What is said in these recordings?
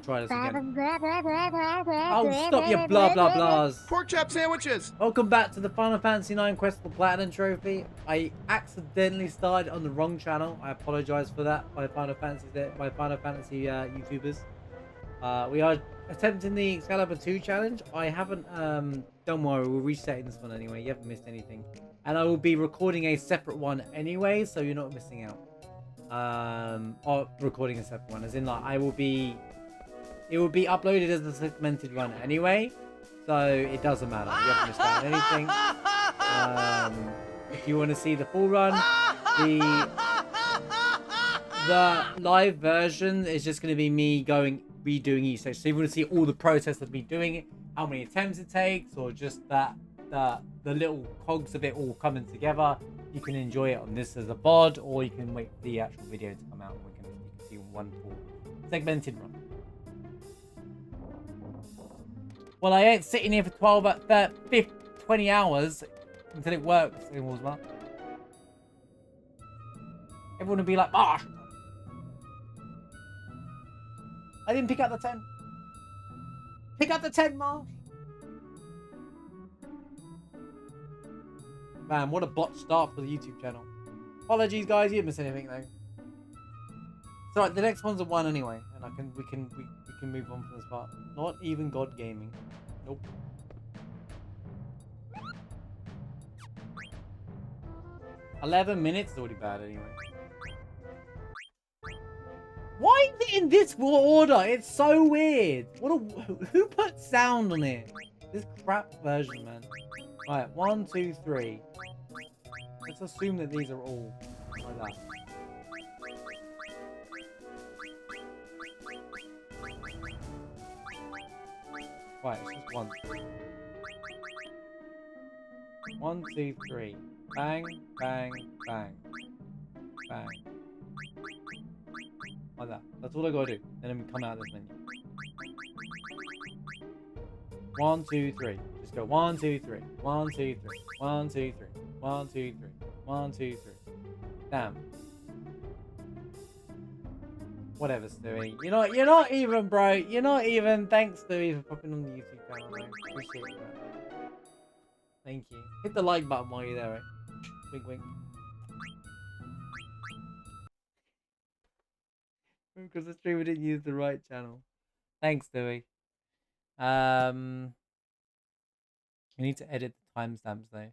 try this again. Oh, stop your blah blah blahs. Pork chop sandwiches. Welcome back to the Final Fantasy 9 Quest for Platinum Trophy. I accidentally started on the wrong channel. I apologize for that, my Final Fantasy YouTubers. We are attempting the Excalibur 2 challenge. I haven't, don't worry, we're resetting this one anyway. You haven't missed anything. And I will be recording a separate one anyway, so you're not missing out. Or recording a separate one, as in like it will be uploaded as a segmented run anyway, so it doesn't matter. You haven't missed out on anything. If you want to see the full run, the live version is just going to be me redoing each stage. So if you want to see all the process of me doing it, how many attempts it takes, or just that the little cogs of it all coming together, you can enjoy it on this as a VOD, or you can wait for the actual video to come out and you can see one full segmented run. Well, I ain't sitting here for 20 hours until it works in Warzone. Everyone would be like, Marsh! I didn't pick up the 10. Pick up the 10, Marsh! Man, what a botched start for the YouTube channel. Apologies, guys, you didn't miss anything though. It's alright, the next one's a 1 anyway, and we can move on from this part. Not even God Gaming. Nope. $11 minutes is already bad anyway. Why is it in this order? It's so weird. Who put sound on it? This crap version, man. Right, 1, 2, 3. Let's assume that these are all like that. Right, it's just 1. 1, 2, 3. Bang, bang, bang. Bang. Like that. That's all I gotta do. And then we come out of this menu. 1, 2, 3. Just go 1, 2, 3. 1, 2, 3. 1, 2, 3. 1, 2, 3. 1, 2, 3. Damn. Whatever, Stewie. You're not even, bro. You're not even. Thanks, Stewie, for popping on the YouTube channel, mate. Appreciate it, man. Thank you. Hit the like button while you're there, right? Wink, wink. Because the streamer didn't use the right channel. Thanks, Stewie. We need to edit the timestamps though.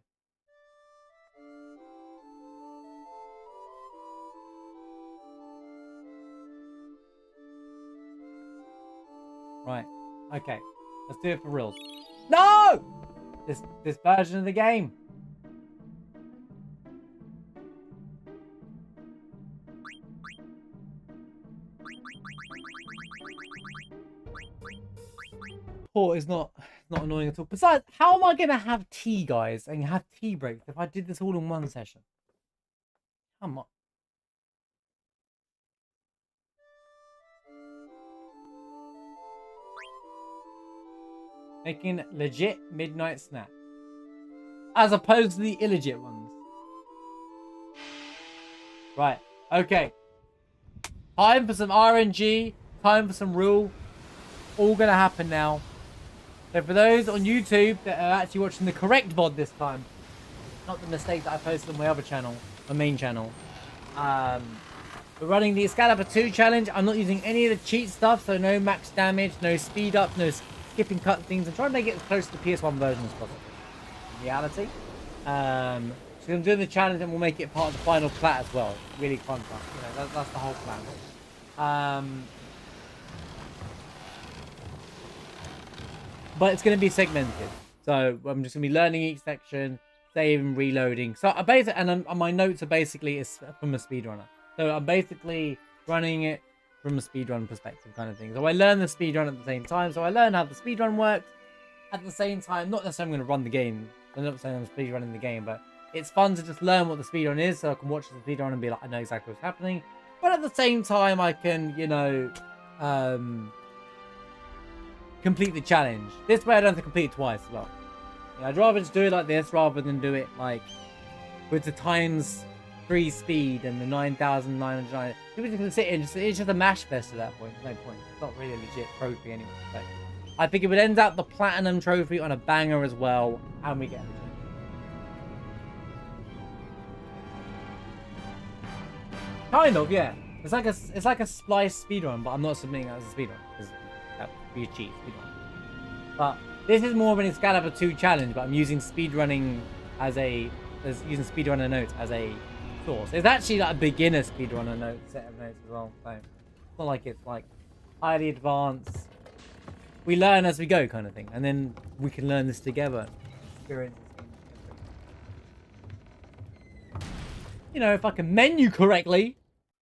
Right. Okay. Let's do it for reals. No! This version of the game. Port is not annoying at all. Besides, how am I gonna have tea, guys, and have tea breaks if I did this all in one session? Come on. Making legit midnight snacks. As opposed to the illegit ones. Right. Okay. Time for some RNG. Time for some rule. All gonna happen now. So for those on YouTube that are actually watching the correct VOD this time, not the mistake that I posted on my other channel, my main channel. We're running the Excalibur 2 challenge. I'm not using any of the cheat stuff, so no max damage, no speed up, no skipping cutscenes. I'm trying to make it as close to the PS1 version as possible. In reality. So I'm doing the challenge and we'll make it part of the final plat as well. Really fun stuff. You know, that's the whole plan. But it's going to be segmented. So I'm just going to be learning each section, saving, reloading. So I basically, and my notes are basically from a speedrunner. So I'm basically running it from a speedrun perspective kind of thing. So I learn the speedrun at the same time. So I learn how the speedrun works at the same time. Not necessarily I'm going to run the game. I'm not saying I'm speedrunning the game, but it's fun to just learn what the speedrun is. So I can watch the speedrun and be like, I know exactly what's happening. But at the same time, I can, you know, complete the challenge. This way I don't have to complete it twice as well. Yeah, I'd rather just do it like this rather than do it like with the times 3 speed and the 9,909. People just gonna sit in. It's just a mash fest at that point. There's no point. It's not really a legit trophy anyway. But I think it would end up the platinum trophy on a banger as well, and we get it. Kind of, yeah. It's like a splice speedrun, but I'm not submitting that as a speedrun because that would be a cheat speedrun. But this is more of an Excalibur 2 challenge, but I'm using speedrunning using speedrunner notes as a source. It's actually like a beginner speedrunner set of notes as well. So it's not like it's like highly advanced. We learn as we go kind of thing, and then we can learn this together. Experience this game. You know, if I can menu correctly.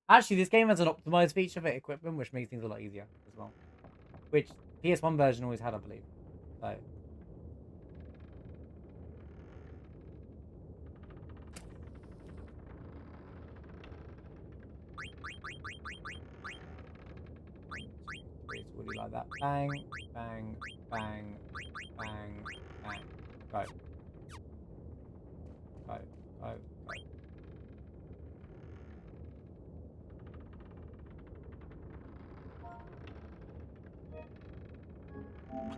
Actually, this game has an optimized feature for equipment, which makes things a lot easier as well. Which PS1 version always had, I believe. So. Really like that. Bang, bang, bang, bang, bang. Go. Go, go, go.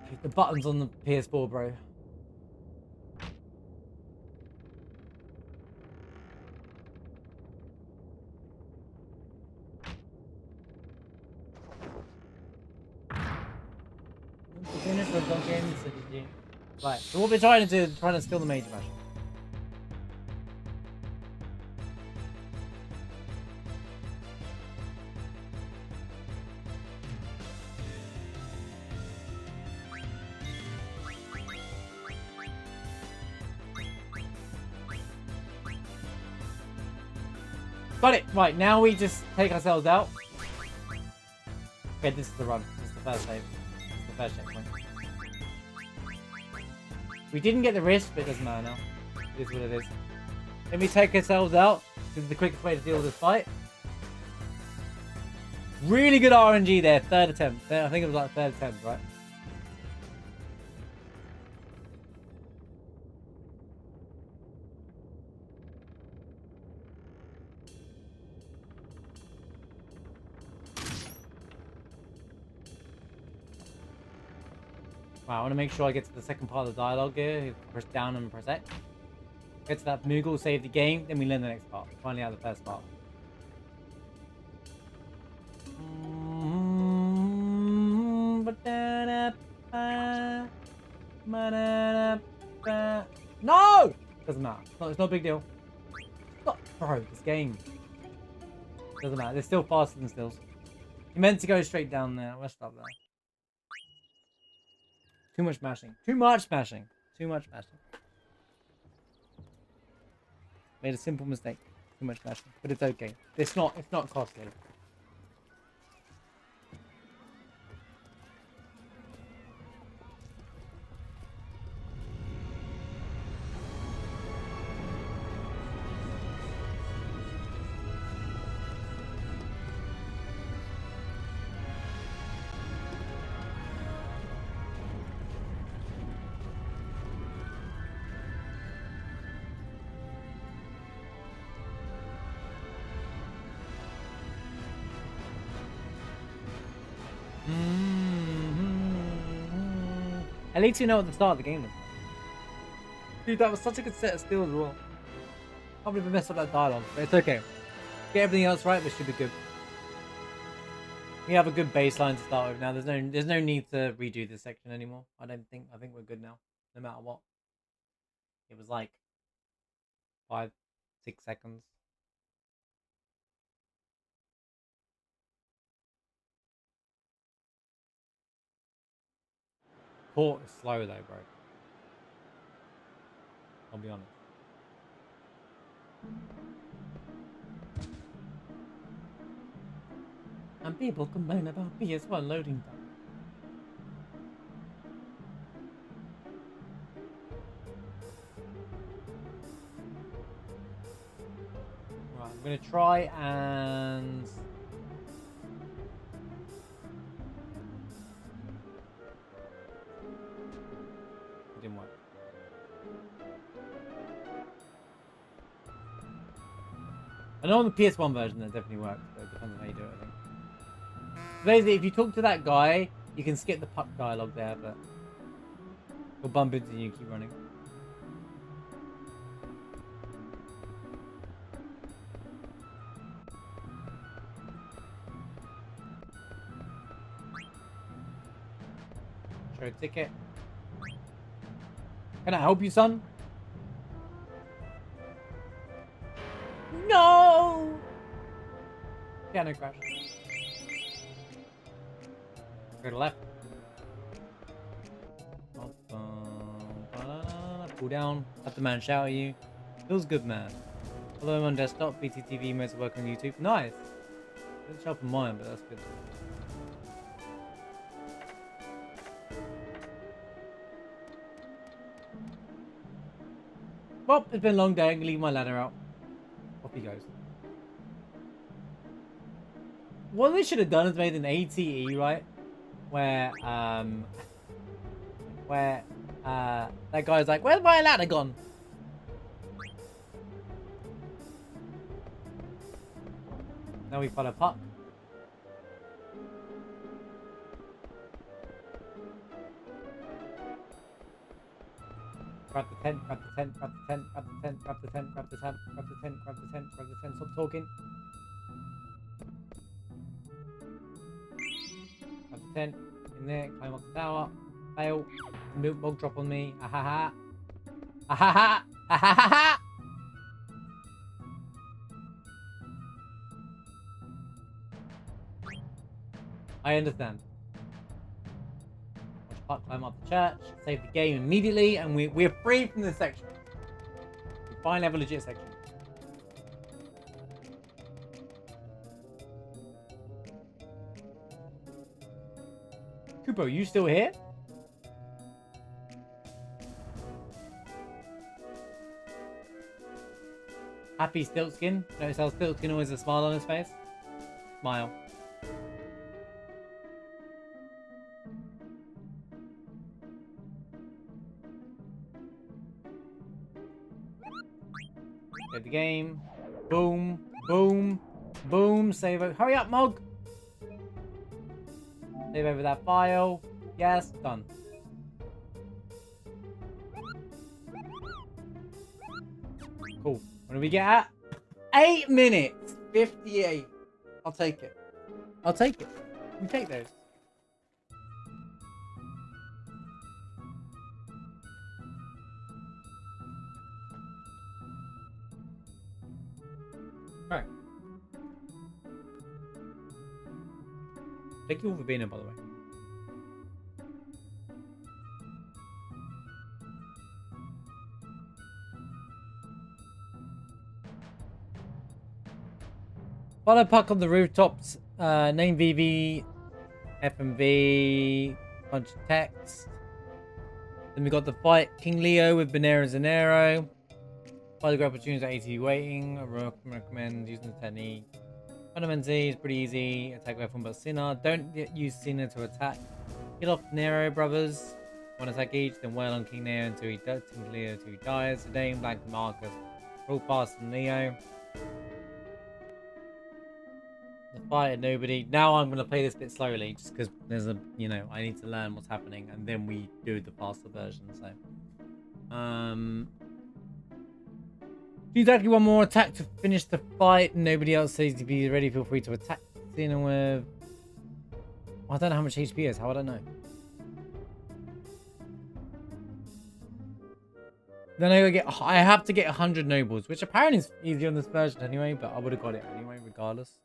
Okay, the buttons on the PS4, bro. Right, so what we're trying to do is trying to steal the major match. Got it! Right, now we just take ourselves out. Okay, this is the run. This is the first save. This is the first checkpoint. We didn't get the wrist, but it doesn't matter now. It is what it is. Then we take ourselves out. This is the quickest way to deal with this fight. Really good RNG there. Third attempt. I think it was like third attempt, right? Wow, I want to make sure I get to the second part of the dialogue here. Press down and press X. Get to that Moogle, save the game, then we learn the next part. Finally out of the first part. No! Doesn't matter. It's not a big deal. Not, bro, this game. Doesn't matter. They're still faster than stills. You meant to go straight down there. Let's stop there. Too much mashing. Too much mashing. Too much mashing. Made a simple mistake. Too much mashing. But it's okay. It's not costly. At least you know at the start of the game. Dude, that was such a good set of skills as well. Can't believe we messed up that dialogue, but it's okay. Get everything else right, we should be good. We have a good baseline to start with now. There's no need to redo this section anymore. I think we're good now, no matter what. It was like 5-6 seconds. Port is slow though, bro. I'll be honest. And people complain about PS1 loading time. Right, I'm gonna try and it didn't work. I know on the PS1 version that definitely works, but it depends on how you do it, I think. Basically, if you talk to that guy, you can skip the puck dialogue there, but you'll bump into you and keep running. Show a ticket. Can I help you, son? No! Piano crash. Go to left. Pull down. Let the man shout at you. Feels good, man. Although I'm on desktop, BTTV modes work on YouTube. Nice. Didn't show up on mine, but that's good. Well, it's been a long day. I'm gonna leave my ladder out. Off he goes. What they should have done is made an ATE, right? Where that guy's like, where's my ladder gone? Now we follow puck. Grab the tent, grab the tent, grab the tent, grab the tent, grab the tent, grab the tent, grab the tent, grab the tent, grab the tent, stop talking. Grab the tent, in there, climb up the tower, fail, milk bog drop on me, ahaha. Ahaha! Ahaha! I understand. Watch Puck climb up the church, save the game immediately, and we're free from this section. We finally have a legit section. Kupo, you still here? Happy Stiltskin. Notice how Stiltskin always has a smile on his face? Smile. Save the game. Boom. Boom. Boom. Save over. Hurry up, Mog! Save over that file. Yes, done. Cool. What do we get at? 8 minutes. 58. I'll take it. I'll take it. We take those. Right. Thank you all for being here, by the way. Follow Puck on the rooftops. Name VV, FMV, bunch of text. Then we got the fight King Leo with Banera Zanero. Follow the opportunities at ATV waiting. I recommend using the technique. Fundamentally, it's pretty easy. Attack weapon but Sinner. Don't use Sinner to attack. Kill off Nero brothers. One attack each, then wail on King Leo until he dies. Sedane, Blank, Marcus. Roll past and Leo. The fight at nobody. Now I'm gonna play this bit slowly, just because there's a, you know, I need to learn what's happening, and then we do the faster version. So, do exactly one more attack to finish the fight. Nobody else says to be ready. Feel free to attack. Dealing with. I don't know how much HP is. How would I know? Then I have to get 100 nobles, which apparently is easy on this version anyway. But I would have got it anyway, regardless.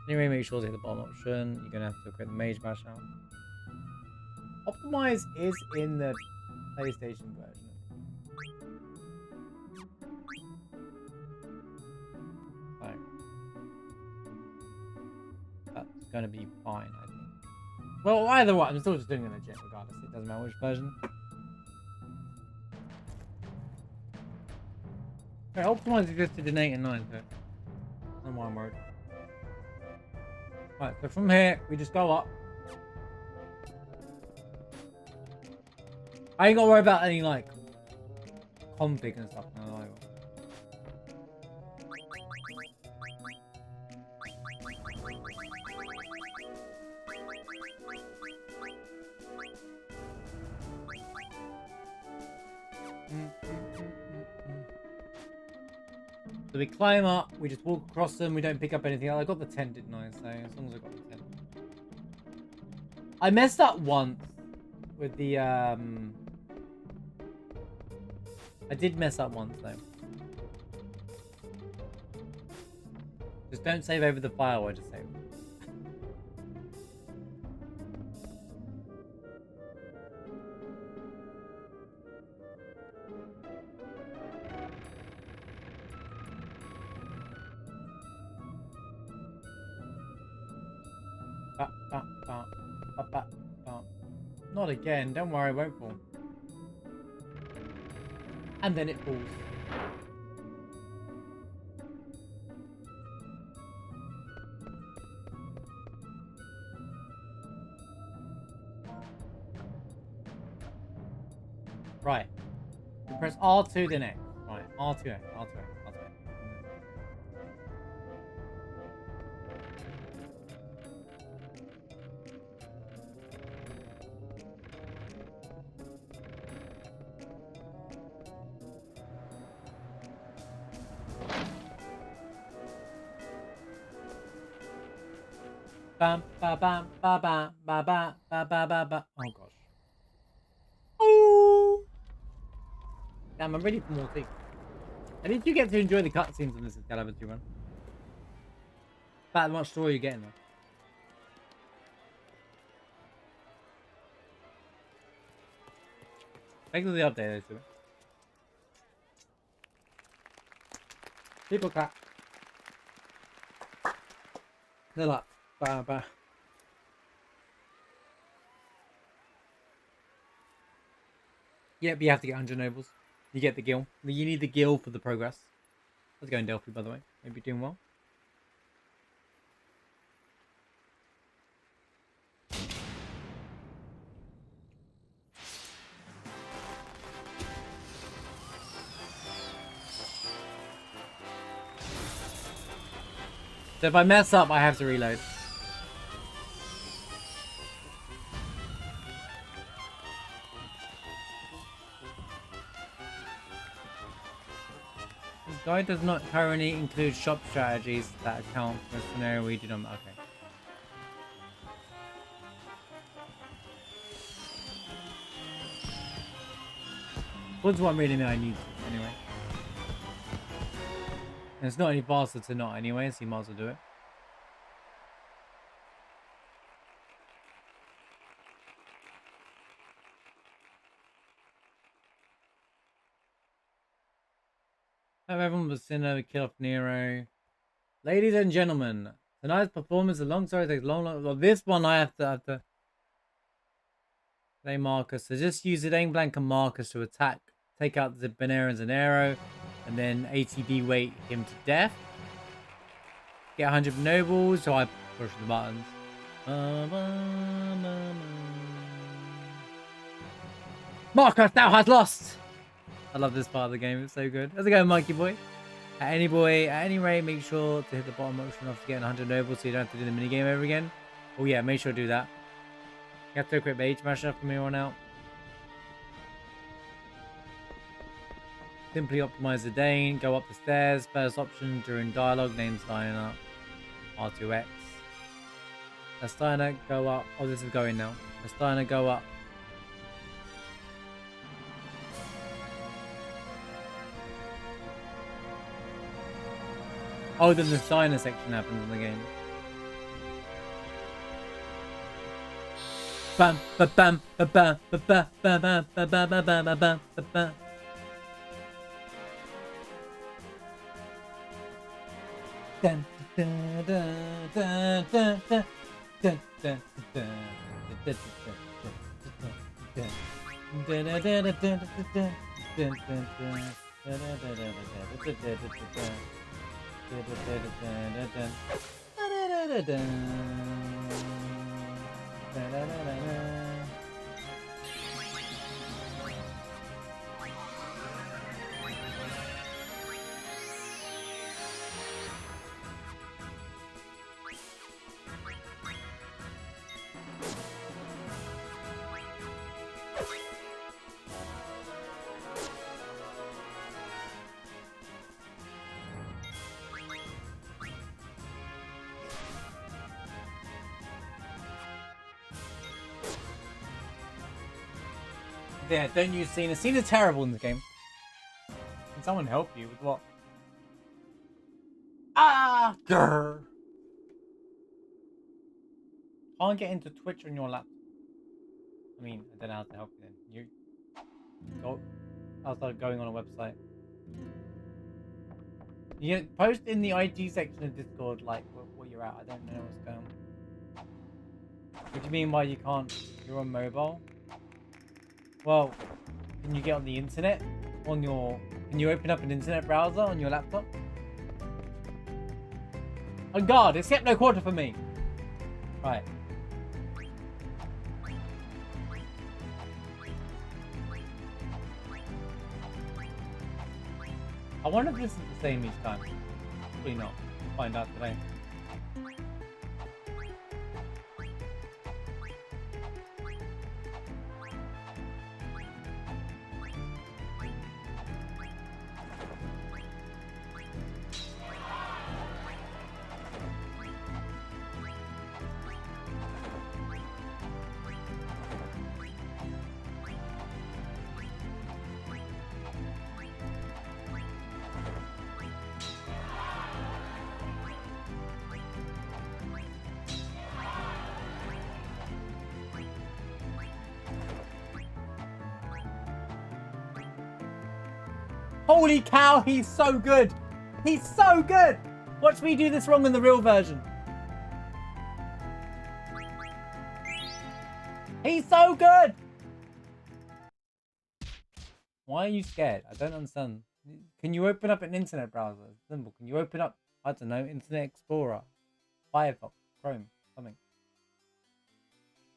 Anyway, make sure to hit the bottom option. You're gonna have to create the mage bash out. Optimize is in the PlayStation version. So that's gonna be fine, I think. Well, either way, I'm still just doing it legit regardless. It doesn't matter which version. Okay, optimize existed in 8 and 9, so no more I'm worried. Right, so from here, we just go up. I ain't got to worry about any, like, config and stuff. No, So we climb up, we just walk across them, we don't pick up anything. I got the tent, didn't I? So as long as I got the tent. I messed up once with the I did mess up once though. Just don't save over the file, I just save. Not again, don't worry, it won't fall. And then it falls. Right. You press R2 then X. Right, R2 X, R2 X, R2 X. Bam, ba, bam, ba, ba, ba, ba, ba, ba, ba, ba. Oh gosh. Oh! Damn, I'm ready for more tea. And did you get to enjoy the cutscenes in this Excalibur 2 run? About how much story you're getting though. Thanks for the update though, people clap. They're like, bah, bah. Yep, you have to get 100 nobles. You get the gil. You need the gil for the progress. How's it going, Delphi, by the way? Hope you're doing well. So if I mess up, I have to reload. This guide does not currently include shop strategies that account for a scenario we do not. Okay. What's one really I need to, anyway. And it's not any faster to not anyway, so you might as well do it. Hope everyone was Sinner, kill off Nero. Ladies and gentlemen, tonight's performance alongside takes long. Well, this one I have to play Marcus. So just use it aim blank and Marcus to attack, take out the Benares and arrow, and then ATB weight him to death. Get 100 nobles, so I push the buttons. Marcus, thou hast lost! I love this part of the game, it's so good. How's it going, Mikey boy? At any rate, make sure to hit the bottom option off to get 100 nobles so you don't have to do the minigame over again. Oh yeah, make sure to do that. You have to equip Mage Masher from here on out. Simply optimize the Dane, go up the stairs, first option during dialogue, name Steiner, R2X. Steiner, go up. Oh, this is going now. Steiner, go up. Oh, then the Steiner section happens in the game. Bam, ba bam, ba bam, ba ba ba ba ba ba ba ba ba ba ba ba. Dun dun dun dun dun dun dun dun Yeah, don't use Cena. Cena's terrible in this game. Can someone help you with what? Ah! Grr. Can't get into Twitch on your laptop. I mean, I don't know how to help you then. You go outside going on a website. You post in the IT section of Discord like what you're at. I don't know what's going on. What do you mean by you can't? You're on mobile? Well, can you get on the internet on your? Can you open up an internet browser on your laptop? Oh God! Accept no quarter for me. Right. I wonder if this is the same each time. Probably not. We'll find out today. Holy cow, he's so good! He's so good! Watch me do this wrong in the real version. He's so good! Why are you scared? I don't understand. Can you open up an internet browser? It's simple. Can you open up, I don't know, Internet Explorer, Firefox, Chrome, something?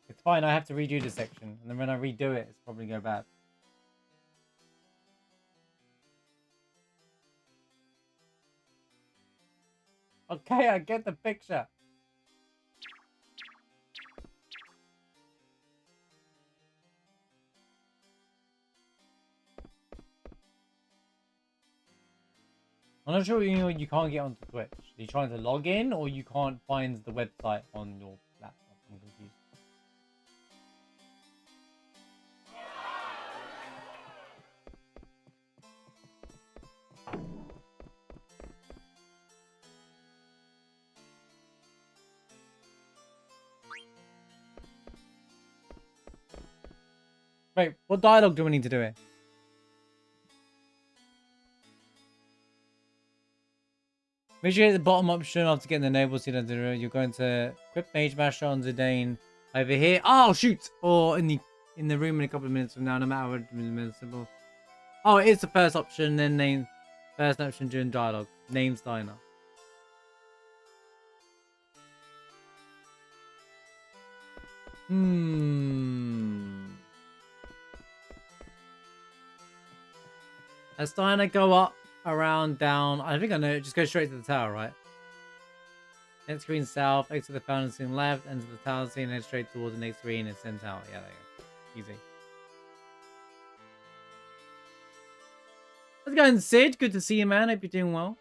It's fine, I have to redo this section. And then when I redo it, it's probably go bad. Okay, I get the picture. I'm not sure you can't get onto Twitch. Are you trying to log in or you can't find the website on your laptop? I'm confused. Wait, what dialogue do we need to do here? Make sure you hit the bottom option after getting the noble seed under the you're going to equip Mage Masher on Zidane over here. Oh shoot! Or in the room in a couple of minutes from now, no matter what minutes simple. Oh, it is the first option, then name first option during dialogue. Name Steiner. As Steiner go up, around, down. I think I know. Just go straight to the tower, right? Next screen south, exit the fountain scene left, enter the tower scene, head straight towards the next screen and send tower. Yeah, there you go. Easy. How's it going, Sid? Good to see you, man. Hope you're doing well.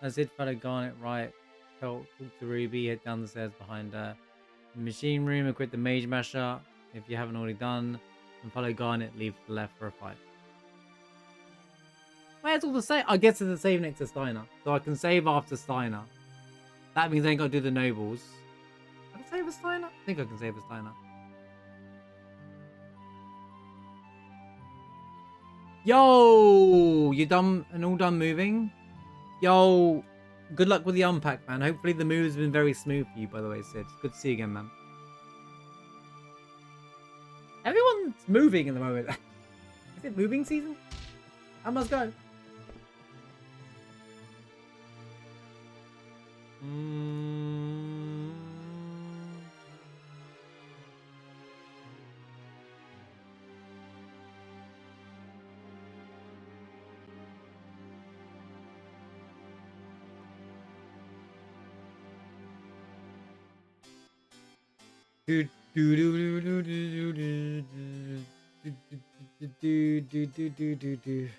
Sid follow Garnet right. Talk to Ruby, head down the stairs behind her. In the machine room, equip the Mage Masher if you haven't already done. And follow Garnet, leave to the left for a fight. Where's all the save? I guess it's a save next to Steiner. So I can save after Steiner. That means I ain't got to do the nobles. Can I save a Steiner? I think I can save a Steiner. Yo! You done and all done moving? Yo! Good luck with the unpack, man. Hopefully the move's been very smooth for you, by the way, Sid. Good to see you again, man. Everyone's moving in the moment. Is it moving season? I must go. Do do do do do do do do do do do.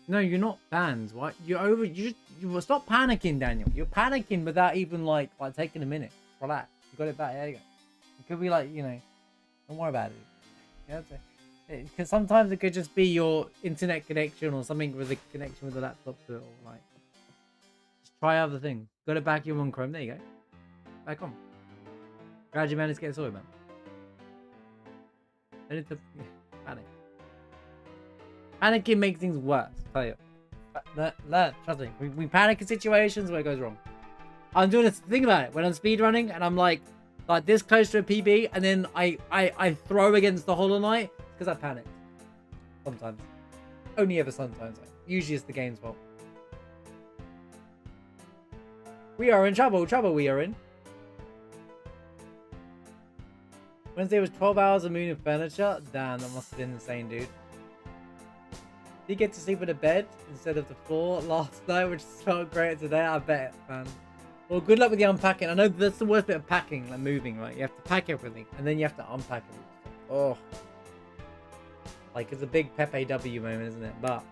No, you're not banned. What? You stop panicking, Daniel. You're panicking without even like taking a minute. Relax. You got it back. There you go. It could be like, you know, don't worry about it. Because sometimes it could just be your internet connection or something with a connection with the laptop, or like just try other things. Got it back. You're on Chrome. There you go. Back on. Glad you managed to get it sorted, man. I need to panic. Panicking makes things worse. Tell you. Trust me. We panic in situations where it goes wrong. I'm doing this. Think about it. When I'm speedrunning and I'm like this close to a PB, and then I throw against the Hollow Knight because I panic. Sometimes. Only ever sometimes. Usually it's the game's fault. We are in trouble. Trouble we are in. Wednesday was 12 hours of Moon and Furniture. Damn, that must have been insane, dude. Did you get to sleep in a bed instead of the floor last night, which felt great today? I bet, man. Well, good luck with the unpacking. I know that's the worst bit of packing, like moving, right? You have to pack everything, and then you have to unpack it. Oh. Like, it's a big Pepe W moment, isn't it? But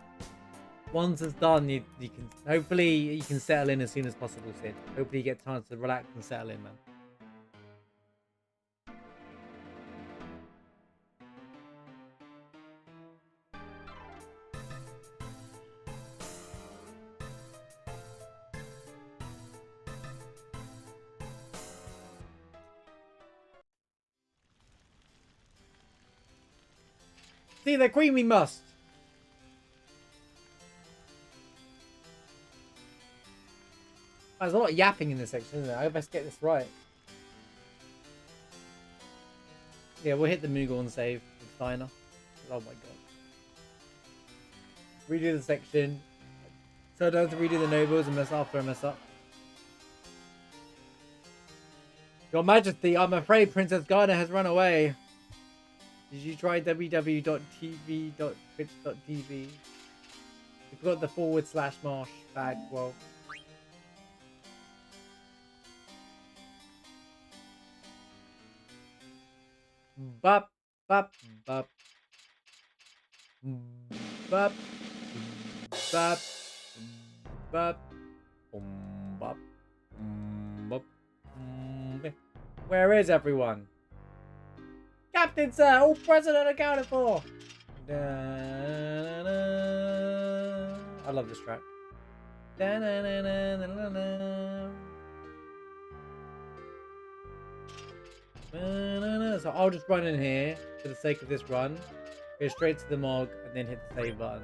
once it's done, you can... Hopefully, you can settle in as soon as possible, Sid. Hopefully, you get time to relax and settle in, man. See, the queen we must. There's a lot of yapping in this section, isn't there? I best get this right. Yeah, we'll hit the Moogle save with Steiner. Oh my god. Redo the section. So I don't have to redo the nobles and mess after I mess up. Your Majesty, I'm afraid Princess Garner has run away. Did you try www.tv.twitch.tv? You forgot the /marsh bag. Well, bop bop bop bop bop bop bop bop. Where is everyone? Captain, sir! All present and accounted for! Da, da, da. I love this track. Da, da, da, da, da, da, da. So I'll just run in here for the sake of this run. Go straight to the Mog and then hit the save button.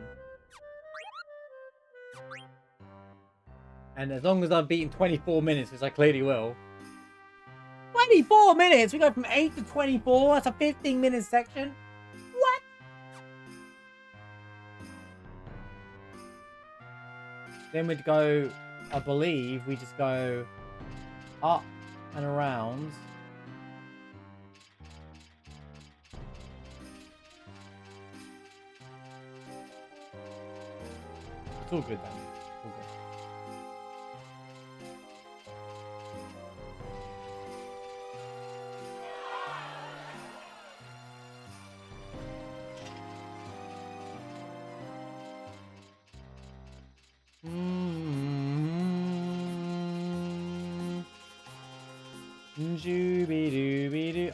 And as long as I've beaten 24 minutes, which I clearly will. 24 minutes? We go from 8 to 24? That's a 15-minute section? What? Then we'd go, I believe, we just go up and around. It's all good then. All good.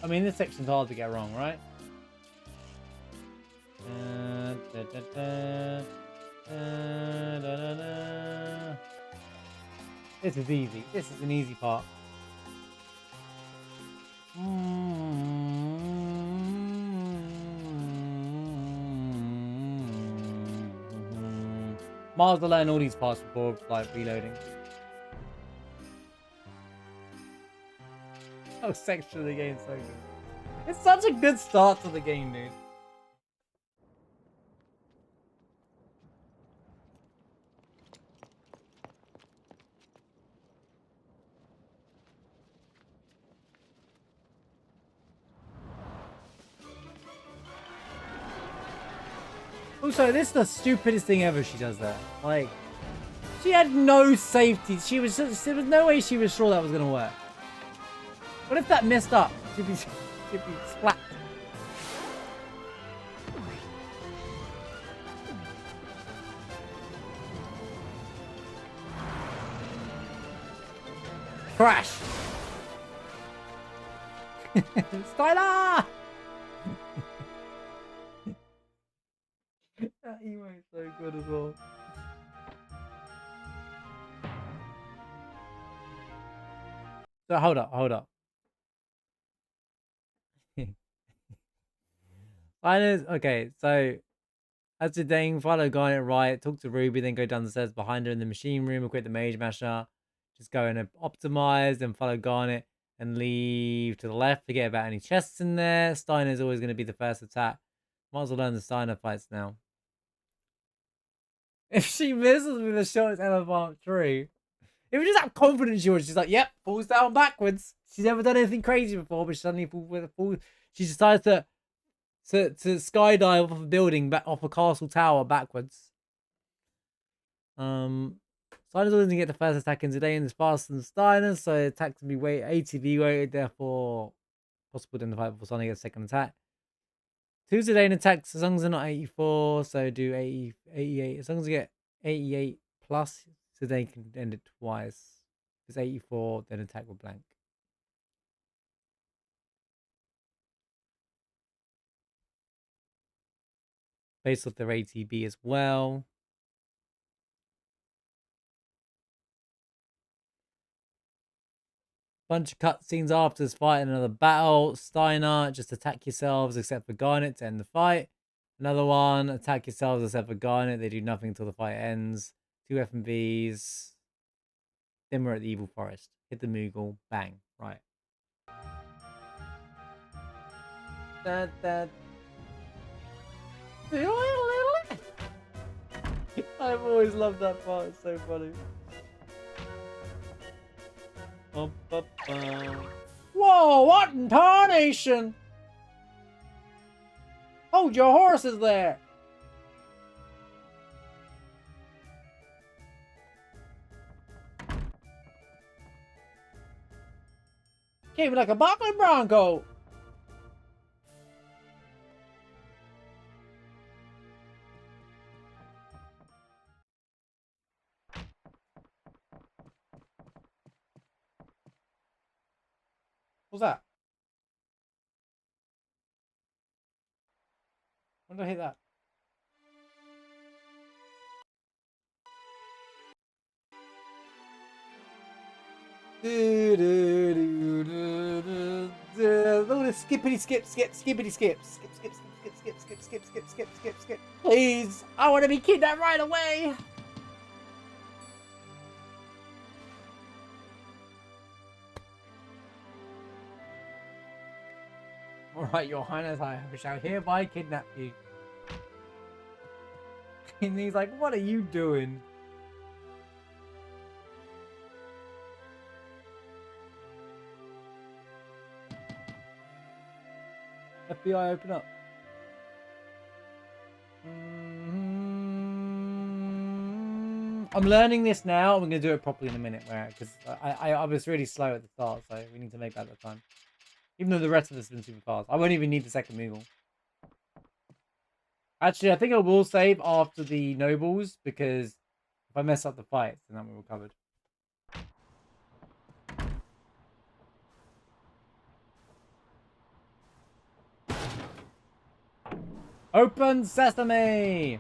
I mean, this section's hard to get wrong, right? This is easy. This is an easy part. Miles to learn all these parts before like reloading. Oh, section of the game so good. It's such a good start to the game, dude. Also, this is the stupidest thing ever she does there. Like, she had no safety. There was no way she was sure that was going to work. What if that messed up? She'd be splat. crash. Steiner! That emo is so good as well. So hold up. Okay, so as the Dane, follow Garnet right, talk to Ruby, then go down the stairs behind her in the machine room, equip the Mage Masher, just go and optimize, then follow Garnet and leave to the left. Forget about any chests in there. Steiner's always going to be the first attack. Might as well learn the Steiner fights now. If she misses with a shot, it's Elephant Tree. If you just have confidence, she's like, yep, falls down backwards. She's never done anything crazy before, but she suddenly falls. She decides to skydive off a building, back off a castle tower backwards. Steiner's always going to get the first attack in today and is faster than Steiner, so attack can be ATB weighted, therefore possible to fight before Steiner gets a second attack. 2 Zidane attacks as long as they're not 84, so do 80, 88. As long as you get 88 plus, Zidane can end it twice. If it's 84, then attack with blank. Based off their ATB as well. Bunch of cutscenes after this fight and another battle. Steiner, just attack yourselves except for Garnet to end the fight. Another one, attack yourselves except for Garnet. They do nothing until the fight ends. 2 FMVs. Then we're at the Evil Forest. Hit the Moogle. Bang. Right. I've always loved that part. It's so funny. Whoa, what in tarnation? Hold your horses there. Came like a bucking bronco. What's that? When did I hit that? Skippity skip. Please, I want to be kidnapped right away. Alright, Your Highness, I shall hereby kidnap you. And he's like, what are you doing? FBI, open up. I'm learning this now. I'm going to do it properly in a minute, because I was really slow at the start, so we need to make that the time. Even though the rest of us have been super fast. I won't even need the second Moogle. Actually, I think I will save after the nobles, because if I mess up the fights, then that will be covered. Open sesame!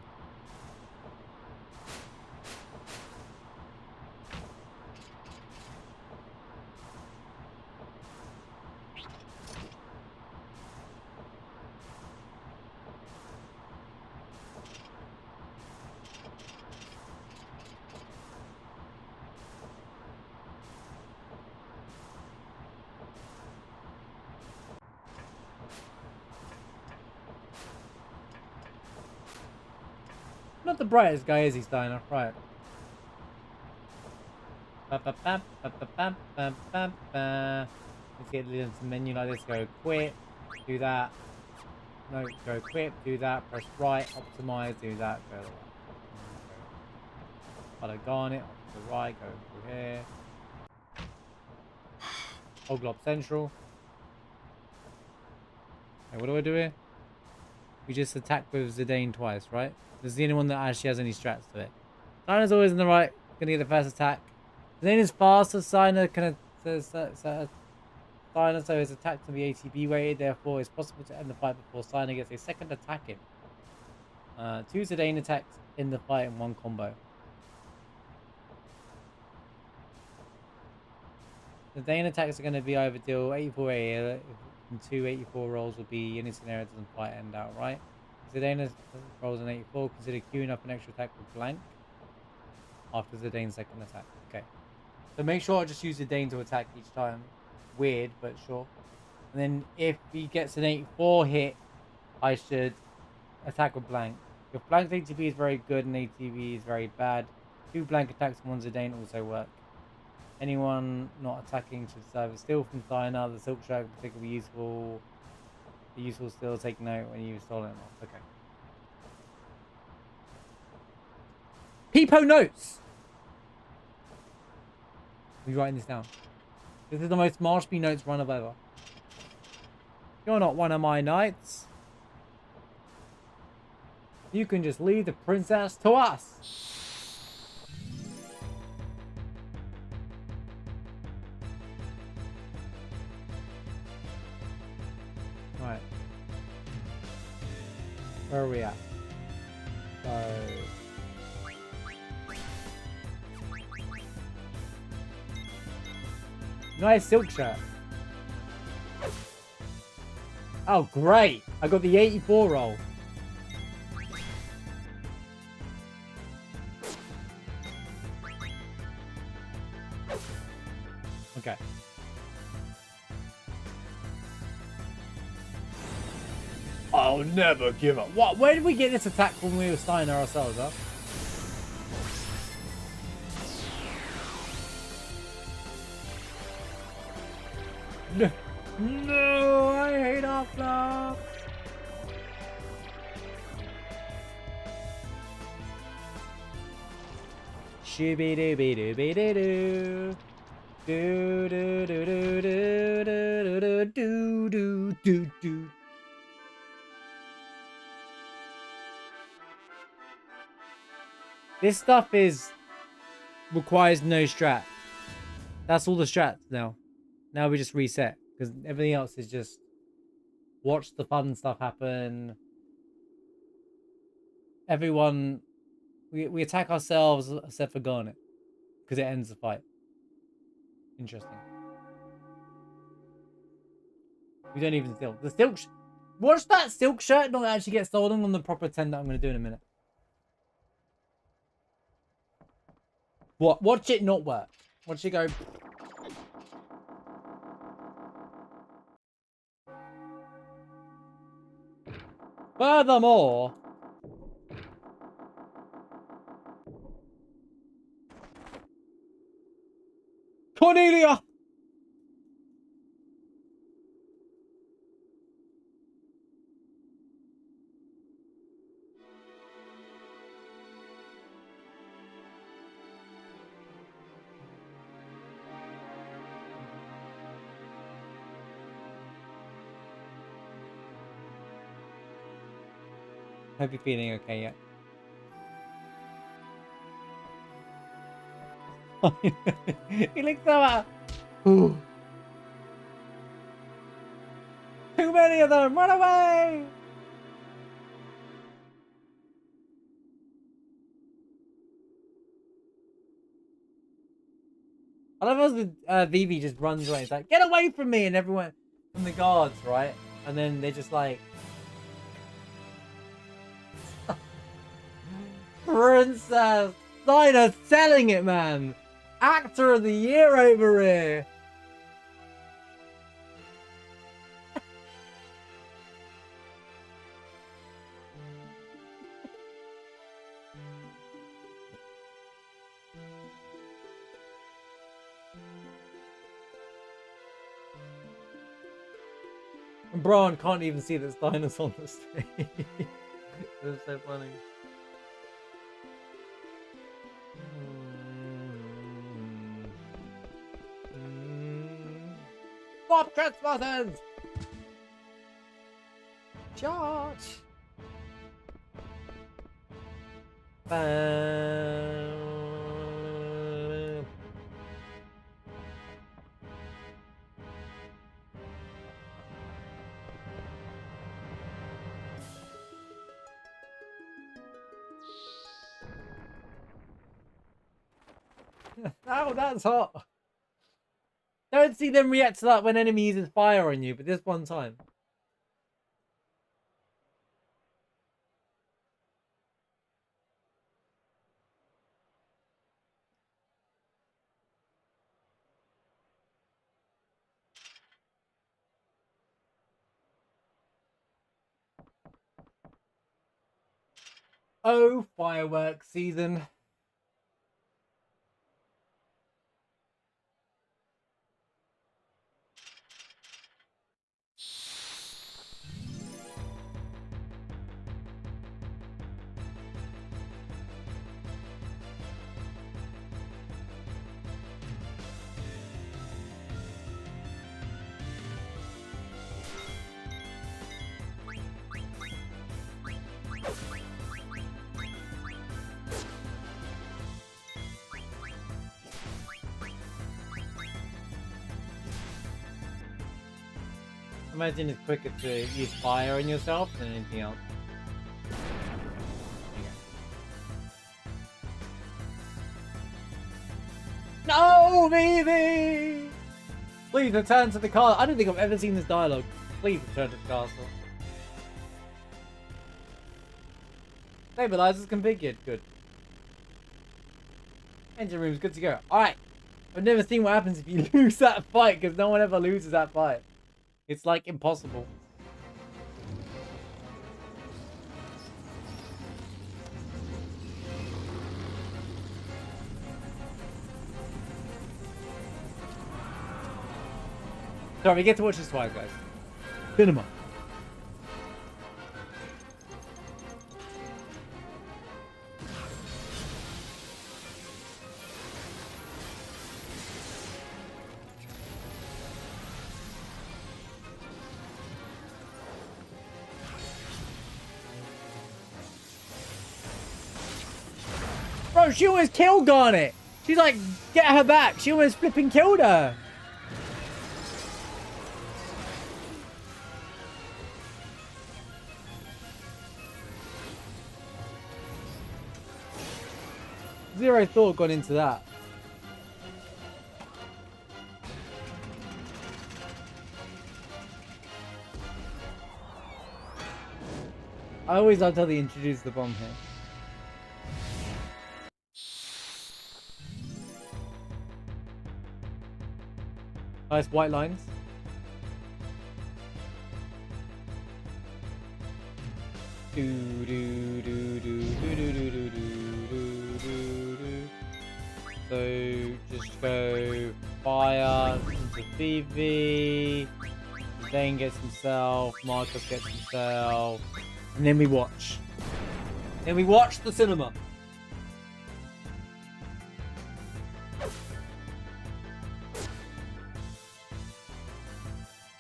Not the brightest guy, is he, Steiner? Right. Let's get into the menu like this. Go quit. Do that. No, go quit. Do that. Press right. Optimize. Do that. Go to the right. Follow Garnet. Up to the right. Go through here. Oglob Central. Okay, what do I do here? We just attack with Zidane twice, right? This is the only one that actually has any strats to it. Steiner's always in the right. Gonna get the first attack. Zidane is faster. Steiner can Dinosaur is attacked to be ATB weighted, therefore it's possible to end the fight before Steiner gets a second attack in. 2 Zidane attacks in the fight in 1 combo. The Zidane attacks are going to be either deal 84 AR, and 2 84 rolls will be in this scenario doesn't fight end outright. Zidane rolls an 84, consider queuing up an extra attack with blank after Zidane's second attack. Okay. So make sure I just use Zidane to attack each time. Weird, but sure. And then if he gets an 84 hit, I should attack with blank. If blank ATB is very good and ATB is very bad, 2 blank attacks and 1 Zidane also work. Anyone not attacking should serve a steal from Steiner. The silk shirt particularly useful. The useful steal, take note when you stole it off. Okay. Peepo notes! Are you writing this down? This is the most Marshby notes run of ever. You're not one of my knights. You can just leave the princess to us. Right. Where are we at? So... nice silk shirt. Oh, great. I got the 84 roll. Okay. I'll never give up. What? Where did we get this attack when we were Steiner ourselves, huh? No, no, I hate our flop. Shooby dooby dooby doo doo. Do do do do do do do do do do. This stuff requires no strat. That's all the strats now. Now we just reset because everything else is just watch the fun stuff happen. Everyone, we attack ourselves except for Garnet because it ends the fight. Interesting. We don't even steal the silk. Watch that silk shirt not actually get stolen on the proper 10 that I'm going to do in a minute. What? Watch it not work. Watch it go. Furthermore, Cornelia! Hope you're feeling okay yet. He looks so Too many of them! Run away! I love how Vivi just runs away. It's like, get away from me! And everyone from the guards, right? And then they're just like... Princess Dinah selling it, man! Actor of the year over here! And Braun can't even see that Steiner's on the stage. That's so funny. Stop trespassers! Charge! Oh, that's hot. Don't see them react to that when enemy uses fire on you, but this one time. Oh, fireworks season. Imagine it's quicker to use fire on yourself than anything else. No, baby! Please return to the castle. I don't think I've ever seen this dialogue. Please return to the castle. Stabilizers configured. Good. Engine room's good to go. Alright. I've never seen what happens if you lose that fight, because no one ever loses that fight. It's like impossible. Sorry, we get to watch this twice, guys. Cinema. Bro, she almost killed Garnet. She's like, get her back. She almost flipping killed her. Zero thought gone into that. I always loved how they introduced the bomb here. Nice white lines. Do do do do do do do do do do do. So just go fire into Vivi, then gets himself, Marcus gets himself, and then we watch. Then we watch the cinema.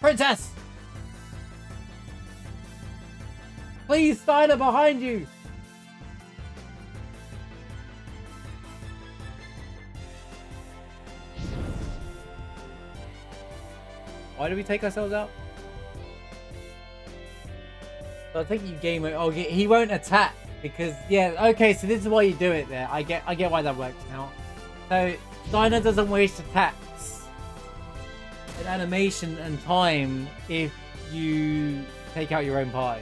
Princess! Please, Steiner, behind you! Why do we take ourselves out? So I think you game it. Oh, he won't attack because yeah. Okay, so this is why you do it there. I get why that works now. So Steiner doesn't waste attacks and animation and time if you take out your own pie.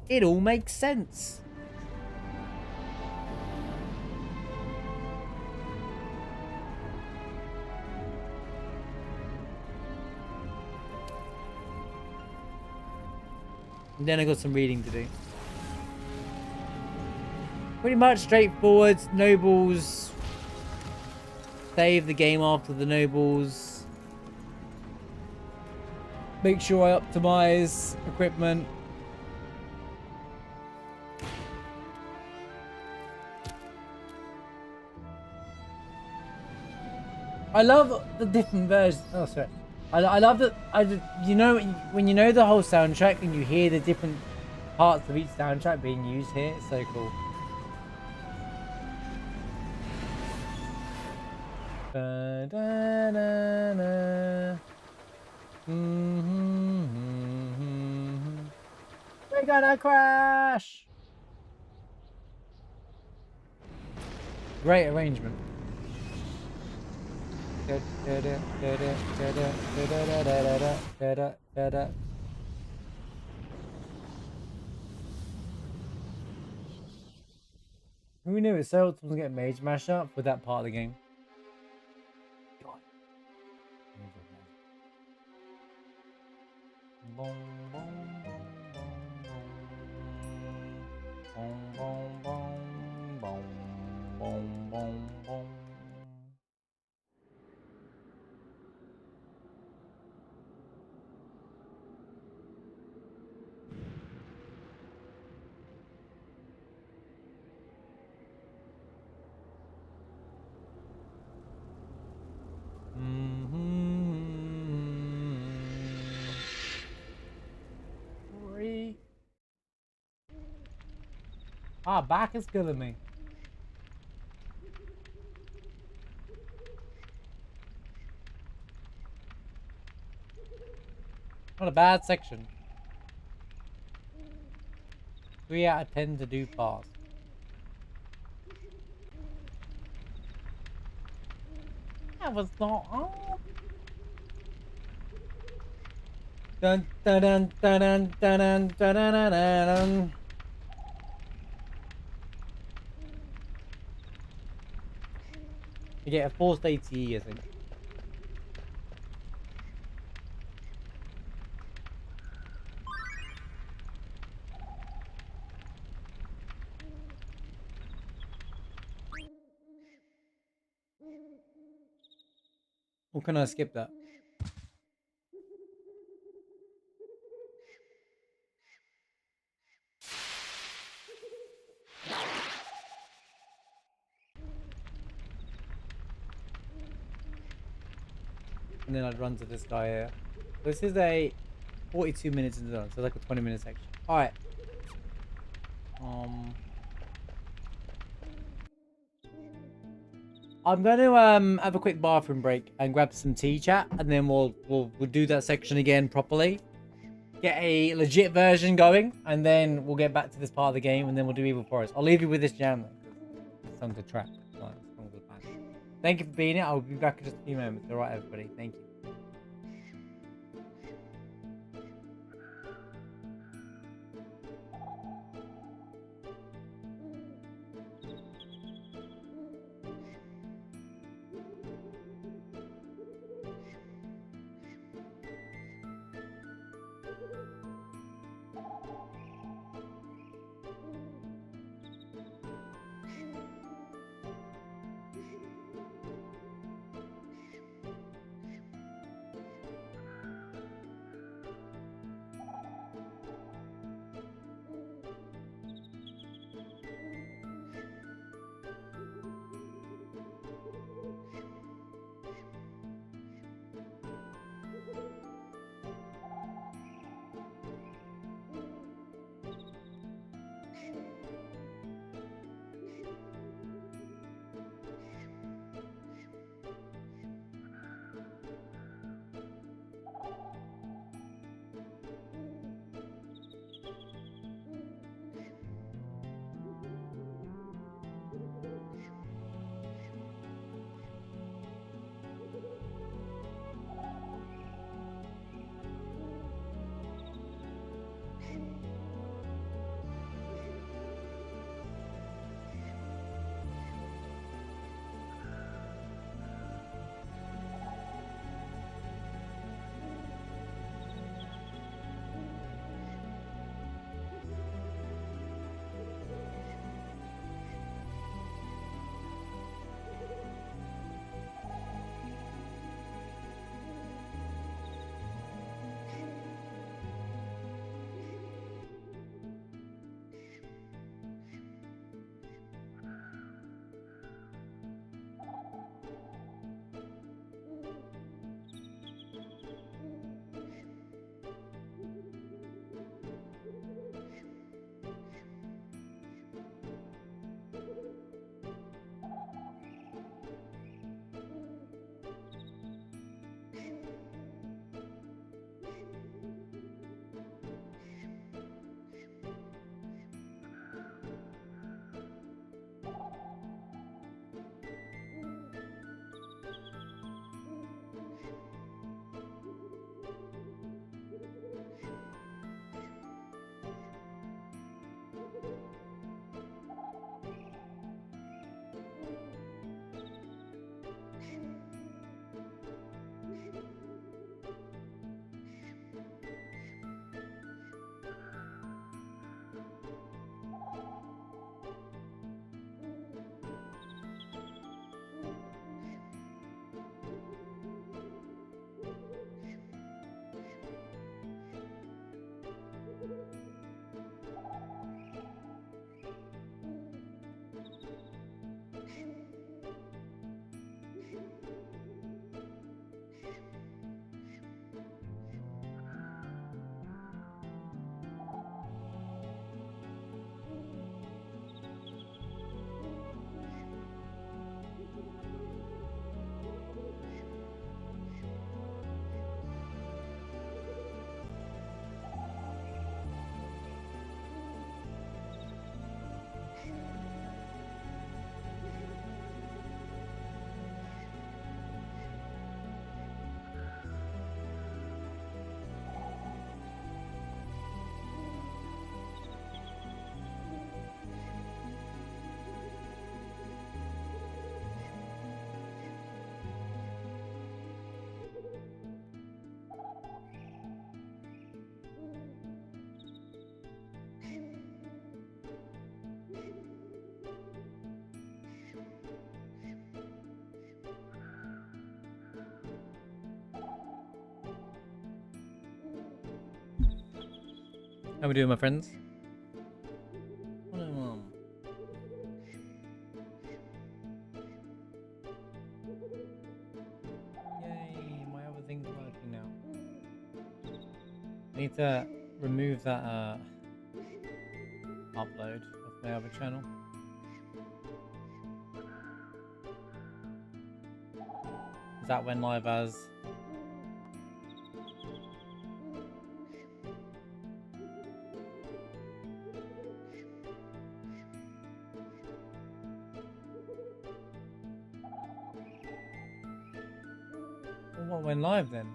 It all makes sense. And then I got some reading to do. Pretty much straightforward. Nobles. Save the game after the nobles. Make sure I optimize equipment. I love the different versions. Oh, sorry. I love that. You know, when you know the whole soundtrack and you hear the different parts of each soundtrack being used here, it's so cool. Da, da, da, da. gonna crash. Great arrangement. Who knew it so was getting mage mashed up with that part of the game? God. Boom, boom, boom, boom, boom, boom, boom, boom, boom. Freak. Ah, back is killing me. Not a bad section. 3 out of 10 to do pass. That was not on. Dun dun dun dun dun dun dun dun dun dun. You get a forced ATE, I think. Or can I skip that? And then I'd run to this guy here. This is a 42 minutes into the run, so it's like a 20-minute section. Alright. I'm going to have a quick bathroom break and grab some tea, chat, and then we'll do that section again properly. Get a legit version going, and then we'll get back to this part of the game, and then we'll do Evil Forest. I'll leave you with this jam, it's on the track. Thank you for being here. I'll be back in just a few moments. Alright, everybody. Thank you. How we doing, my friends? Yay, my other thing's working now. I need to remove that upload of my other channel. That went live as what went live then?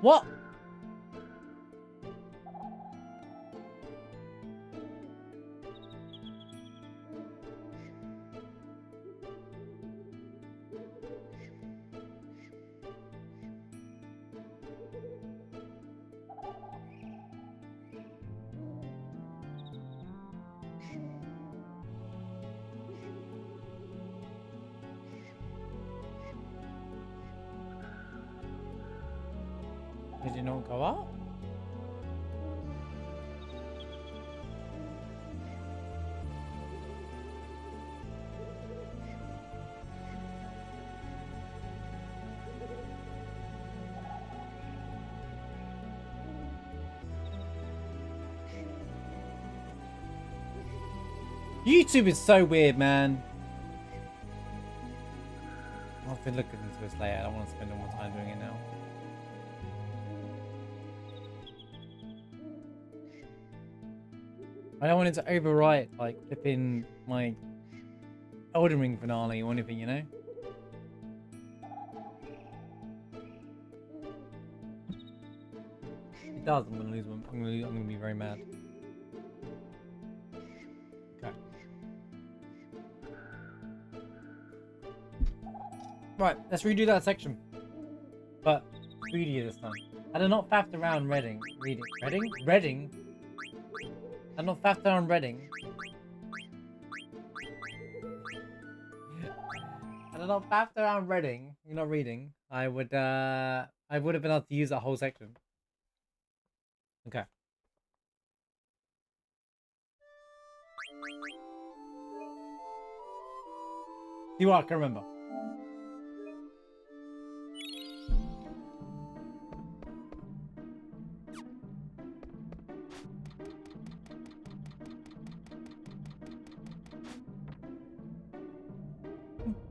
What? Did you not go up? YouTube is so weird, man. I'll have to look into this later. I don't want to spend all my time doing it now. I don't want it to overwrite, like, flipping my Elden Ring finale or anything, you know? It does, I'm gonna lose one. I'm gonna be very mad. Okay. Right, let's redo that section. But 3D this time. I did not faffed around Reading. Reading? I don't faff around Reading. I don't know faff around Reading. You're not reading. I would have been able to use that whole section. Okay. See what I can remember.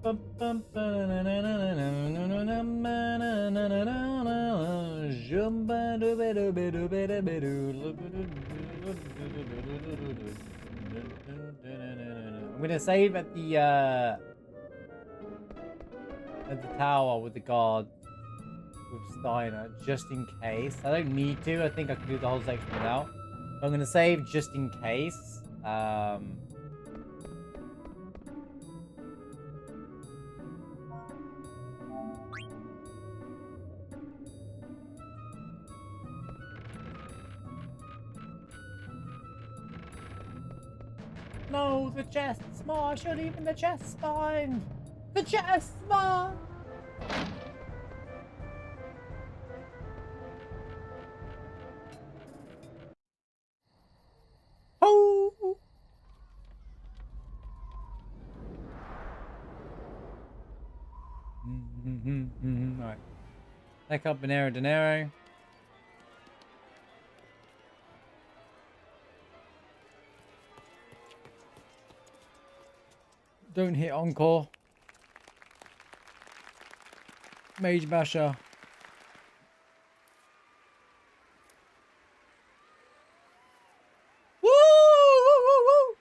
I'm gonna save at the tower with the guard with Steiner just in case. I don't need to. I think I can do the whole section without. But I'm gonna save just in case. No, the chest's Marshall, even the chest's mine! The chest's mine! Oh! Alright. Back up Dinero. Don't hit Encore. Mage Basher. Woo! Woo! Woo! Woo!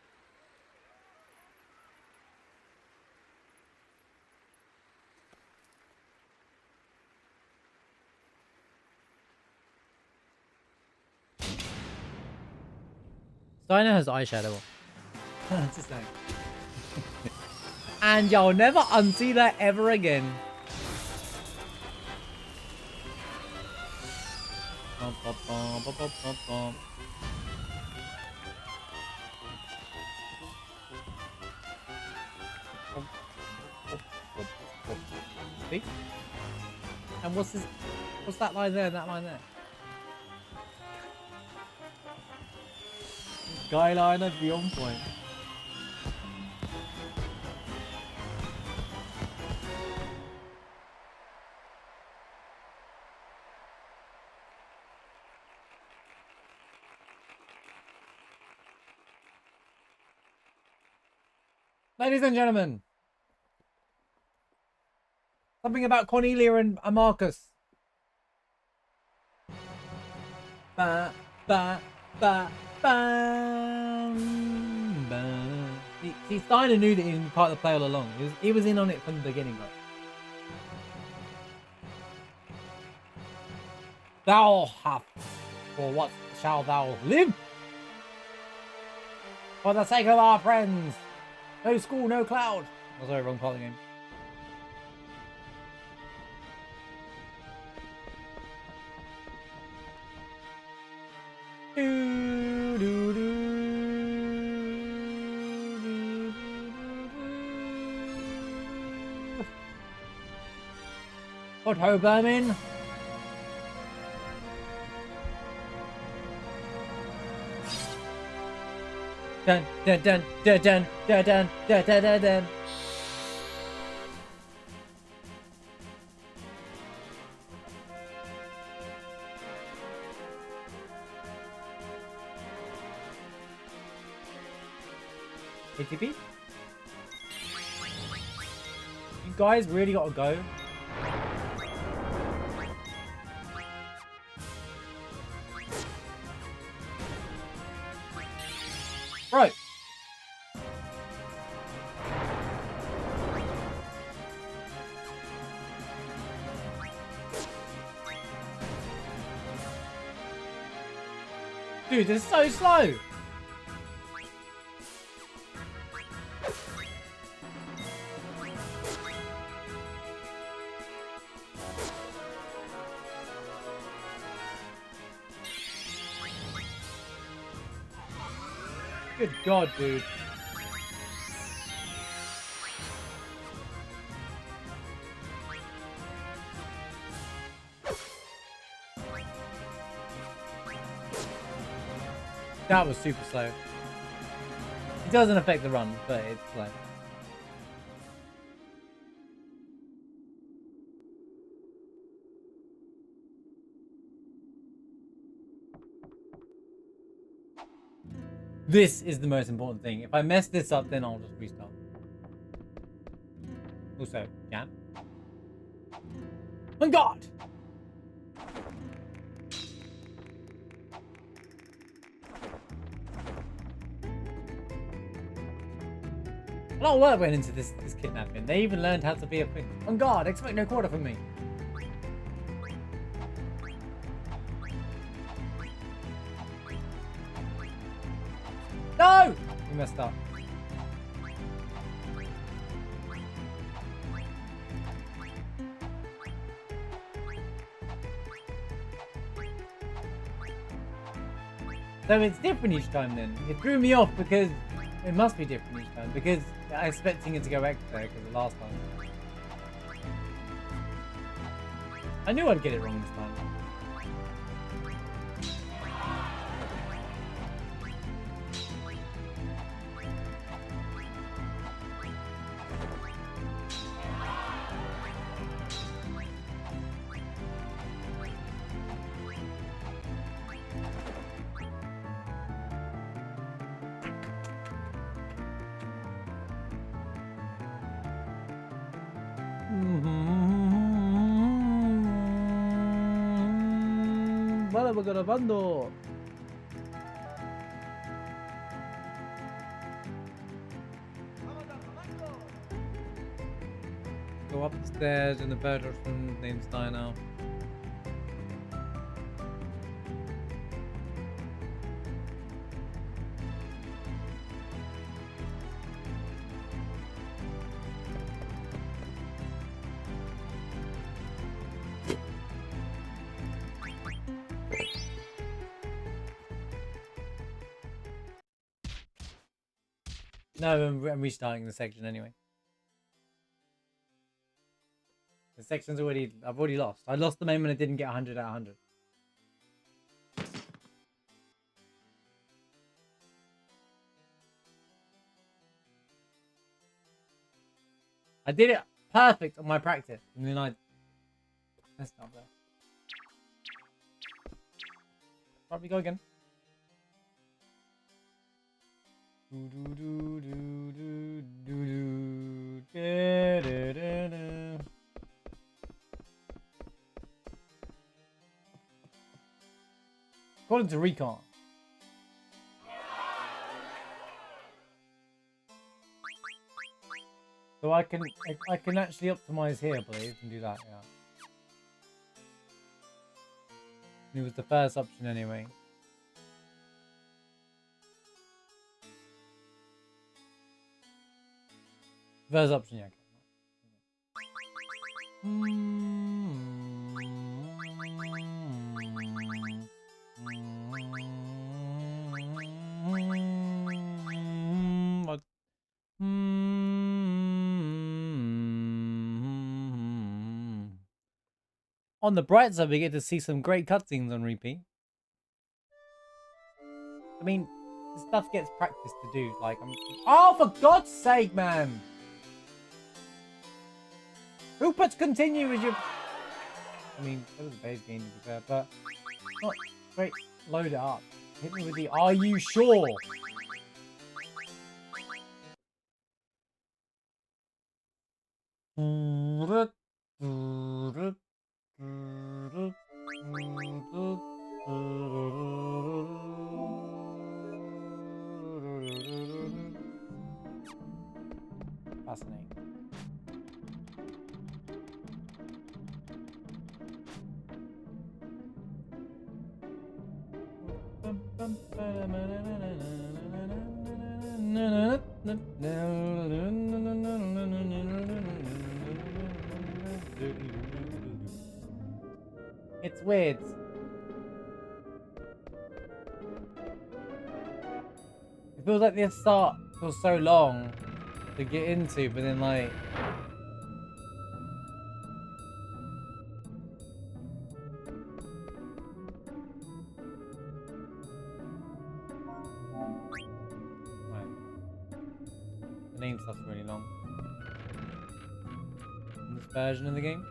Steiner has eyeshadow. Just saying. And you'll never unsee that ever again. be. And what's this? What's that line there and that line there? Skyliner be on point. Ladies and gentlemen, something about Cornelia and Marcus. Ba, ba, ba, bam, bam. See, Steiner knew that he was part of the play all along. He was in on it from the beginning, right? Thou hast, for what shall thou live? For the sake of our friends. No school, no cloud. Oh, sorry, wrong part of the game. Do, do, do. What ho, Bermin? Dun dun dun dun dun dun dun dun dun dun dun. ATP? You guys really gotta go? Right. Dude, they're so slow. Good God, dude. That was super slow. It doesn't affect the run, but it's slow. This is the most important thing. If I mess this up, then I'll just restart. Also, jam. Oh God! A lot of work went into this kidnapping. They even learned how to be a prince. On guard, expect no quarter from me. No! You messed up. So it's different each time then. It threw me off because it must be different each time because I was expecting it to go X there because the last time. I knew I'd get it wrong this time. Vale, voy grabando. Go up the stairs in the bedroom named Steiner. No, I'm restarting the section anyway. The section's I've already lost. I lost the main when I didn't get 100 out of 100. I did it perfect on my practice, and then I messed up there. Probably go again. According to Recon. So I can actually optimize here, I believe, and do that, yeah. It was the first option anyway. First option, yeah. On the bright side, we get to see some great cutscenes on repeat. I mean, this stuff gets practice to do. Like, oh, for God's sake, man! Who puts continue as your... I mean, that was a base game to be fair, but not great. Load it up. Hit me with the "Are you sure?" Fascinating. It's weird. It feels like the start feels so long to get into, but then like... Right. The name stuff's really long. In this version of the game.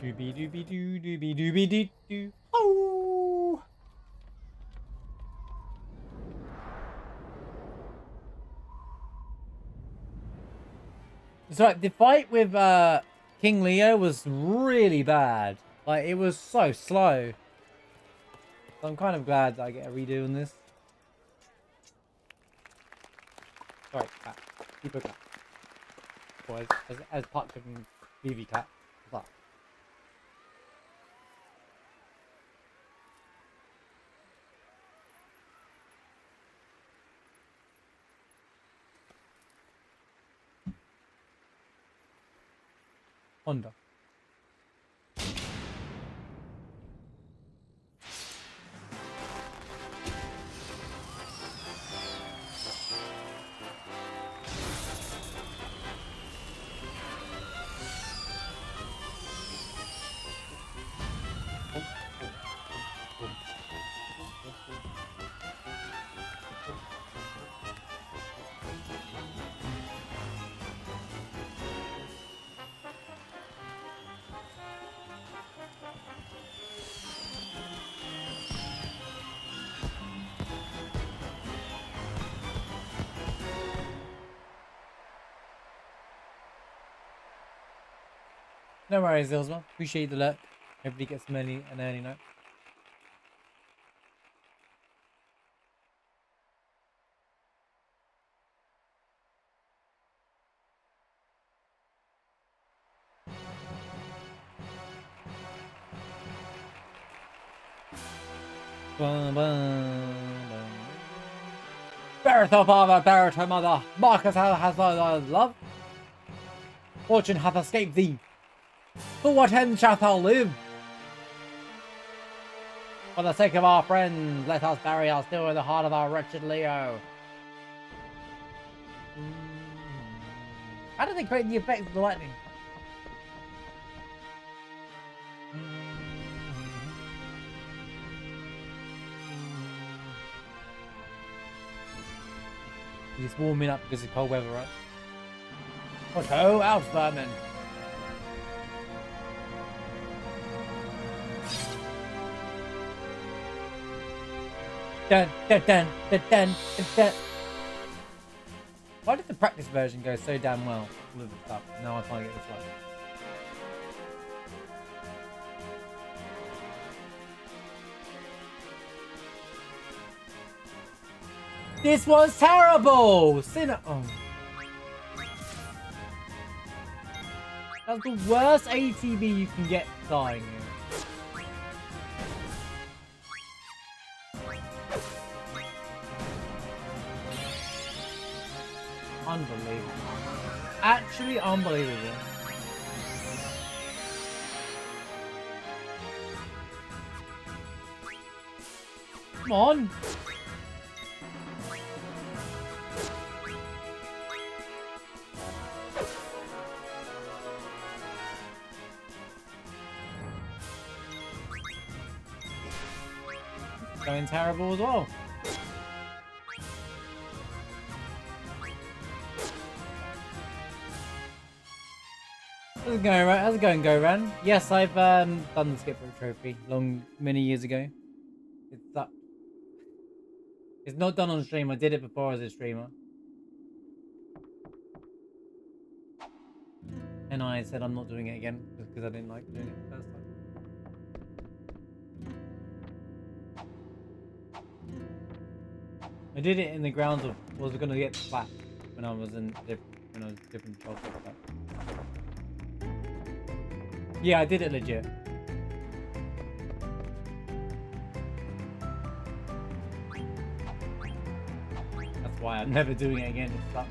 Doobie doobie doo doobie doobie doo doo. Oh! It's like the fight with King Leo was really bad. Like it was so slow. So I'm kind of glad that I get a redo on this. Sorry, cat. Keep a cat. Or as Puck and BB cat. What's that? Honda. No worries, Ilsma. Appreciate the luck. Everybody gets an early note. Baritho father, Baritho mother, Marcus has love. Fortune hath escaped thee. For what end shalt thou live? For the sake of our friends, let us bury our steel in the heart of our wretched Leo. How did they create the effect of the lightning? He's warming up because it's cold weather, right? Otto, Alsberman. Dun, dun, dun, dun, dun, dun, dun. Why did the practice version go so damn well with the stuff? Now I can't get this right. This was terrible! Oh. That's the worst ATB you can get dying here. Unbelievable. Actually unbelievable. Come on. Going terrible as well. How's it going, right? How's it going, Goran? Yes, I've done the Skipper Trophy many years ago. It sucked. It's not done on stream. I did it before as a streamer. And I said I'm not doing it again because I didn't like doing it the first time. I did it in the grounds of was going to get flat when I was in different jobs like that. Yeah, I did it legit. That's why I'm never doing it again. It sucks.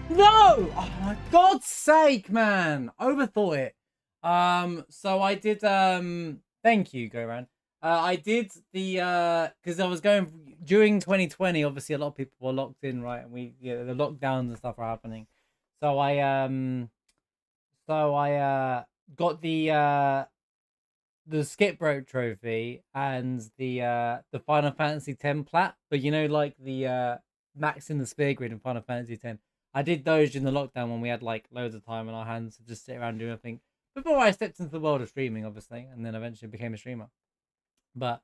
No! Oh my God's sake, man! Overthought it. So I did, thank you, Goran. I did the, because I was going, during 2020, obviously a lot of people were locked in, right? And the lockdowns and stuff are happening. So I got the Skip Rope Trophy and the Final Fantasy X plat, but you know, like the, Max in the Spear Grid in Final Fantasy X. I did those during the lockdown when we had like loads of time on our hands to just sit around doing nothing. Before I stepped into the world of streaming, obviously, and then eventually became a streamer. But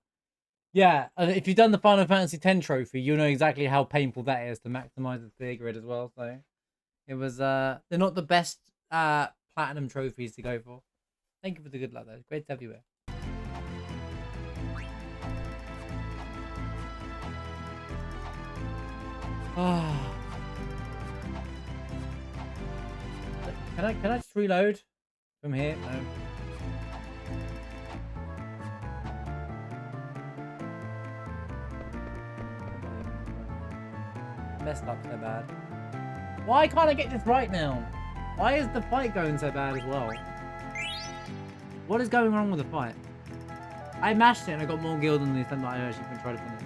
yeah, if you've done the Final Fantasy X trophy, you know exactly how painful that is to maximize the Spear Grid as well. So it was they're not the best platinum trophies to go for. Thank you for the good luck though. It's great to have you here. Ah. Can I just reload from here? No. Messed up so bad. Why can't I get this right now? Why is the fight going so bad as well? What is going wrong with the fight? I mashed it and I got more gil than the attempt that I actually can try to finish.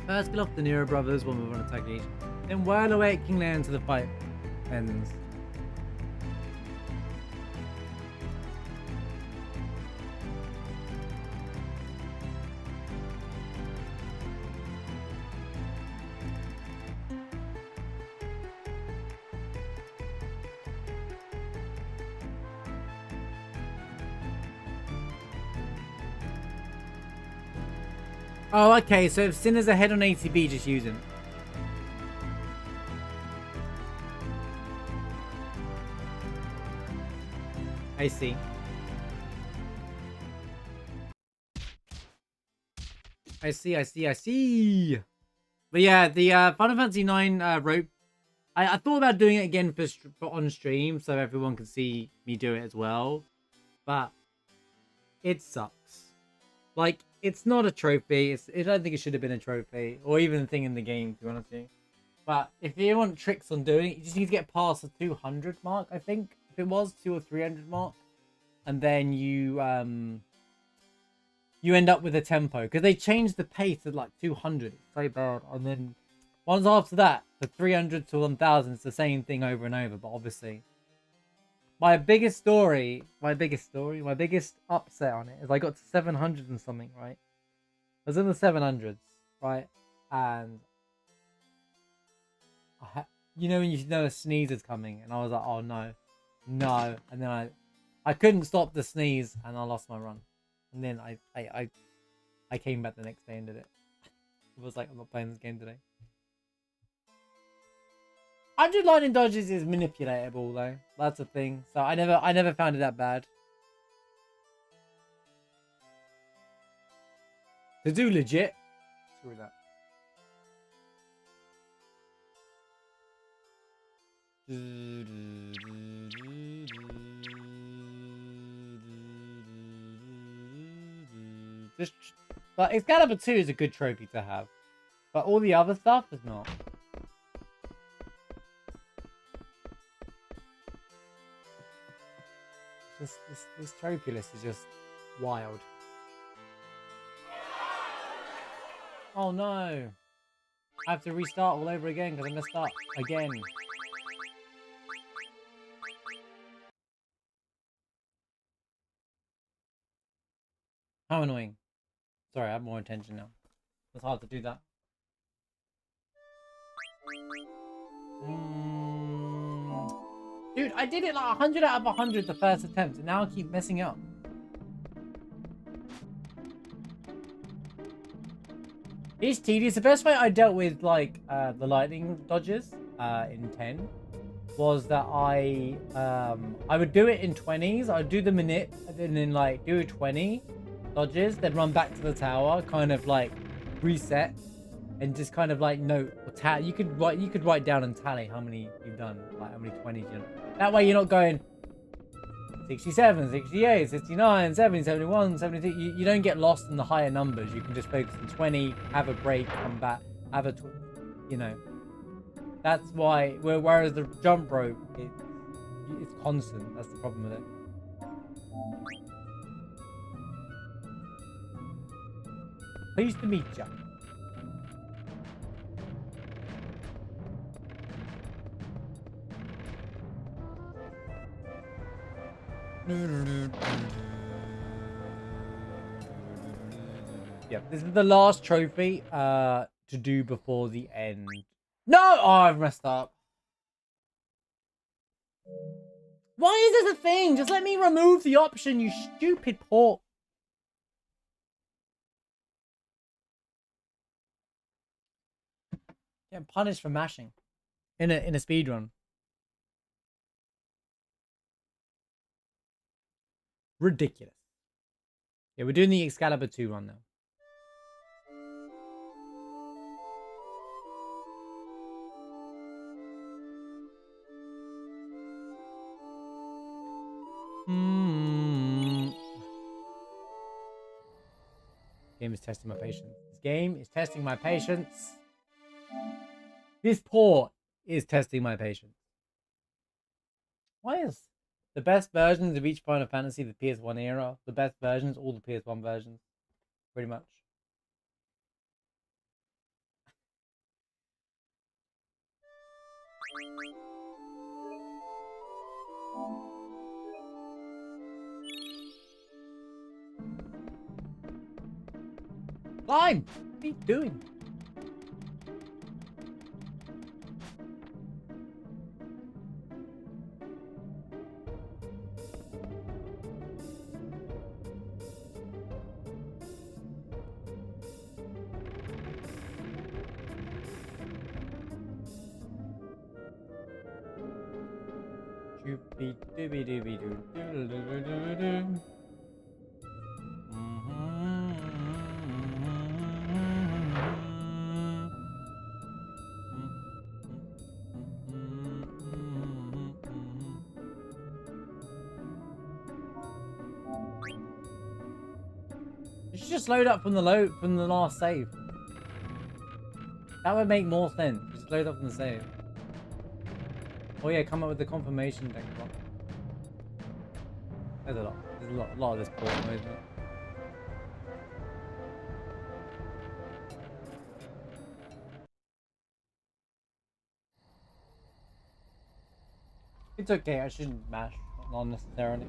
First kill off the Nero brothers, one with one attack each. Then whirl away at King Lear until the fight ends. Oh, okay, so if Sinner's ahead on ATB, just use him. I see. I see. But yeah, the Final Fantasy 9 rope. I thought about doing it again for on stream so everyone can see me do it as well. But it sucks. Like, it's not a trophy. I don't think it should have been a trophy or even a thing in the game, to be honest with you. But if you want tricks on doing it, you just need to get past the 200 mark, I think. If it was 200 or 300 mark. And then you end up with a tempo. Because they changed the pace to like 200. It's so bad. And then once after that, the 300 to 1000 is the same thing over and over. But obviously, my biggest upset on it is I got to 700 and something, right? I was in the 700s, right? And when you know a sneeze is coming, and I was like, oh no, and then I couldn't stop the sneeze, and I lost my run, and then I came back the next day and did it. It was like, I'm not playing this game today. 100 lightning dodges is manipulatable though. That's a thing. So I never found it that bad. To do legit, screw that. But Excalibur 2 is a good trophy to have. But all the other stuff is not. This trophy list is just wild. Oh no. I have to restart all over again because I messed up again. How annoying. Sorry, I have more attention now. It's hard to do that. Dude, I did it like 100 out of 100 the first attempt, and now I keep messing up. It's tedious. The best way I dealt with like the lightning dodges in 10 was that I would do it in 20s. I'd do the minute and then like do 20 dodges, then run back to the tower, kind of like reset, and just kind of like note or you could write down and tally how many you've done, like how many 20s you've done. That way you're not going 67, 68, 69, 70, 71, 72. You don't get lost in the higher numbers. You can just focus on 20, have a break, come back, have a, That's why, whereas the jump rope, it's constant. That's the problem with it. Pleased to meet you. Yep, this is the last trophy to do before the end. No! Oh, I've messed up. Why is this a thing? Just let me remove the option, you stupid port. Getting punished for mashing in a speed run. Ridiculous. Yeah, we're doing the Excalibur 2 run now. Game is testing my patience. This game is testing my patience. This port is testing my patience. Why is the best versions of each Final Fantasy the PS1 era? The best versions, all the PS1 versions, pretty much. Climb! What are you doing? Doobie doobie doobie doo doo doo doo doo doo. You should just load up from the last save. That would make more sense. Just load up from the save. Oh yeah, come up with the confirmation thing. There's a lot. There's a lot of this port, isn't it? It's okay. I shouldn't mash, not necessarily.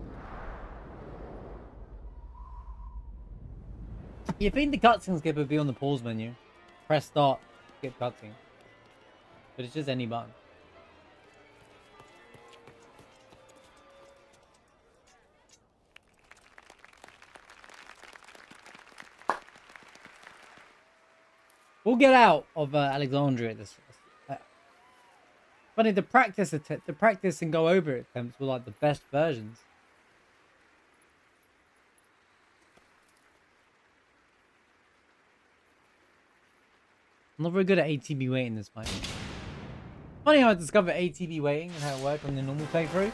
You think the cutscene skip would be on the pause menu? Press start, skip cutscene. But it's just any button. We'll get out of Alexandria this. Funny, the practice and go over it attempts were like the best versions. I'm not very good at ATB waiting this fight. Funny how I discovered ATB waiting and how it worked on the normal playthrough.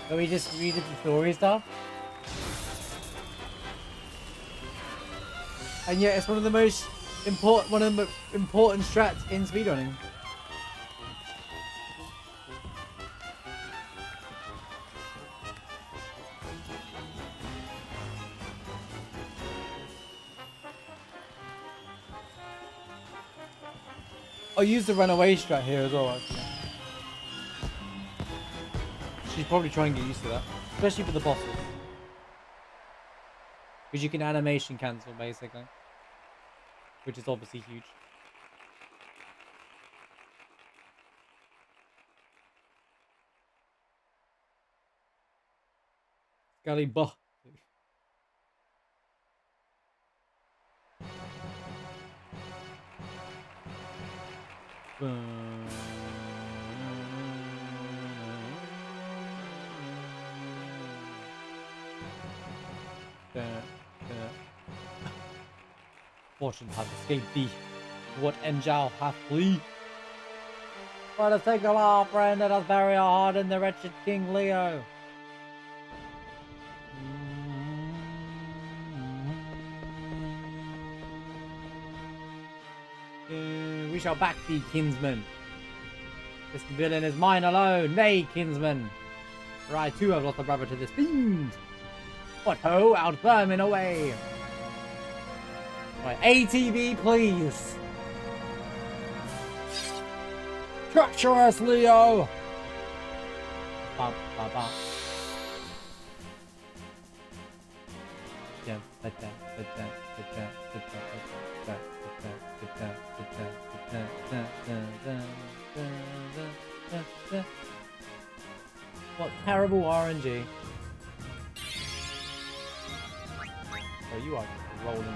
So we just read the story stuff. And yet it's one of the most important strats in speedrunning. I'll use the runaway strat here as well, actually. She's probably trying to get used to that. Especially for the bosses. Because you can animation cancel, basically. Which is obviously huge. Excalibur. Fortune hath escaped thee. What angel hath flee? Let us take a law, friend, let us bury our heart in the wretched King Leo. We shall back thee, kinsman. This villain is mine alone. Nay, kinsman. For I too have lost a brother to this fiend. What ho, out vermin away. Right, ATV, please. Treacherous Leo. Bum, bum, bum. Yeah, like that, like that, like that, like that, like that, like that, like that. What terrible RNG. Oh, you are rolling.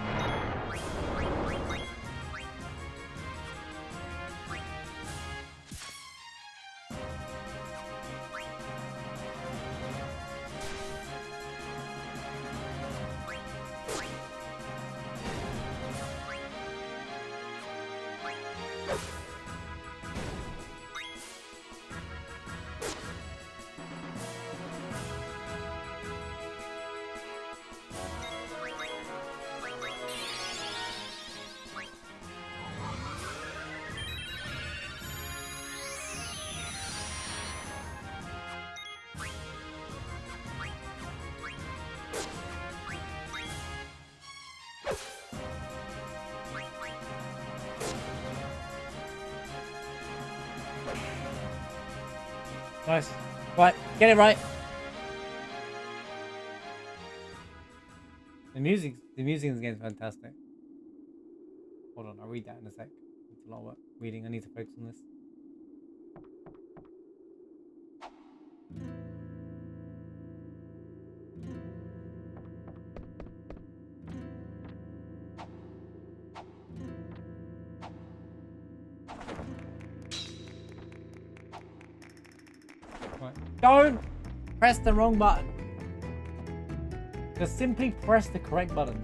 Nice. Right, get it right. The music in this game is fantastic. Hold on, I'll read that in a sec. It's a lot of work reading. I need to focus on this. Don't press the wrong button. Just simply press the correct buttons.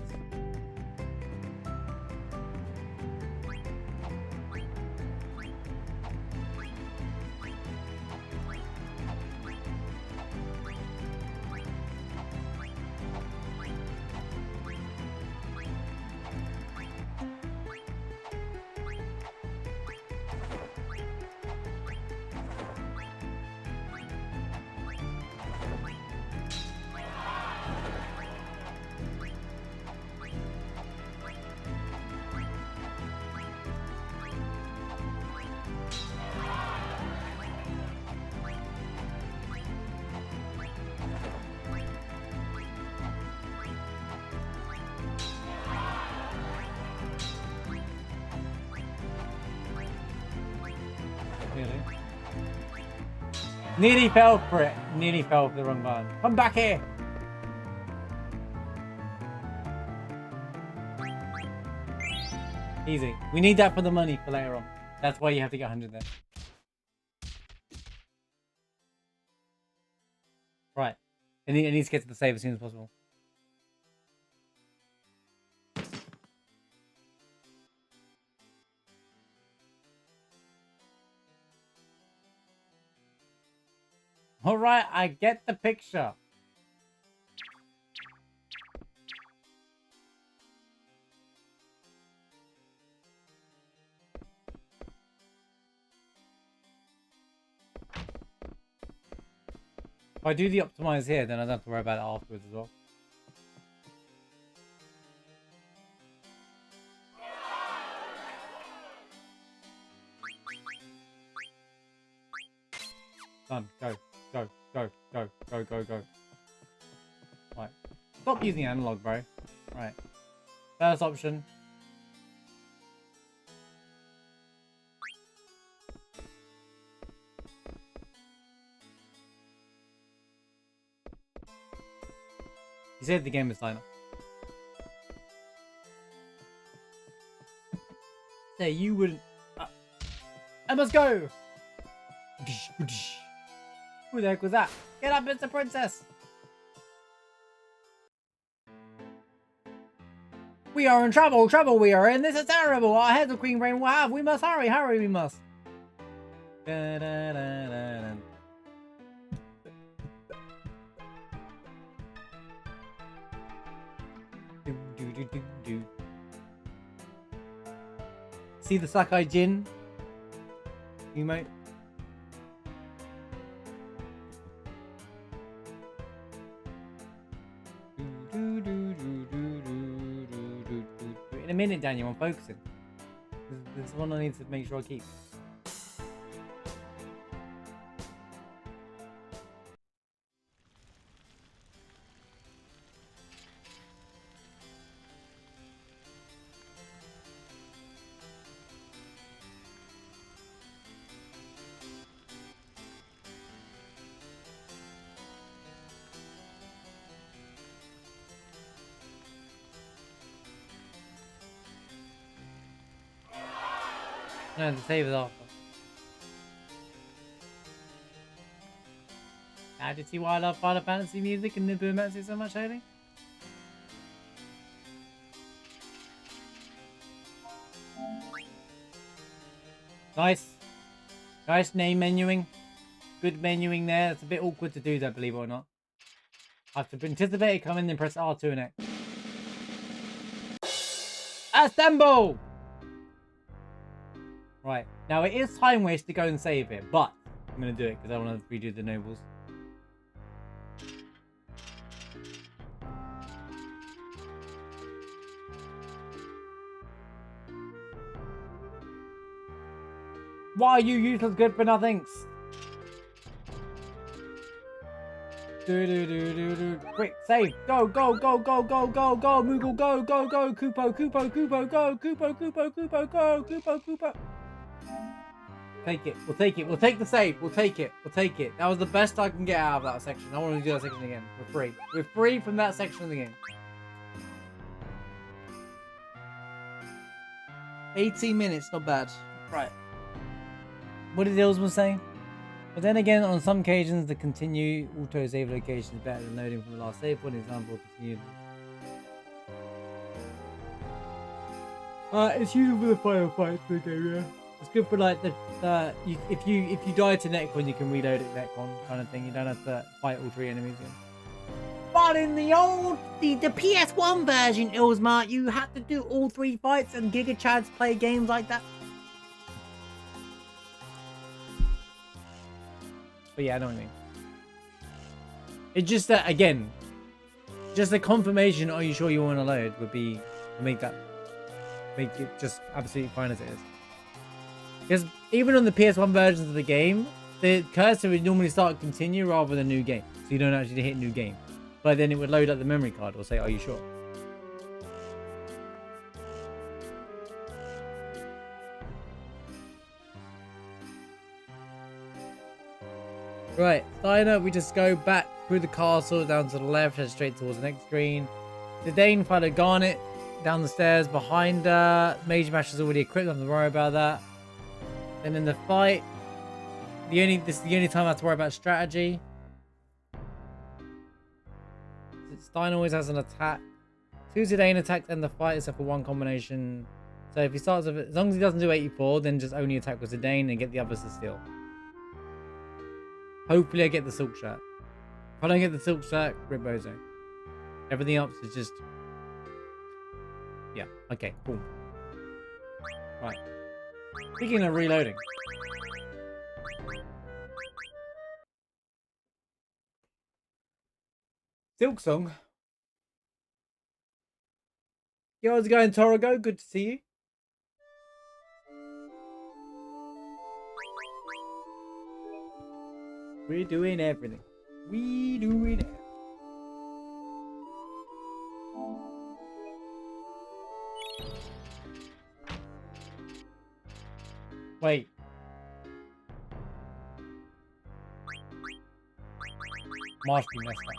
Nearly fell for it. Nearly fell for the wrong button. Come back here. Easy. We need that for the money for later on. That's why you have to get 100 there. Right. It needs to get to the save as soon as possible. Alright, I get the picture. If I do the optimize here, then I don't have to worry about it afterwards as well. Done. Go. Go, go, go, go, go, go. Right. Stop using analog, bro. Right. First option. You saved the game this time. Say you wouldn't. I must go! Who the heck was that? Get up, it's the princess! We are in trouble, trouble we are in. This is terrible. Our heads of Queen Brain will have. We must hurry, hurry, we must. Da, da, da, da, da. Do, do, do, do, do. See the Sakai Jin? You might. In a minute, Daniel, I'm focusing. This is one I need to make sure I keep. No, the save is after. Now, did you see why I love Final Fantasy music and Nibu Matsu so much, Haley? Nice. Nice name menuing. Good menuing there. It's a bit awkward to do that, believe it or not. I have to anticipate it coming and press R2 and X. Assemble! Right, now it is time waste to go and save it, but I'm going to do it because I want to redo the nobles. Why are you useless good for nothings? Quick, save. Go, go, go, go, go, go, go, Moogle, go, go, go, Koopo, Koopo, Koopo, go, Koopo, Koopo, Koopo, go, Koopo, Koopo. Take it. We'll take it. We'll take the save. We'll take it. We'll take it. That was the best I can get out of that section. I want to do that section again. We're free. We're free from that section of the game. 18 minutes. Not bad. Right. What did Ilsman say? But then again, on some occasions, the continue auto save location is better than loading from the last save point. Example, continue. It's useful for the final fight for the game, yeah. It's good for like if you die to Necron, you can reload at Necron kind of thing. You don't have to fight all 3 enemies again. But in the PS1 version, Ilsmart, you had to do all 3 fights, and Giga Chads play games like that. But yeah, I know what I mean. It's just that, again, just the confirmation, are you sure you want to load, would be to make it just absolutely fine as it is. Because even on the PS1 versions of the game, the cursor would normally start continue rather than new game. So you don't actually hit new game. But then it would load up the memory card or say, are you sure? Right, starting up, we just go back through the castle, down to the left, head straight towards the next screen. Zidane followed Garnet down the stairs behind her. Mage Mash is already equipped, don't have to worry about that. Then in the fight, this is the only time I have to worry about strategy. Stein always has an attack. 2 Zidane attacks end the fight except for 1 combination. So if he starts with, as long as he doesn't do 84, then just only attack with Zidane and get the others to steal. Hopefully I get the Silk Shirt. If I don't get the Silk Shirt, Rip Bozo. Everything else is just... yeah, okay, cool. Right. Speaking of reloading. Silk Song. Yo, how's it going, Torigo? Good to see you. We're doing everything. We doing it. Wait. Must be messed up.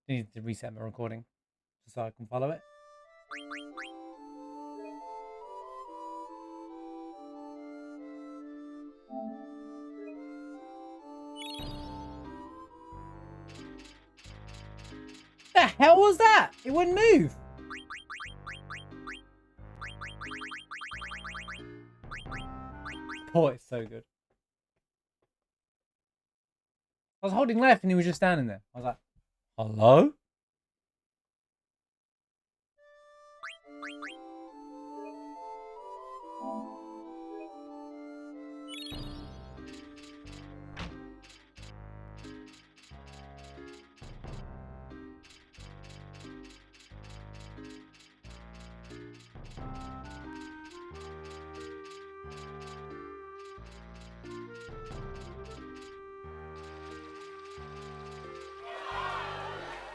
I need to reset my recording so I can follow it. The hell was that? It wouldn't move. Oh, it's so good. I was holding left and he was just standing there. I was like, hello?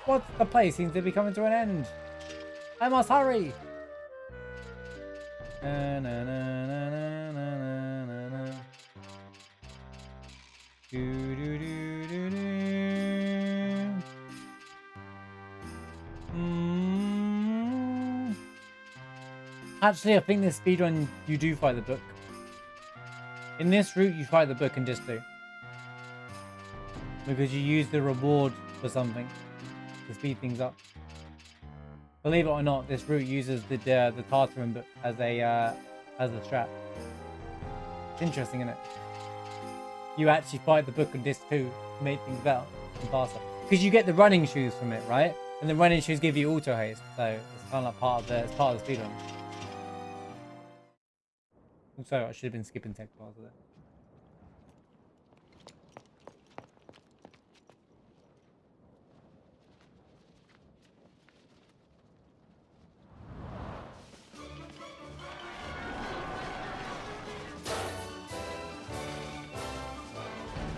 What? The play seems to be coming to an end. I must hurry. Na, na, na, na, na, na, na, na. Do, do, do, do, do. Actually, I think this speedrun, you do fight the book. In this route, you fight the book and just do. Because you use the reward for something to speed things up. Believe it or not, this route uses the Tartarin book as a trap. It's interesting, isn't it? You actually fight the book on disc 2 to make things better and faster. Because you get the running shoes from it, right? And the running shoes give you auto haste, so it's kind of like part of the speedrun. Also, I should have been skipping tech bars there.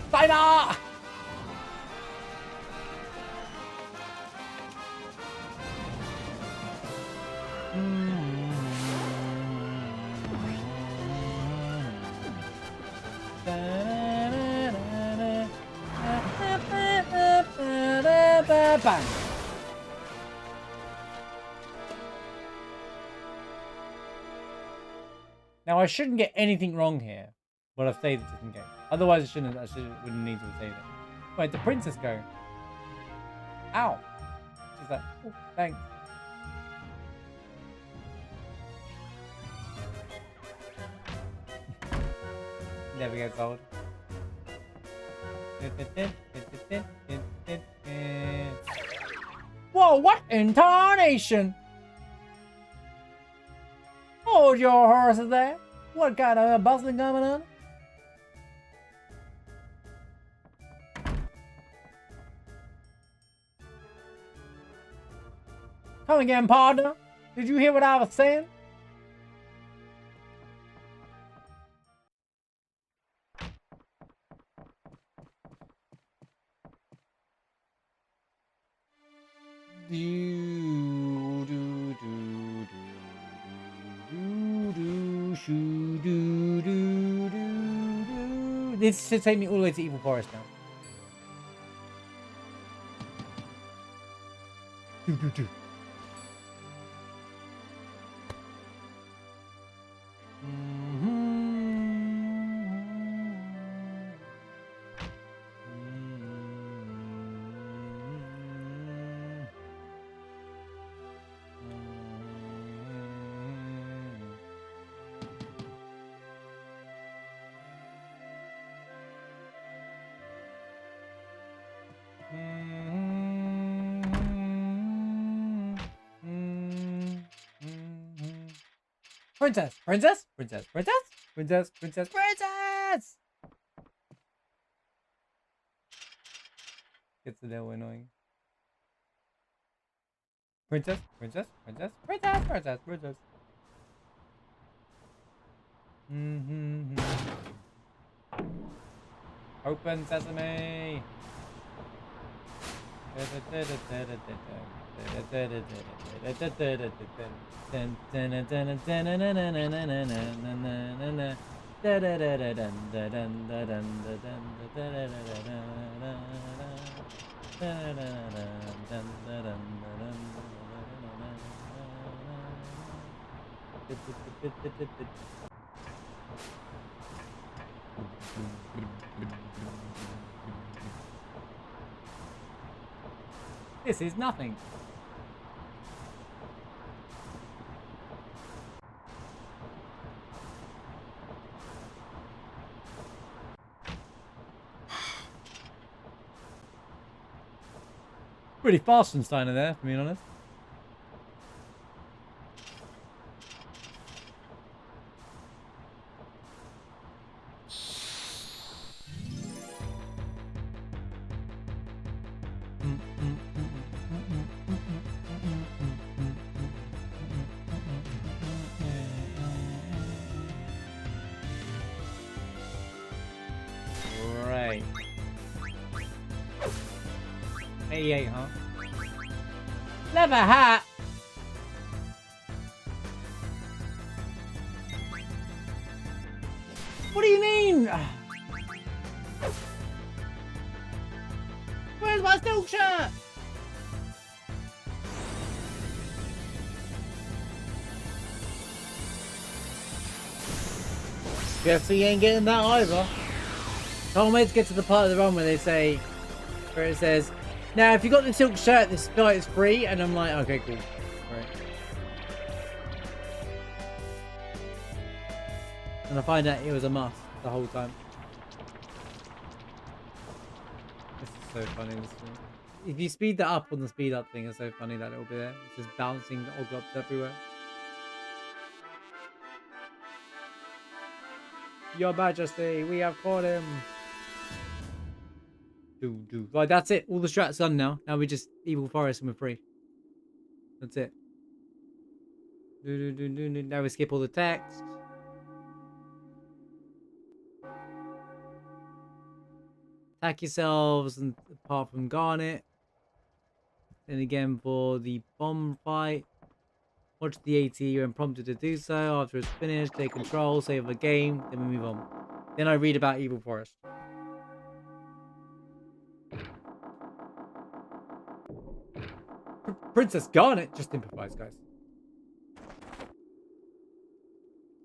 Spider! Bang. Now, I shouldn't get anything wrong here. But I've saved it just in case. Otherwise, I wouldn't need to save it. Where'd the princess go? Ow. She's like, oh, thanks. Never gets old. Whoa, what in tarnation? Hold your horses there. What kind of bustling going on? Come again, partner. Did you hear what I was saying? This should take me all the way to Evil Forest now. Princess! Princess! Princess! Princess! Princess! Princess! Princess! Gets a little annoying. Princess! Princess! Princess! Princess! Princess! Princess! Open sesame! This is nothing. Pretty fast from Steiner there, for being honest. Right. 88, huh? Leather hat! What do you mean? Where's my silk shirt? Guess he ain't getting that either. Can't wait to get to the part of the run where they say, where it says, now if you got the silk shirt, this guy is free, and I'm like, okay, cool. Right. And I find out it was a must the whole time. This is so funny. This thing. If you speed that up on the speed up thing, it's so funny that little bit there. It's just bouncing oglops everywhere. Your Majesty, we have caught him. Right, that's it. All the strats done now. Now we just Evil Forest and we're free. That's it. Now we skip all the text. Attack yourselves, and apart from Garnet. Then again for the bomb fight. Watch the AT when prompted to do so. After it's finished, take control, save the game, then we move on. Then I read about Evil Forest. Princess Garnet just improvised, guys.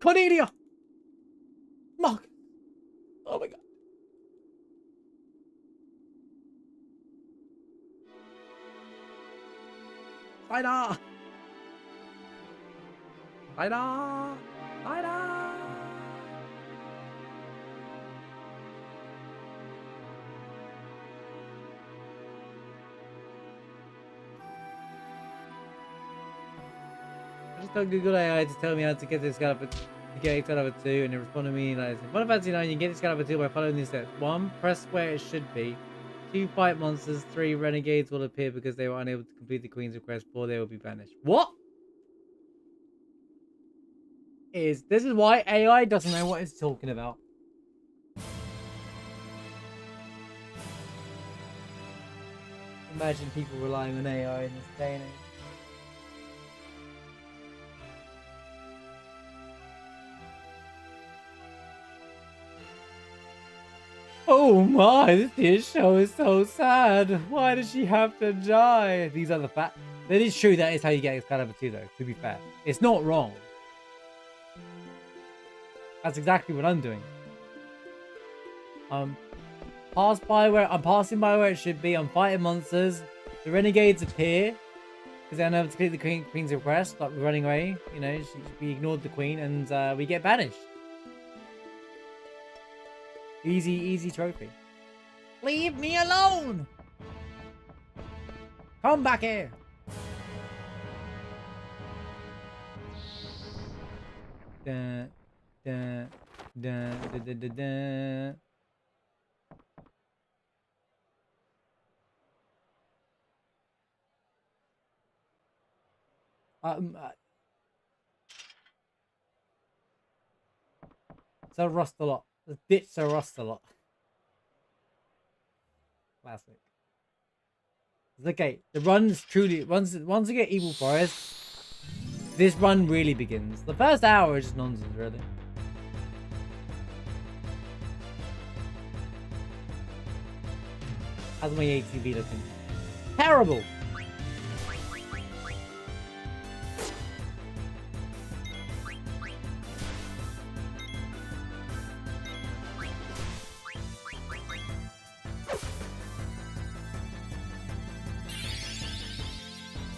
Cornelia! Steiner! Steiner! Steiner! I just told Google AI to tell me how to get this Excalibur to get Excalibur 2, and it responded to me like, "What about you know you can get Excalibur 2 by following these steps. 1. Press where it should be. 2. Fight monsters. 3. Renegades will appear because they were unable to complete the Queen's request. 4. They will be banished." What? This is why AI doesn't know what it's talking about. Imagine people relying on AI in this day and age. Oh my, this show is so sad. Why does she have to die? These are the facts. It is true that is how you get Excalibur 2 though, to be fair. It's not wrong. That's exactly what I'm doing. I'm passing by where it should be. I'm fighting monsters. The renegades appear because they're unable to complete the Queen's request, like we're running away. You know, we ignored the Queen and we get banished. Easy trophy. Leave me alone! Come back here! Da, da, da, da, da, da, da. So rust a lot. The ditch so rust a lot. Classic. It's okay. The run's truly once you get Evil Forest, this run really begins. The first hour is just nonsense, really. How's my ATV looking? Terrible!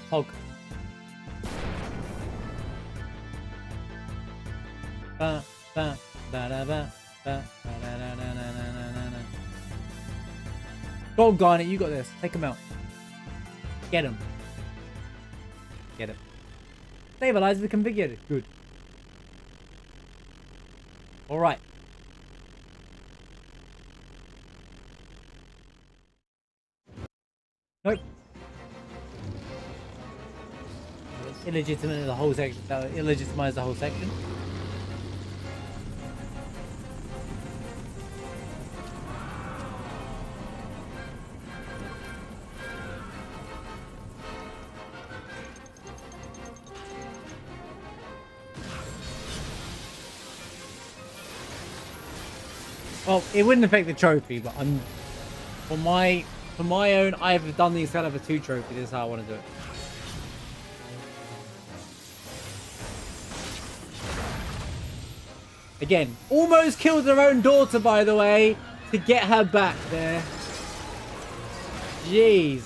Hog. Ba, ba, ba, da, ba, ba, ba, da, da, da, da, da, da. Go on, Garnet, you got this. Take him out. Get him. Get him. Stabilize the configured. Good. Alright. Nope. Illegitimate the whole section. That illegitimize the whole section. Well, it wouldn't affect the trophy, but I'm for my own. I've done the Excalibur 2 trophy. This is how I want to do it. Again, almost killed their own daughter, by the way, to get her back there. Jeez.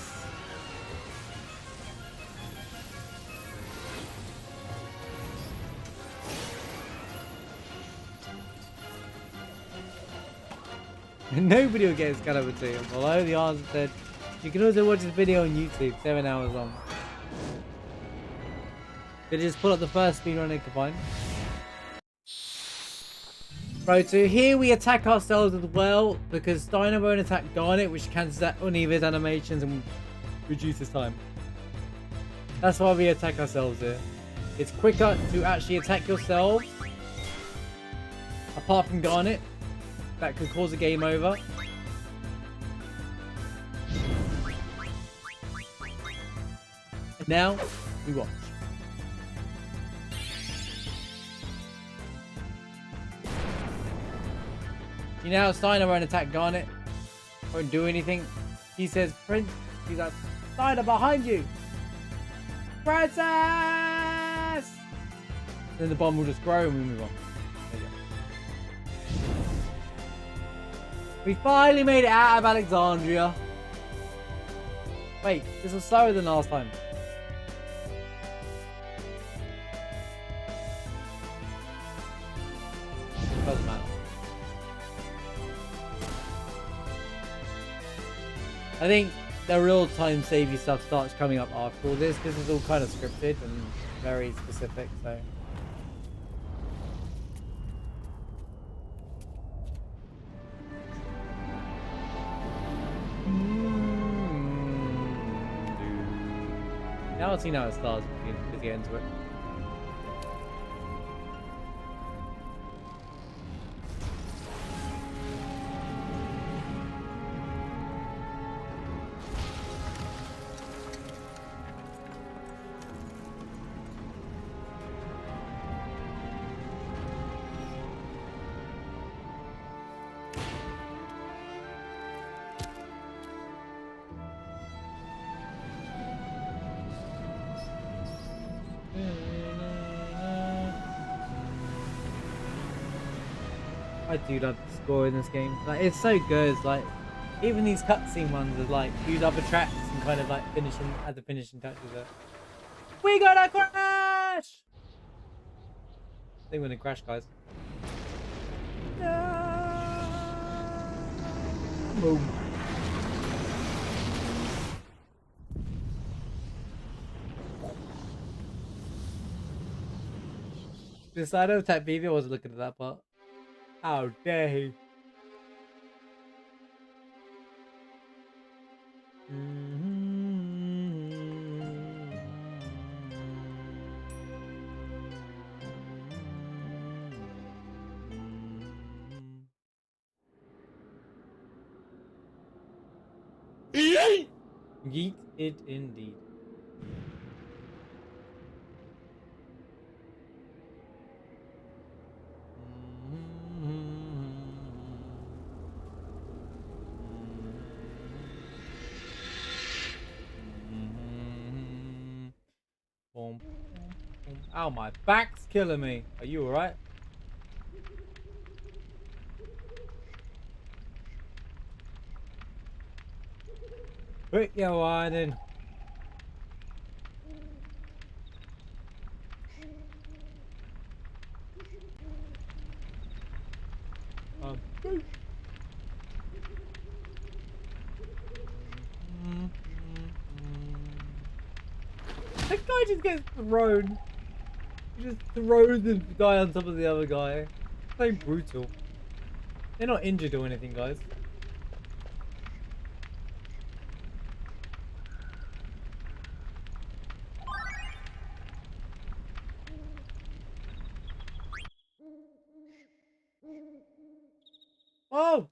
Nobody will get Excalibur 2. Below the answer said, you can also watch this video on YouTube, 7 hours long. Did you just pull up the first speedrun I could find? Right, so here we attack ourselves as well, because Steiner won't attack Garnet, which cancels out any of his animations and reduces time. That's why we attack ourselves here. It's quicker to actually attack yourselves, apart from Garnet. That could cause a game over. And now, we watch. You know how Steiner won't attack Garnet? Won't do anything. He says, Prince. He's like, Steiner behind you! Princess! Then the bomb will just grow and we move on. There you go. We finally made it out of Alexandria. Wait, this was slower than last time. I think the real-time savey stuff starts coming up after all this. This is all kind of scripted and very specific, so... Now I'll see how it starts if you get into it. I do love the score in this game. Like, it's so good. Like, even these cutscene ones are like use other tracks and kind of like finishing at the finishing touches. We gotta crash! I think we're gonna crash, guys. No! Boom. The side of Tech BB, I wasn't looking at that part. How dare he? Yeet it indeed. Boom, boom, boom. Ow, my back's killing me. Are you alright? Put your wine in. That guy just gets thrown. He just throws the guy on top of the other guy. So brutal. They're not injured or anything, guys. Oh!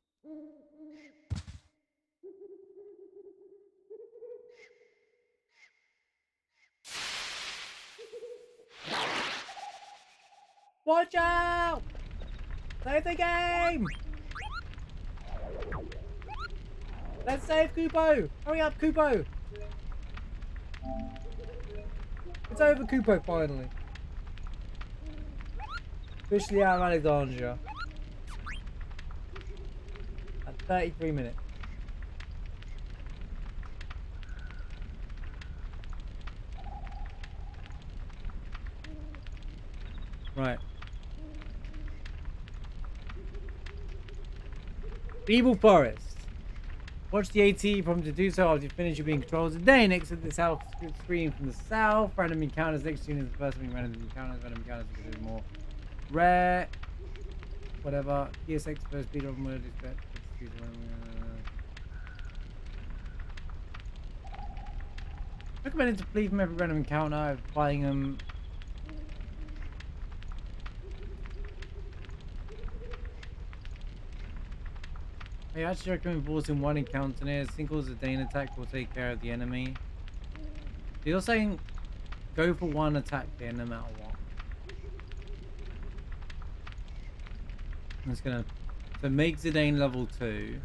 Watch out! Save the game! Let's save Kupo! Hurry up, Kupo! It's over, Kupo, finally. Officially out of Alexandria. At 33 minutes. Right. Evil Forest. Watch the AT from to do so after you finish. You're being controlled today. Next to the south screen from the south. Random encounters next to you is the first thing. Random encounters because there's more rare. Whatever. PSX first speed of mode is better. Recommended to flee from every random encounter. Buying them. I actually recommend forcing one encounter near a single Zidane attack will take care of the enemy. So you're saying go for one attack here no matter what. I'm just gonna so make Zidane level 2.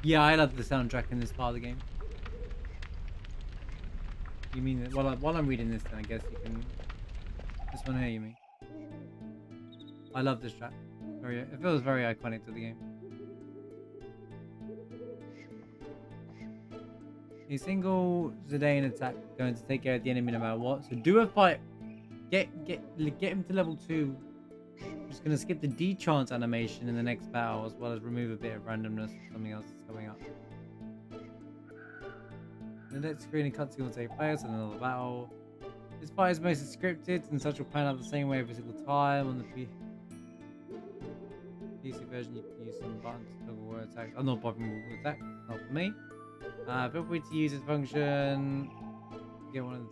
Yeah, I love the soundtrack in this part of the game. You mean that while I'm reading this then I guess you can this one here, you mean? I love this track. It feels very iconic to the game. A single Zidane attack going to take care of the enemy no matter what. So do a fight. Get him to level 2 I'm just gonna skip the D-chance animation in the next battle, as well as remove a bit of randomness if something else is coming up. The next screen and cutscene will take place in another battle. This fight is mostly scripted, and such will pan out the same way every single time. On the PC version, you can use some buttons to toggle word attacks. I'm not bothering with attack, not for me. Feel free to use this function. Get one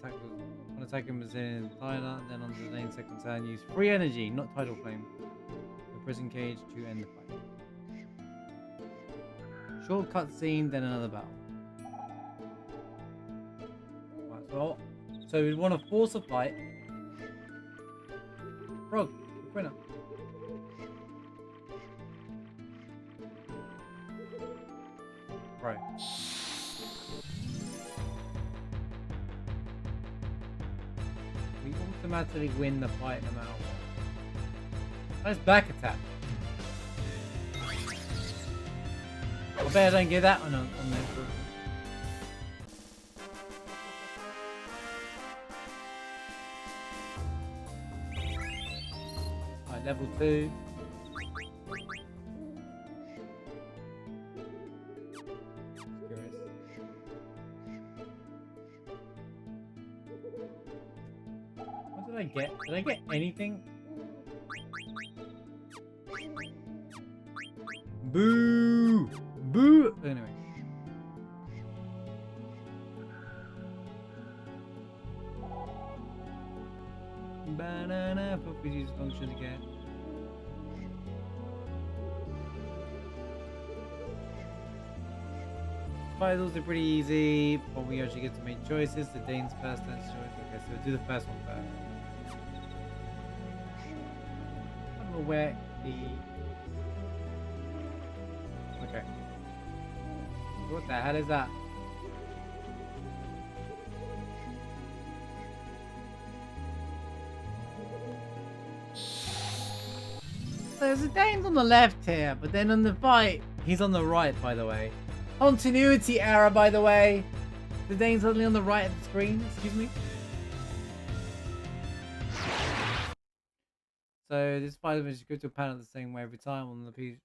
attacker was in liner, then on the main second turn, use free energy, not tidal flame. The prison cage to end the fight. Short cutscene, then another battle. Right, so we want to force a fight. Frog, winner. Right. We automatically win the fight no matter what. Nice back attack. I bet I don't get that on this. Alright, level 2. Did I get anything? Boo! Boo! Anyway. Banana, hope we use function again. Finals are pretty easy, but we actually get to make choices. The Dane's first choice. Okay, so we'll do the first one first. I don't know where the... Okay. What the hell is that? So Zidane's on the left here, but then on the fight, he's on the right, by the way. Continuity error, by the way. Zidane's only on the right of the screen, excuse me. So this fight is go to a panel the same way every time on the piece.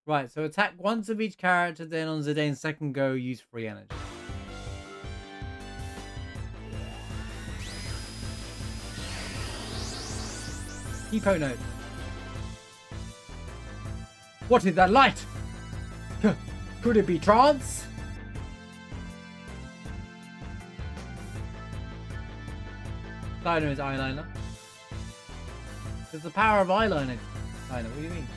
Right, so attack once of each character, then on Zidane's second go, use free energy. Eco note. What is that light? Could it be trance? Dino is eyeliner. There's the power of eyeliner. What do you mean?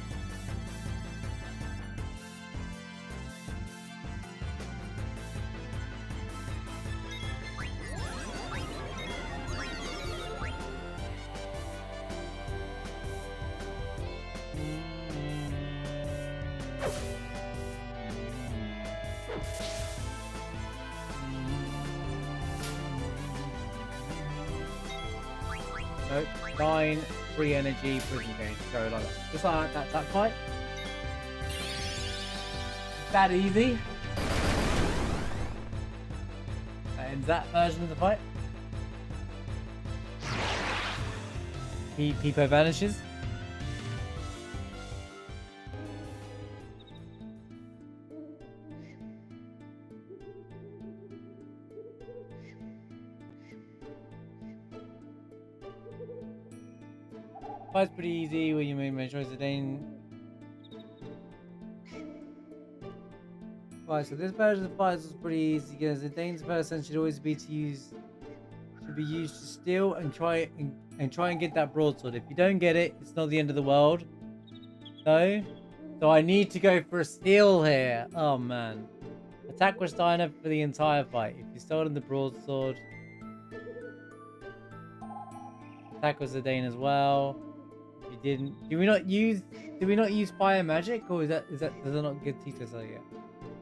Nope. 9 free energy prison cage. Go like that. Just like that. That fight. It's that easy. That ends that version of the fight. Peepo vanishes. Fight's pretty easy when you make choice Zidane. Right, so this version of the fight is pretty easy because Zidane's person should always be used to steal and try and get that broadsword. If you don't get it, it's not the end of the world. So I need to go for a steal here. Oh man. Attack with Steiner for the entire fight. If you stolen the broadsword, attack with Zidane as well. If you didn't, do we not use fire magic, or does that not get teach us that yet?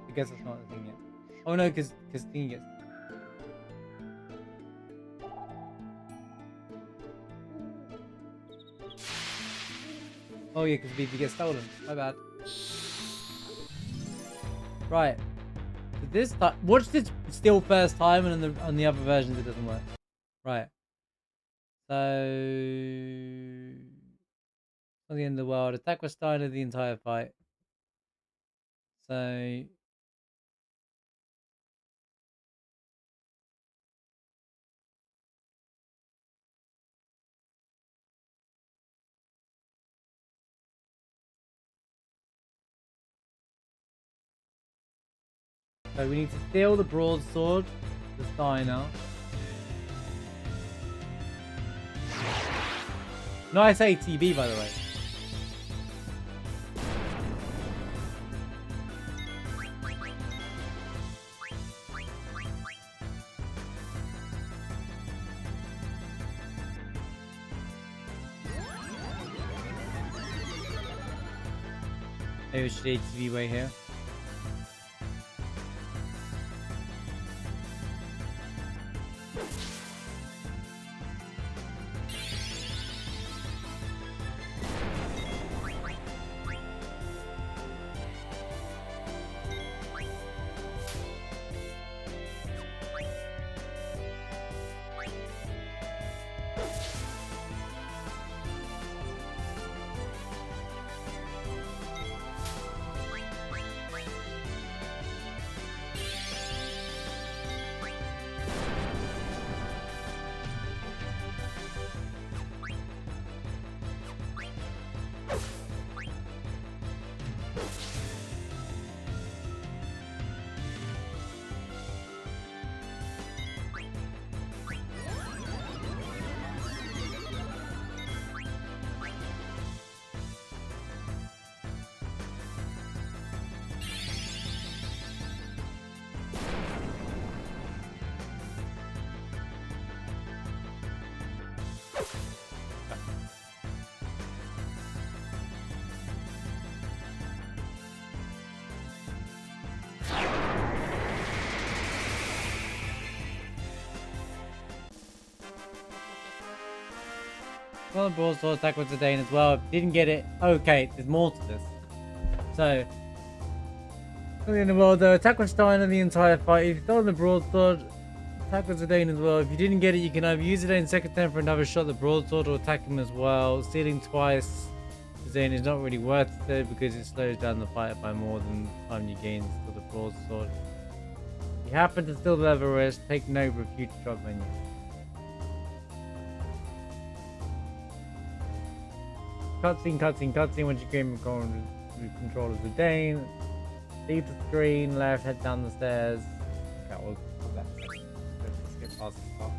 I guess that's not the thing yet. Oh no, because thing gets. Oh yeah, because BB gets stolen. My bad. Right. So this time, watch this still first time, and on the other versions it doesn't work. Right. So, at the end of the world, attack was started the entire fight. So, we need to steal the broadsword, the Steiner. Nice ATB, by the way. Maybe we should ATB way here. Well, broadsword attack with Zidane as well. Didn't get it. Okay, there's more to this. So, in the world though, attack with Steiner the entire fight. If you've done the broadsword, attack with Zidane as well. If you didn't get it, you can either use Zidane's second turn for another shot at the broadsword or attack him as well. Stealing twice Zidane is not really worth it because it slows down the fight by more than the time you gain to the broadsword. If you happen to steal the level wrist, take note of a future shot menu. Cutscene, cutscene, cutscene. Once you gain control of the Dane, leave the screen, left, head down the stairs. Okay, we'll do that. Let's skip past this part.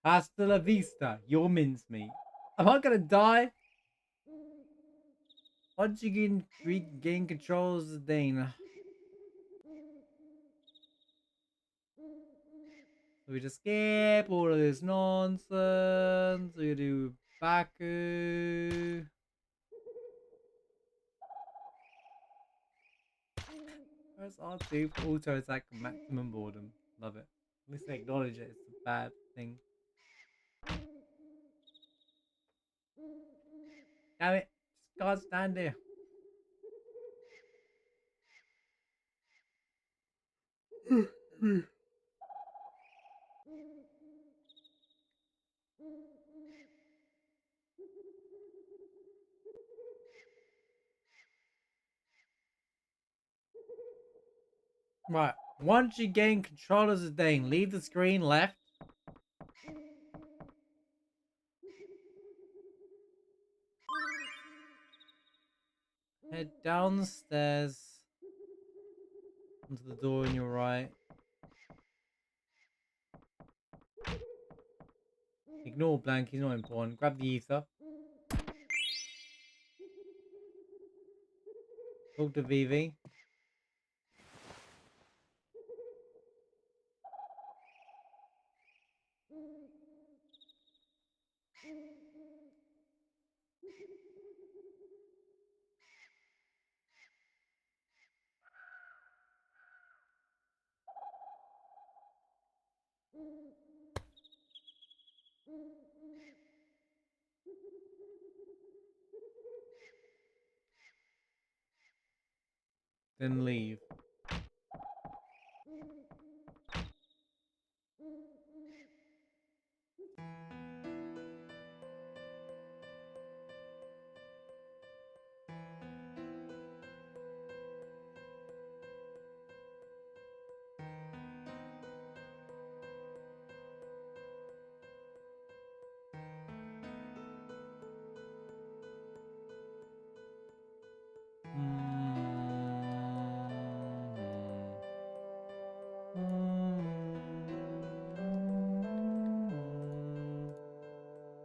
Hasta la vista, your mincemeat. Am I gonna die? Once you regain control of the Dane. We just skip all of this nonsense. We do Baku. Where's R2 for auto attack and maximum boredom? Love it. At least they acknowledge it. It's a bad thing. Damn it. Just can't stand here. Right. Once you gain control of the Dane, leave the screen left. Head down the stairs onto the door on your right. Ignore blank, he's not important. Grab the ether. Talk to Vivi. then leave.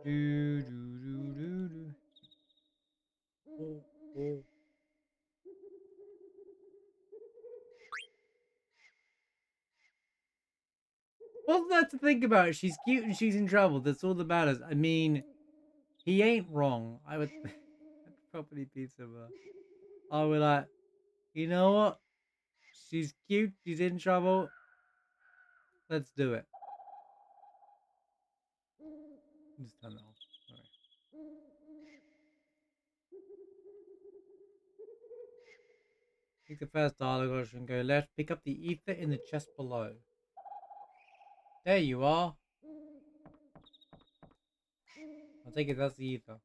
Do, do, do, do, do. Oh, oh. What's that to think about? She's cute and she's in trouble. That's all that matters. I mean, he ain't wrong. I'd probably pizza, but I would like, you know what? She's cute. She's in trouble. Let's do it. Just turn that off. Sorry. Take the first dialogue and go left. Pick up the ether in the chest below. There you are. I'll take it. That's the ether.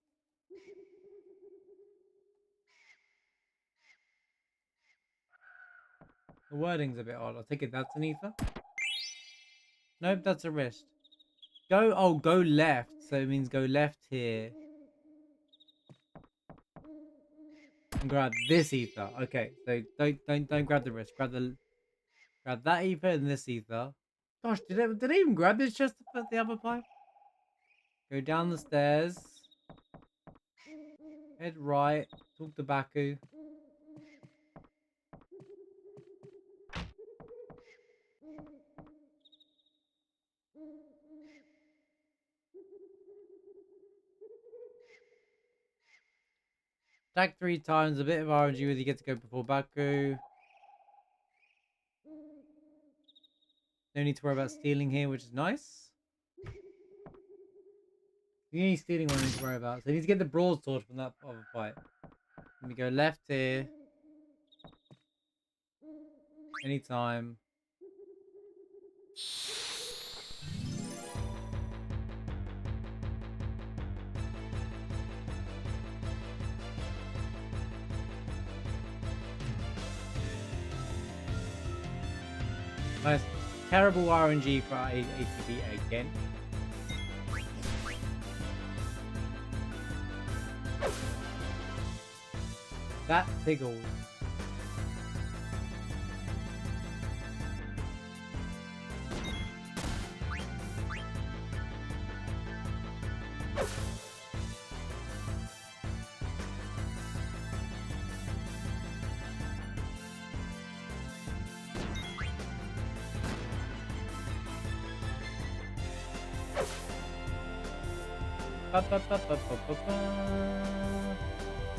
The wording's a bit odd. I'll take it. That's an ether. Nope, that's a wrist. Go left. So it means go left here. And grab this ether. Okay, so don't grab the wrist. Grab that ether and this ether. Gosh, did I even grab this chest to put the other pipe? Go down the stairs. Head right. Talk to Baku. Attack 3 times. A bit of RNG whether you get to go before Baku. No need to worry about stealing here, which is nice. The only stealing one I need to worry about. So I need to get the broadsword from that other fight. Let me go left here. Anytime. Nice. Terrible RNG for ATB again. That tickles.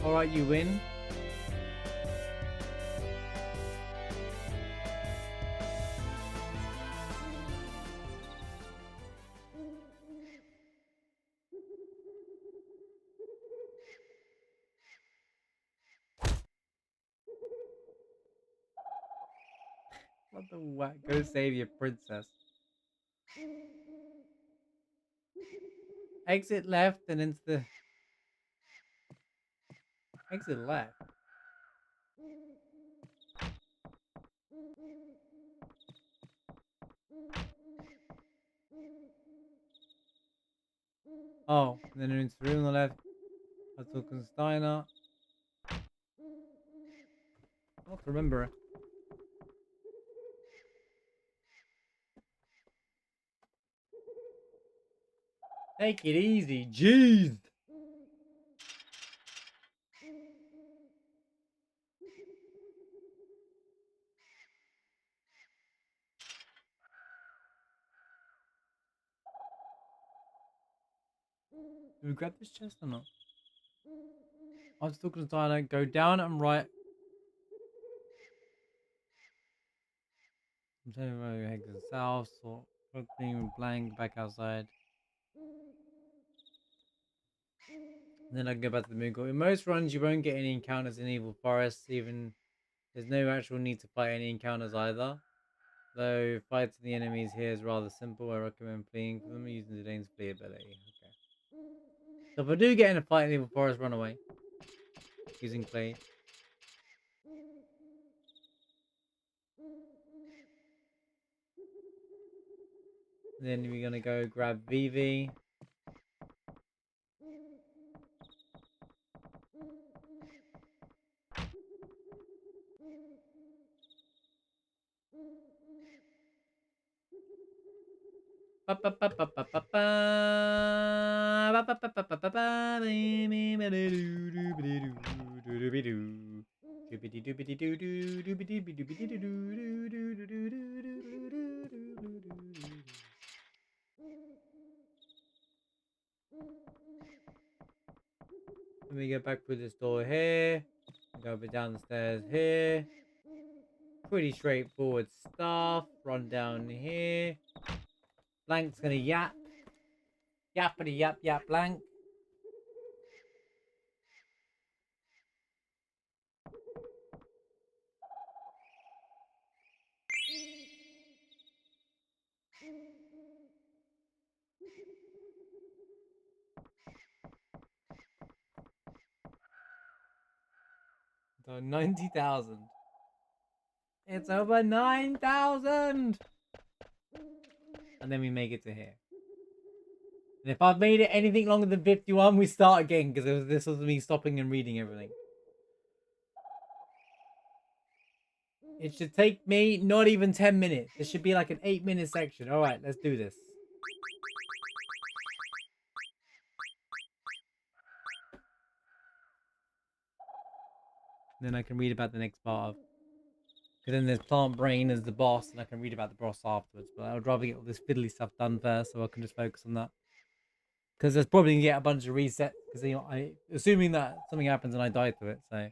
Alright, you win. What the whack? Go save your princess. Exit left and into the... Exit left. Oh, and then into the room on the left. That's Steiner. I don't remember it. Take it easy, jeez. Did we grab this chest or not? I'm still gonna try to go down and right. I'm telling you where head to the south, or something blank back outside. And then I can go back to the Moogle. In most runs, you won't get any encounters in Evil Forests, even There's no actual need to fight any encounters either. Though fighting the enemies here is rather simple, I recommend fleeing from them using the Dane's flee ability. Okay. So if I do get in a fight in the Evil Forest, run away. Using flee. Then we're gonna go grab Vivi. Let me get back through this door here. Go over down the stairs here. Pretty straightforward stuff. Run down here. Blank's gonna yap. Yappity yap yap blank. So 90,000. It's over 9,000! And then we make it to here. And if I've made it anything longer than 51, we start again, because this was me stopping and reading everything. It should take me not even 10 minutes. This should be like an 8-minute section. Alright, let's do this. Then I can read about the next part of... Because then there's Plant Brain as the boss, and I can read about the boss afterwards. But I would rather get all this fiddly stuff done first, so I can just focus on that. Because there's probably going to get a bunch of resets. Because you know, assuming that something happens and I die to it, so...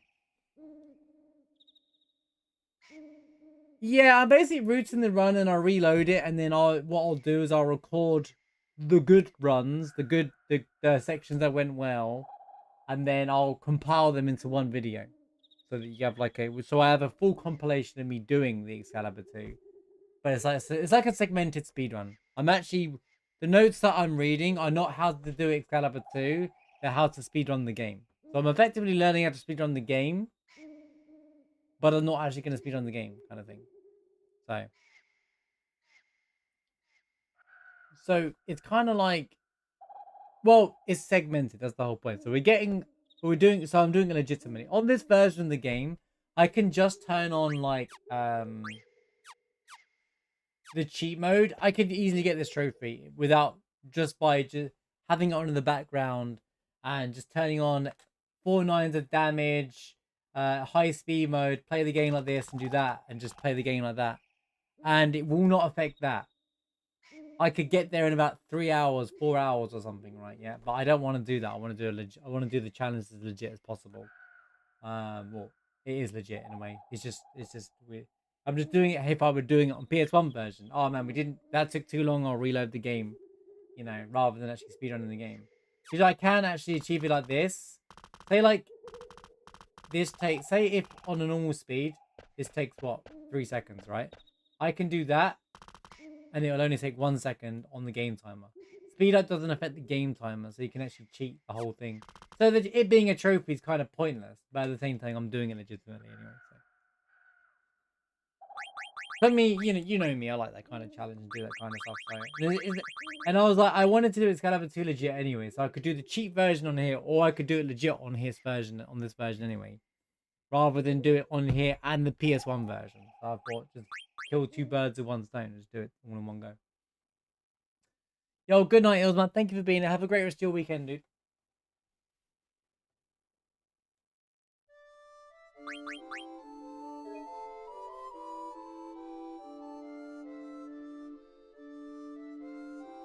Yeah, I'm basically rooting the run and I reload it, and then what I'll do is I'll record the good runs, the sections that went well, and then I'll compile them into one video. So that you have like so I have a full compilation of me doing the Excalibur 2. But it's like a segmented speedrun. The notes that I'm reading are not how to do Excalibur 2, they're how to speedrun the game. So I'm effectively learning how to speedrun the game, but I'm not actually going to speedrun the game, kind of thing. So it's kind of like, well, it's segmented. That's the whole point. So I'm doing it legitimately. On this version of the game, I can just turn on like the cheat mode. I could easily get this trophy without just having it on in the background and just turning on 4 nines of damage, high speed mode, play the game like this and do that, and just play the game like that, and it will not affect that. I could get there in about 3 hours, 4 hours or something, right? Yeah, but I don't want to do that. I want to do the challenge as legit as possible. Well, it is legit in a way. It's just weird. I'm just doing it if I were doing it on PS1 version. Oh man, that took too long. I'll reload the game, you know, rather than actually speedrunning the game. Because I can actually achieve it like this. Say if on a normal speed, this takes what, 3 seconds, right? I can do that, and it will only take 1 second on the game timer. Speed up doesn't affect the game timer, so you can actually cheat the whole thing. So that it being a trophy is kind of pointless, but at the same time, I'm doing it legitimately anyway. So. But me, you know me, I like that kind of challenge and do that kind of stuff. So. And I was like, I wanted to do Excalibur 2 legit anyway, so I could do the cheat version on here, or I could do it legit on this version anyway, rather than do it on here and the PS1 version. So I thought, just kill 2 birds with 1 stone, just do it all in one go. Yo, good night, Ilsman. Thank you for being here. Have a great rest of your weekend, dude.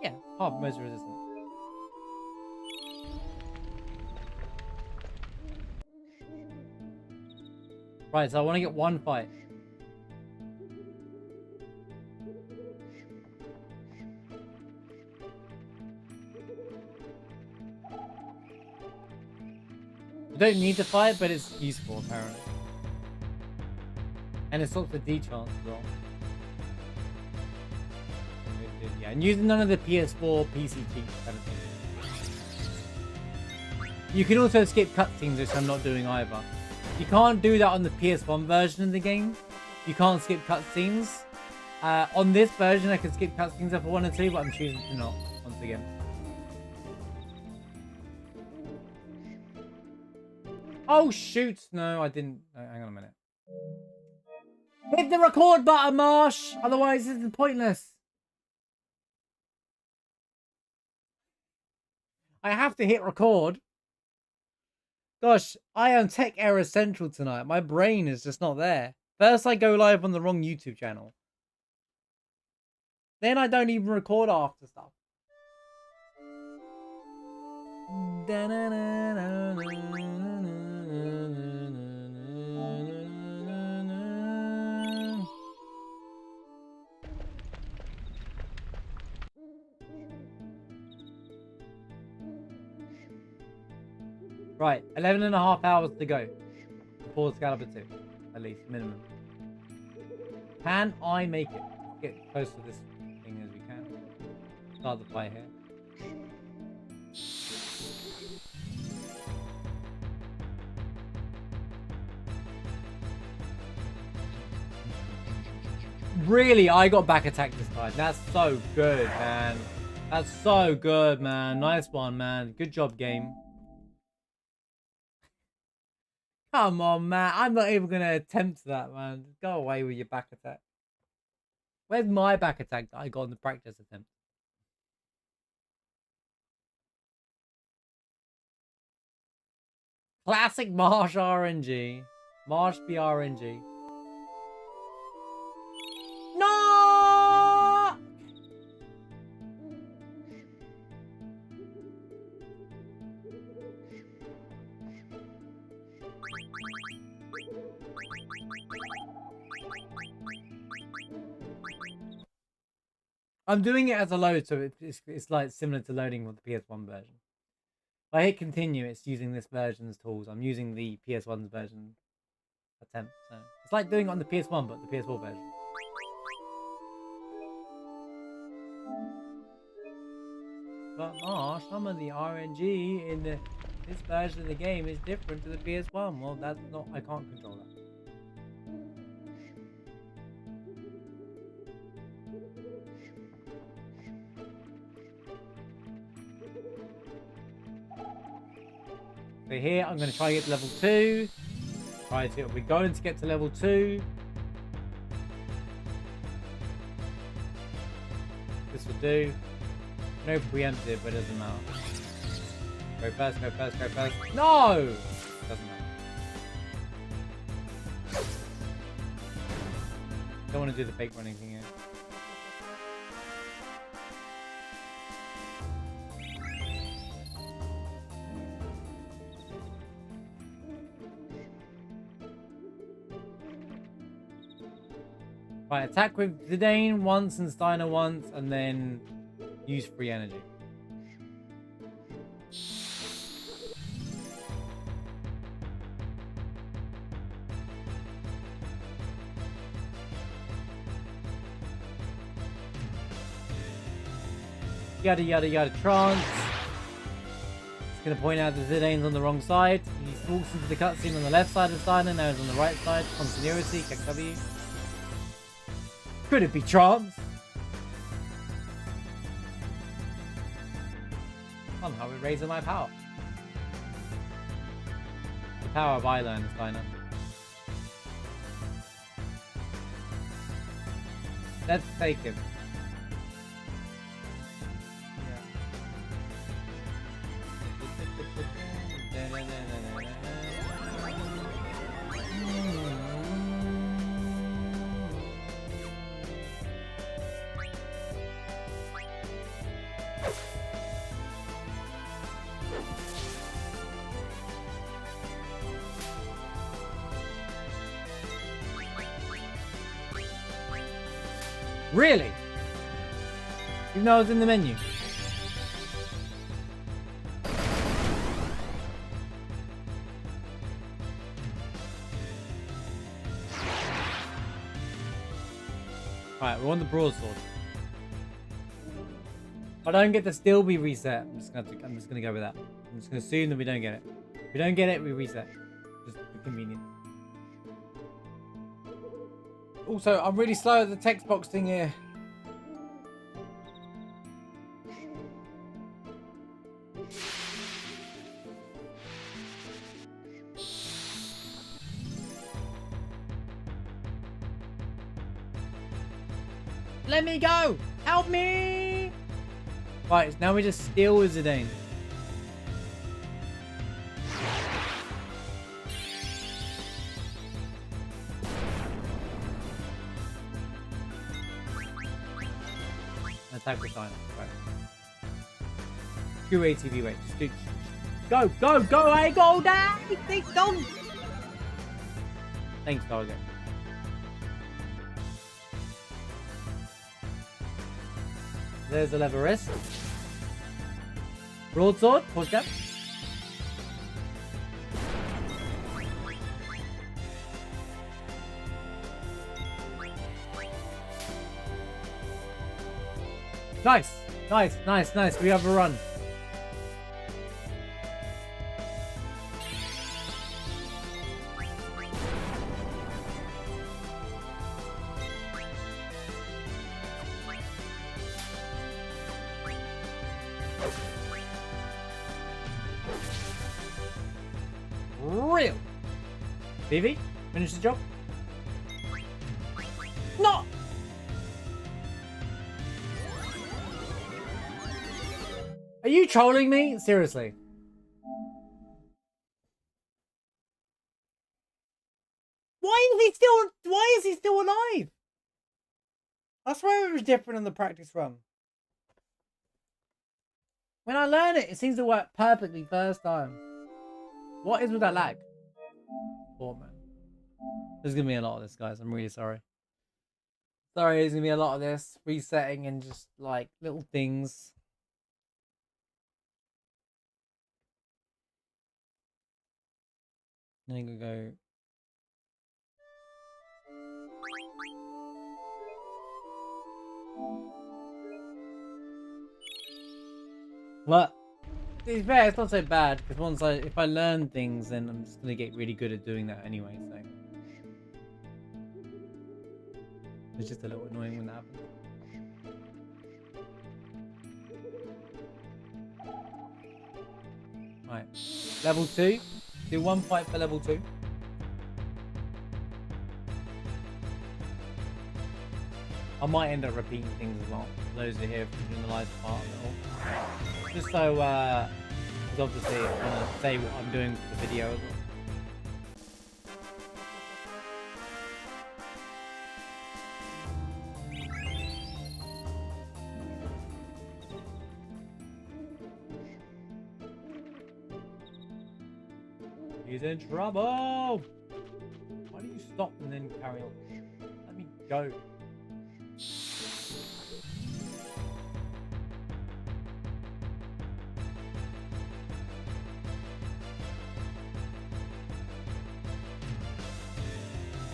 Yeah, half most resistant. Right, so I want to get 1 fight. You don't need to fight, but it's useful, apparently. And it stops the D chance as well. Yeah, and using none of the PS4 PC cheats kind of thing. You can also skip cutscenes, which I'm not doing either. You can't do that on the PS1 version of the game. You can't skip cutscenes. On this version, I can skip cutscenes if I wanted to, but I'm choosing to not, once again. Oh, shoot! No, I didn't. Hang on a minute. Hit the record button, Marsh! Otherwise, this is pointless. I have to hit record. Gosh, I am tech error central tonight. My brain is just not there. First, I go live on the wrong YouTube channel. Then I don't even record after stuff. Right, 11.5 hours to go before Excalibur 2, at least, minimum. Can I make it? Get close to this thing as we can. Start the fight here. Really, I got back attack this time. That's so good, man. That's so good, man. Nice one, man. Good job, game. Come on, man. I'm not even going to attempt that, man. Go away with your back attack. Where's my back attack that I got in the practice attempt? Classic Marsh RNG. Marsh BRNG. No! I'm doing it as a load, so it's like similar to loading with the PS1 version. If I hit continue, it's using this version's tools. I'm using the PS1's version attempt. So it's like doing it on the PS1, but the PS4 version. But Marsh, some of the RNG in this version of the game is different to the PS1. Well, that's not. I can't control that. So here, I'm going to try to get to level 2. We're going to get to level 2. This will do. No preemptive, but it doesn't matter. Go first, go first, go first. No! Doesn't matter. Don't want to do the fake running thing here. Right, attack with Zidane once and Steiner once, and then use free energy. Yada yada yada trance. It's gonna point out that Zidane's on the wrong side. He walks into the cutscene on the left side of Steiner, now he's on the right side. Continuity, click W. Could it be trance? Somehow we're raising my power. The power of Isla is Steiner. Let's take him. Really? Even though I was in the menu. Right, we're on the broadsword. If I don't get the steel, we reset. I'm just gonna go with that. I'm just gonna assume that we don't get it. If we don't get it, we reset. Just for convenience. Also, I'm really slow at the text box thing here. Let me go! Help me! Right, now we just steal with Zidane. Attack with silence. Right. True ATV weight. Just do. Go, go, go! I go down! Don't! Thanks, target. There's the lever wrist. Broadsword, push up. Nice, nice, nice, nice. We have a run. Real. Vivi, finish the job. No. Are you trolling me? Seriously. Why is he still alive? I swear it was different on the practice run. When I learn it, it seems to work perfectly first time. What is with that lag? Oh man. There's gonna be a lot of this, guys. I'm really sorry. Sorry, there's gonna be a lot of this. Resetting and just like little things. Then I'm gonna go. What? To be fair, it's not so bad because if I learn things, then I'm just gonna get really good at doing that anyway. So it's just a little annoying when that happens. Right, level 2. Do one fight for level 2. I might end up repeating things as well. For those who are here from the live part of it all. Just so, because obviously I want to say what I'm doing for the video as well. He's in trouble! Why do you stop and then carry on? Let me go.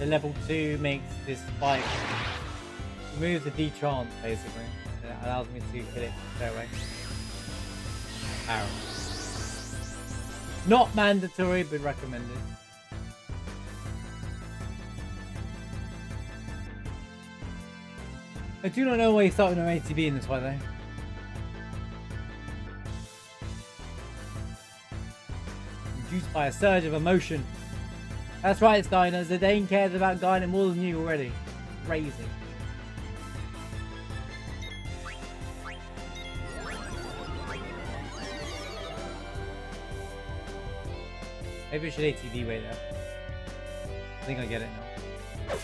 The level 2 makes this fight, removes the D-Trance basically. It allows me to kill it straight away. Arrow. Not mandatory, but recommended. I do not know why he's starting an ATB in this fight though. Induced by a surge of emotion. That's right, Steiner. Zidane cares about Garnet more than you already. Crazy. Maybe I should ATV wait there. I think I get it now.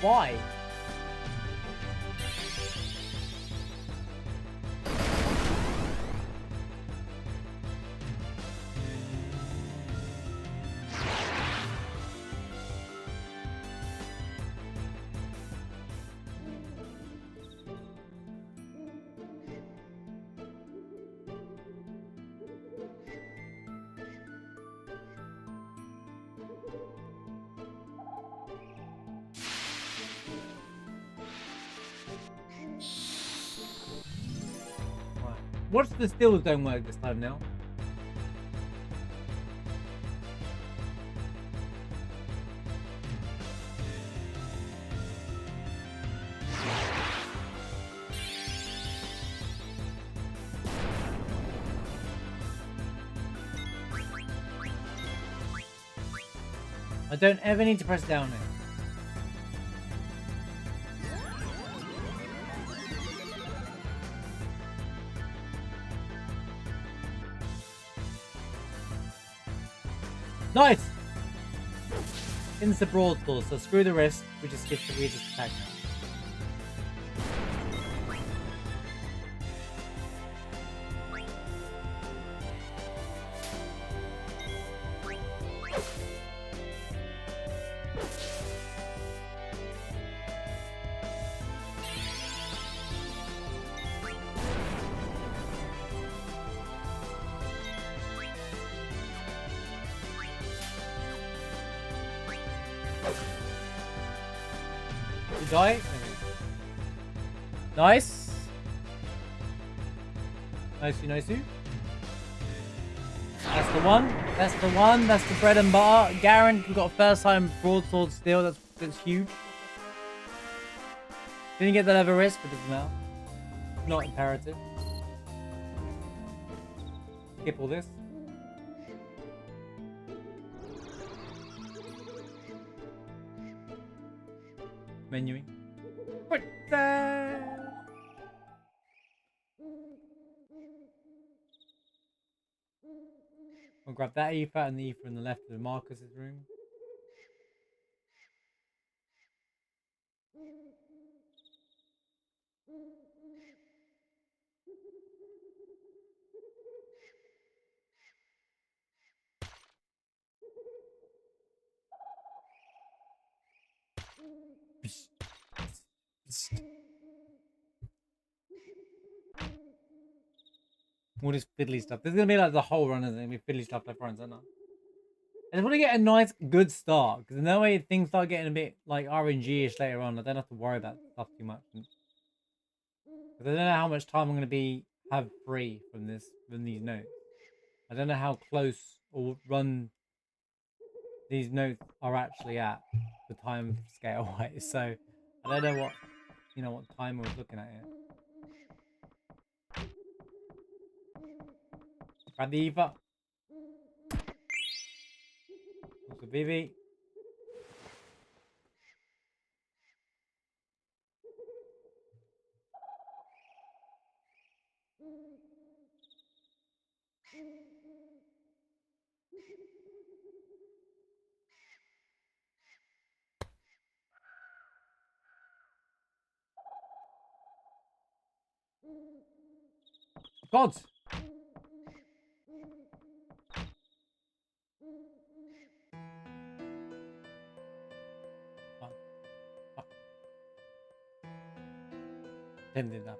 Why? Watch the stills don't work this time now. I don't ever need to press down it. Nice! Insta broadsword, so screw the rest, we just skip the Regis attack now. Die. Nice. Nicey, nicey. That's the one. That's the one. That's the bread and butter. Garen, we got a first time broadsword steal. That's huge. Didn't get the lever wrist, but it doesn't matter. Not imperative. Skip all this. Menuing. I'll grab that ether and the ether on the left of the Marcus's room. All this fiddly stuff. This is gonna be like the whole run, isn't it? Gonna be fiddly stuff left, right, and center. I just want to get a nice, good start, because in that way things start getting a bit like RNG-ish later on. I don't have to worry about stuff too much. Because I don't know how much time I'm gonna have free from these notes. I don't know how close or run these notes are actually at the time scale wise. So I don't know what time we're looking at here. Grab the Eva. Also Vivi. God! Did that.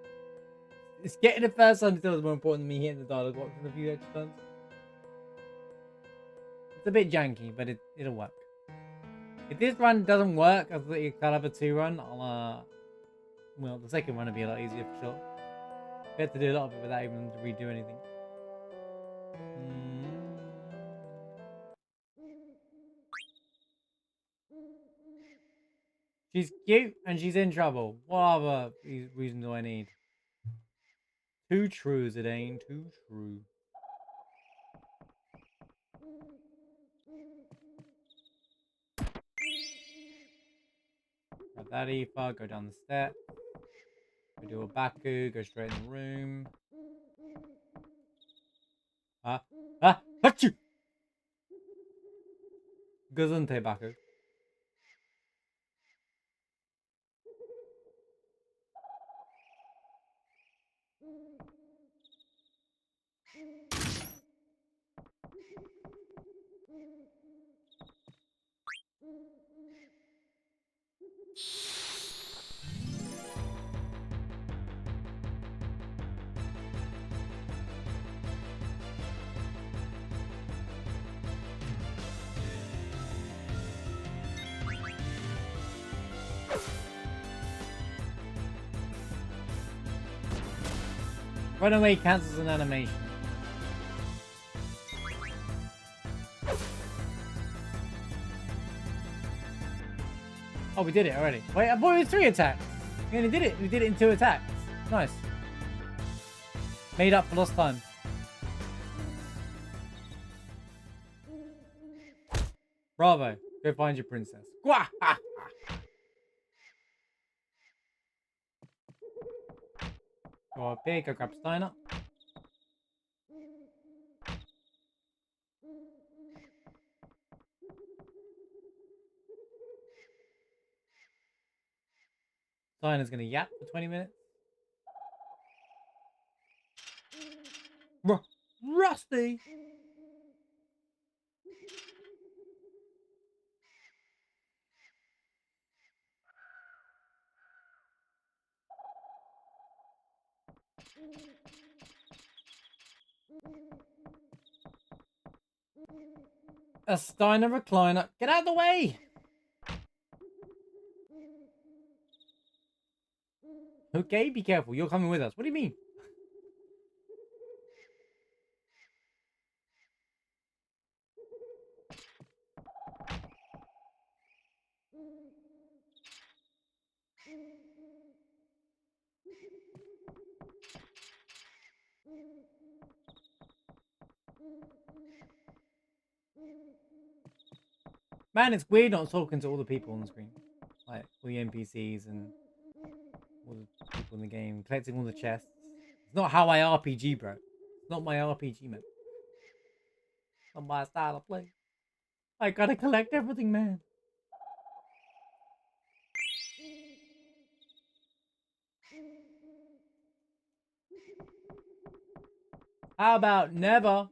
It's getting the first time still is more important than me hitting the dialogue box in a few extra times. It's a bit janky, but it'll work. If this run doesn't work as the Excalibur 2 run, I'll well, the second one will be a lot easier for sure. We have to do a lot of it without even to redo anything. She's cute and she's in trouble. What other reason do I need? Too true as it ain't too true. Grab that Aoife, go down the steps. We do a Baku, go straight in the room. Achoo! Gazante Baku. Runaway cancels an animation. Oh, we did it already. Wait, I thought it was 3 attacks. We only did it. We did it in 2 attacks. Nice. Made up for lost time. Bravo. Go find your princess. Gwah! Ha! Go up here, go grab Steiner. Steiner's gonna yap for 20 minutes. Rusty! A Steiner recliner. Get out of the way! Okay, be careful. You're coming with us. What do you mean? Man, it's weird not talking to all the people on the screen. Like, all the NPCs and all the people in the game. Collecting all the chests. It's not how I RPG, bro. It's not my RPG, man. It's not my style of play. I gotta collect everything, man. How about never?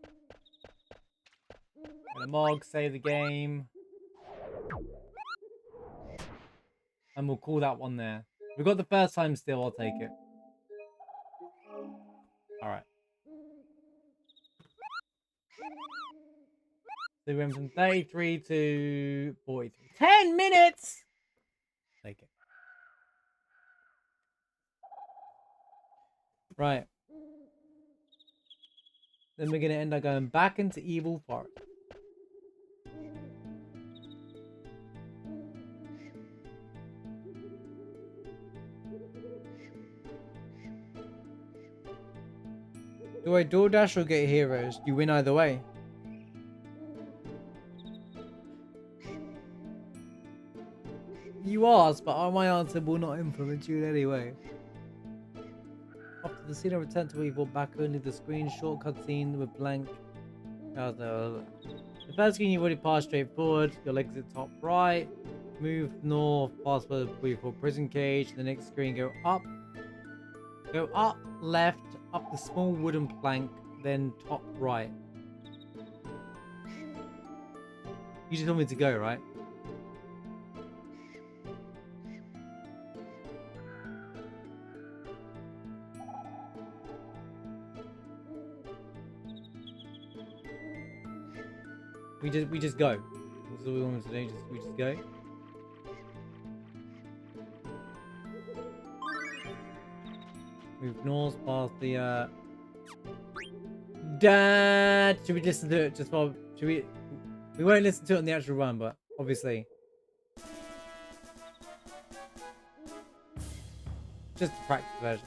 Gonna Mog, save the game. And we'll call that one there. We got the first time still, I'll take it. Alright. So we went from 33 to 43. 10 minutes! Take it. Right. Then we're gonna end up going back into Evil Forest. Do I DoorDash or get heroes? You win either way. You asked, but my answer will not influence you in any way. After the scene, I returned to where you brought back only the screen shortcut scene with blank. The first screen you've already passed straight forward. Your legs at top right. Move north past where you brought prison cage. The next screen, go up. Go up, left, up the small wooden plank, then top right. You just told me to go, right? We just go. That's all we want to do. We just go. Move north past the Dad! Should we listen to it just while should we won't listen to it on the actual run, but obviously. Just the practice version.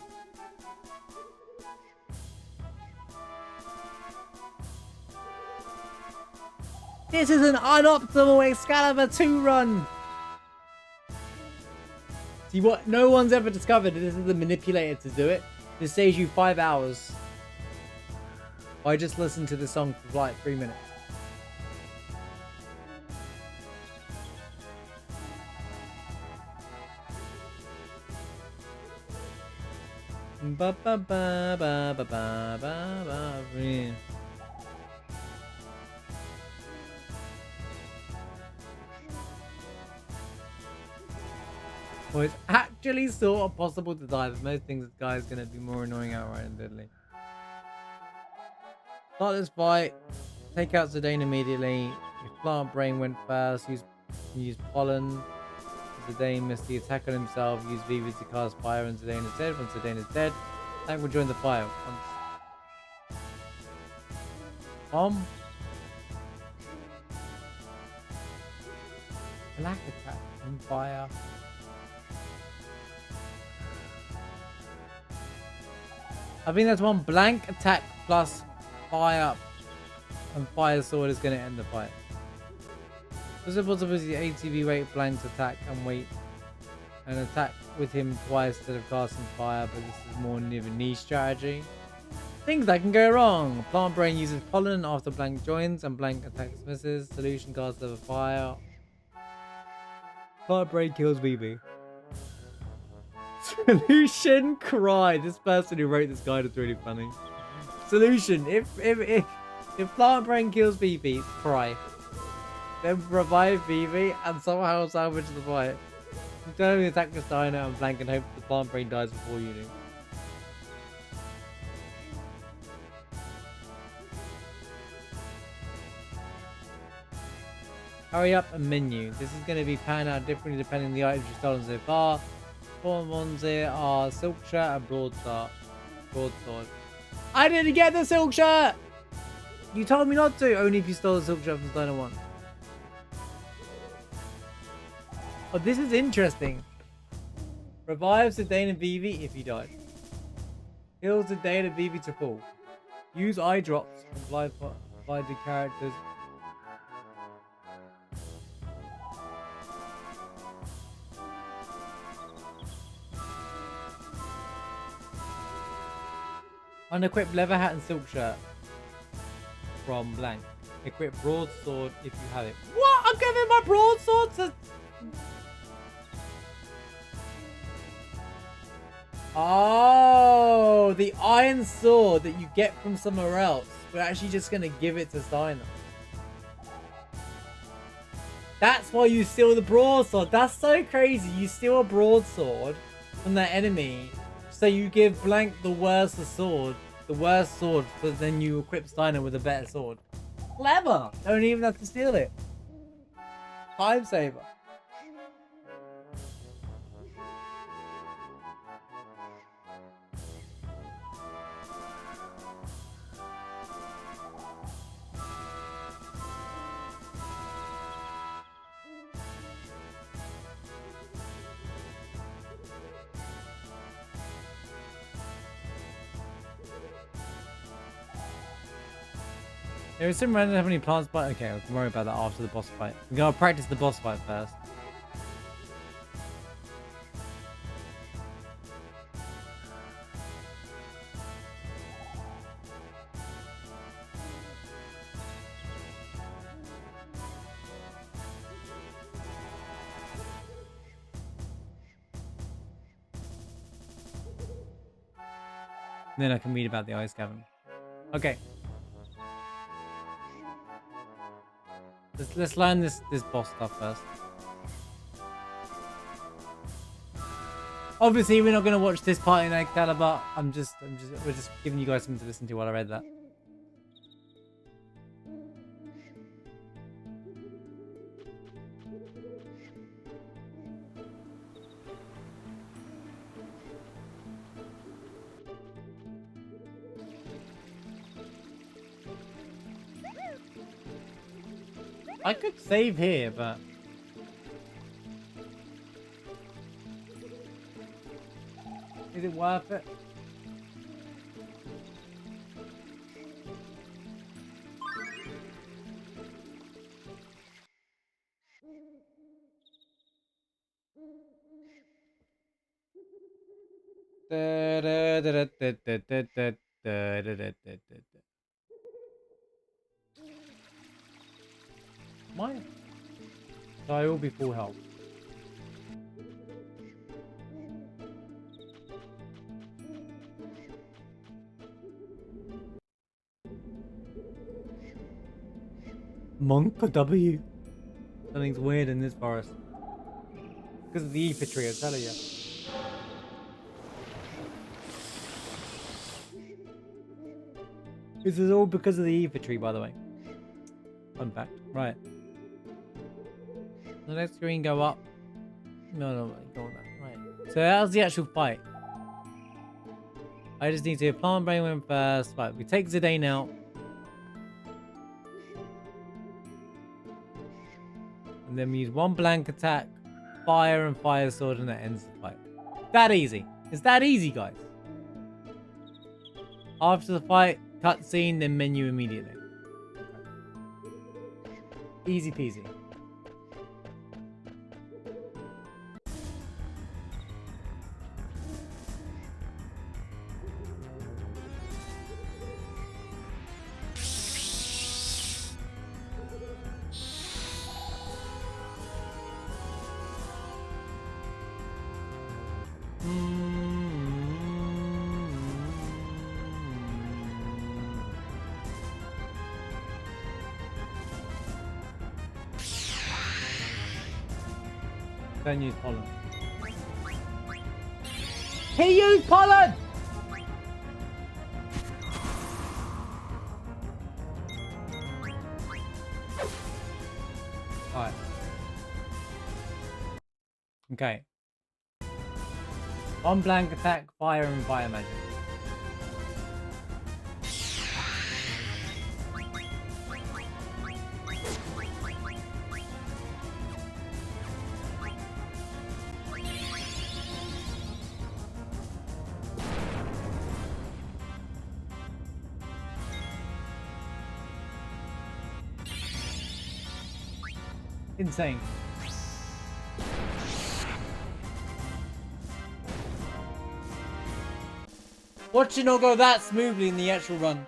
This is an unoptimal Excalibur 2 run! See what? No one's ever discovered this is the manipulator to do it. This saves you 5 hours. I just listened to the song for like 3 minutes. Ba ba ba ba ba ba ba ba. Well, it's actually sort of possible to die, but most things this guy is going to be more annoying outright and deadly. Start this fight. Take out Zidane immediately. If Plant Brain went first, use Pollen. Zidane missed the attack on himself. Use Vivi to cast fire on Zidane is dead. Once Zidane is dead, Tank will join the fire. Once Bomb. Black attack and fire. I think that's one blank attack plus fire, and fire sword is going to end the fight. There's a possibility ATB rate blanks attack and wait and attack with him twice instead of casting fire, but this is more near a niche strategy. Things that can go wrong. Plant Brain uses pollen after blank joins and blank attacks misses. Solution casts over fire. Plant Brain kills BB. Solution cry. This person who wrote this guide is really funny. Solution: if Plant Brain kills BB, cry. Then revive BB and somehow salvage the fight. Return the attack with Dino and blank and hope the Plant Brain dies before you do. Hurry up and menu. This is going to be panned out differently depending on the items you've stolen so far. Four ones here are Silk Shirt and Broadsword. I didn't get the Silk Shirt! You told me not to, only if you stole the Silk Shirt from Dino 1. Oh, this is interesting. Revives the Dana BB if he died. Heals the Dana BB to full. Use eye drops and blind the characters. Unequip leather hat and silk shirt from blank. Equip broadsword if you have it. What? I'm giving my broadsword to... Oh, the iron sword that you get from somewhere else. We're actually just going to give it to Steiner. That's why you steal the broadsword. That's so crazy. You steal a broadsword from that enemy. So you give blank the worst sword, but then you equip Steiner with a better sword. Clever! Don't even have to steal it. Time saver. There is some random how many plants, but okay, we can worry about that after the boss fight. We're gonna practice the boss fight first. And then I can read about the ice cavern. Okay. Let's learn this boss stuff first. Obviously, we're not gonna watch this part in Excalibur. we're just giving you guys something to listen to while I read that. I could save here, but... Is it worth it? Mine. So I will be full health. Monk W. Something's weird in this forest. Because of the ether tree, I tell you. This is all because of the ether tree, by the way. Fun fact. Right. The next screen go up. No, ignore that. Right. So how's the actual fight? I just need to plant brain win first. Right, we take Zidane out. And then we use one blank attack, fire and fire sword, and that ends the fight. That easy. It's that easy, guys. After the fight, cutscene, then menu immediately. Easy peasy. Don't use pollen. He used pollen! Alright. Okay. On blank attack, fire and fire magic. Insane. Watch it not go that smoothly in the actual run.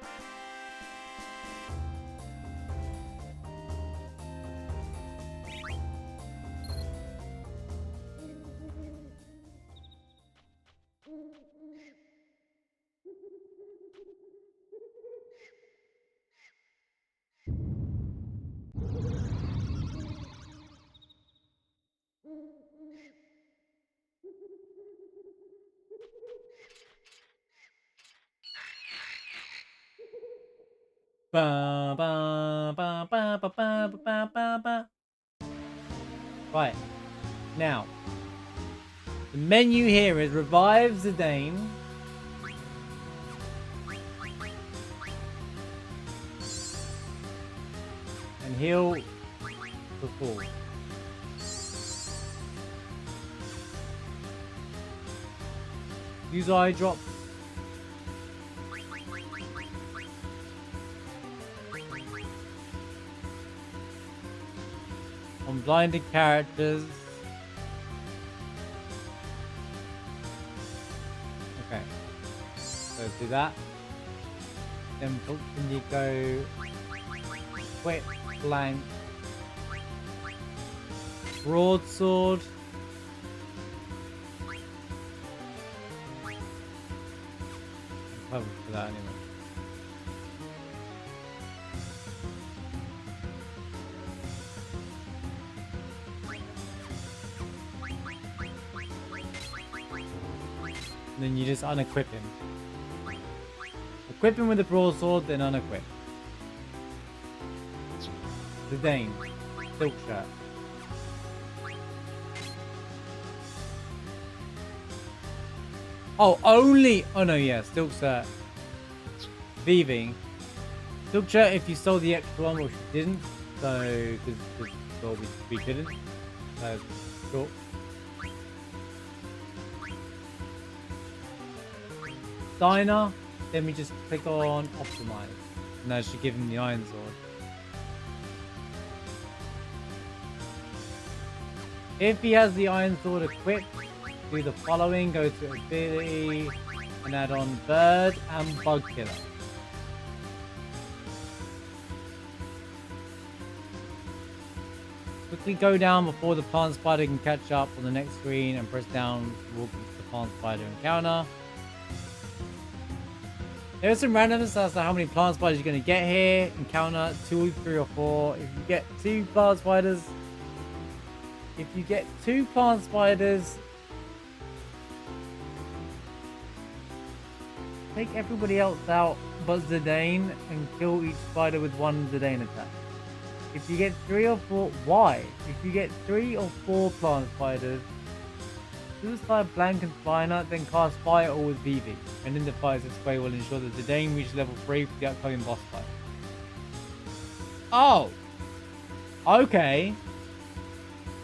Ba, ba, ba, ba, ba, ba, ba, ba, ba. Right. Now, the menu here is revive Zidane. And heal the fall. Use eye drop. On blinded characters. Okay. So do that. Then you go quick blank. Broadsword. I'm covered for that anyway. And then you just unequip him. Equip him with the broadsword, then unequip. Zidane. Silk shirt. Oh, only... Oh no, yeah, silk shirt. Vivi. Silk shirt if you stole the extra one, which you didn't. So, because well, we couldn't. Cool. Diner, then we just click on optimize, and that should give him the iron sword. If he has the iron sword equipped, do the following: go to ability and add on bird and bug killer. Quickly go down before the plant spider can catch up on the next screen and press down to walk into the plant spider encounter. There's some randomness as to how many plant spiders you're going to get here. Encounter 2, 3, or 4. If you get 2 plant spiders, take everybody else out but Zidane and kill each spider with 1 Zidane attack. If you get 3 or 4, why? If you get 3 or 4 plant spiders, Suicide Blank and Spiner, then cast Fire All with Vivi. And in the fight, this way will ensure that Zidane reaches level 3 for the upcoming boss fight. Oh! Okay.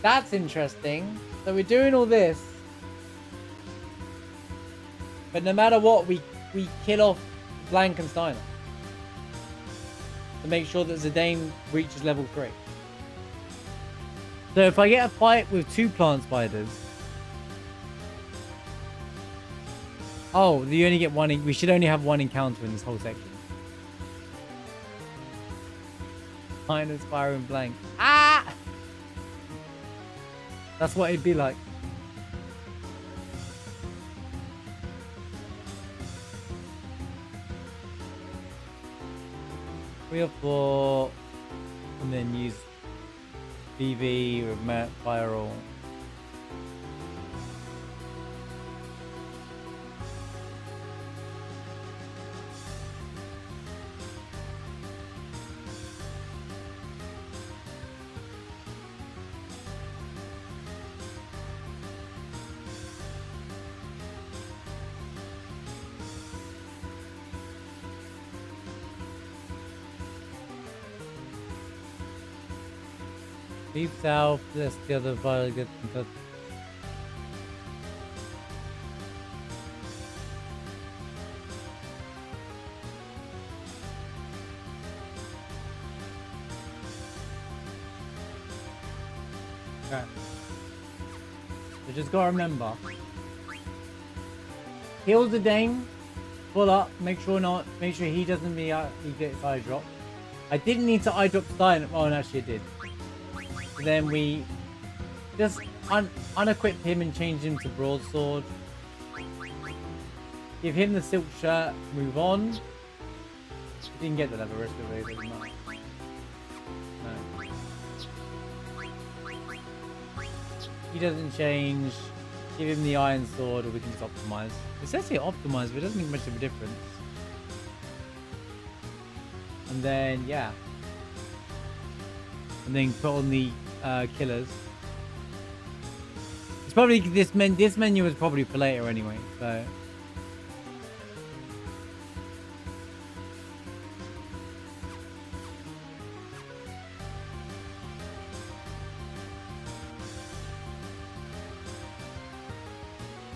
That's interesting. So we're doing all this. But no matter what, we kill off Blankensteiner. To make sure that Zidane reaches level 3. So if I get a fight with 2 plant spiders... Oh, you only get one... We should only have one encounter in this whole section. Minus fire and blank. Ah! That's what it'd be like. Three or 4, and then use BV or viral. Leave south, that's the other viral gets in touch. Okay. So just gotta remember. Heal the Dane, pull up, make sure he doesn't he gets eye drop. I didn't need to eye drop Stein. Oh, no, actually I did. Then we just unequip him and change him to broadsword. Give him the silk shirt. Move on. He didn't get the level risk of it. No. He doesn't change. Give him the iron sword, or we can just optimize. It says here optimize, but it doesn't make much of a difference. And then yeah. And then put on the killers. It's probably this menu is probably for later anyway, so.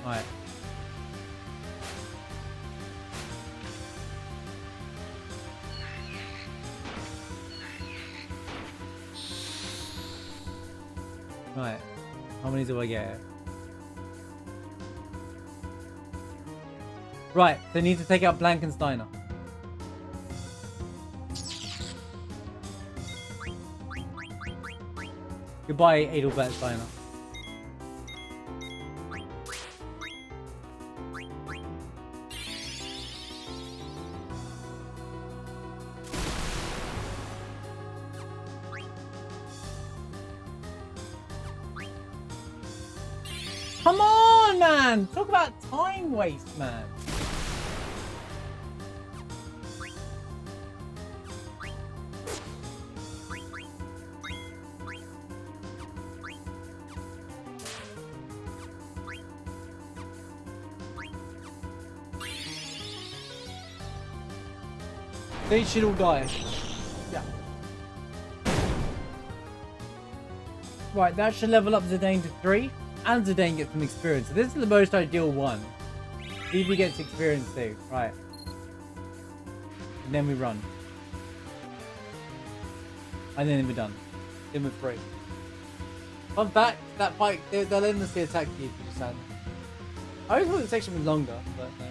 Alright. Right, how many do I get? Right, so I need to take out Blankensteiner. Goodbye, Adalbert Steiner. Come on, man! Talk about time waste, man. They should all die. Yeah. Right, that should level up Zidane to 3. And Zidane gets some experience. So this is the most ideal one. Evie gets experience too. Right. And then we run. And then we're done. Then we're free. Fun fact, that fight, they'll endlessly attack you if you just stand. I always thought the section was longer, but no.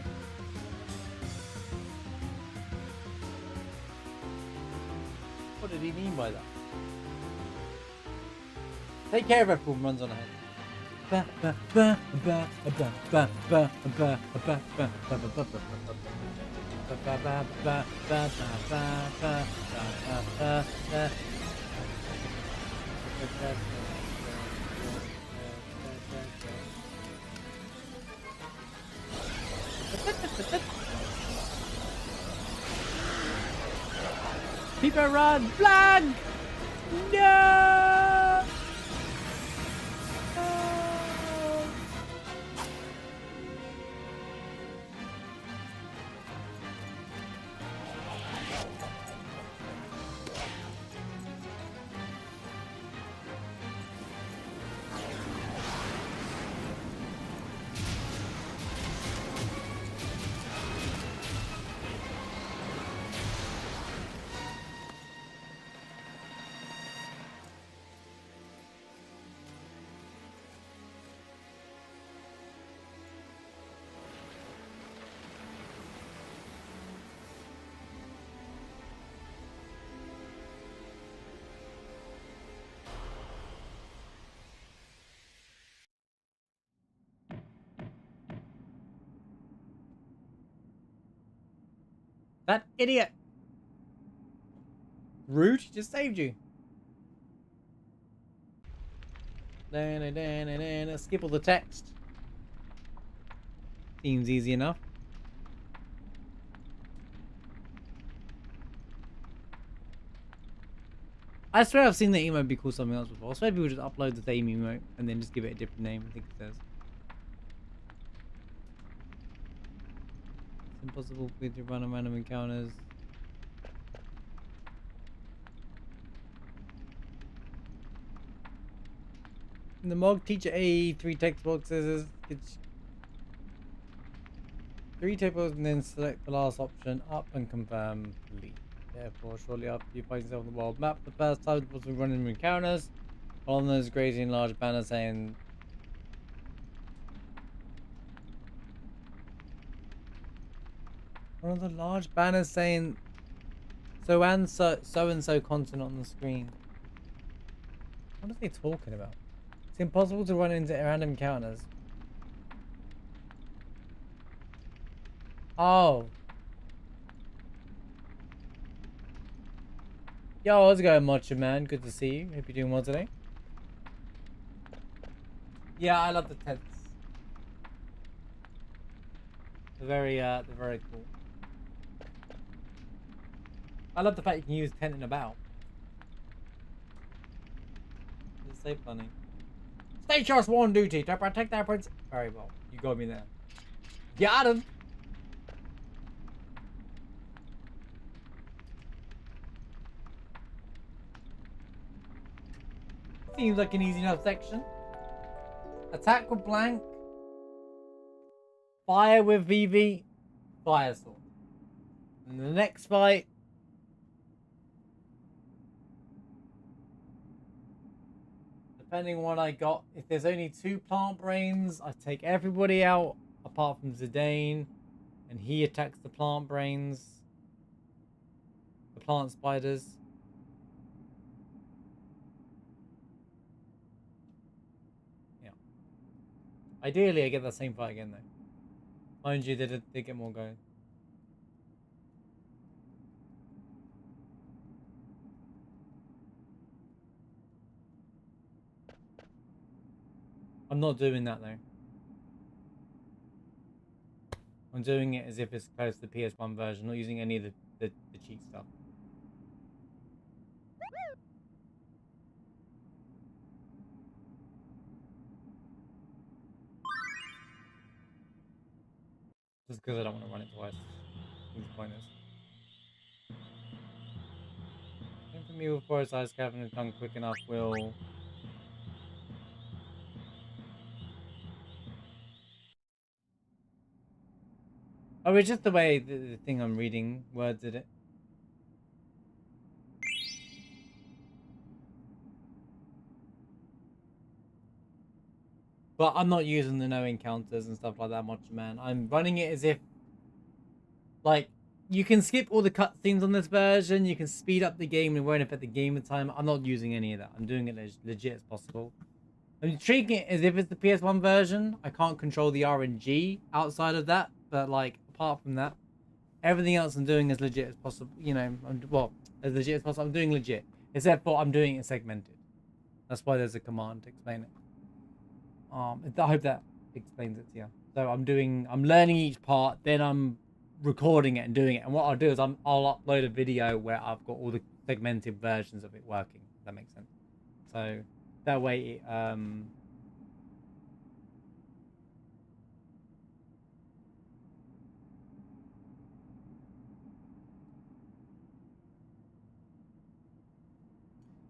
What did he mean by that? Take care of everyone runs on ahead. People run! Blood! No! That idiot. Rude, he just saved you. Skip all the text. Seems easy enough. I swear I've seen the emote be called something else before. I swear people just upload the same emote and then just give it a different name. I think it says. It's impossible for you to run random encounters. In the mod, teacher A, 3 text boxes. It's 3 tables and then select the last option, up and confirm delete. Therefore, shortly after you find yourself on the world map, the first time was running encounters. On those grazing large banners saying one of the large banners saying so and so content on the screen. What are they talking about? It's impossible to run into random encounters. Oh. Yo, how's it going, Macho Man? Good to see you. Hope you're doing well today. Yeah, I love the tents. They're very cool. I love the fact you can use tent and about. It's so funny. Stay sharp, sworn duty to protect our prince. Very well. You got me there. Got him. Seems like an easy enough section. Attack with blank. Fire with VV. Fire sword. And the next fight. Depending on what I got. If there's only 2 plant brains, I take everybody out apart from Zidane. And he attacks the plant brains. The plant spiders. Ideally, I get that same fight again, though. Mind you, they did get more going. I'm not doing that, though. I'm doing it as if it's close to the PS1 version, not using any of the cheat stuff. Just because I don't want to run it twice. It's pointless. Came from me with forest eyes, Cavern and done quick enough will. Oh, it's just the way the thing I'm reading words at it. But I'm not using the no encounters and stuff like that much, man. I'm running it as if, like, you can skip all the cutscenes on this version. You can speed up the game and won't affect the game time. I'm not using any of that. I'm doing it as legit as possible. I'm treating it as if it's the PS1 version. I can't control the RNG outside of that. But, like, apart from that, everything else I'm doing as legit as possible. You know, as legit as possible. I'm doing legit. Except for I'm doing it segmented. That's why there's a command to explain it. I hope that explains it to you. So I'm learning each part, then I'm recording it and doing it. And what I'll do is I'll upload a video where I've got all the segmented versions of it working. If that makes sense. So that way,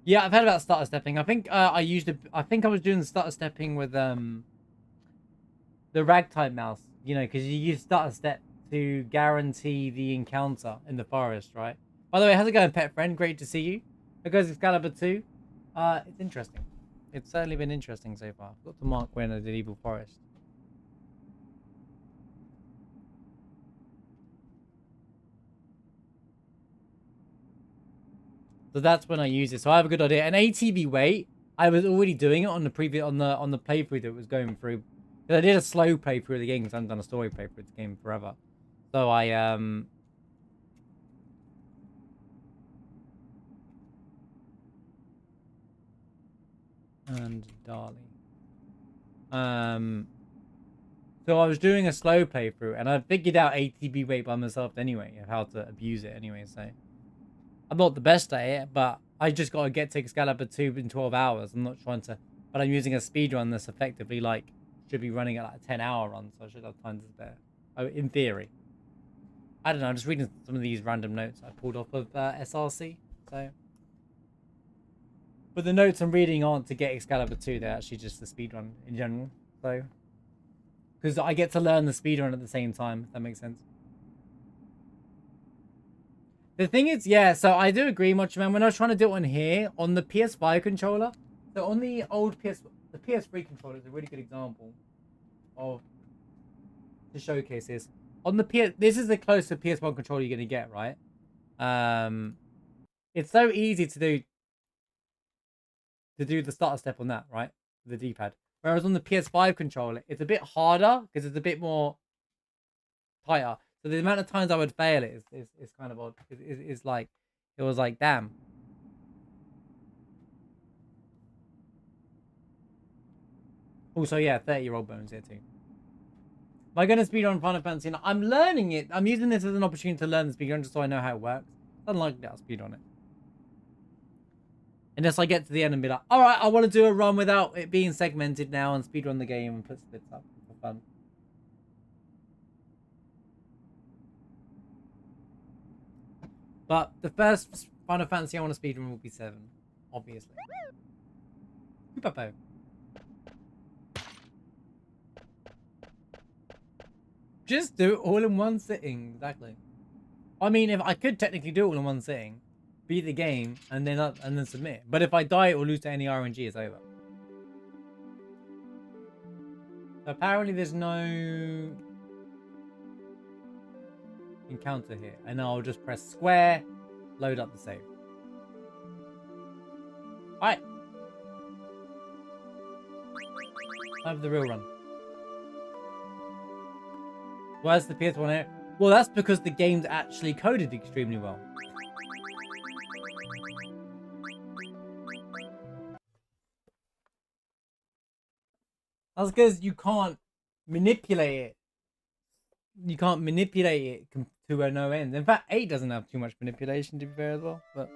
yeah, I've heard about starter stepping. I think I was doing the starter stepping with the ragtime mouse. You know, because you use starter step to guarantee the encounter in the forest, right? By the way, how's it going, pet friend? Great to see you. There goes Excalibur 2. It's interesting. It's certainly been interesting so far. I've got to mark when I did Evil Forest. So that's when I use it. So I have a good idea. An ATV weight, I was already doing it on the previous on the playthrough that was going through. I did a slow playthrough of the game because I haven't done a story playthrough of the game forever. So I and Dali. So I was doing a slow playthrough, and I figured out ATB weight by myself anyway, of how to abuse it anyway. So I'm not the best at it, but I just got to get to Excalibur 2 in 12 hours. I'm not trying to, but I'm using a speed run that's effectively like should be running at like a 10-hour run, so I should have time to spare. Oh, in theory. I don't know. I'm just reading some of these random notes I pulled off of SRC. So, but the notes I'm reading aren't to get Excalibur 2. They're actually just the speedrun in general. So, because I get to learn the speedrun at the same time, if that makes sense. The thing is, yeah, so I do agree much, man. When I was trying to do it on here, on the PS5 controller, so on the old the PS3 controller is a really good example of to showcase this. On the this is the closest PS1 controller you're gonna get, right? It's so easy to do the starter step on that, right? The D-pad. Whereas on the PS5 controller, it's a bit harder because it's a bit more tighter. So the amount of times I would fail it is kind of odd. It's like, it was like, damn. Also, yeah, 30-year-old bones here too. Am I going to speedrun Final Fantasy? I'm learning it. I'm using this as an opportunity to learn the speedrun just so I know how it works. It's unlikely that I'll speedrun it. Unless I get to the end and be like, alright, I want to do a run without it being segmented now and speedrun the game and put splits up for fun. But the first Final Fantasy I want to speedrun will be 7. Obviously. Papa. Just do it all in one sitting, exactly. I mean, if I could technically do it all in one sitting, beat the game, and then submit. But if I die or lose to any RNG, it's over. So apparently there's no encounter here, and I'll just press square, load up the save. Alright. Time for the real run. Where's the PS1 here? Well, that's because the game's actually coded extremely well. That's because you can't manipulate it. You can't manipulate it to a no end. In fact, 8 doesn't have too much manipulation, to be fair as well. But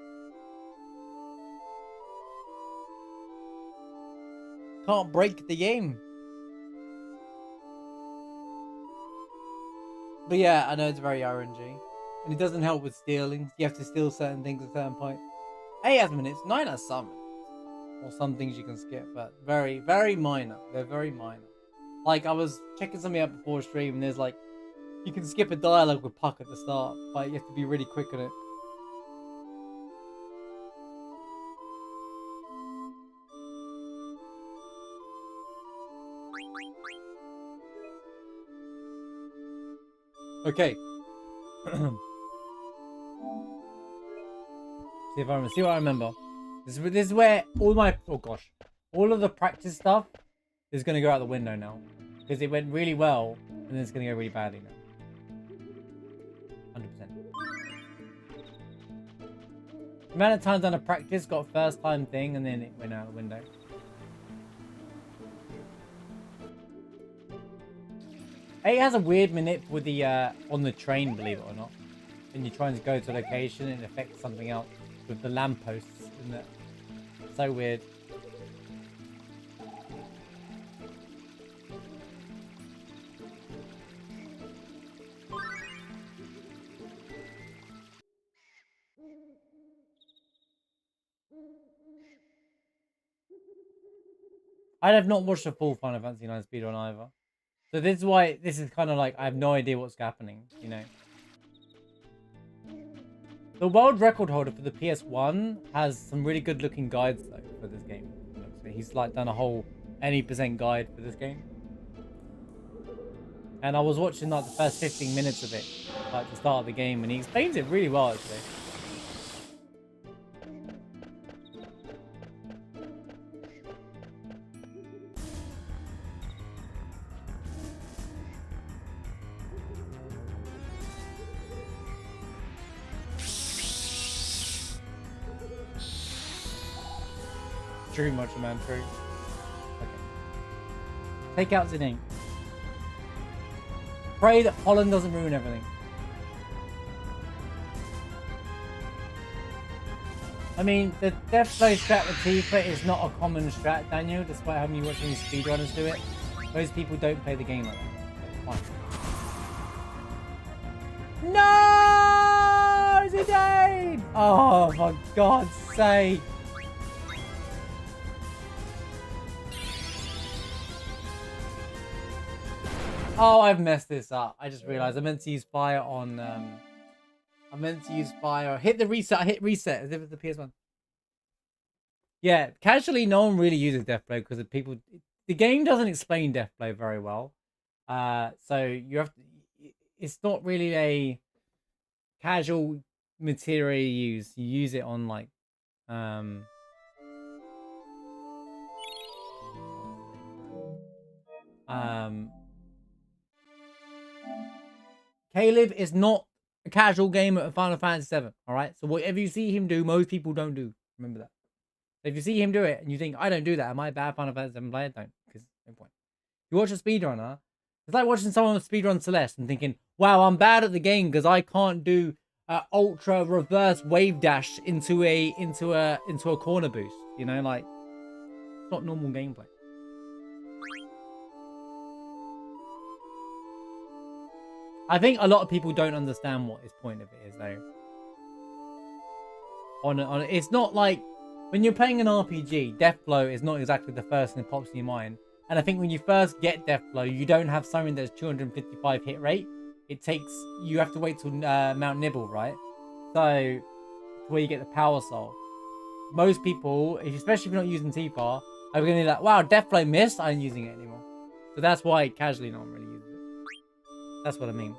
can't break the game. But yeah, I know it's very RNG. And it doesn't help with stealing. You have to steal certain things at a certain point. 8 has minutes, 9 has some minutes. Or some things you can skip, but very, very minor. They're very minor. Like, I was checking something out before stream, and there's like, you can skip a dialogue with Puck at the start, but you have to be really quick on it. Okay. see what I remember. This is where all my all of the practice stuff is gonna go out the window now, because it went really well, and then it's gonna go really badly now. 100%. The amount of times on a practice got first time thing, and then it went out the window. It has a weird manip with the on the train, believe it or not. When you're trying to go to a location, it affects something else with the lampposts, isn't it? So weird. I have not watched a full Final Fantasy 9 speedrun either. So this is why this is kind of like, I have no idea what's happening, you know. The world record holder for the PS1 has some really good looking guides though for this game. He's like done a whole any % guide for this game. And I was watching like the first 15 minutes of it, like the start of the game, and he explains it really well actually. True, much man, true. Okay. Take out Zidane. Pray that Holland doesn't ruin everything. I mean, the Deathblow strat with Tifa is not a common strat, Daniel, despite having you watching speedrunners do it. Most people don't play the game like that. Fine. No! Zidane! Oh, for God's sake. Oh, I've messed this up. I just realized I meant to use fire on, I meant to use fire. Hit the reset. I hit reset as if it's the PS1. Yeah, casually, no one really uses Deathblow because people. The game doesn't explain Deathblow very well. So you have to. It's not really a casual material you use. You use it on like, Caleb is not a casual gamer at Final Fantasy VII. All right, so whatever you see him do, most people don't do. Remember that. If you see him do it and you think I don't do that, am I a bad Final Fantasy VII player? Don't, because no point. You watch a speedrunner. It's like watching someone speedrun Celeste and thinking, "Wow, I'm bad at the game because I can't do ultra reverse wave dash into a corner boost." You know, like it's not normal gameplay. I think a lot of people don't understand what his point of it is, though. It's not like when you're playing an RPG, Deathblow is not exactly the first thing that pops in your mind. And I think when you first get Deathblow, you don't have something that's 255 hit rate. You have to wait till Mount Nibble, right? So, where you get the Power Soul. Most people, especially if you're not using Tifa, are going to be like, wow, Deathblow missed, I ain't using it anymore. So that's why casually no one really uses it. That's what I mean.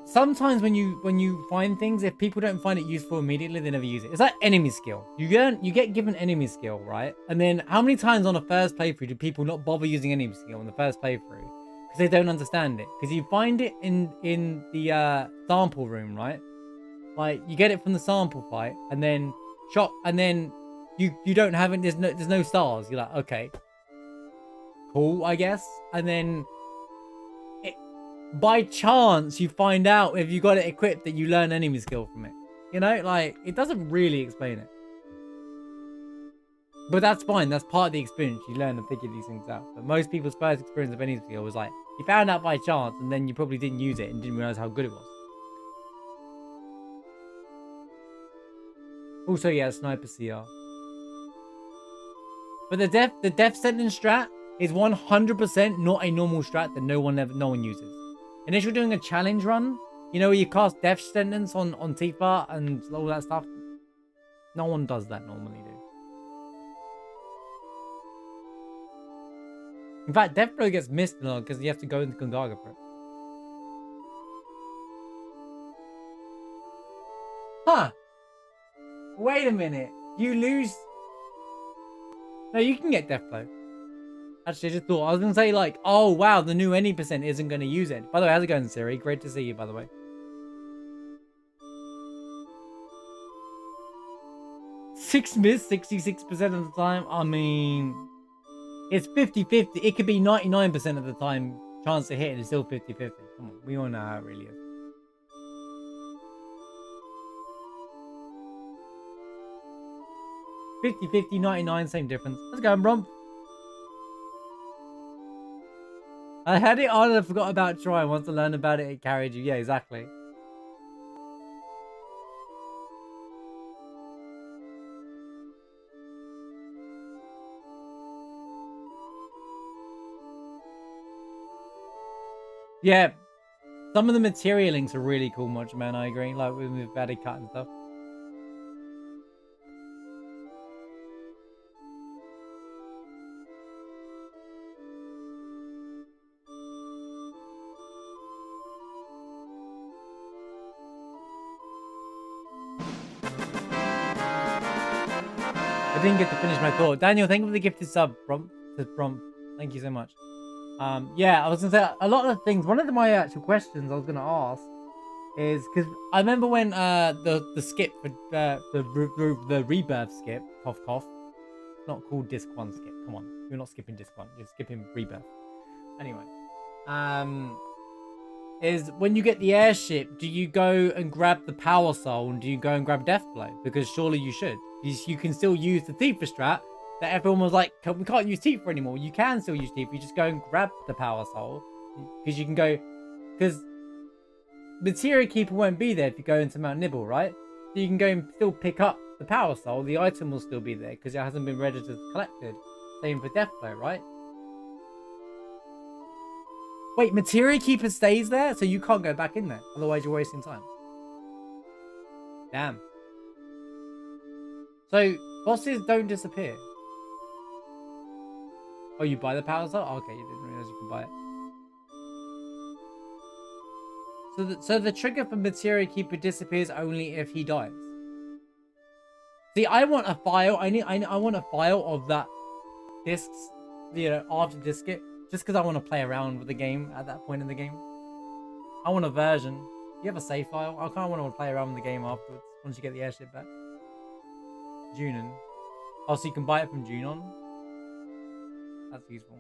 Sometimes when you find things, if people don't find it useful immediately, they never use it. It's like enemy skill. You get given enemy skill, right? And then how many times on a first playthrough do people not bother using enemy skill on the first playthrough because they don't understand it? Because you find it in the sample room, right? Like you get it from the sample fight, and then you don't have it. There's no stars. You're like, okay, cool, I guess. And then by chance you find out if you got it equipped that you learn enemy skill from it. You know, like it doesn't really explain it. But that's fine, that's part of the experience. You learn and figure these things out. But most people's first experience of enemy skill was like, you found out by chance and then you probably didn't use it and didn't realize how good it was. Also, yeah, sniper CR. But the death sentence strat is 100% not a normal strat that no one uses. Unless you're doing a challenge run, you know, where you cast death sentence on Tifa and all that stuff. No one does that normally, dude. In fact, Deathblow gets missed a lot because you have to go into Gongaga for it. Huh. Wait a minute. You lose... No, you can get Deathblow. Actually, I just thought, I was going to say like, oh wow, the new any percent isn't going to use it. By the way, how's it going, Siri? Great to see you, by the way. 6 miss, 66% of the time. I mean, it's 50-50. It could be 99% of the time chance to hit and it's still 50-50. Come on, we all know how it really is. $50, 99, same difference. Let's go, bro. I had it on and I forgot about try. Once I learned about it, it carried you. Yeah, exactly. Yeah, some of the material links are really cool, much man. I agree. Like with Batty Cut and stuff. I didn't get to finish my thought. Daniel, thank you for the gifted sub, Brom. Thank you so much. Yeah, I was gonna say a lot of things. One of my actual questions I was gonna ask is because I remember when the skip for the rebirth skip, cough cough, not called disc 1 skip. Come on, you're not skipping disc 1, you're skipping rebirth. Anyway, is when you get the airship, do you go and grab the power soul and do you go and grab Deathblow? Because surely you should. You can still use the Tifa strat that everyone was like, we can't use Tifa anymore. You can still use Tifa. You just go and grab the power soul because you can go, because Materia Keeper won't be there if you go into Mount Nibble, right? So you can go and still pick up the power soul. The item will still be there because it hasn't been registered as collected. Same for Deathblow, right? Wait, Materia Keeper stays there, so you can't go back in there. Otherwise, you're wasting time. Damn. So, bosses don't disappear. Oh, you buy the power soul? Oh, okay, you didn't realize you can buy it. So the trigger for Materia Keeper disappears only if he dies. See, I want a file. I want a file of that discs, you know, after disc it. Just because I want to play around with the game at that point in the game. I want a version. You have a save file? I kind of want to play around with the game afterwards, once you get the airship back. Junon. Oh, so you can buy it from Junon? That's useful.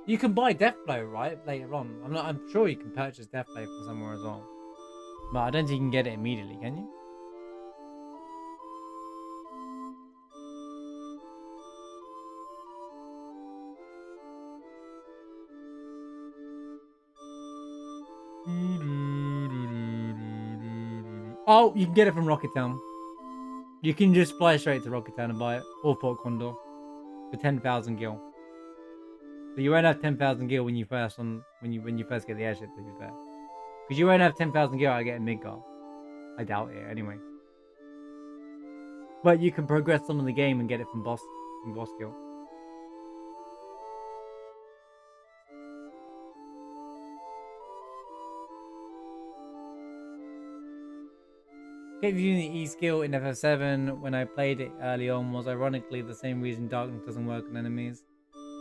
You can buy Deathblow, right? Later on. I'm sure you can purchase Deathblow from somewhere as well. But I don't think you can get it immediately, can you? Oh, you can get it from Rocket Town. You can just fly straight to Rocket Town and buy it, or Port Condor, for 10,000 gil. So you won't have 10,000 gil when you first get the airship, to be fair. Because you won't have 10,000 gil out of getting Midgar. I doubt it, anyway. But you can progress some of the game and get it from boss gil. Kept using the E skill in FF7 when I played it early on was ironically the same reason Darkness doesn't work on enemies.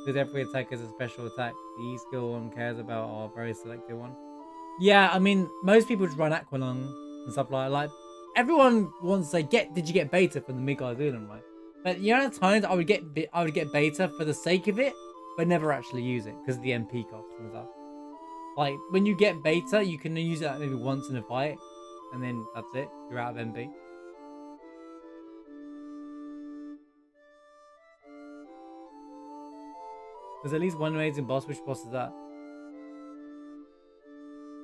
Because every attack is a special attack. The E skill one cares about are a very selective one. Yeah, I mean, most people just run Aqualung and stuff like everyone wants to say, did you get beta from the Midgard Zealand, right? But you know, at times I would get beta for the sake of it, but never actually use it because of the MP costs and stuff. Like when you get beta, you can use it like maybe once in a fight. And then that's it. You're out of MP. There's at least one amazing boss. Which boss is that?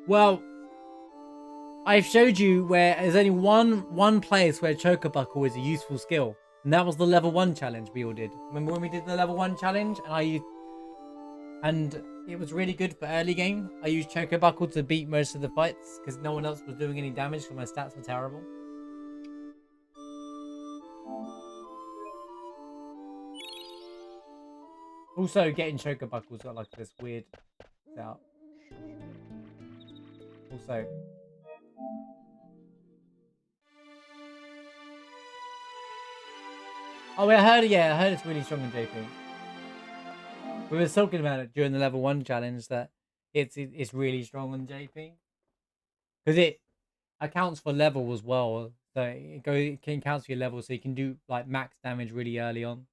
Well, I've showed you where there's only one place where Chocobuckle is a useful skill. And that was the level 1 challenge we all did. Remember when we did the level 1 challenge? And it was really good for early game. I used Chocobuckle to beat most of the fights because no one else was doing any damage because my stats were terrible. Also, getting Chocobuckle's got like this weird setup. Also, oh, I heard it's really strong in JP. We were talking about it during the level 1 challenge that it's really strong on JP because it accounts for level as well. So it can count for your level, so you can do like max damage really early on.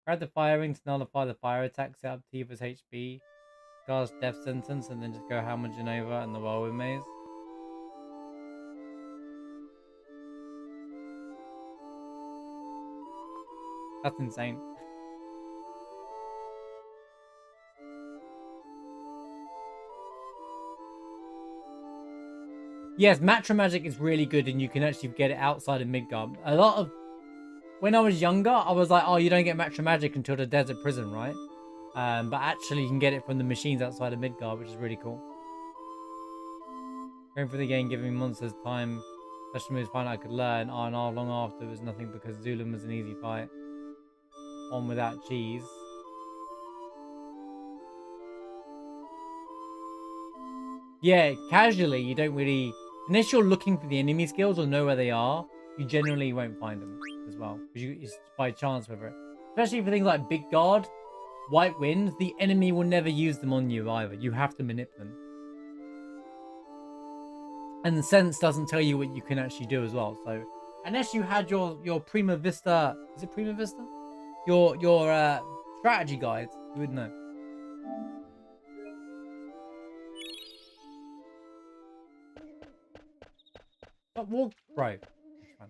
Grab the firing to nullify the fire attack, set up Tifa's HP, cast death sentence, and then just go Hammer Genova and the whirlwind maze. That's insane. Yes, Matra Magic is really good and you can actually get it outside of Midgard. When I was younger, I was like, oh, you don't get Matra Magic until the desert prison, right? But actually you can get it from the machines outside of Midgard, which is really cool. Going through the game, giving monsters time, special moves find I could learn. Oh, and all long after it was nothing because Zulum was an easy fight. On without cheese. Yeah, casually, you don't really... Unless you're looking for the enemy skills or know where they are, you generally won't find them as well. Because it's by chance with it. Especially for things like Big Guard. white winds, the enemy will never use them on you either. You have to manip them. And the sense doesn't tell you what you can actually do as well. So unless you had your Prima Vista, is it Prima Vista? Your strategy guide, you would know. But walk, bro. It's fun.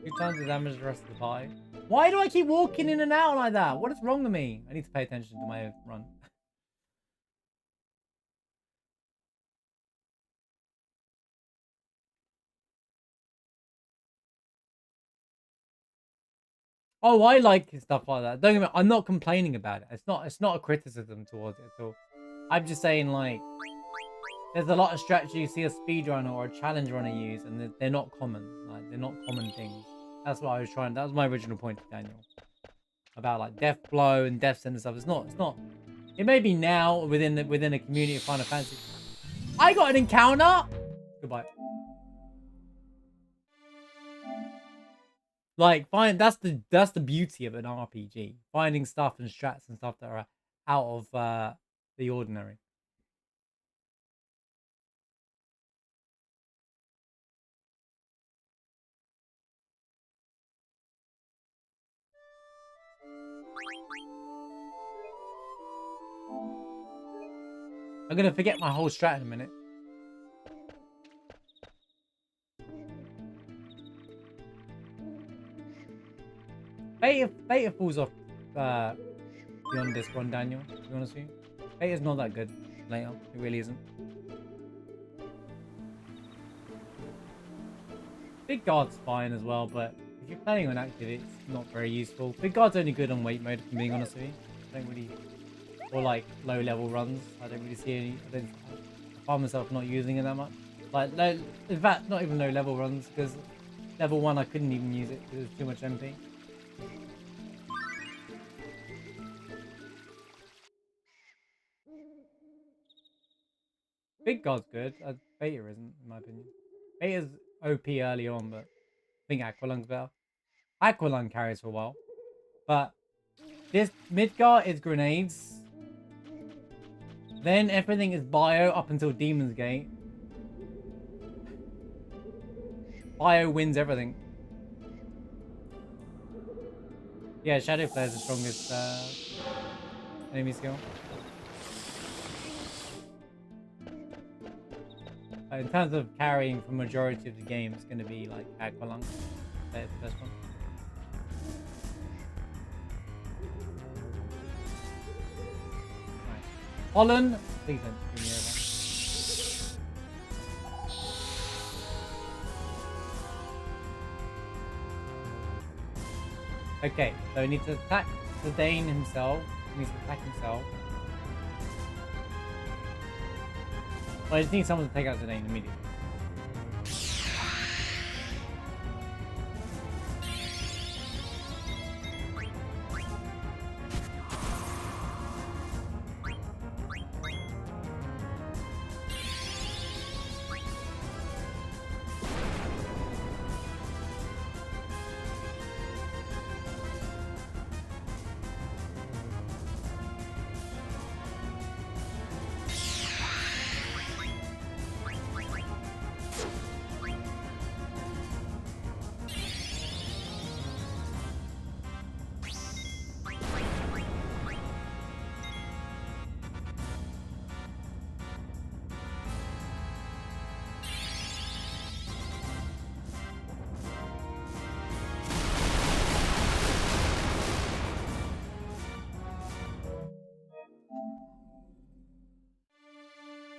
2 times the damage the rest of the pie. Why do I keep walking in and out like that? What is wrong with me? I need to pay attention to my run. Oh, I like stuff like that. Don't get me. I'm not complaining about it. It's not a criticism towards it at all. I'm just saying, like, there's a lot of strategy you see a speedrunner or a challenge runner use, and they're not common. Like, they're not common things. That's what I was trying. That was my original point to Daniel about like death blow and death send and stuff. It's not. It may be now within a community of Final Fantasy. I got an encounter. Goodbye. Like, that's the beauty of an RPG. Finding stuff and strats and stuff that are out of the ordinary. I'm gonna forget my whole strat in a minute. Beta falls off beyond this one, Daniel, to be honest with you. Beta's not that good later. It really isn't. Big Guard's fine as well, but if you're playing on active, it's not very useful. Big Guard's only good on weight mode, if I'm being honest with you. I don't really... Or like low level runs. I don't really see any... I find myself not using it that much. Like, in fact, not even low level runs, because level 1 I couldn't even use it because it was too much MP. Big God's good. Beta isn't, in my opinion. Beta's OP early on, but I think Aqualung's better. Aqualung carries for a while. But this Midgar is grenades. Then everything is bio up until Demon's Gate. Bio wins everything. Yeah, Shadow Flare is the strongest enemy skill. In terms of carrying for majority of the game, it's going to be like Aqualung. That's the best one. Right. Holland, please don't screw me over. Okay, so he needs to attack the Dane himself. He needs to attack himself. Well, I just need someone to take out the Dane immediately.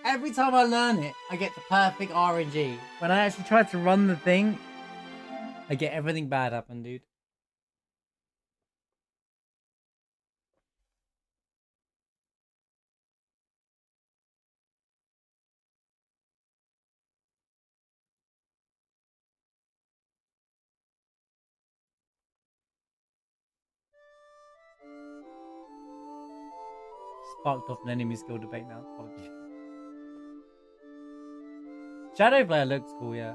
Every time I learn it, I get the perfect RNG. When I actually try to run the thing, I get everything bad happen, dude. Sparked off an enemy skill debate now. Apologies. Shadow Flare looks cool, yeah.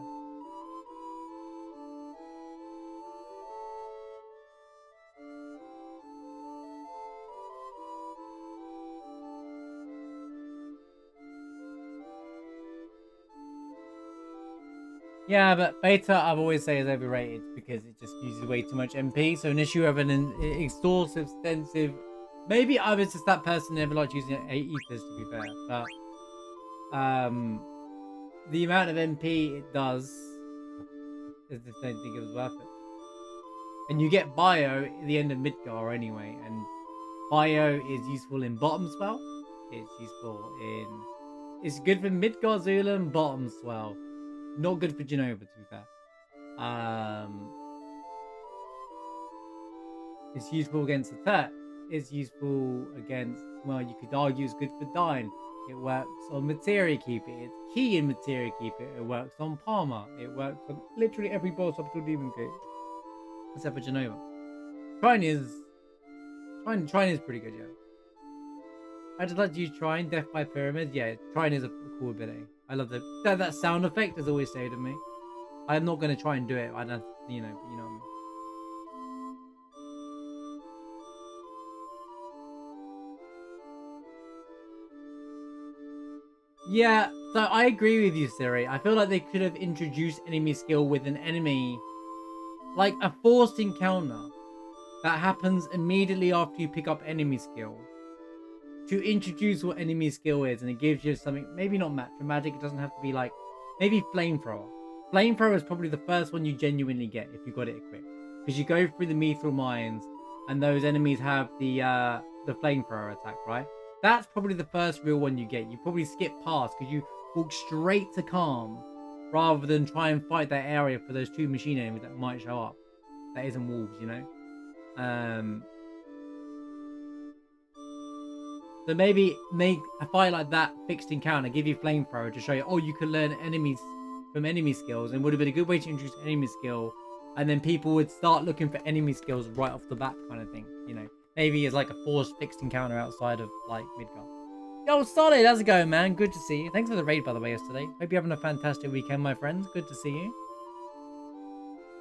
Yeah, but beta I've always say is overrated because it just uses way too much MP. So unless you have an exhaustive, extensive, maybe I was just that person who never liked using ethers to be fair, but the amount of MP it does, I just don't think it was worth it. And you get bio at the end of Midgar anyway, and bio is useful in bottom swell. It's useful in. It's good for Midgar, Zula, and bottom swell. Not good for Genova, to be fair. It's useful against the Turk. It's useful against. Well, you could argue it's good for Dine. It works on Materia Keeper. It's key in Materia Keeper. It works on Palmer. It works on literally every boss up to Demon Gate. Except for Genova. Trine is pretty good, yeah. I just like to use Trine, Death by Pyramid. Yeah, Trine is a cool ability. I love that sound effect has always stayed with me. I'm not going to try and do it. I don't, but you know what I mean. Yeah, so I agree with you, Siri. I feel like they could have introduced enemy skill with an enemy, like a forced encounter that happens immediately after you pick up enemy skill, to introduce what enemy skill is, and it gives you something, maybe not magic, it doesn't have to be like, maybe flamethrower. Flamethrower is probably the first one you genuinely get if you got it equipped, because you go through the mithril mines and those enemies have the flamethrower attack, right? That's probably the first real one you get. You probably skip past because you walk straight to Calm rather than try and fight that area for those two machine enemies that might show up. That isn't wolves, you know? So maybe make a fight like that fixed encounter, give you flamethrower to show you, oh, you can learn enemies from enemy skills, and would have been a good way to introduce enemy skill, and then people would start looking for enemy skills right off the bat, kind of thing, you know? Maybe as like a forced fixed encounter outside of like Midgar. Yo, Solid, how's it going, man? Good to see you. Thanks for the raid, by the way, yesterday. Hope you're having a fantastic weekend, my friends. Good to see you.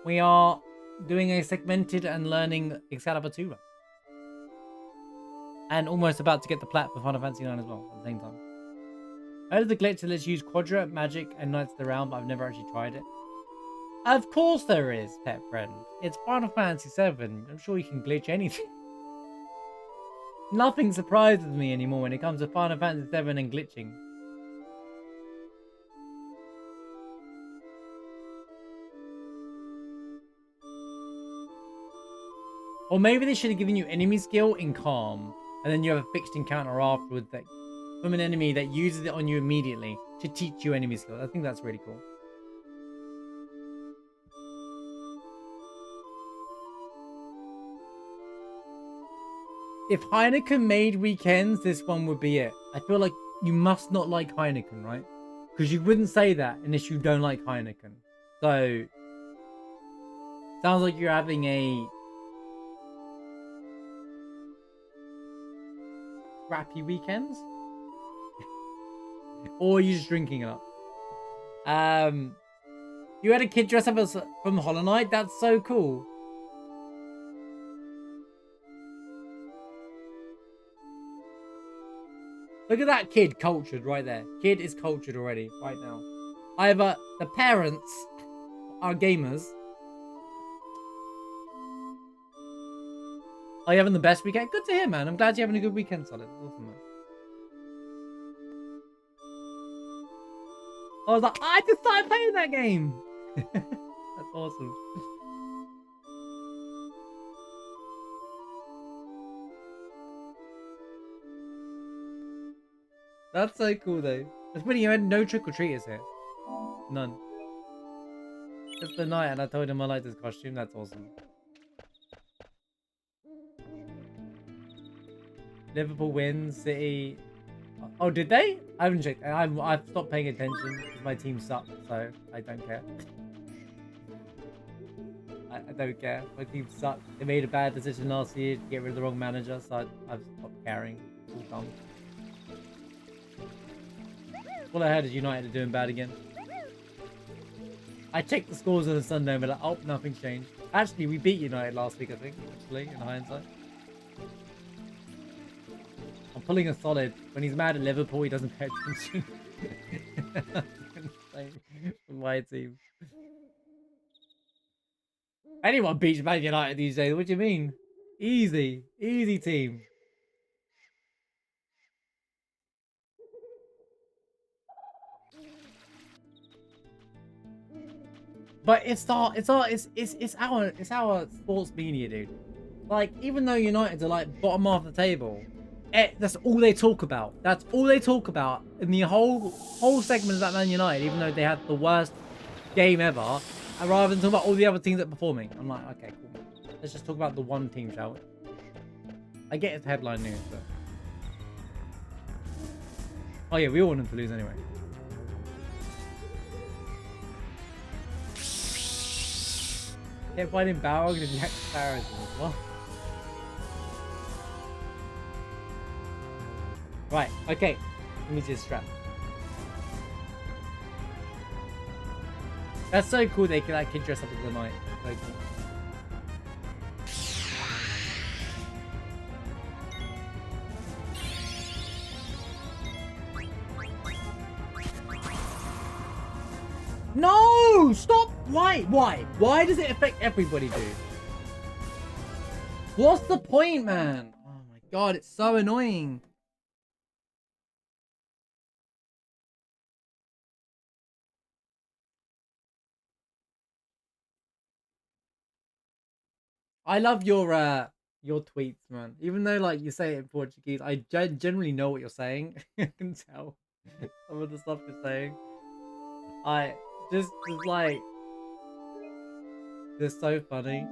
We are doing a segmented and learning Excalibur 2 run. And almost about to get the plat for Final Fantasy 9 as well at the same time. I heard of the glitch that lets you use Quadra, Magic, and Knights of the Realm, but I've never actually tried it. Of course there is, pet friend. It's Final Fantasy 7. I'm sure you can glitch anything. Nothing surprises me anymore when it comes to Final Fantasy 7 and glitching. Or maybe they should have given you enemy skill in Calm, and then you have a fixed encounter afterwards that, from an enemy that uses it on you immediately to teach you enemy skill. I think that's really cool. If Heineken made weekends, this one would be it. I feel like you must not like Heineken, right? Because you wouldn't say that unless you don't like Heineken. So, sounds like you're having a crappy weekends. Or you're just drinking a lot. You had a kid dress up as from Hollow Knight? That's so cool. Look at that kid cultured right there. Kid is cultured already, right now. Either the parents are gamers. Are you having the best weekend? Good to hear, man. I'm glad you're having a good weekend, Solid. Awesome, man. I was like, I just started playing that game. That's awesome. That's so cool, though. It's funny, you had no trick-or-treaters here. None. Just the night, and I told him I liked his costume. That's awesome. Liverpool wins, City... Oh, did they? I haven't checked. I've stopped paying attention because my team sucks, so I don't care. I don't care. My team sucks. They made a bad decision last year to get rid of the wrong manager, so I've stopped caring. It's all dumb. All I heard is United are doing bad again. I checked the scores on the Sunday and be like, oh, nothing's changed. Actually, we beat United last week, I think, actually, in hindsight. I'm pulling a Solid. When he's mad at Liverpool, he doesn't pay attention. My team. Anyone beats Man United these days. What do you mean? Easy. Easy team. But it's our sports media, dude. Like, even though United are like bottom half of the table, that's all they talk about. That's all they talk about in the whole segment of that Man United, even though they had the worst game ever. And rather than talk about all the other teams that are performing, I'm like, okay, cool. Let's just talk about the one team, shall we? I get it's headline news, but oh yeah, we all want them to lose anyway. Can't find him Barrow because he hacked Barrows as well. Right, okay. Let me see this strap. That's so cool they can that kid dress up as the knight. So cool. No! Stop! Why? Why? Why does it affect everybody, dude? What's the point, man? Oh my god, it's so annoying. I love your tweets, man. Even though like you say it in Portuguese, I generally know what you're saying. I can tell some of the stuff you're saying. I just like they're so funny.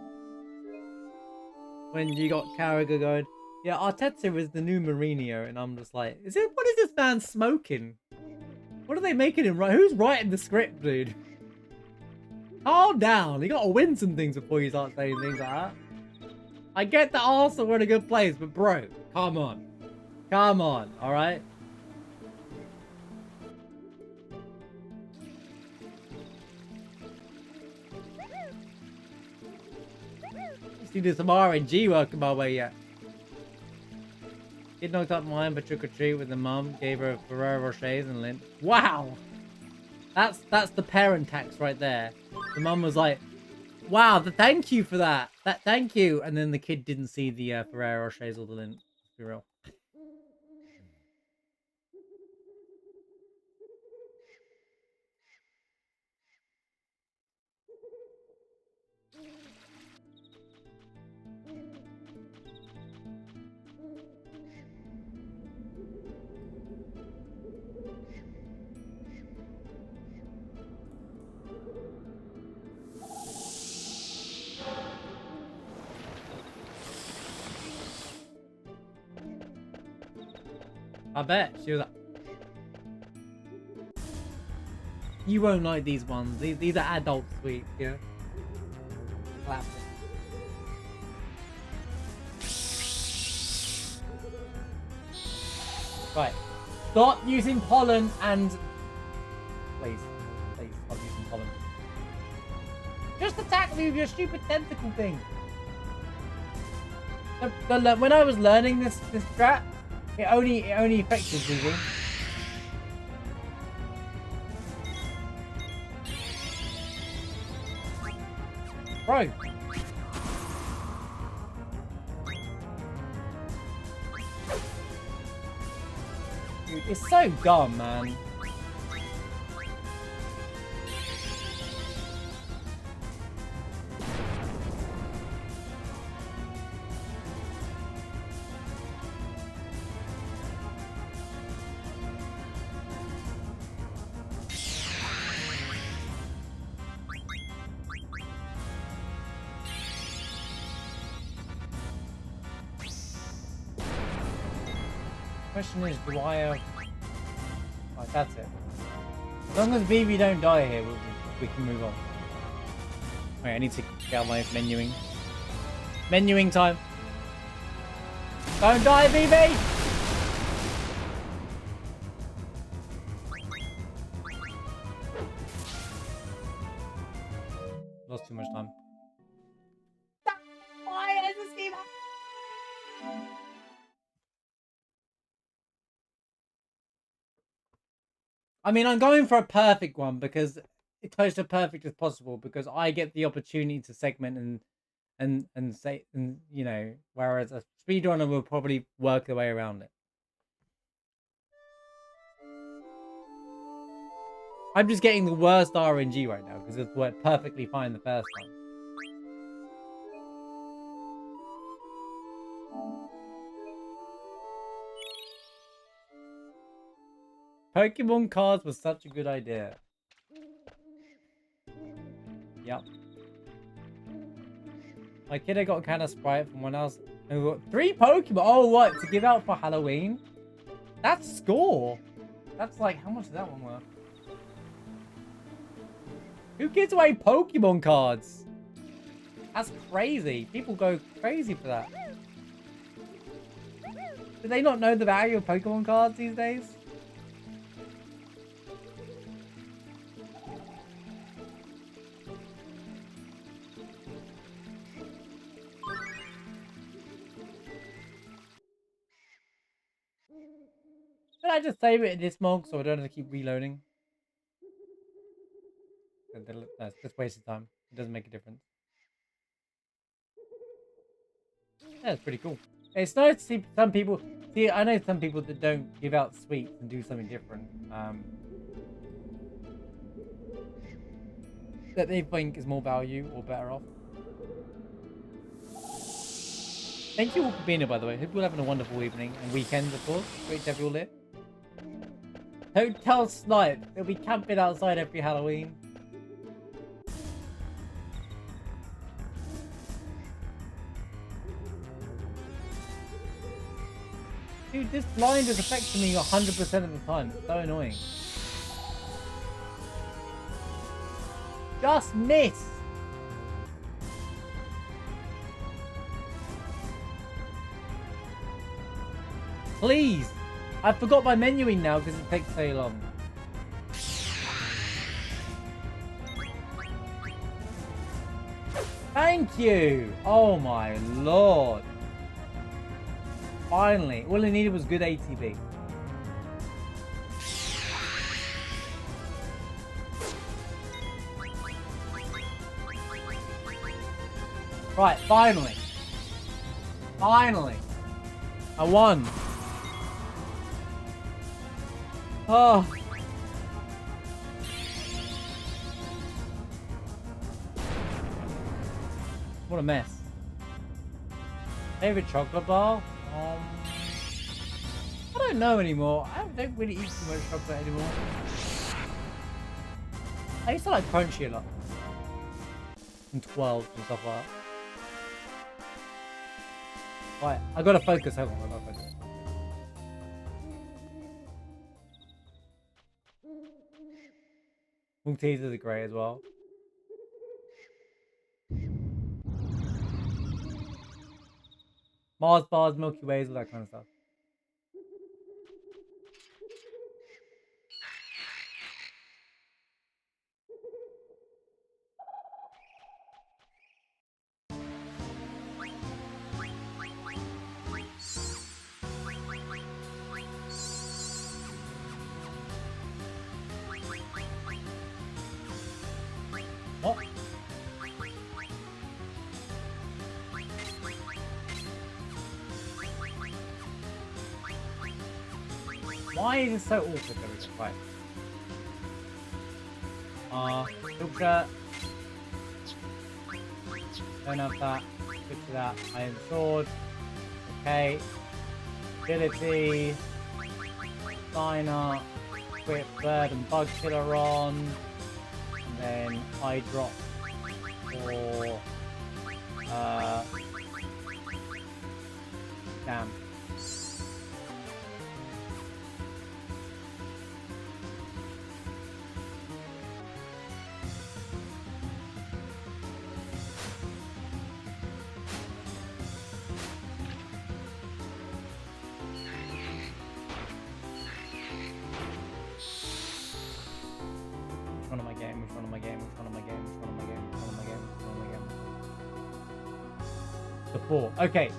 When you got Carragher going, yeah, Arteta is the new Mourinho, and I'm just like, what is this man smoking? What are they making him write? Who's writing the script, dude? Calm down. You gotta win some things before you start saying things like that. I get that Arsenal were in a good place, but bro, come on. Come on, alright? See, there's some RNG working my way yet. Kid knocked up mine, but trick or treat with the mum, gave her Ferrero Rochers and Lint. Wow! That's the parent tax right there. The mum was like, wow, thank you for that. Thank you. And then the kid didn't see the Ferrero Rochers or the Lint. Let's be real. I bet. She was like, you won't like these ones. These are adult sweets, yeah? Classic. Right. Stop using pollen and... Please. Please, stop using pollen. Just attack me with your stupid tentacle thing. When I was learning this strat, it only affected people. Bro. Dude, it's so dumb, man. Question is, do I have... Right, that's it. As long as BB don't die here, we can move on. Wait, I need to get out my menuing. Menuing time. Don't die, BB! Lost too much time. Why is this game happening? I mean, I'm going for a perfect one because close to perfect as possible because I get the opportunity to segment and say, and you know, whereas a speedrunner will probably work their way around it. I'm just getting the worst RNG right now because it's worked perfectly fine the first time. Pokemon cards was such a good idea. Yep. My kid got a can of Sprite from one else. And we got 3 Pokemon. Oh, what? To give out for Halloween? That's score. That's like, how much is that one worth? Who gives away Pokemon cards? That's crazy. People go crazy for that. Do they not know the value of Pokemon cards these days? Should I just save it in this mog so I don't have to keep reloading? No, it's just wasted time. It doesn't make a difference. Yeah, it's pretty cool. It's nice to see some people... See, I know some people that don't give out sweets and do something different. That they think is more value or better off. Thank you all for being here, by the way. Hope you're all having a wonderful evening and weekend, of course. Great to have you all here. Hotel Snipe. They'll be camping outside every Halloween. Dude, this blind is affecting me 100% of the time. It's so annoying. Just miss! Please! I forgot my menuing now because it takes so long. Thank you! Oh my lord. Finally. All I needed was good ATB. Right, finally. Finally. I won. Oh. What a mess. Favorite chocolate bar? I don't know anymore. I don't really eat too much chocolate anymore. I used to like Crunchy a lot. And 12 and stuff like that. Right, I gotta focus. Hold on, I gotta focus. Maltesers are great as well. Mars bars, Milky Ways, all that kind of stuff. What? Why is it so awkward? There we go. Right. Silk shirt. Don't have that. Switch to that. Iron sword. Okay. Ability. Signer. Equip bird and bug killer on. And then eye drop for damn. Okay.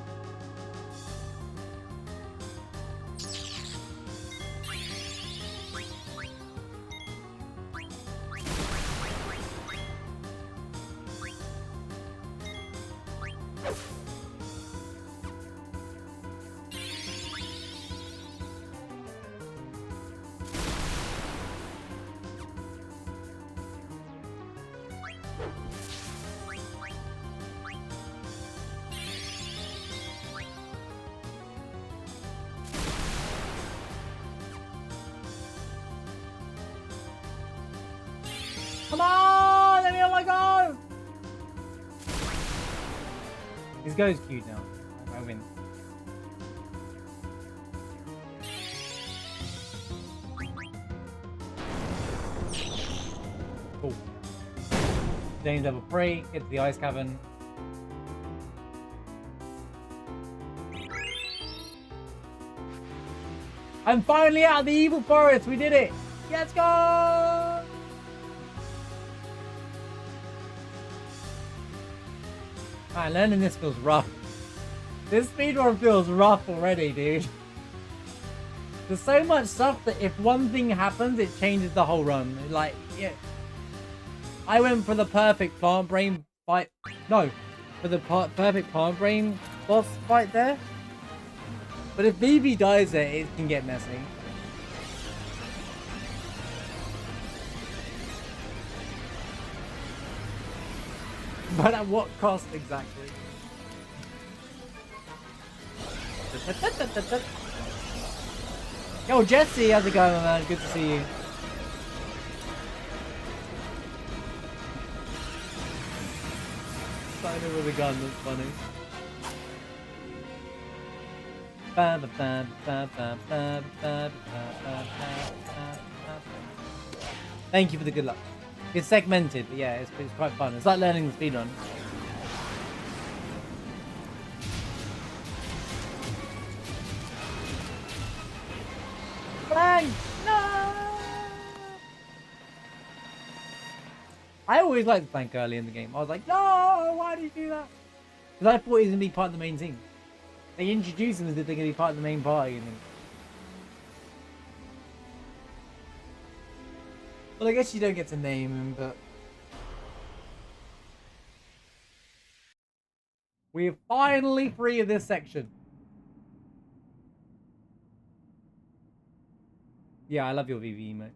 Come on! Let me on my go! This goes cute now. I win. Cool. James level 3, get to the ice cavern. I'm finally out of the evil forest. We did it. Let's go. Man, learning this feels rough. This speedrun feels rough already, dude. There's so much stuff that if one thing happens, it changes the whole run. Like, yeah. I went for the perfect plant brain fight. No, for the perfect plant brain boss fight there. But if Vivi dies there, it can get messy. But at what cost exactly? Yo, Jesse, how's it going, man? Good to see you. Starting with a gun, that's funny. Thank you for the good luck. It's segmented, but yeah, it's quite fun. It's like learning the speedrun. Bang! No! I always liked the flank early in the game. I was like, no, why did you do that? Because I thought he was going to be part of the main team. They introduced him as if they're going to be part of the main party. Well, I guess you don't get to name him, but... We're finally free of this section. Yeah, I love your VV, mate.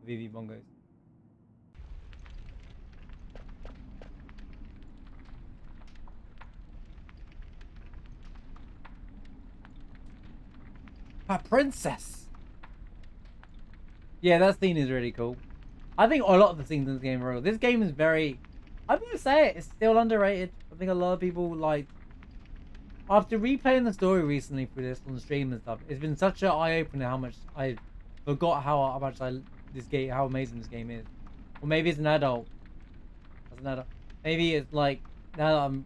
VV bongos. A princess! Yeah, that scene is really cool. I think a lot of the scenes in this game are real. This game is very... I'm going to say it, it's still underrated. I think a lot of people, like... After replaying the story recently for this on the stream and stuff, it's been such an eye-opener how much I forgot how much how amazing this game is. Or maybe as an adult. Maybe it's like, now that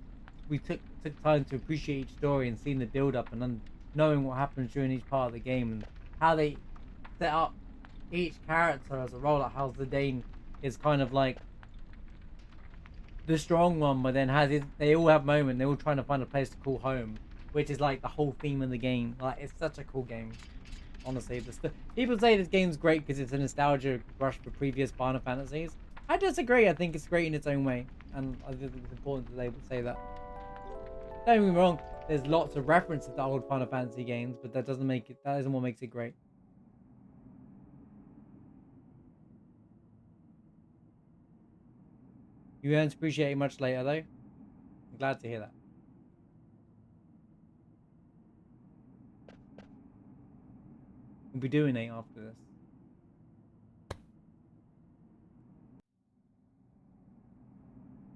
we took time to appreciate each story and seeing the build-up and then knowing what happens during each part of the game and how they set up each character as a role, like how Zidane is kind of like the strong one, but then they all have moments, they're all trying to find a place to call home, which is like the whole theme of the game. Like, it's such a cool game, honestly. People say this game's great because it's a nostalgia rush for previous Final Fantasies. I disagree. I think it's great in its own way, and I think it's important that they would say that. Don't get me wrong, there's lots of references to old Final Fantasy games, but that isn't what makes it great. You won't appreciate it much later, though. I'm glad to hear that. We'll be doing it after this.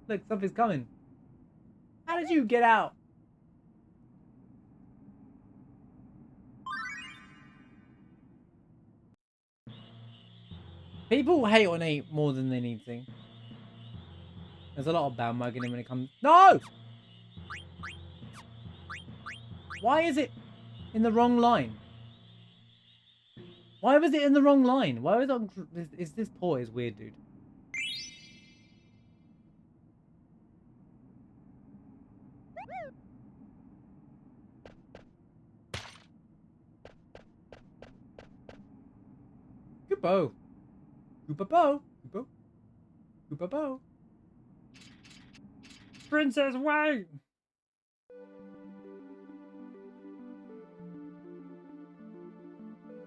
Look, something's coming. How did you get out? People hate on 8 more than they need to. There's a lot of bandwagoning when it comes... No! Why is it in the wrong line? Why was it in the wrong line? Why was it... This port is weird, dude. Good bow. Good bow. Good bow. Good bow. Princess, wait!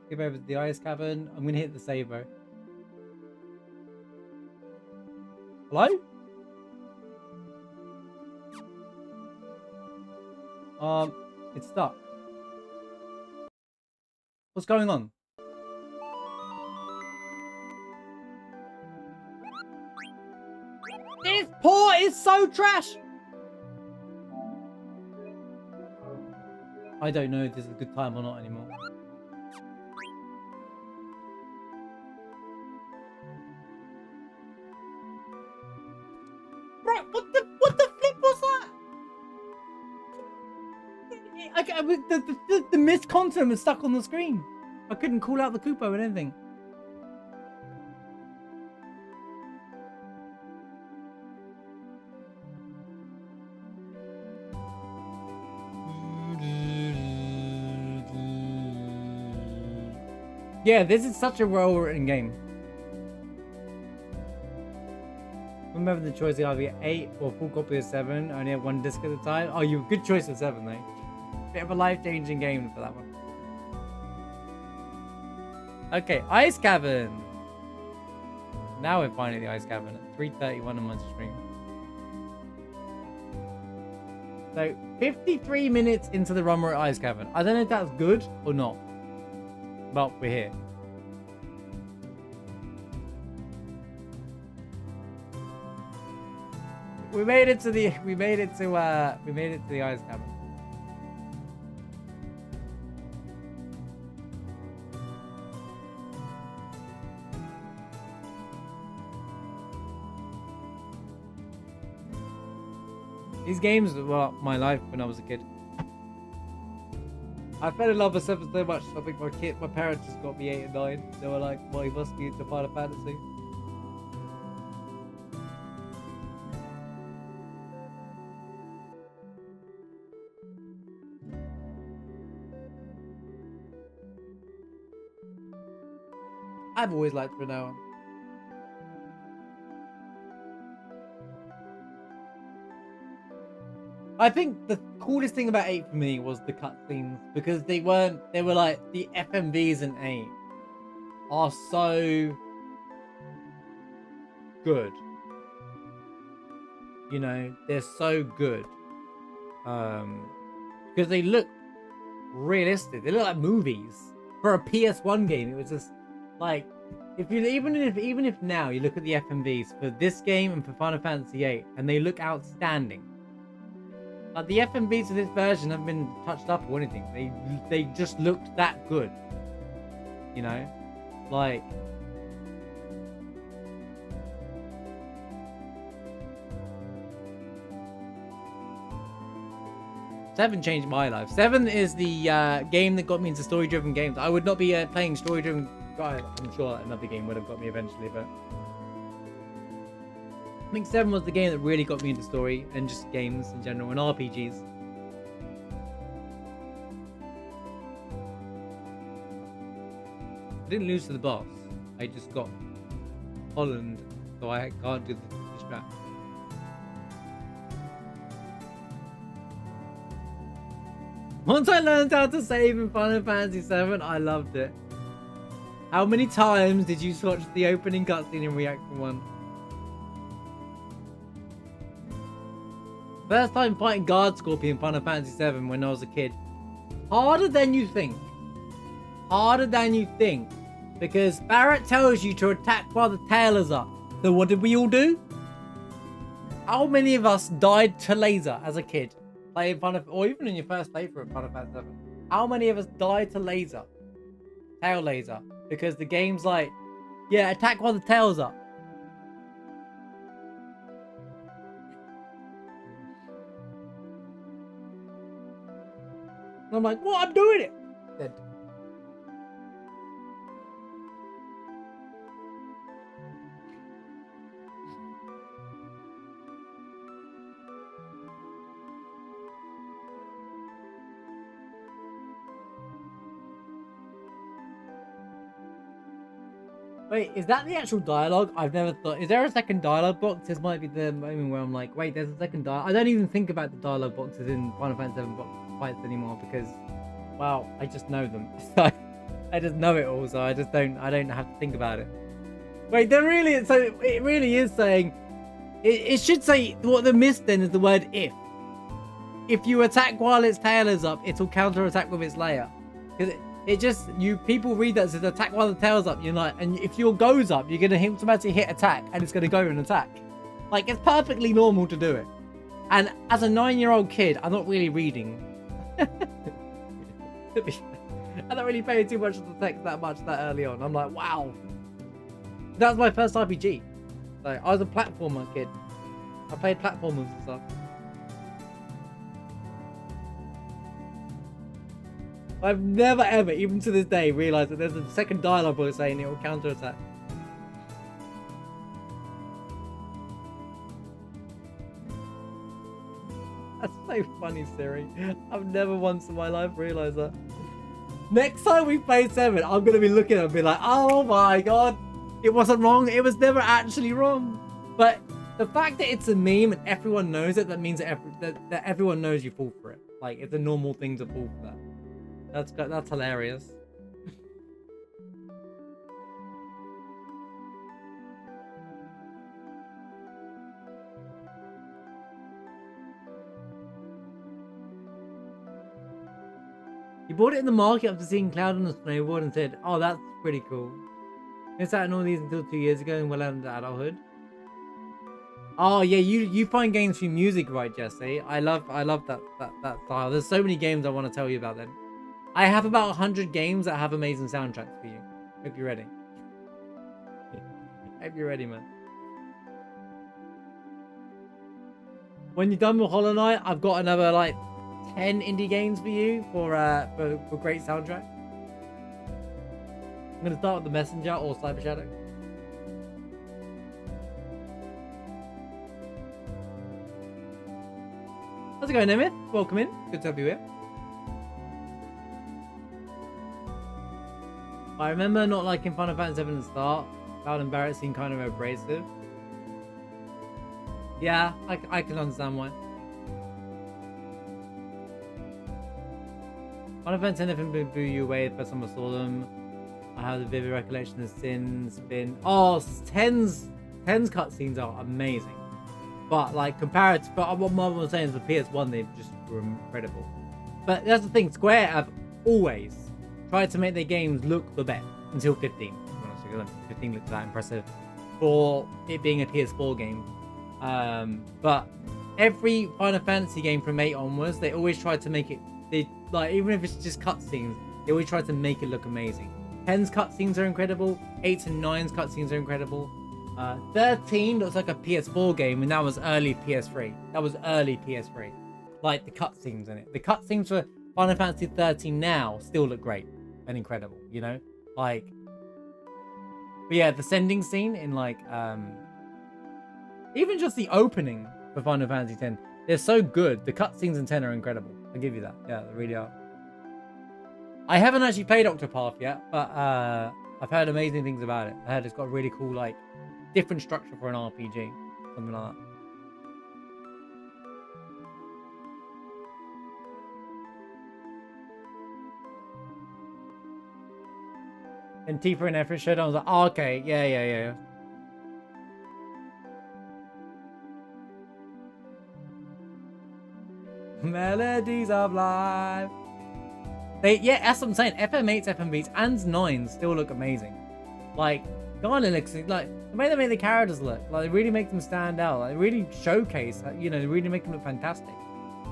Skip over to the ice cavern. I'm gonna hit the save, bro. Hello? It's stuck. What's going on? so trash. I don't know if this is a good time or not anymore. Right, what the flip was that? The missed content was stuck on the screen. I couldn't call out the Koopa or anything. Yeah, this is such a well-written game. Remember the choice of either 8 or full copy of 7. Only have one disc at a time. Oh, you good choice of 7 though. Bit of a life-changing game for that one. Okay, Ice Cavern. Now we're finally at the Ice Cavern at 3:31 on my stream. So 53 minutes into the run we're at Ice Cavern. I don't know if that's good or not, but we're here. We made it to the Ice Cavern. These games were my life when I was a kid. I fell in love with 7 so much. I think my parents just got me 8 and 9. They were like, well, you must be into Final Fantasy. I've always liked Renoa. I think the coolest thing about 8 for me was the cutscenes, because they were like, the FMVs in 8 are so good. You know, they're so good. Because they look realistic. They look like movies. For a PS1 game, it was just like, even if now you look at the FMVs for this game and for Final Fantasy VIII, and they look outstanding. Like, the FMVs of this version haven't been touched up or anything. They just looked that good. You know? Like... Seven changed my life. 7 is the game that got me into story-driven games. I would not be playing story-driven... I'm sure another game would have got me eventually, but... I think 7 was the game that really got me into story and just games in general and RPGs. I didn't lose to the boss. I just got Holland, so I can't do the strat. Once I learned how to save in Final Fantasy VII, I loved it. How many times did you watch the opening cutscene in Reaction 1? First time fighting Guard Scorpion in Final Fantasy VII when I was a kid. Harder than you think. Harder than you think. Because Barrett tells you to attack while the tail is up. So what did we all do? How many of us died to laser as a kid? Playing Final, or even in your first playthrough of Final Fantasy VII. How many of us died to laser? Tail laser. Because the game's like, yeah, attack while the tail's up. And I'm like, what? I'm doing it. Dead. Wait, is that the actual dialogue? I've never thought. Is there a second dialogue box? This might be the moment where I'm like, wait, there's a second dialogue. I don't even think about the dialogue boxes in Final Fantasy VII fights anymore because, wow, I just know them. I just know it all, so I don't have to think about it. Wait, there really is. So it really is saying. It should say what the missed then is the word if. If you attack while its tail is up, it'll counter attack with its layer. Because it just, people read that as attack while the tail's up. You're like, and if your goes up, you're gonna automatically hit attack, and it's gonna go and attack. Like, it's perfectly normal to do it. And as a 9-year-old kid, I'm not really reading. I don't really pay too much of the text that early on. I'm like, wow. That was my first RPG. Like, I was a platformer kid. I played platformers and stuff. I've never ever, even to this day, realized that there's a second dialogue box saying it will counterattack. That's so funny, Siri. I've never once in my life realized that. Next time we play 7, I'm going to be looking at it and be like, oh my god, it wasn't wrong. It was never actually wrong. But the fact that it's a meme and everyone knows it, that means that, that everyone knows you fall for it. Like, it's a normal thing to fall for that. That's hilarious. You bought it in the market after seeing Cloud on the snowboard and said, oh, that's pretty cool. Missed out on all these until 2 years ago and well into adulthood. Oh yeah, you find games through music, right, Jesse? I love that style. There's so many games I want to tell you about then. I have about 100 games that have amazing soundtracks for you. Hope you're ready. Hope you're ready, man. When you're done with Hollow Knight, I've got another like 10 indie games for you for great soundtrack. I'm gonna start with The Messenger or Cyber Shadow. How's it going, Emith? Welcome in. Good to have you here. I remember not liking Final Fantasy 7 at the start. Cloud and Barrett seemed kind of abrasive. Yeah, I can understand why. Final Fantasy never blew you away the first time I saw them. I have the vivid recollection of Sin's been... Oh, 10's cutscenes are amazing. But like compared to... But what Marvel was saying is the PS1, they just were incredible. But that's the thing, Square have always tried to make their games look the best until 15. Honestly, 15 looks that impressive for it being a PS4 game. But every Final Fantasy game from 8 onwards, they always try to make it, like even if it's just cutscenes, they always try to make it look amazing. 10's cutscenes are incredible, 8's and 9's cutscenes are incredible. 13 looks like a PS4 game, and that was early PS3. That was early PS3. Like the cutscenes in it. The cutscenes for Final Fantasy 13 now still look great and incredible, you know? Like, but yeah, the sending scene in like, even just the opening for Final Fantasy 10, they're so good. The cutscenes in 10 are incredible. I'll give you that. Yeah, they really are. I haven't actually played Octopath yet, but I've heard amazing things about it. I heard it's got a really cool, like, different structure for an RPG. Something like that. And Tifa and Efra showed, I was like, oh, okay, yeah. Melodies of life. Yeah, that's what I'm saying. FM8s, FMVs, and 9s still look amazing. Like, Garland looks like the way they make the characters look, like they really make them stand out. Like, they really showcase, you know, they really make them look fantastic.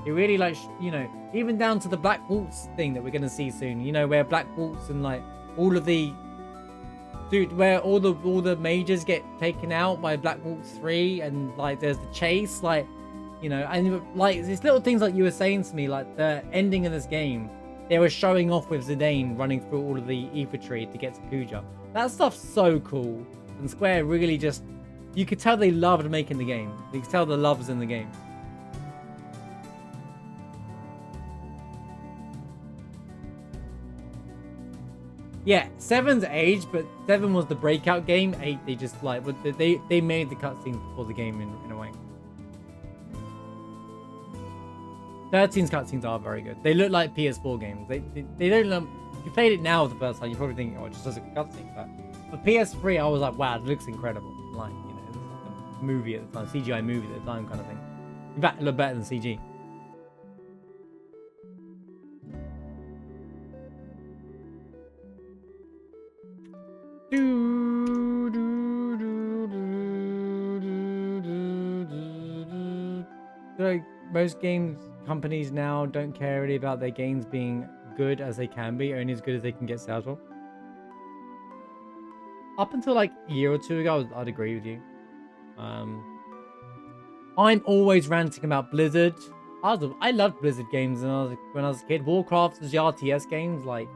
It really, like, you know, even down to the Black Waltz thing that we're gonna see soon. You know, where Black Waltz and like all of the where all the mages get taken out by Black Waltz 3, and like there's the chase, like, you know, and like these little things like you were saying to me, like the ending of this game, they were showing off with Zidane running through all of the ether tree to get to Kuja. That stuff's so cool, and Square really just, you could tell they loved making the game. You could tell the love was in the game. Yeah, 7's age, but 7 was the breakout game. 8, they just like, they made the cutscenes before the game in a way. 13's cutscenes are very good. They look like PS4 games. They don't look... If you played it now the first time, you probably think, oh, it just does a cutscene. But for PS3, I was like, wow, it looks incredible. Like, you know, it was like a movie at the time, CGI movie at the time kind of thing. In fact, it looked better than CG. like most games companies now don't care really about their games being good as they can be, only as good as they can get sales from. Up until like a year or two ago, I'd agree with you. I'm always ranting about Blizzard. I loved Blizzard games when I was a kid. Warcraft was the RTS games like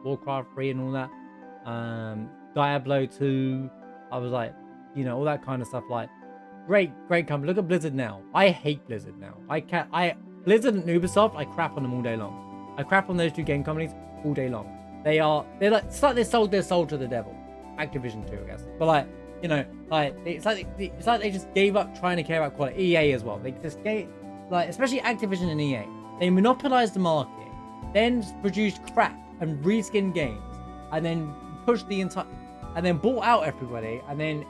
Warcraft 3 and all that. Diablo 2. I was like, you know, all that kind of stuff. Like, great company. Look at Blizzard now. I hate Blizzard now. Blizzard and Ubisoft, I crap on them all day long. I crap on those two game companies all day long. They're like, it's like they sold their soul to the devil. Activision too, I guess. But like, you know, like it's like they just gave up trying to care about quality. EA as well. They just gave, like, especially Activision and EA. They monopolized the market, then produced crap and reskinned games, and then pushed the entire, and then bought out everybody, and then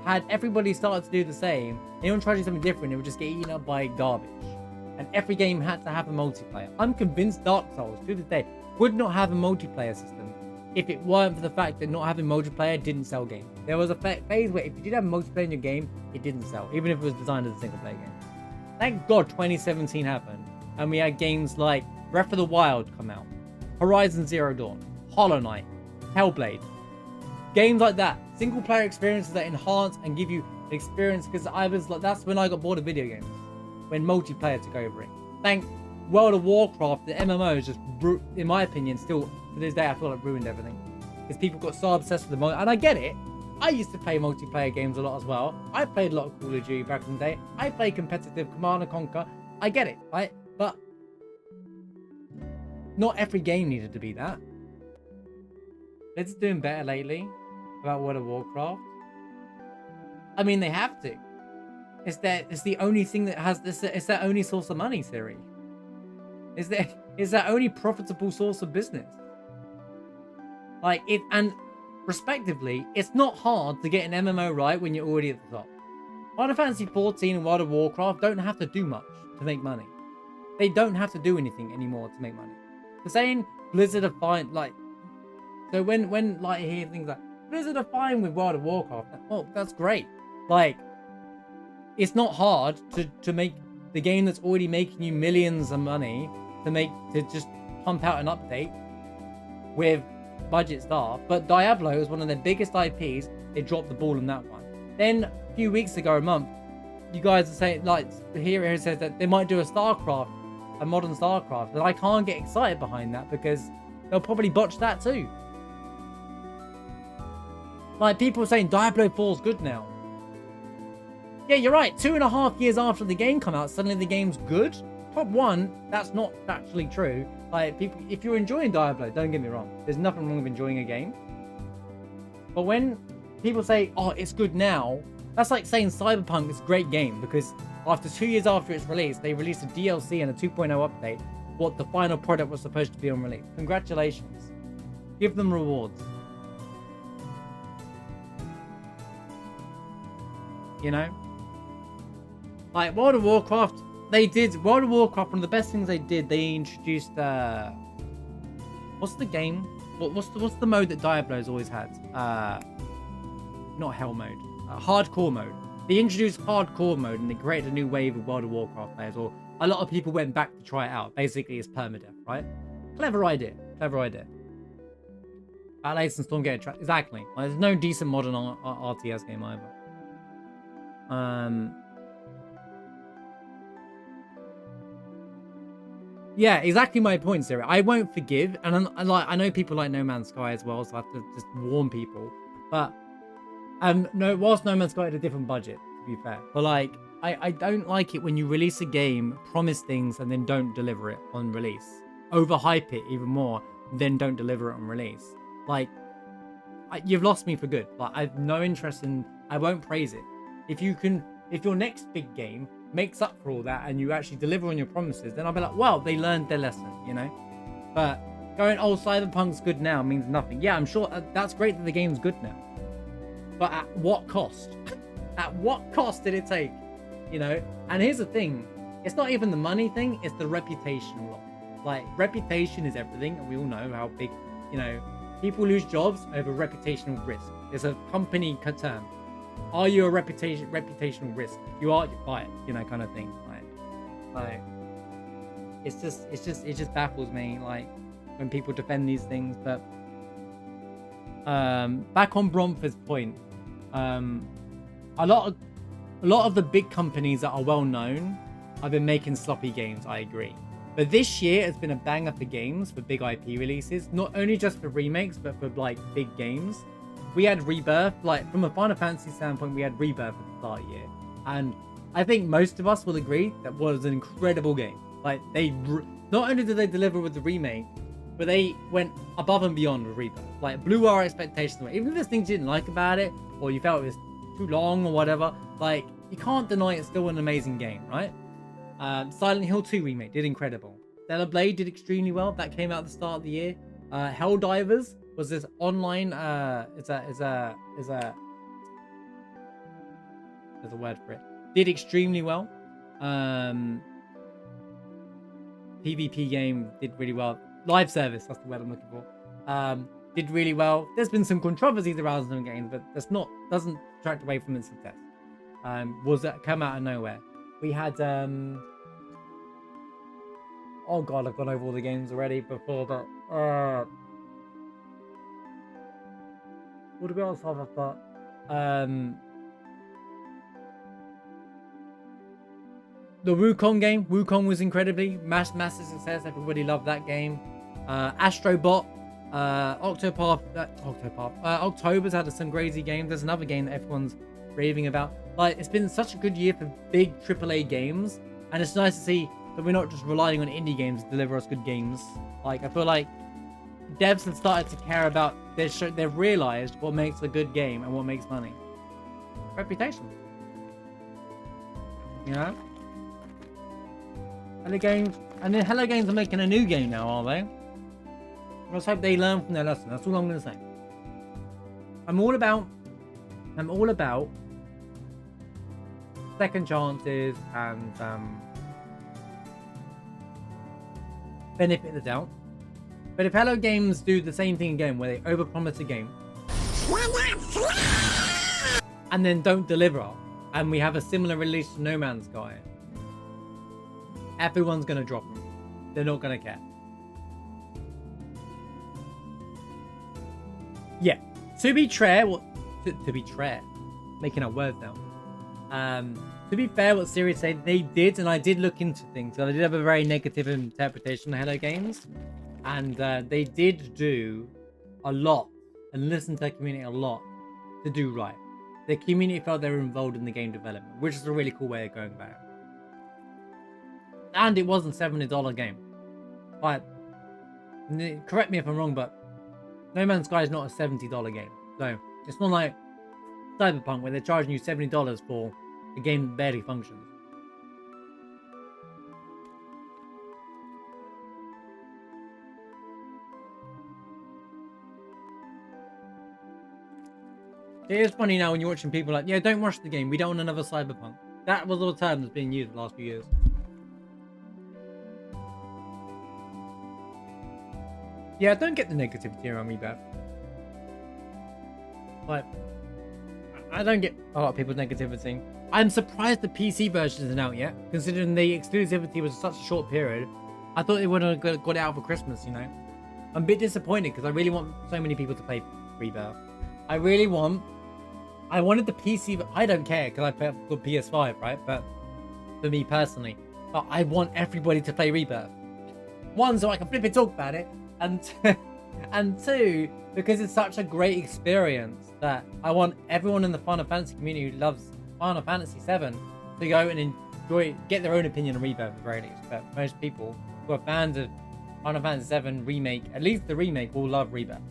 had everybody start to do the same. Anyone tried to do something different, it would just get eaten up by garbage. And every game had to have a multiplayer. I'm convinced Dark Souls, to this day, would not have a multiplayer system if it weren't for the fact that not having multiplayer didn't sell games. There was a phase where if you did have multiplayer in your game, it didn't sell, even if it was designed as a single player game. Thank God 2017 happened, and we had games like Breath of the Wild come out, Horizon Zero Dawn, Hollow Knight, Hellblade. Games like that, single player experiences that enhance and give you an experience, because I was like, that's when I got bored of video games, when multiplayer took over it. Thank World of Warcraft, the MMOs just, in my opinion, still to this day I feel like ruined everything, because people got so obsessed with the and I get it. I used to play multiplayer games a lot as well. I played a lot of Call of Duty back in the day. I played competitive Command & Conquer. I get it, right? But not every game needed to be that. It's doing better lately about World of Warcraft. I mean, they have to. It's the only thing that has this. It's their only source of money, Siri. Is their only profitable source of business. Like it, and respectively, it's not hard to get an MMO right when you're already at the top. Final Fantasy 14 and World of Warcraft don't have to do much to make money. They don't have to do anything anymore to make money. For saying Blizzard are fine, like, so when like you hear things like Blizzard are fine with World of Warcraft, oh, that's great. Like, it's not hard to make the game that's already making you millions of money to just pump out an update with budget staff. But Diablo is one of their biggest IPs. They dropped the ball on that one. Then a few weeks ago, a month, you guys are saying, like, here it says that they might do a StarCraft, a modern StarCraft, and I can't get excited behind that because they'll probably botch that too. Like, people are saying Diablo 4 is good now. Yeah, you're right. 2.5 years after the game come out, suddenly the game's good. Top one, that's not actually true. Like, people, if you're enjoying Diablo, don't get me wrong, there's nothing wrong with enjoying a game. But when people say, oh, it's good now, that's like saying Cyberpunk is a great game because after 2 years after its release, they released a DLC and a 2.0 update, what the final product was supposed to be on release. Congratulations. Give them rewards. You know? Like, World of Warcraft, World of Warcraft, one of the best things they did, they introduced, what's the game? What's the mode that Diablo's always had? Not Hell mode. Hardcore mode. They introduced hardcore mode and they created a new wave of World of Warcraft players, or a lot of people went back to try it out. Basically, it's permadeath, right? Clever idea. Clever idea. Atlas and Stormgate track. Exactly. Like, there's no decent modern RTS game either. Yeah, exactly my point, Sarah. I won't forgive, and I know people like No Man's Sky as well, so I have to just warn people. But whilst No Man's Sky had a different budget, to be fair, but like I don't like it when you release a game, promise things, and then don't deliver it on release. Overhype it even more, then don't deliver it on release. Like, you've lost me for good. Like, I have no interest in. I won't praise it. If your next big game makes up for all that and you actually deliver on your promises, then I'll be like, well, they learned their lesson, you know? But going, oh, Cyberpunk's good now means nothing. Yeah, I'm sure that's great that the game's good now. But at what cost? At what cost did it take? You know? And here's the thing. It's not even the money thing, it's the reputational loss. Like, reputation is everything, and we all know how big, you know, people lose jobs over reputational risk. It's a company term. Are you a reputational risk? If you are, you buy it, you know, kind of thing. Like, Like, it just baffles me, like, when people defend these things. But back on Bromford's point, a lot of the big companies that are well known have been making sloppy games. I agree, but this year has been a banger for games, for big IP releases, not only just for remakes but for like big games. We had Rebirth, like from a Final Fantasy standpoint, we had Rebirth at the start of the year, and I think most of us will agree that was an incredible game. Like, they not only did they deliver with the remake, but they went above and beyond with Rebirth. Like, blew our expectations away. Even if there's things you didn't like about it, or you felt it was too long or whatever, like, you can't deny it's still an amazing game, right? Silent Hill 2 remake did incredible. Stellar Blade did extremely well. That came out at the start of the year. Helldivers was this online, there's a word for it. Did extremely well. PvP game did really well. Live service, that's the word I'm looking for. Did really well. There's been some controversies around some games, but doesn't detract away from its success. Was that come out of nowhere? We had oh god, I've gone over all the games already before, but what else have I got? The Wukong game. Wukong was incredibly massive success. Everybody loved that game. Astrobot, October's had some crazy games. There's another game that everyone's raving about. Like, it's been such a good year for big AAA games, and it's nice to see that we're not just relying on indie games to deliver us good games. Like, I feel like devs have started to care about they've realized what makes a good game and what makes money. Reputation. You know? Hello Games, and then Hello Games are making a new game now, are they? Let's hope they learn from their lesson. That's all I'm gonna say. I'm all about second chances and benefit of the doubt. But if Hello Games do the same thing again, where they overpromise a game and then don't deliver, and we have a similar release to No Man's Sky, everyone's gonna drop them. They're not gonna care. Yeah. To be fair, making up words now. To be fair, what Sirius said, they did, and I did look into things. So I did have a very negative interpretation of Hello Games, and they did do a lot and listen to their community a lot to do right. The community felt they were involved in the game development, which is a really cool way of going about it. And it wasn't $70 game. Like, correct me if I'm wrong, but No Man's Sky is not a $70 game. So it's not like Cyberpunk where they're charging you $70 for a game that barely functions. It is funny now when you're watching people like, yeah, don't rush the game. We don't want another Cyberpunk. That was the term that's being used the last few years. Yeah, don't get the negativity around me, Beth. Like, I don't get a lot of people's negativity. I'm surprised the PC version isn't out yet, considering the exclusivity was such a short period. I thought they would have got it out for Christmas, you know? I'm a bit disappointed because I really want so many people to play Rebirth. I wanted the PC, but I don't care because I play the PS5, right? But for me personally, but I want everybody to play Rebirth. One, so I can flip and talk about it. And two, because it's such a great experience that I want everyone in the Final Fantasy community who loves Final Fantasy 7 to go and enjoy, get their own opinion on Rebirth at the very least. But most people who are fans of Final Fantasy 7 remake, at least the remake, will love Rebirth.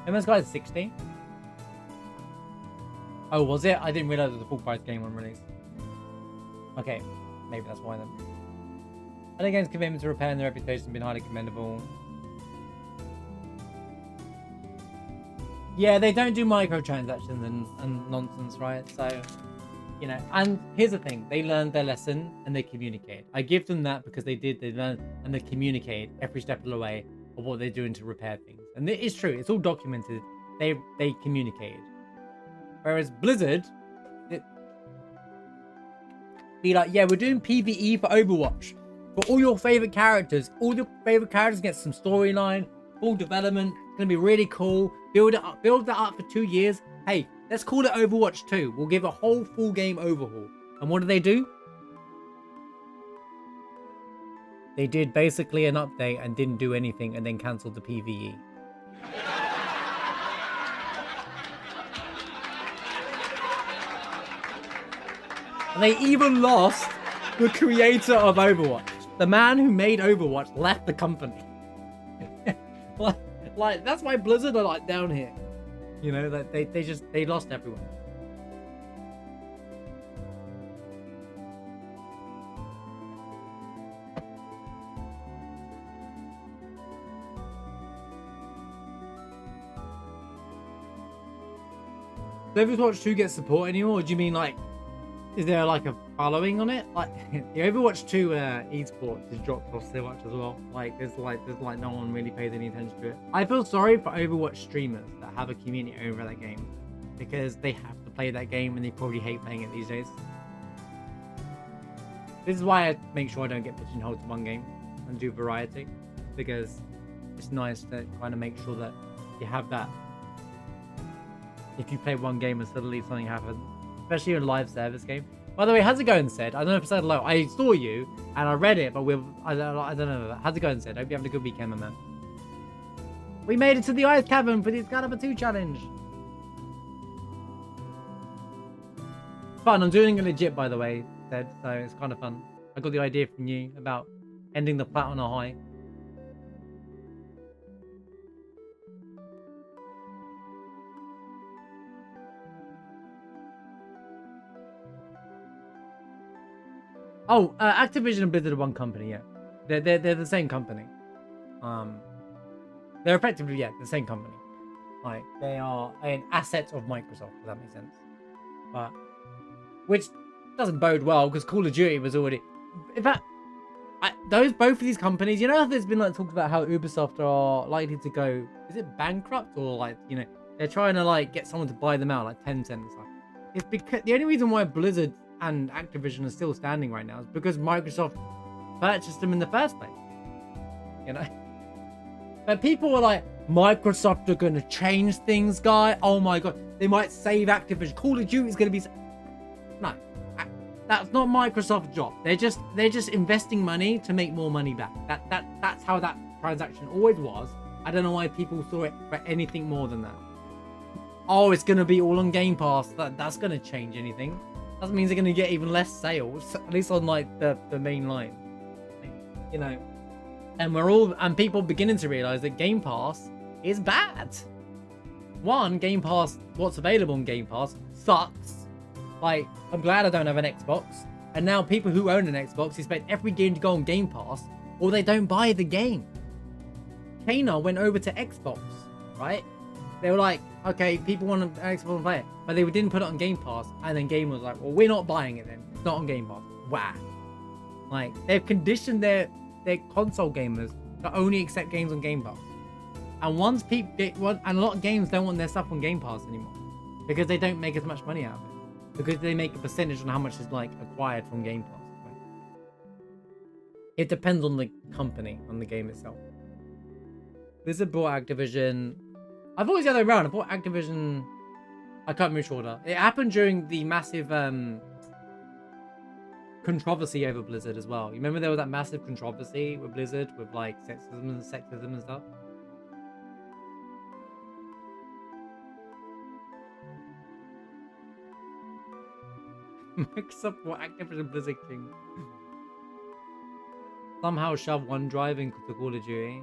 No Man's Sky is 60. Oh, was it? I didn't realize it was a full price game on release. Okay, maybe that's why then. Other games' commitment to repairing their reputation has been highly commendable. Yeah, they don't do microtransactions and nonsense, right? So, you know, and here's the thing. They learned their lesson and they communicate. I give them that because they learned and they communicate every step of the way of what they're doing to repair things. And it is true. It's all documented. They communicated. Whereas Blizzard, be like, yeah, we're doing PvE for Overwatch. For all your favorite characters, get some storyline, full development. It's gonna be really cool. Build that up for 2 years. Hey, let's call it Overwatch 2. We'll give a whole full game overhaul. And what do? They did basically an update and didn't do anything and then cancelled the PvE. And they even lost the creator of Overwatch. The man who made Overwatch left the company. like that's why Blizzard are like down here. You know, that they lost everyone. Does Overwatch 2 get support anymore? Or do you mean like, is there like a following on it? Like the Overwatch 2 esports has dropped off so much as well. Like there's like no one really pays any attention to it. I feel sorry for Overwatch streamers that have a community over that game because they have to play that game and they probably hate playing it these days. This is why I make sure I don't get pigeonholed to one game and do variety, because it's nice to kind of make sure that you have that. If you play one game and suddenly something happens, especially in a live service game. By the way, how's it going, Said? I don't know if I said hello. I saw you and I read it, but I don't know. How's it going, Said? Hope you're having a good weekend, my man. We made it to the Ice Cavern for the Excalibur 2 challenge. Fun. I'm doing it legit, by the way, Said. So it's kind of fun. I got the idea from you about ending the flat on a high. Oh, Activision and Blizzard are one company, yeah. They're the same company. They're effectively, yeah, the same company. Like, they are an asset of Microsoft, if that makes sense. But, which doesn't bode well, because Call of Duty was already... In fact, both of these companies, you know how there's been like talks about how Ubisoft are likely to go, is it bankrupt? Or like, you know, they're trying to like get someone to buy them out, like Tencent and stuff. It's because, the only reason why Blizzard and Activision are still standing right now is because Microsoft purchased them in the first place. You know? But people were like, Microsoft are going to change things, guy. Oh my god, they might save Activision. Call of Duty is going to be... No, that's not Microsoft's job. They're just investing money to make more money back. That's how that transaction always was. I don't know why people saw it for anything more than that. Oh, it's going to be all on Game Pass. That's going to change anything. Doesn't mean they're going to get even less sales, at least on like the main line. You know, and people beginning to realize that Game Pass is bad. One, Game Pass, what's available on Game Pass sucks. Like, I'm glad I don't have an Xbox. And now people who own an Xbox expect every game to go on Game Pass, or they don't buy the game. Kana went over to Xbox, right? They were like, okay, people want an Xbox to play it, but they didn't put it on Game Pass. And then Game was like, well, we're not buying it then. It's not on Game Pass. Wow. Like, they've conditioned their console gamers to only accept games on Game Pass. And once people and a lot of games don't want their stuff on Game Pass anymore because they don't make as much money out of it, because they make a percentage on how much is like acquired from Game Pass. Right? It depends on the company, on the game itself. Blizzard bought Activision. I've always the other way around. I bought Activision. I can't move shorter. It happened during the massive controversy over Blizzard as well. You remember there was that massive controversy with Blizzard with like sexism and stuff? Microsoft for Activision Blizzard King. Somehow shove OneDrive into Call of Duty.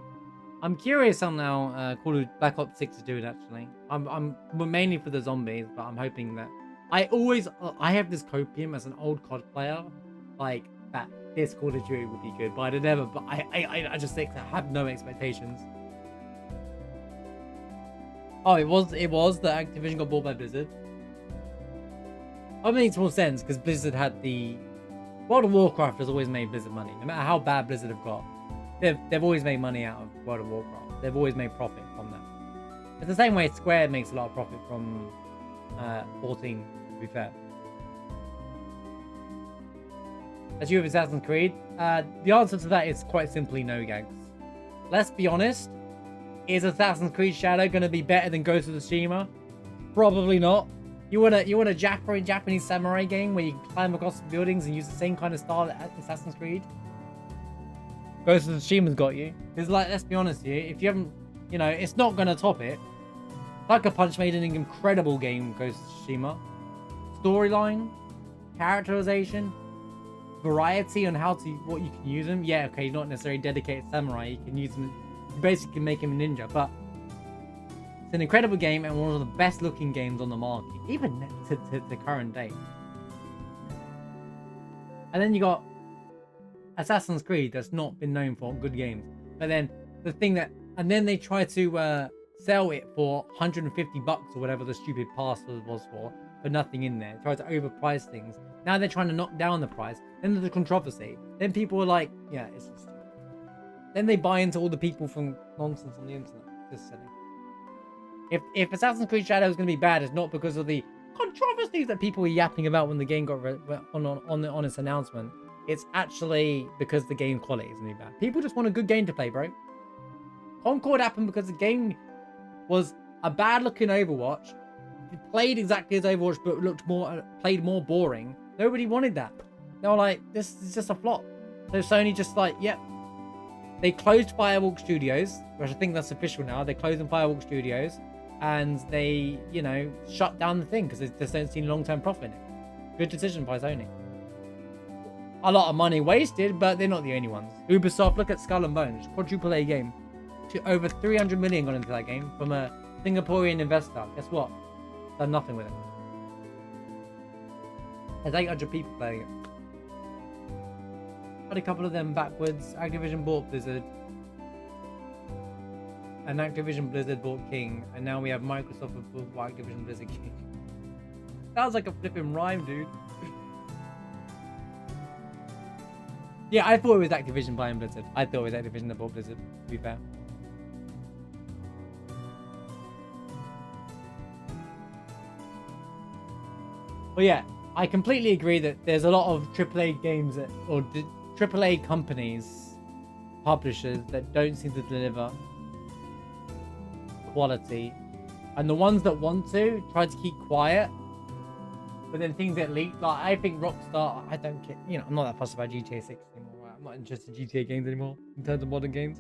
I'm curious somehow Call of Black Ops 6 is doing actually. I'm mainly for the zombies, but I'm hoping that I have this copium as an old COD player, like that this Call of Duty would be good, but I just think I have no expectations. Oh, it was that Activision got bought by Blizzard. That makes more sense because Blizzard had the World of Warcraft has always made Blizzard money, no matter how bad Blizzard have got. They've always made money out of World of Warcraft. They've always made profit from that. It's the same way Square makes a lot of profit from 14, to be fair. As you with Assassin's Creed, the answer to that is quite simply no, Gags. Let's be honest. Is Assassin's Creed Shadow going to be better than Ghost of Tsushima? Probably not. You want a Japanese samurai game where you can climb across the buildings and use the same kind of style as Assassin's Creed? Ghost of Tsushima's got you. It's like, let's be honest here, if you haven't, you know, it's not going to top it. Sucker Punch made an incredible game, Ghost of Tsushima. Storyline, characterization, variety on what you can use them. Yeah, okay, you're not necessarily dedicated samurai. You can use them. You basically can make him a ninja, but it's an incredible game and one of the best looking games on the market, even to the current day. And then you got Assassin's Creed that's not been known for good games. But then the thing that, and then they try to sell it for 150 bucks or whatever the stupid pass was for nothing in there. Try to overprice things. Now they're trying to knock down the price. Then there's the controversy. Then people are like, yeah, it's just... Then they buy into all the people from nonsense on the internet. Just silly. If Assassin's Creed Shadow is going to be bad, it's not because of the controversies that people were yapping about when the game got on its announcement. It's actually because the game quality is going to be bad. People just want a good game to play, bro. Concord happened because the game was a bad-looking Overwatch. It played exactly as Overwatch, but looked played more boring. Nobody wanted that. They were like, this is just a flop. So Sony just like, yep. They closed Firewalk Studios, which I think that's official now. They're closing Firewalk Studios, and they, you know, shut down the thing because they just don't see long-term profit in it. Good decision by Sony. A lot of money wasted, but they're not the only ones. Ubisoft, look at Skull and Bones, quadruple A game. Over 300 million gone into that game from a Singaporean investor. Guess what? Done nothing with it. There's 800 people playing it. Had a couple of them backwards. Activision bought Blizzard. And Activision Blizzard bought King. And now we have Microsoft bought Activision Blizzard King. Sounds like a flipping rhyme, dude. Yeah, I thought it was Activision buying Blizzard. I thought it was Activision that bought Blizzard, to be fair. But yeah, I completely agree that there's a lot of AAA games or AAA companies, publishers that don't seem to deliver quality. And the ones that want to try to keep quiet. But then things get leaked. Like, I think Rockstar, I don't care. You know, I'm not that fussed about GTA 6 anymore. Right? I'm not interested in GTA games anymore in terms of modern games.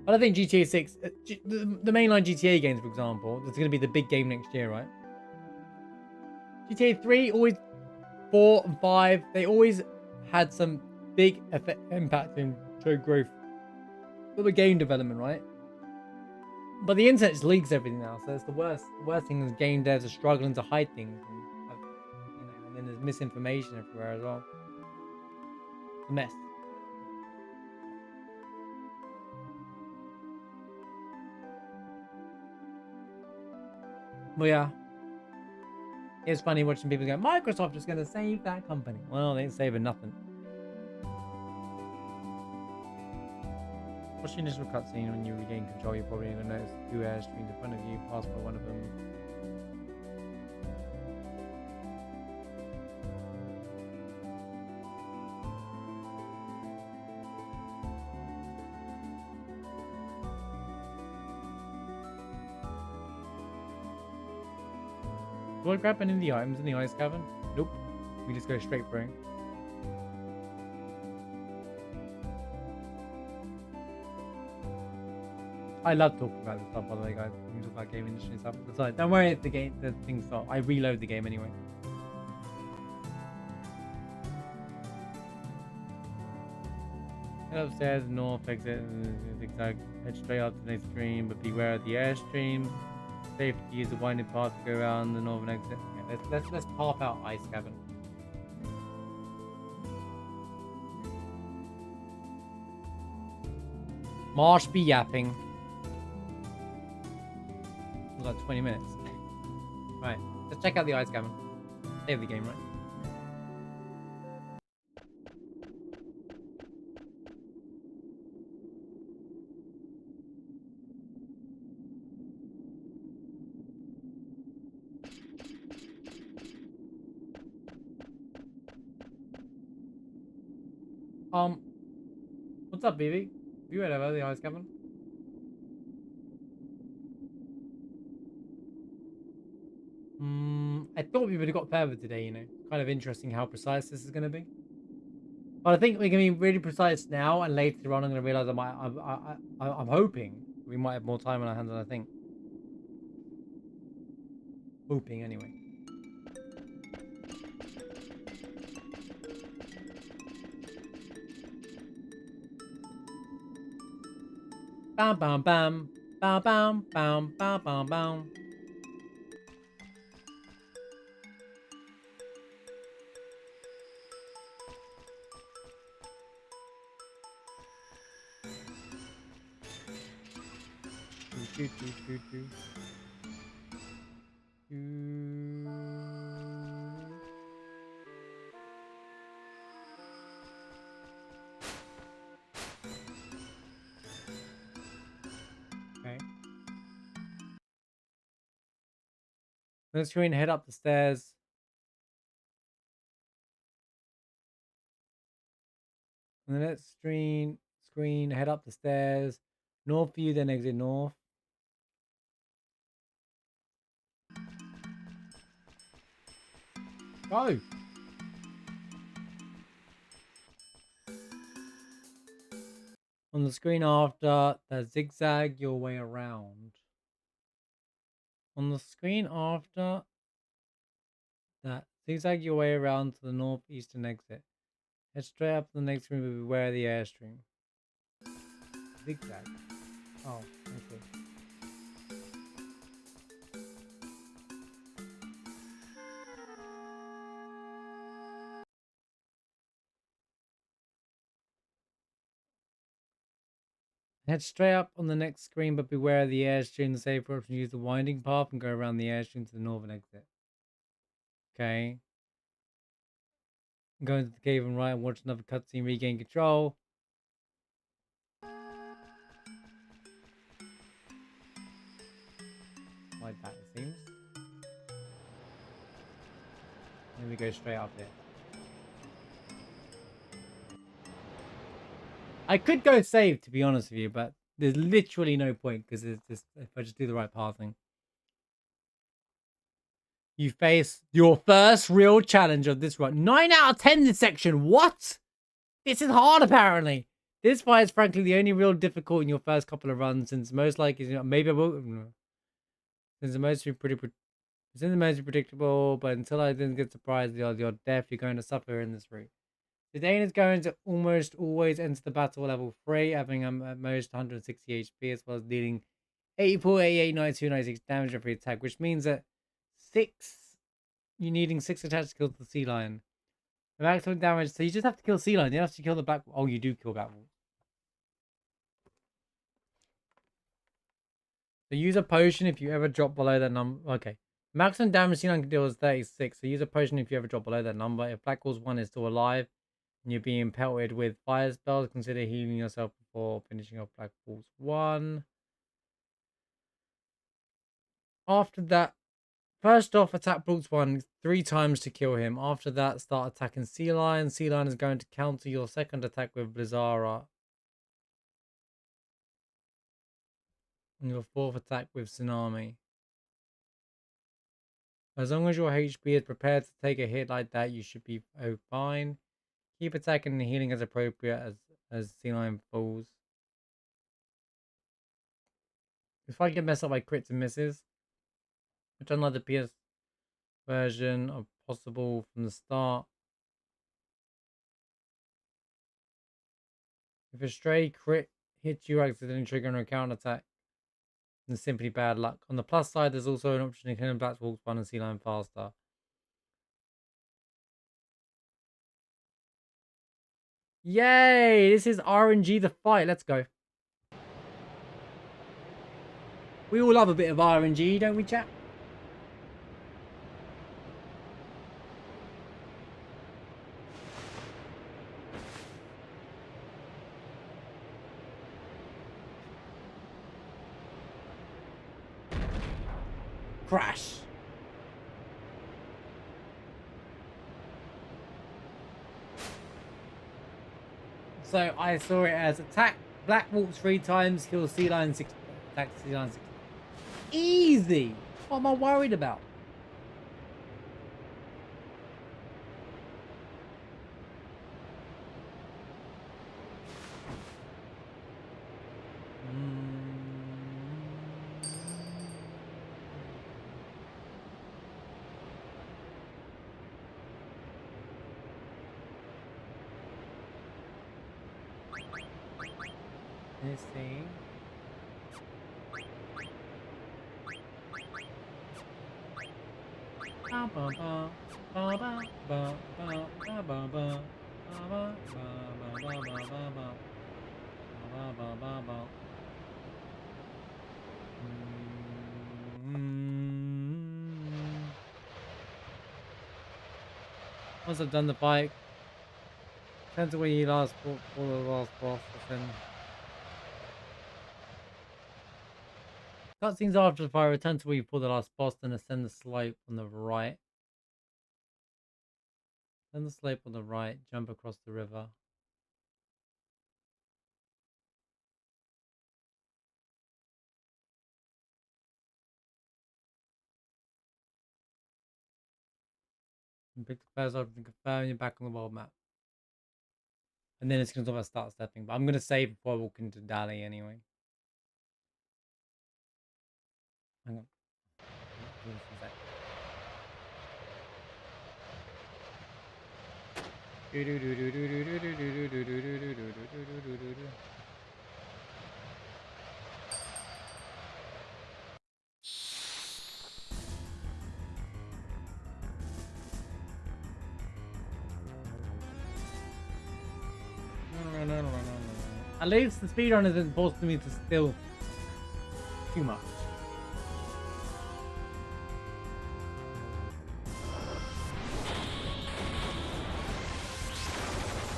But I think GTA 6, the mainline GTA games, for example, there's going to be the big game next year, right? GTA 3, always 4 and 5, they always had some big impact in show growth for the game development, right? But the internet just leaks everything now, so it's the worst. The worst thing is game devs are struggling to hide things, and then there's misinformation everywhere as well. It's a mess. But yeah, it's funny watching people go, Microsoft is going to save that company. Well, they ain't saving nothing. Watch the initial cutscene. When you regain control, you're probably going to notice 2 airstreams in front of you. Pass by one of them. Do I grab any of the items in the ice cavern? Nope. We just go straight for it. I love talking about this stuff, by the way, guys. We talk about game industry and stuff. Besides, don't worry if the things stop. I reload the game anyway. Head upstairs, north, exit, zigzag, head straight up to the next stream, but beware of the airstream. Safe to use the winding path to go around the northern exit. Okay, let's pop out Ice Cavern. Marsh be yapping. We've got 20 minutes. Right, let's check out the Ice Cavern. Save the game, right? What's up, BB? You heard about the ice, Cavern? I thought we would have got further today, you know. Kind of interesting how precise this is going to be. But I think we're going to be really precise now, and later on I'm going to realize I'm hoping we might have more time on our hands than I think. Hoping, anyway. Bam, bam, bam. Bam, bam, bam, bam, bam, bam. Do, do, do, do, do. Okay. Let's try and head up the stairs. And the next screen, head up the stairs. North view, then exit north. Go! On the screen after that, zigzag your way around. On the screen after that, zigzag your way around to the northeastern exit. Head straight up to the next room, but beware of the airstream. Zigzag. Oh, okay. Head straight up on the next screen, but beware of the airstream. The safer option, use the winding path and go around the airstream to the northern exit. Okay. Go into the cave and right and watch another cutscene, regain control. Like that, it seems. Then we go straight up here. I could go save, to be honest with you, but there's literally no point because it's just if I just do the right pathing. You face your first real challenge of this run. 9 out of 10 this section. What? This is hard, apparently. This fight is frankly the only real difficult in your first couple of runs, since most likely, you know, maybe I will. Since the most it's in the most predictable, but until I didn't get surprised with your death, you're going to suffer in this route. The Dane is going to almost always enter the battle level 3, having at most 160 HP, as well as dealing 84, 88, 92, 96 damage every attack, which means that you're needing 6 attacks to kill the sea lion. The maximum damage, so you just have to kill sea lion. You don't have to kill the black. Oh, you do kill black wolves. So use a potion if you ever drop below that number. Okay. Maximum damage sea lion can deal is 36. So use a potion if you ever drop below that number. If Black Wolves 1 is still alive and you're being pelted with fire spells, consider healing yourself before finishing off Black Wolves 1. After that, first off, attack Brooks 1 3 times to kill him. After that, start attacking Sea Lion. Sea Lion is going to counter your second attack with Blizzara. And your fourth attack with Tsunami. As long as your HP is prepared to take a hit like that, you should be fine. Keep attacking and healing as appropriate as Sea Lion falls. If I get messed up by crits and misses, which unlike the PS version of possible from the start. If a stray crit hits you accidentally triggering a counter attack, then simply bad luck. On the plus side, there's also an option to kill Black Wolves 1 and Sea Lion faster. Yay! This is RNG the fight. Let's go. We all love a bit of RNG, don't we, chat? Crash. So I saw it as attack Black Wolf 3 times, kill Sea Lion 6, attack Sea Lion 6. Easy! What am I worried about? Let's see. Once I've done the bike, depends on where you last fought for the last boss. Then cutscenes after the fire, return to where you fought the last boss, then ascend the slope on the right. Ascend the slope on the right, jump across the river. And pick the players up and confirm you're back on the world map. And then it's going to talk about start stepping. But I'm going to save before I walk into Dali anyway. Hang on. Do this in a sec. At least the speedrun isn't forcing me to steal too much.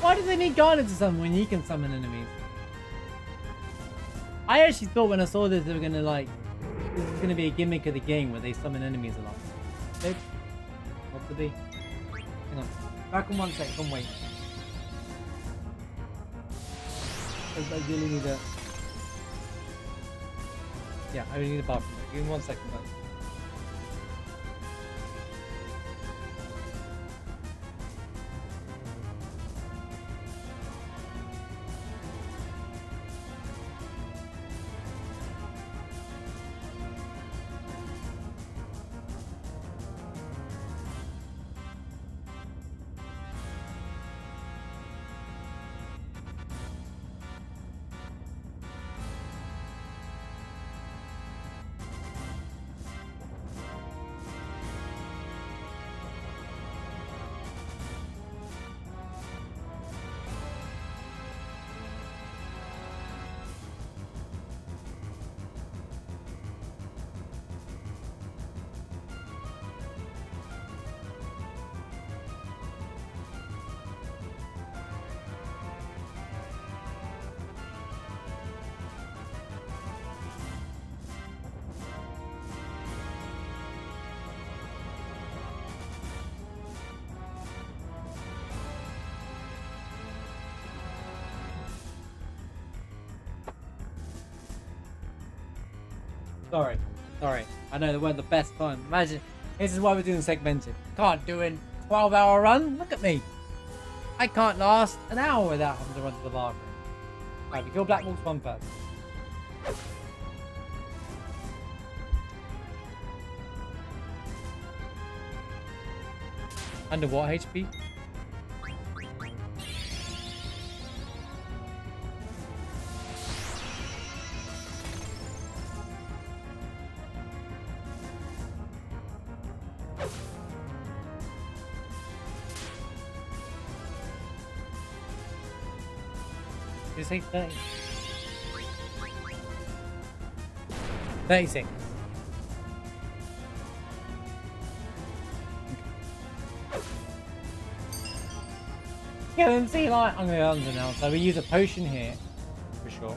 Why do they need Garnet to summon when you can summon enemies? I actually thought when I saw this they were gonna like, this is gonna be a gimmick of the game where they summon enemies a lot. Nope. Not to be. Hang on. Back on 1 sec, come wait. I really need a... Yeah, I really need a bathroom. Give me 1 second, guys. Sorry. I know they weren't the best time. Imagine, this is why we're doing segmented. Can't do a 12-hour run. Look at me. I can't last an hour without having to run to the bathroom. Alright, we kill Black Wolf's one first. Under what HP? Did you say 30? 36. Yeah, then see, like, I'm going to now. So we use a potion here, for sure.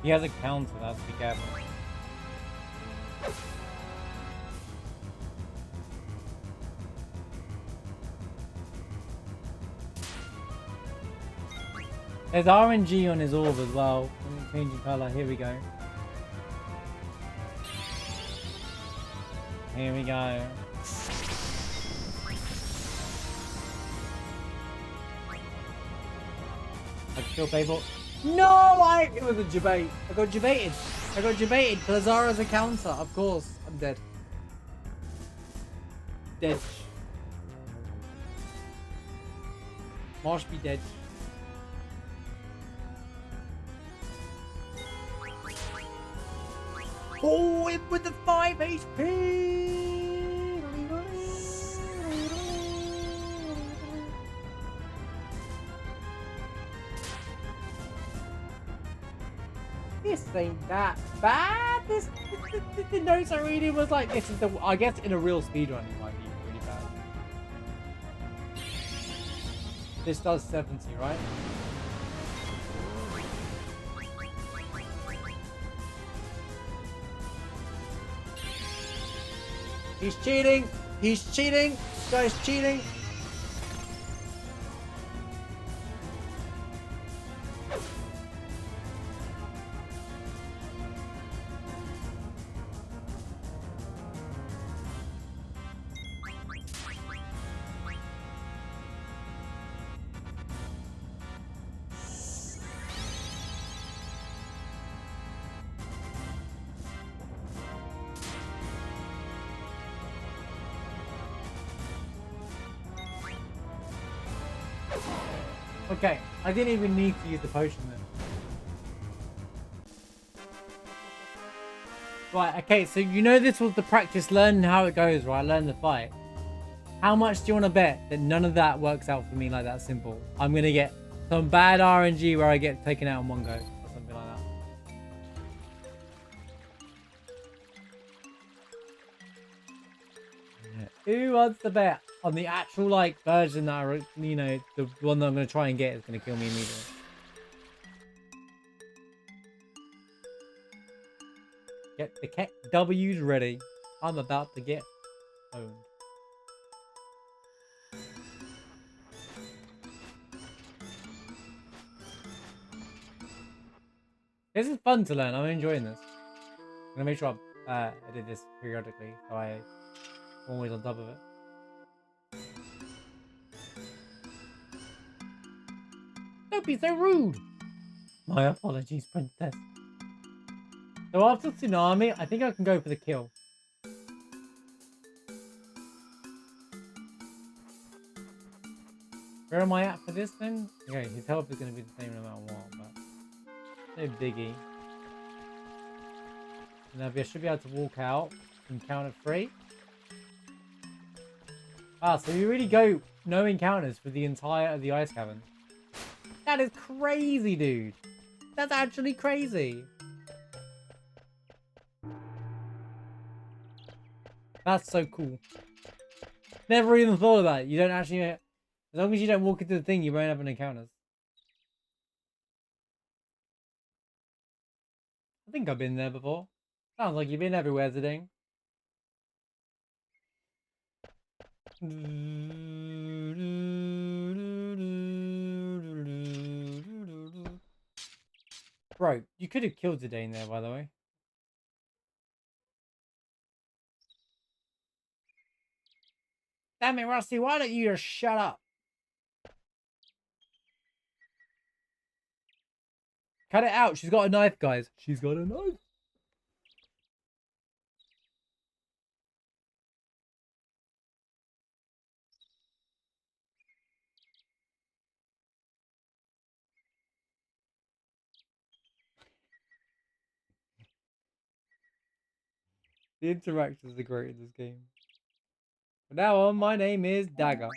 He has a counter, that's be careful. There's RNG on his orb as well. Changing color. Here we go. Here we go. I can still pay for. No, it was a debate. I got debated. Because Zara's a counter. Of course, I'm dead. Dead. Marsh be dead. Oh, it with the 5 HP. This ain't that bad. The notes I reading was like, this is the. I guess in a real speedrun it might be really bad. This does 70, right? He's cheating! He's cheating! This guy's cheating! Okay, I didn't even need to use the potion then. Right, okay, so you know this was the practice, learning how it goes, right? Learn the fight. How much do you want to bet that none of that works out for me like that simple? I'm going to get some bad RNG where I get taken out in one go. Or something like that. Who wants to bet on the actual, like, version that I, you know, the one that I'm going to try and get is going to kill me immediately? Get the W's ready. I'm about to get owned. This is fun to learn. I'm enjoying this. I'm going to make sure I edit this periodically so I'm always on top of it. Don't be so rude. My apologies, princess. So after Tsunami, I think I can go for the kill. Where am I at for this then? Okay, his health is going to be the same no matter what, but no biggie. Now I should be able to walk out and count at 3. Ah, so you really go no encounters for the entire of the ice cavern. That is crazy, dude. That's actually crazy. That's so cool. Never even thought about it. You don't actually... As long as you don't walk into the thing, you won't have any encounters. I think I've been there before. Sounds like you've been everywhere, Zidane. Bro, you could have killed Zidane there, by the way. Damn it, Rusty, why don't you just shut up? Cut it out. She's got a knife, guys. She's got a knife. The interactions are great in this game. From now on, my name is Dagger.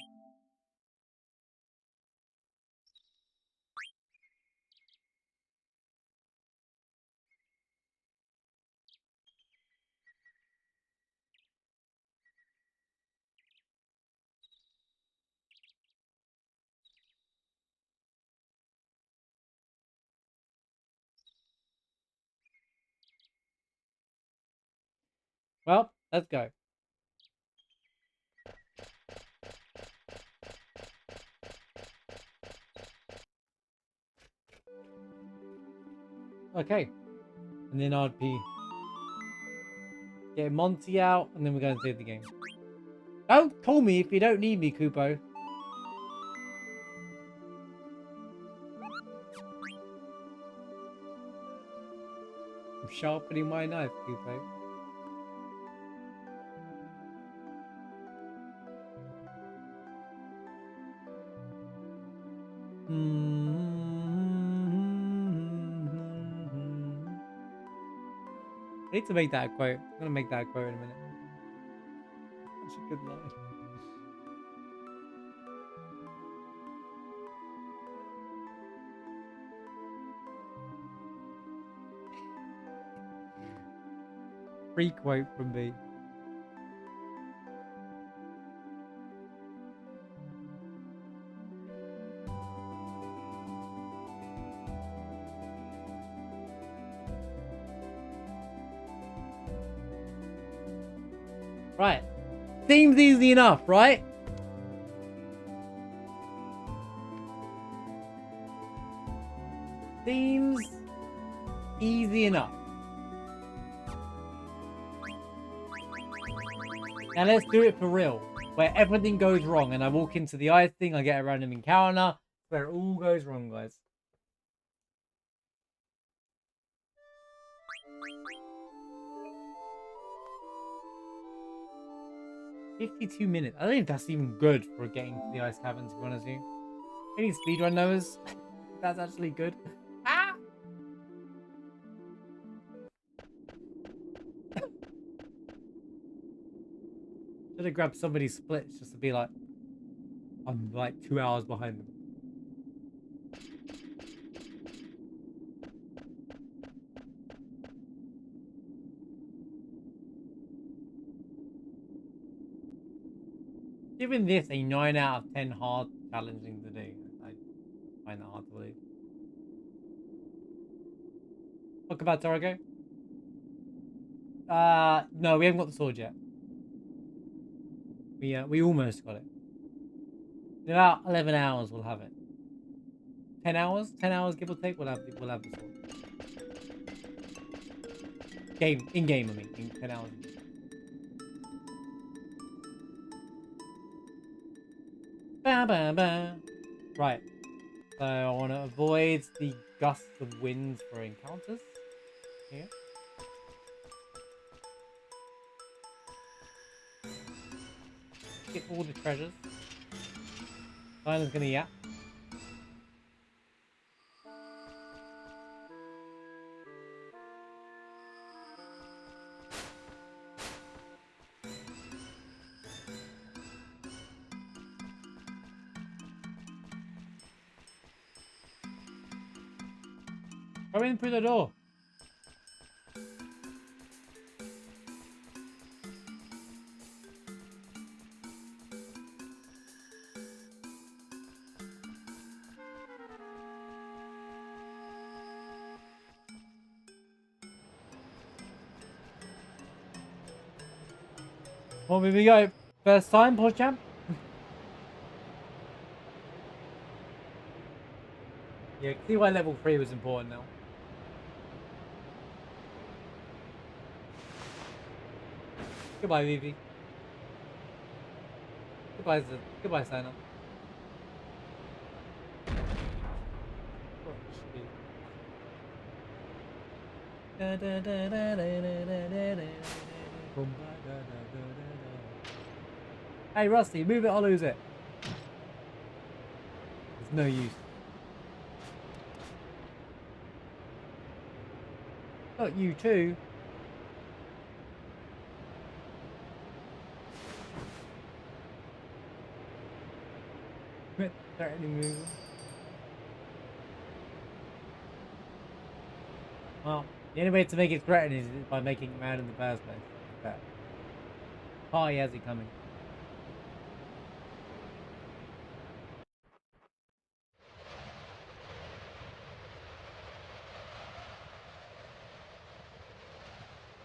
Well, let's go. Okay. And then I'd be getting Monty out, and then we're going to save the game. Don't call me if you don't need me, Kupo. I'm sharpening my knife, Kupo. I need to make that a quote. I'm gonna make that a quote in a minute. That's a good line. Free quote from me. Right. Seems easy enough, right? Seems easy enough. Now let's do it for real. Where everything goes wrong and I walk into the ice thing, I get a random encounter. Where it all goes wrong, guys. $52 minutes. I don't think that's even good for getting to the ice cavern, to be honest with you. Any speedrun knowers? That's actually good. Ah! Should have grabbed somebody's splits just to be like, I'm like 2 hours behind them. Giving this a 9 out of 10 hard challenging to do. I find that hard to believe. Talk about Torgo. No, we haven't got the sword yet. We almost got it. In about 11 hours we'll have it. 10 hours? 10 hours give or take, we'll have the sword. In game I mean, in 10 hours. Ba, ba, ba. Right. So I want to avoid the gusts of winds for encounters. Here. Get all the treasures. Simon's gonna yap. Come in through the door. Well, here we go. First time, push champ. Yeah, see why level 3 was important now. Goodbye, Vivi. Goodbye, Sana. Hey, Rusty, move it or lose it. It's no use. Not you too. Threatening move. Well, the only way to make it threatening is by making it mad in the first place. Like that. Party has it coming.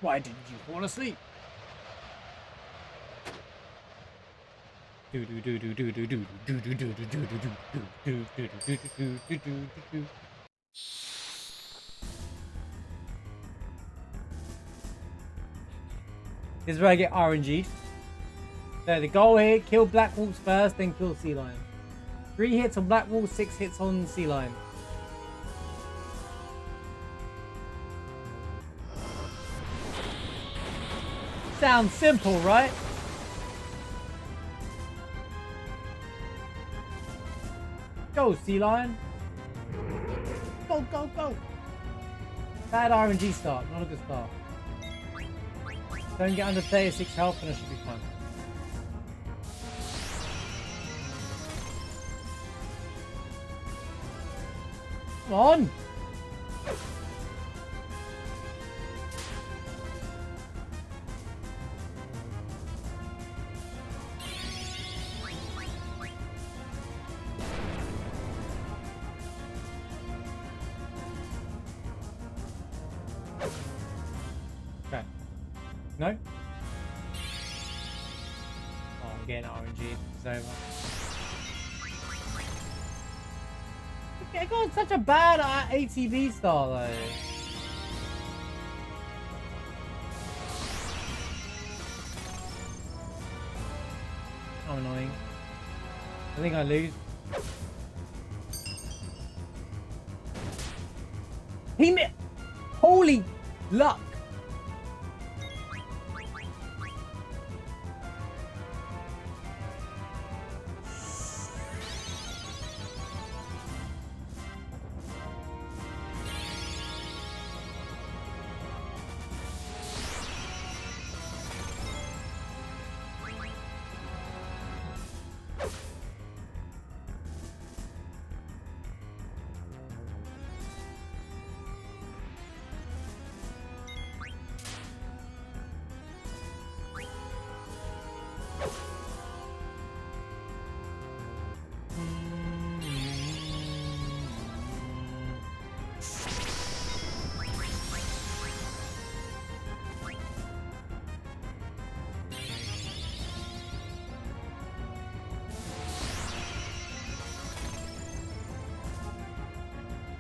Why didn't you fall asleep? This is where I get RNG'd. So the goal here, kill Black Wolves first, then kill Sea Lion. 3 hits on Black Wolf, 6 hits on Sea Lion. Sounds simple, right? Go, Sea Lion. Go, go, go. Bad RNG start, not a good start. Don't get under 36 health and it should be fun. Come on! Okay. No? Oh, I'm getting RNG. It's over. I got such a bad ATV start though. How annoying. I think I lose. He missed! Holy luck!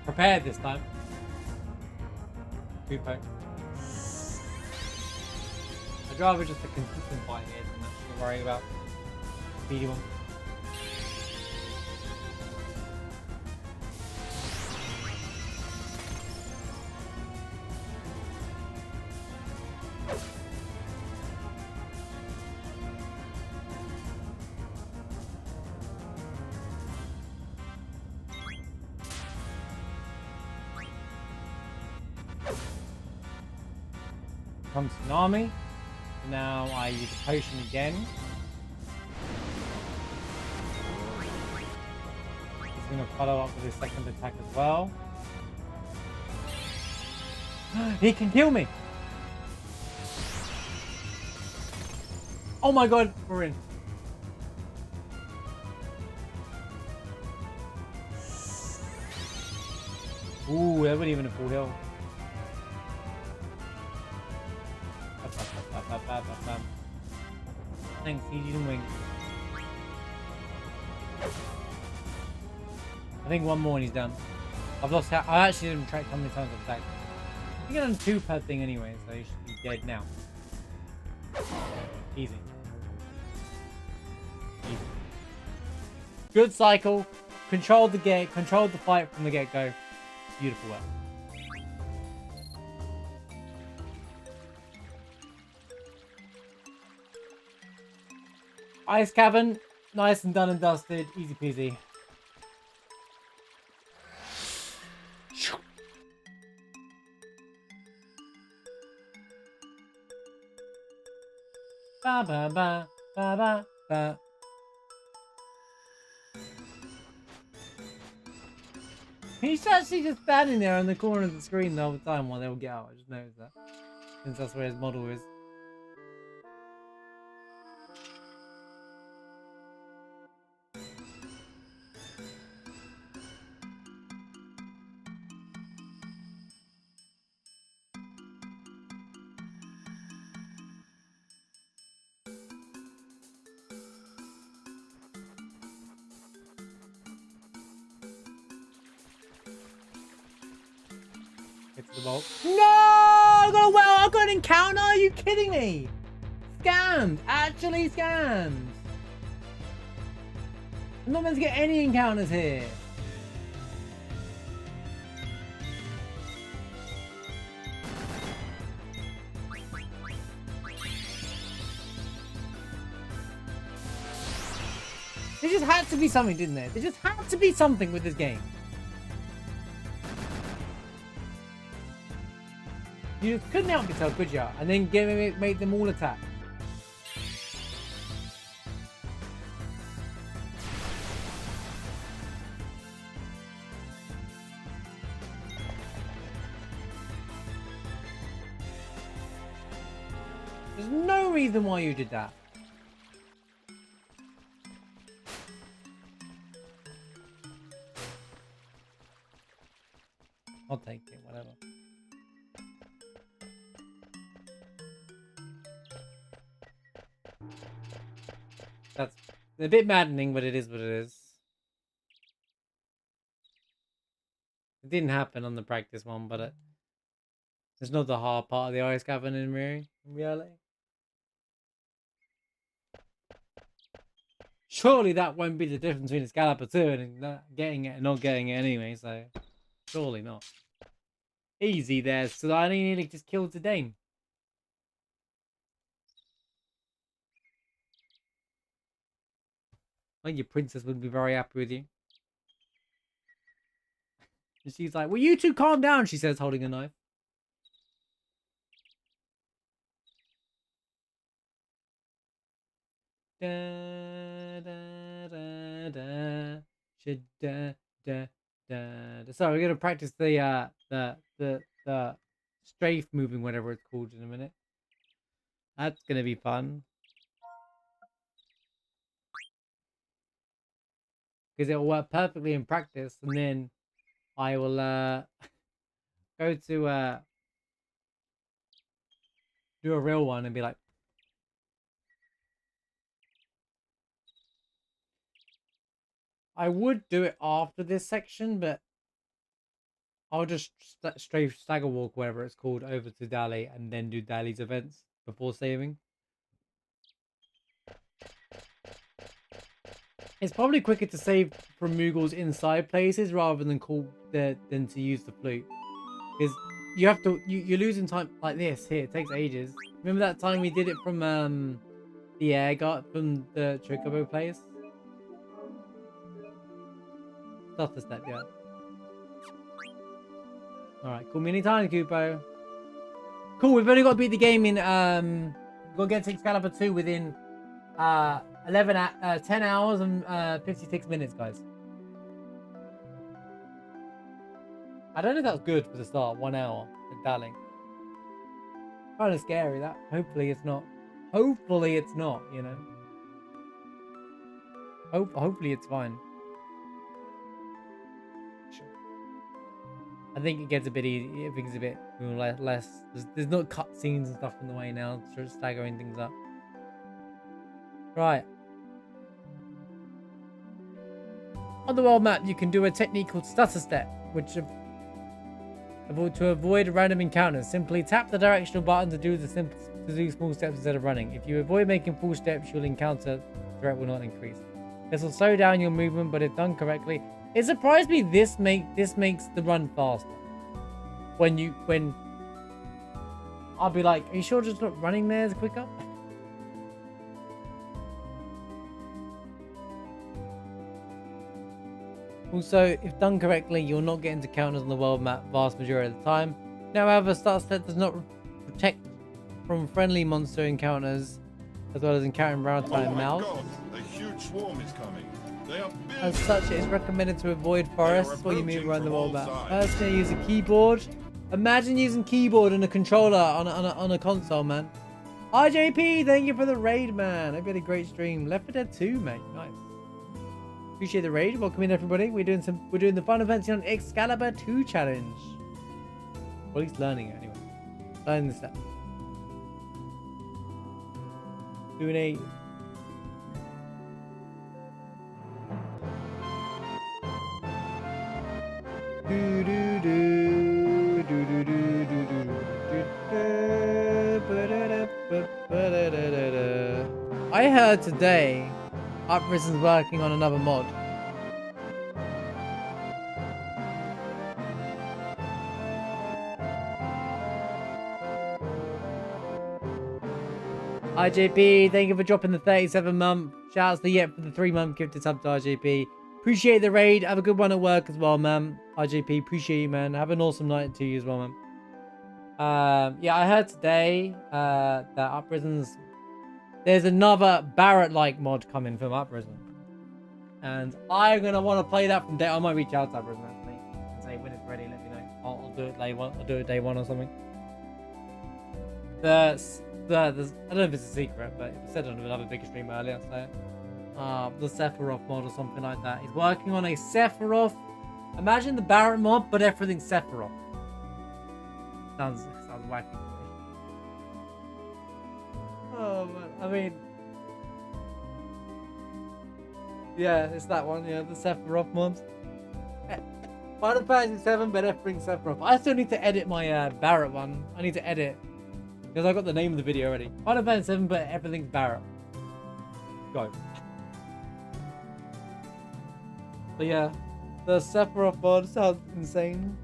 Prepared this time. 2 poke. I'd rather just a consistent fight here than actually worry about speedy one. Comes Tsunami. Now I use a potion again. He's going to follow up with his second attack as well. He can kill me! Oh my god, we're in. Ooh, that wasn't even a full heal. Thanks, easy to wing. I think one more and he's done. I've lost. I actually didn't track how many times I've attacked. I think I'm 2 per thing anyway, so he should be dead now. Easy. Easy. Good cycle. Controlled the gate. Controlled the fight from the get-go. Beautiful work. Ice Cavern, nice and done and dusted, easy peasy. Ba ba ba ba ba ba. He's actually just standing there in the corner of the screen the whole time while they'll get out. I just noticed that, since that's where his model is. Get to the vault. No! I got an encounter? Are you kidding me? Scammed. Actually scammed. I'm not meant to get any encounters here. There just had to be something, didn't there? There just had to be something with this game. You just couldn't help yourself, could you? And then make them all attack. There's no reason why you did that. I'll take it, whatever. That's a bit maddening, but it is what it is. It didn't happen on the practice one, but it's not the hard part of the ice cavern in reality. Surely that won't be the difference between Excalibur 2 and not getting it and not getting it anyway, so surely not. Easy there, so I only need to just kill the Dame. Well, your princess would be very happy with you. And she's like, "Well, you two calm down," she says, holding a knife. Da, da, da, da, da, da, da. So we're gonna practice the strafe moving, whatever it's called, in a minute. That's gonna be fun. Because it'll work perfectly in practice, and then I will go to do a real one and be like, I would do it after this section, but I'll just strafe stagger walk, whatever it's called, over to Dali and then do Dali's events before saving. It's probably quicker to save from Moogles inside places rather than than to use the flute, because you have to you're losing time like this here. It takes ages. Remember that time we did it from the air guard from the Chocobo place? Stuff the step, yeah. All right, cool. Mini tiny Kupo. Cool. We've only got to beat the game in we've got to get to Excalibur 2 within 10 hours and 56 minutes, guys. I don't know if that's good for the start. 1 hour at Dali. Kind of scary, that. Hopefully it's not. Hopefully it's not, you know. Hopefully it's fine. Sure. I think it gets a bit easy. I think it's a bit less. There's no cutscenes and stuff in the way now. Sort of staggering things up. Right. On the world map, you can do a technique called stutter step, which to avoid random encounters. Simply tap the directional button to do small steps instead of running. If you avoid making full steps, you'll encounter threat will not increase. This will slow down your movement, but if done correctly, it surprised me. This makes the run faster. When I'll be like, are you sure just not running there is quicker? Also, if done correctly, you'll not get into encounters on the world map vast majority of the time. Now, however, Start Step does not protect from friendly monster encounters, as well as encountering maritime mouths. A huge swarm is coming. They are as such, it is recommended to avoid forests while you move around the world map. Personally, use a keyboard. Imagine using keyboard and a controller on a console, man. RJP, thank you for the raid, man. Hope you had a great stream. Left 4 Dead 2, mate. Nice. Appreciate the raid. Welcome in, everybody. We're doing the Final Fantasy on Excalibur 2 challenge. Well, he's learning it anyway. Learning the steps. Doing a do do do do do do I heard today Uprisen's working on another mod. IJP, thank you for dropping the 37-month. Shouts to Yep for the 3-month gifted sub to IJP. Appreciate the raid. Have a good one at work as well, man. IJP, appreciate you, man. Have an awesome night to you as well, man. Yeah, I heard today that Uprisen's... There's another Barrett-like mod coming from Uprisen. And I'm going to want to play that from day... I might reach out to Uprisen, actually. And say, when it's ready, let me know. I'll do it day one. I'll do it day one or something. I don't know if it's a secret, but it was said on another bigger stream earlier, so... the Sephiroth mod or something like that. He's working on a Sephiroth... Imagine the Barrett mod, but everything's Sephiroth. Sounds wacky to me. Oh, man. I mean... Yeah, it's that one, yeah, the Sephiroth mod. Final Fantasy 7, but everything's Sephiroth. I still need to edit my Barrett one. I need to edit. Because I got the name of the video already. Final Fantasy 7, but everything's Barrett. Go. But yeah, the Sephiroth mod sounds insane.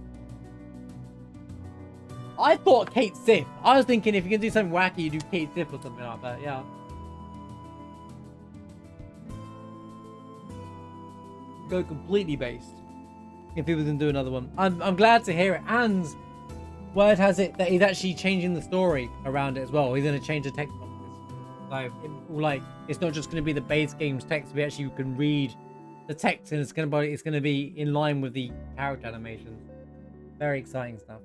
I thought Kate Sith. I was thinking if you can do something wacky, you do Kate Sith or something like that, yeah. Go completely based. If he was going to do another one. I'm glad to hear it. And word has it that he's actually changing the story around it as well. He's going to change the text boxes. Like, it's not just going to be the base game's text. We actually can read the text, and it's going to be in line with the character animations. Very exciting stuff.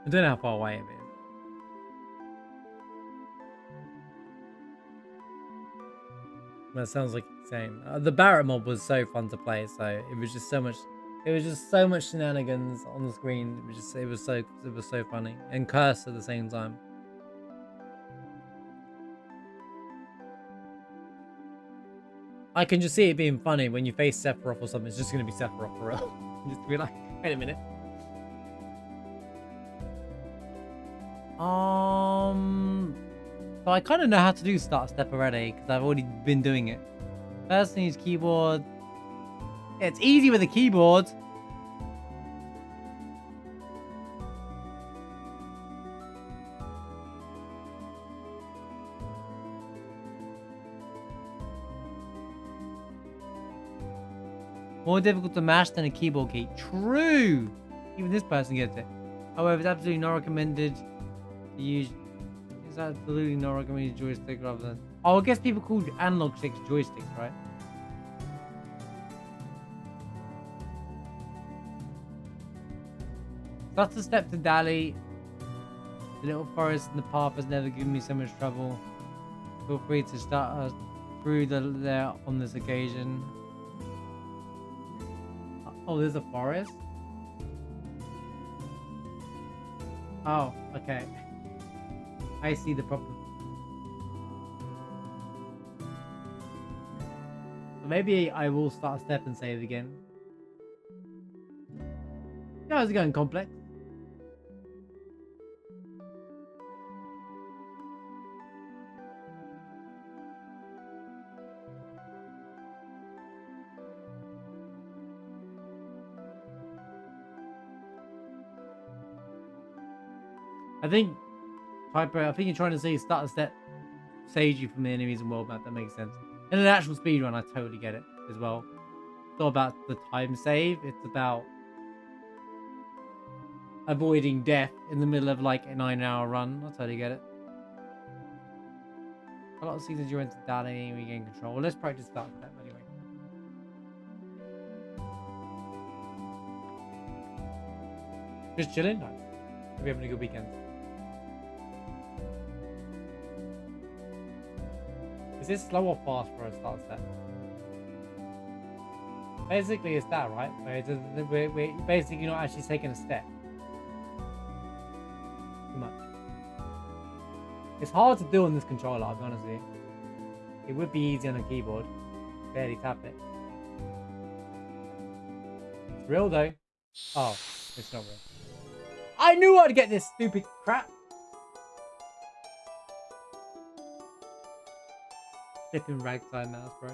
I don't know how far away it is. That sounds like insane. The Barrett mob was so fun to play, so it was just so much. It was just so much shenanigans on the screen. It was so funny and cursed at the same time. I can just see it being funny when you face Sephiroth or something. It's just gonna be Sephiroth for real. Just be like, wait a minute. So I kind of know how to do start step already because I've already been doing it. First thing is keyboard. Yeah, it's easy with a keyboard. More difficult to mash than a keyboard key. True! Even this person gets it. However, it's absolutely not recommended to use. It's absolutely not recommended joystick rather than. Oh, I guess people call analog sticks joysticks, right? That's a step to Dali. The little forest in the path has never given me so much trouble. Feel free to start us through there on this occasion. Oh, there's a forest? Oh, okay. I see the problem. Maybe I will start a step and save again. How's it going, Complex? I think you're trying to say start a step saves you from the enemies and world map. That makes sense. In an actual speedrun, I totally get it as well. It's not about the time save. It's about avoiding death in the middle of like a 9-hour run. I totally get it. A lot of seasons you're into Dali, we gain control. Well, let's practice start step anyway. Just chilling? Nice. Hope you're having a good weekend. Is this slow or fast for a start step? Basically, it's that, right? We're basically not actually taking a step. Too much. It's hard to do on this controller, I'll be honest with you. It would be easy on a keyboard. Barely tap it. It's real though. Oh, it's not real. I knew I'd get this stupid crap. Flipping ragtime mouse, bro.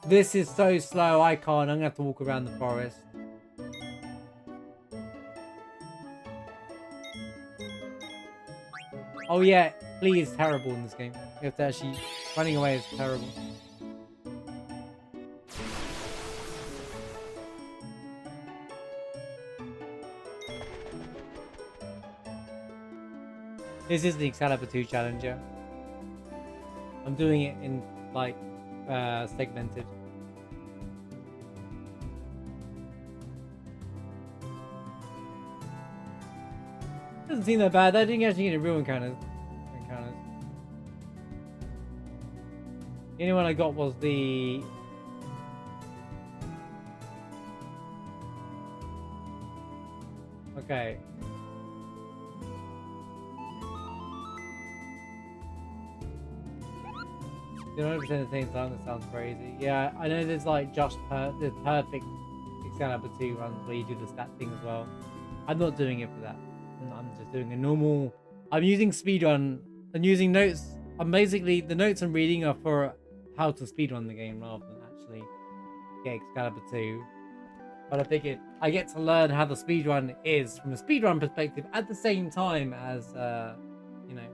This is so slow, I can't. I'm gonna have to walk around the forest. Oh yeah, Flea is terrible in this game. You have to actually... Running away is terrible. This is the Excalibur 2 challenger. I'm doing it in, like, segmented. Doesn't seem that bad. I didn't actually get any real encounters. The only one I got was the... Okay. You 100% at the same time, that sounds crazy. Yeah, I know there's like just the perfect Excalibur 2 runs where you do the stat thing as well. I'm not doing it for that. I'm just doing a normal... I'm using speedrun. I'm using notes. I'm basically... The notes I'm reading are for how to speedrun the game rather than actually get Excalibur 2. But I figured I get to learn how the speedrun is from a speedrun perspective at the same time as, you know...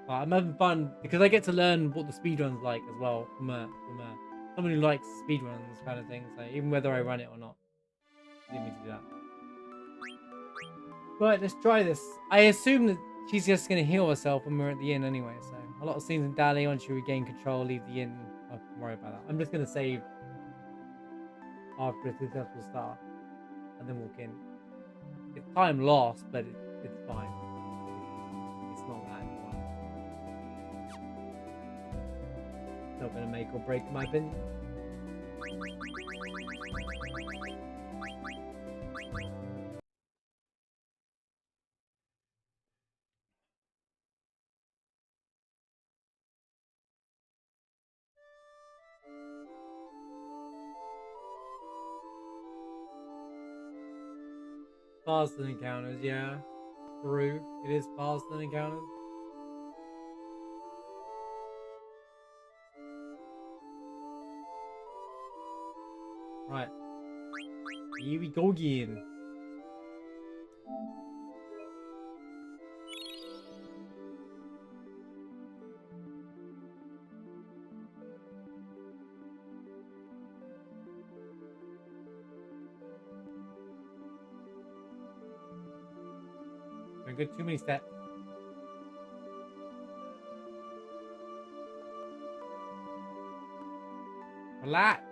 I'm having fun because I get to learn what the speedrun's like as well from someone who likes speedruns kind of thing. So even whether I run it or not, I didn't mean to do that. Right, let's try this. I assume that she's just going to heal herself when we're at the inn anyway. So a lot of scenes in Dali, once you regain control, leave the inn. I don't worry about that. I'm just going to save after a successful start and then walk in. It's time lost, but it's fine. It's not that fun. Not going to make or break, in my opinion. Faster than encounters, yeah. True. It is faster than encounters. Right. Here we go again. Don't get too many steps. Relax.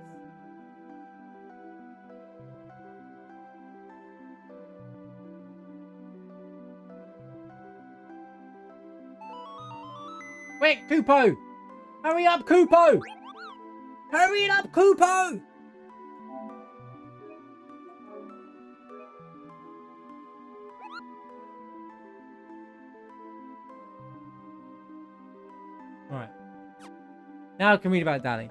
Quick, Kupo! Hurry up, Kupo! Hurry it up, Kupo! Alright. Now I can read about Dali.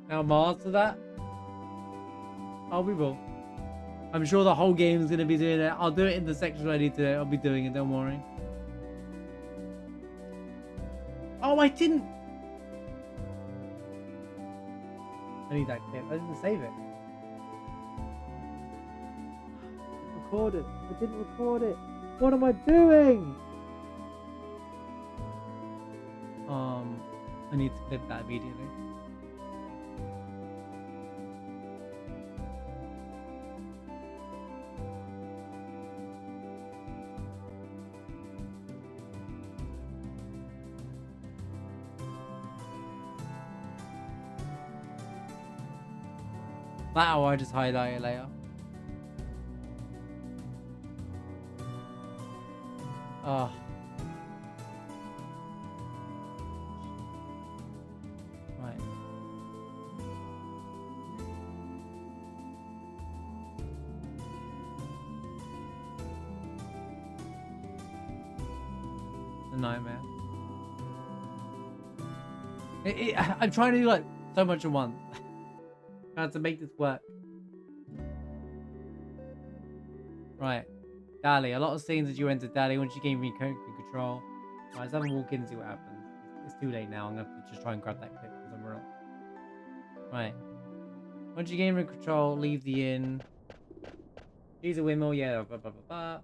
Now master that? Oh, we will. I'm sure the whole game is going to be doing it. I'll do it in the section I need to. I'll be doing it, don't worry. Oh, I didn't. I need that clip. I didn't save it. Record it. I didn't record it. What am I doing? I need to clip that immediately. That or I just highlight it later. a nightmare. I'm trying to do like so much at once. Trying to make this work. Right. Dali. A lot of scenes as you enter Dali once you gain control. Right, let's have a walk in and see what happens. It's too late now. I'm going to have to just try and grab that clip from somewhere else. Right. Once you gain control, leave the inn. Use a windmill, yeah. Blah, blah, blah, blah.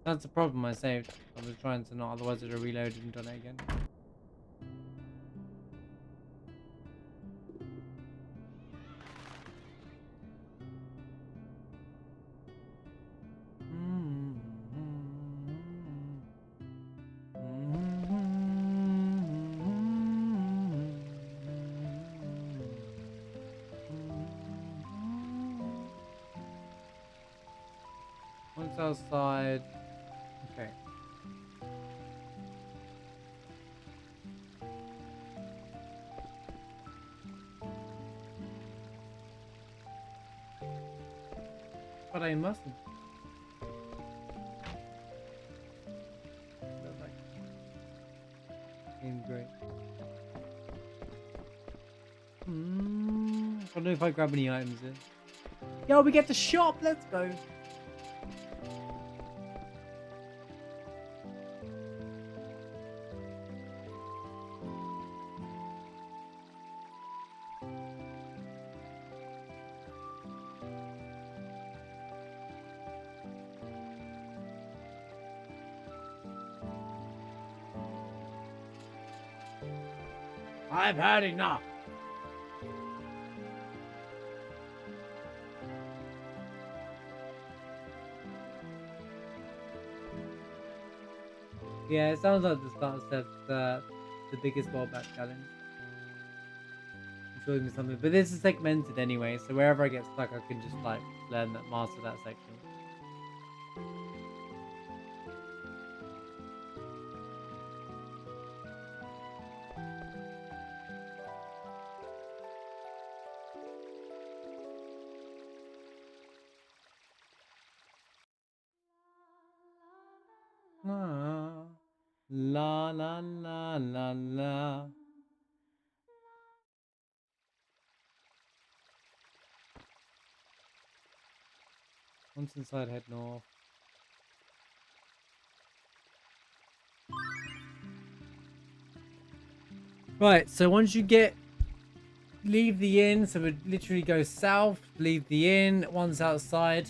That's the problem, I saved. I was trying to not, otherwise it would have reloaded and done it again. Once outside. Okay. But I mustn't. Seems great. I don't know if I grab any items in. Yo, we get to shop. Let's go. I've had enough. Yeah, it sounds like the start step, the biggest world map challenge. I'm sure there's something, but this is segmented anyway, so wherever I get stuck, I can just like learn that, master that section. La la la la la. Once inside, head north. Right, so once you leave the inn, so it literally goes south, leave the inn, once outside.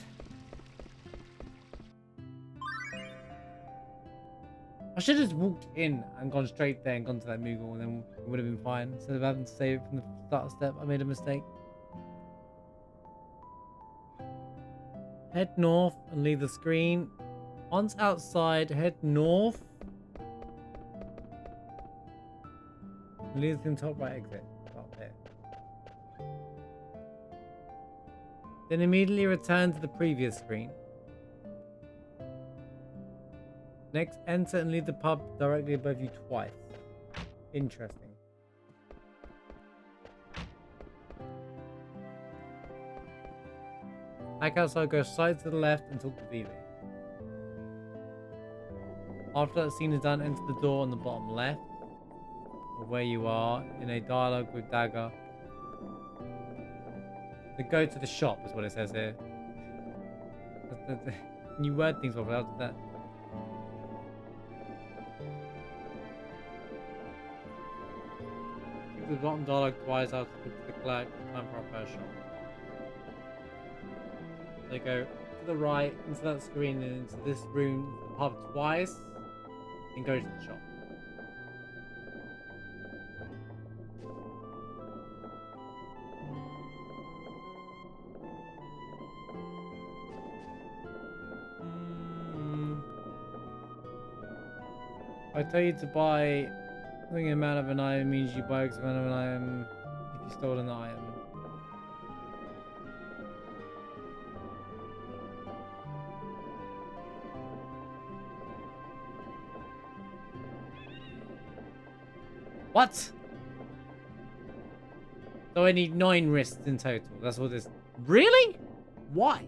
I should have just walked in and gone straight there and gone to that Moogle, and then it would have been fine. Instead of having to save from the start step, I made a mistake. Head north and leave the screen. Once outside, head north. Leave the top right exit. Up there. Then immediately return to the previous screen. Next, enter and leave the pub directly above you twice. Interesting. Back outside, go side to the left and talk to Vivi. After that scene is done, enter the door on the bottom left of where you are in a dialogue with Dagger. To go to the shop is what it says here. Can you word things without that? The bottom dialogue twice after the clerk, time for our first shot. They go to the right, into that screen, and into this room, the pub twice, and go to the shop. I tell you to buy the amount of an item means you buy X amount of an item if you stole an item. What? So I need 9 wrists in total. That's what this... Really? Why?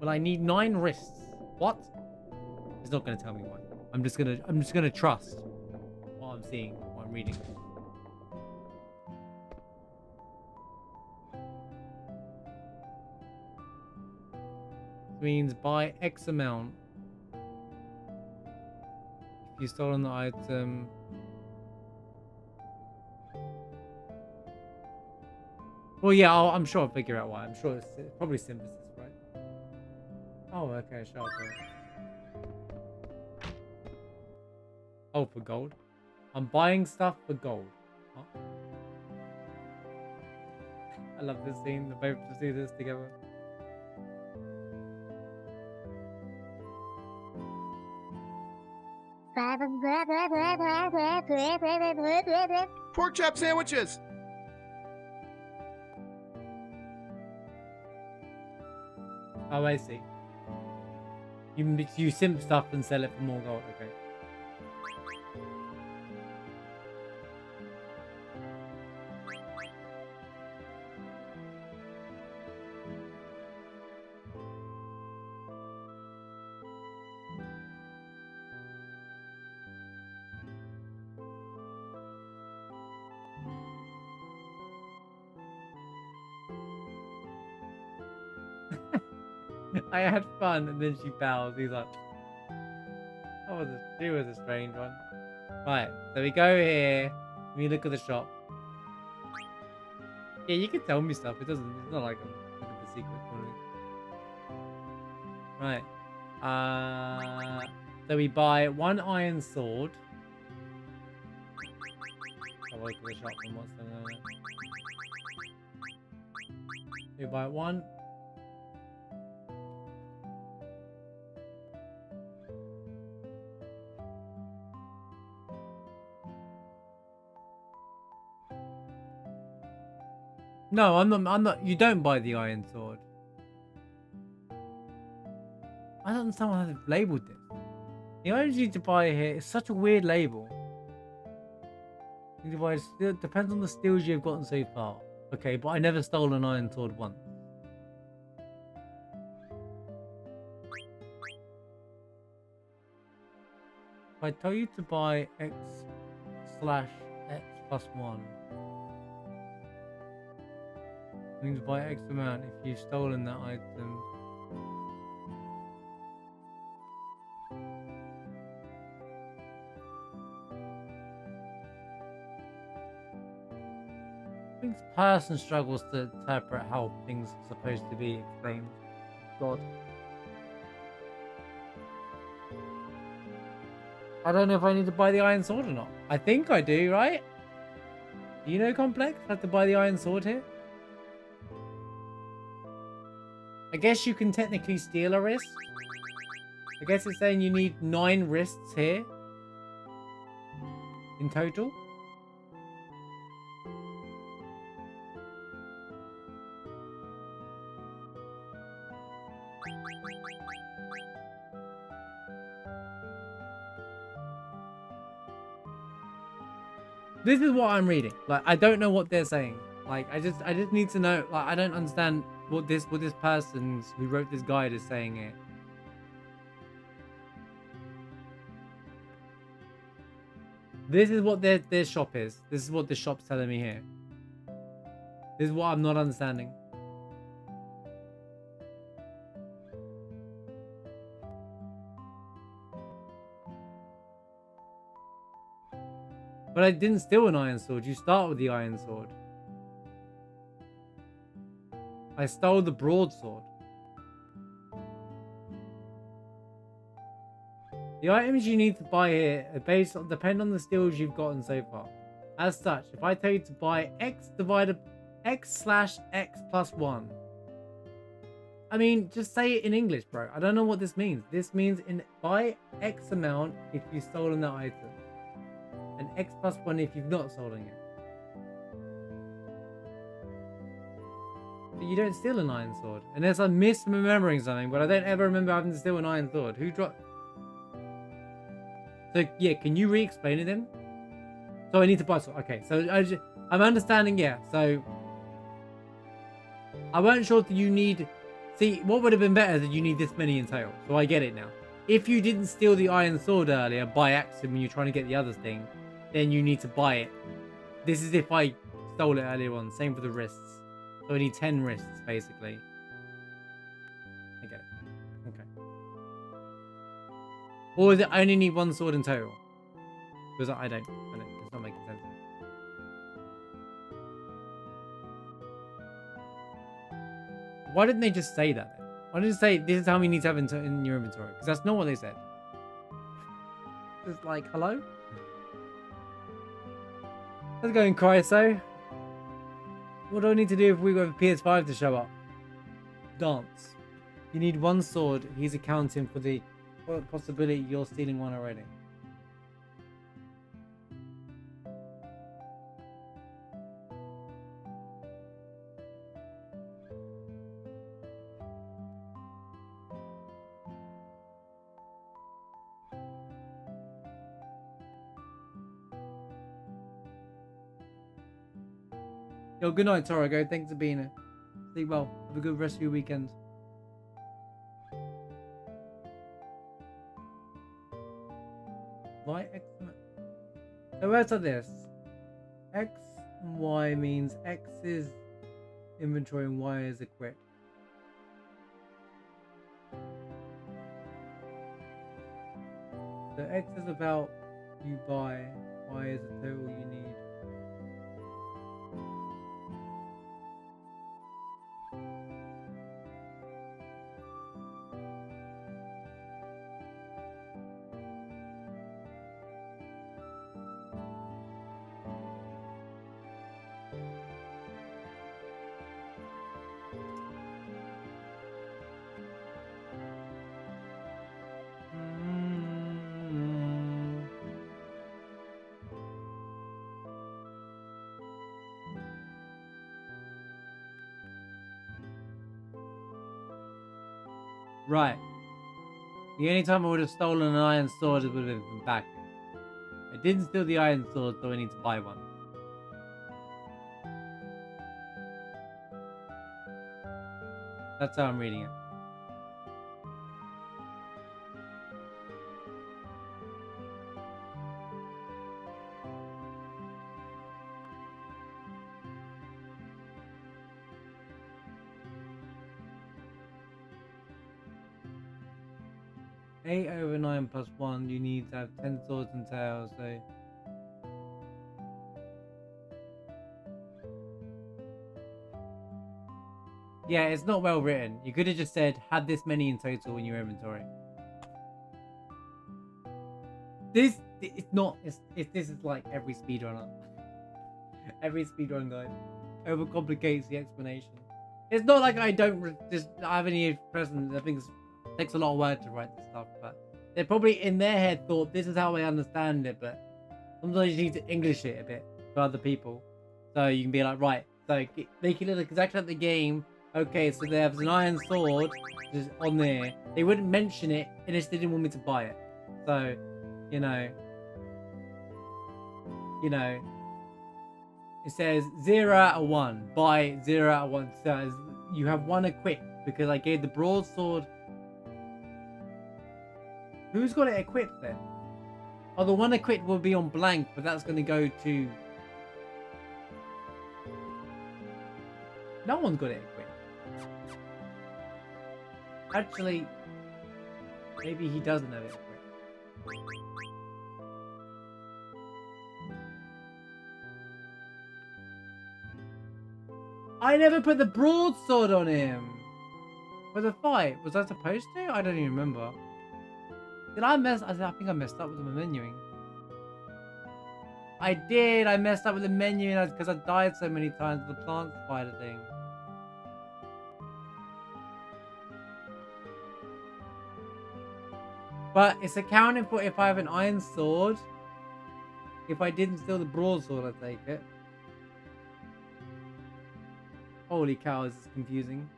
Well, I need 9 wrists. What? He's not going to tell me why. I'm just gonna trust what I'm seeing, what I'm reading. Means buy X amount. If you stolen the item. Well, yeah, I'm sure I'll figure out why. I'm sure it's probably synthesis, right? Oh, okay, sharp. Oh, for gold. I'm buying stuff for gold. Oh. I love this scene. The both just do this together. Pork chop sandwiches! Oh, I see. You simp stuff and sell it for more gold. Okay. I had fun, and then she bows. He's like, she was a strange one. Right, so we go here. We look at the shop. Yeah, you can tell me stuff. It's not like a secret. Right. So we buy 1 iron sword. I'll look at the shop and what's going on. We buy 1. No, I'm not. You don't buy the iron sword. I don't understand why they've labelled this. The items you need to buy here is such a weird label. You need to buy, depends on the steals you've gotten so far. Okay, but I never stole an iron sword once. If I tell you to buy X/X+1. Means buy X amount if you've stolen that item. I think this person struggles to interpret how things are supposed to be explained. God. I don't know if I need to buy the iron sword or not. I think I do, right? Do you know, Complex? I have to buy the iron sword here? I guess you can technically steal a wrist. I guess it's saying you need 9 wrists here. In total. This is what I'm reading. Like, I don't know what they're saying. Like, I just need to know. Like, I don't understand what this person who wrote this guide is saying here. This is what their shop is. This is what the shop's telling me here. This is what I'm not understanding. But I didn't steal an iron sword. You start with the iron sword. I stole the broadsword. The items you need to buy here are depend on the steals you've gotten so far. As such, if I tell you to buy X/X+1. I mean, just say it in English, bro. I don't know what this means. This means buy X amount if you've stolen that item. And X+1 if you've not stolen it. But you don't steal an iron sword. Unless I'm misremembering something, but I don't ever remember having to steal an iron sword. Who dropped? So, yeah, can you re-explain it then? So I need to buy sword. Okay, so I'm understanding, yeah. So I weren't sure that you need... See, what would have been better is that you need this many in total. So I get it now. If you didn't steal the iron sword earlier by accident when you're trying to get the other thing, then you need to buy it. This is if I stole it earlier on. Same for the wrists. So I need 10 wrists, basically. I get it. Okay. Or is it I only need one sword in total? Because I don't. It's not making sense. Why didn't they just say that then? Why didn't they say this is how many you need to have in your inventory? Because that's not what they said. It's like, hello? Let's go and cry, so. What do I need to do if we got a PS5 to show up? Dance. You need one sword. He's accounting for the possibility you're stealing one already. Yo, good night, Torogo. Thanks for being here. Sleep well. Have a good rest of your weekend. Y, X, so where's this? X and Y means X is inventory and Y is equip. So X is about you buy, Y is the total you need. Right. The only time I would have stolen an iron sword would have been from back. I didn't steal the iron sword, so I need to buy one. That's how I'm reading it. Eight over 9 plus 1, you need to have 10 swords and tails, so... Yeah, it's not well written. You could have just said, had this many in total in your inventory. This is like every speedrunner. Every speedrun guide overcomplicates the explanation. It's not like I don't just have any present. I think it takes a lot of work to write this stuff, but they probably in their head thought this is how I understand it. But sometimes you need to English it a bit for other people, so you can be like, right, so make it look exactly like the game. Okay, so there's an iron sword just on there. They wouldn't mention it unless they didn't want me to buy it. So, you know, it says 0 out of 1. Buy 0 out of 1. So you have one equipped because I gave the broadsword. Who's got it equipped then? Oh, the one equipped will be on blank, but that's going to go to... No one's got it equipped. Actually, maybe he doesn't have it equipped. I never put the broadsword on him. For the fight, was I supposed to? I don't even remember. Did I mess? I think I messed up with the menuing. I did. I messed up with the menuing because I died so many times with the plant spider thing. But it's accounting for if I have an iron sword. If I didn't steal the broadsword, I take it. Holy cow, this is confusing.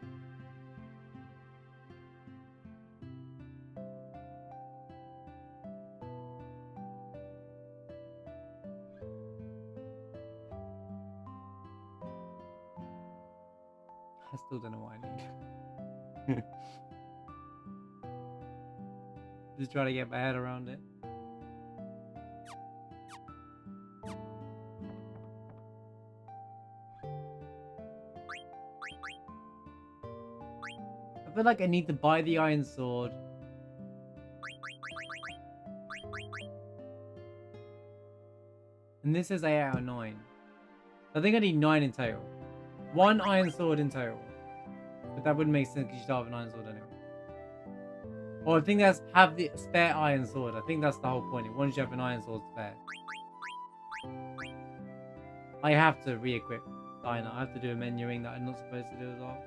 I still don't know what I need. Just trying to get my head around it. I feel like I need to buy the iron sword. And this is 8 out of 9. I think I need 9 in total. 1 iron sword in total. But that wouldn't make sense because you start with an iron sword anyway. Or I think that's have the spare iron sword. I think that's the whole point. Once you have an iron sword spare. I have to re-equip Dino. I have to do a menuing that I'm not supposed to do as well.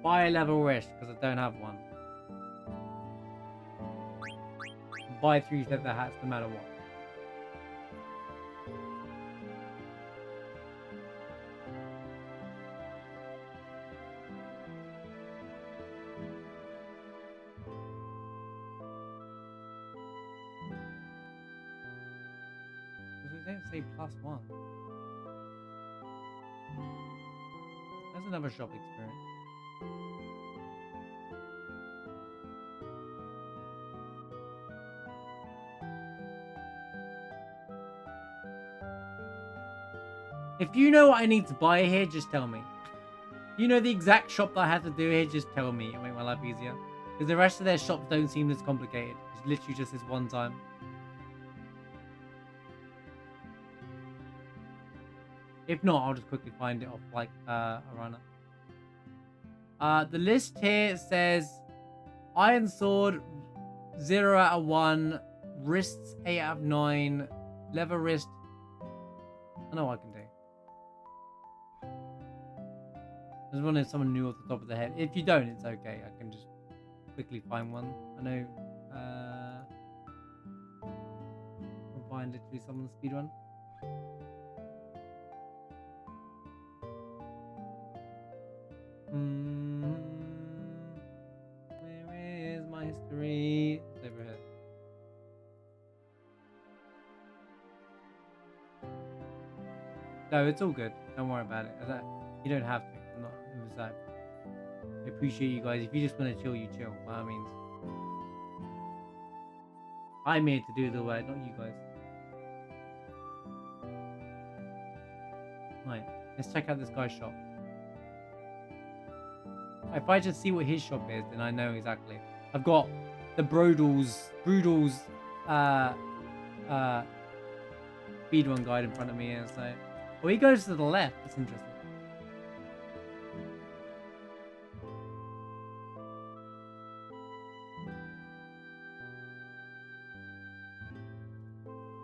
Buy a level wrist because I don't have one. Buy 3 feather hats no matter what. They don't say +1. That's another shop experience. If you know what I need to buy here, just tell me. You know the exact shop that I have to do here, just tell me. It'll make my life easier. Because the rest of their shops don't seem as complicated. It's literally just this one time. If not, I'll just quickly find it off like a runner. The list here says iron sword 0 out of 1, wrists 8 out of 9, leather wrist. I know what I can do. I just wonder if someone knew off the top of their head. If you don't, it's okay. I can just quickly find one. I know. I'll find literally someone's speedrun. Where is my history? It's over here. No, it's all good. Don't worry about it. You don't have to. I'm not. I appreciate you guys. If you just want to chill, you chill. By all means. I'm here to do the work, not you guys. Right. Let's check out this guy's shop. If I just see what his shop is, then I know exactly. I've got the Broodles speedrun guide in front of me here, so. Well, he goes to the left. That's interesting.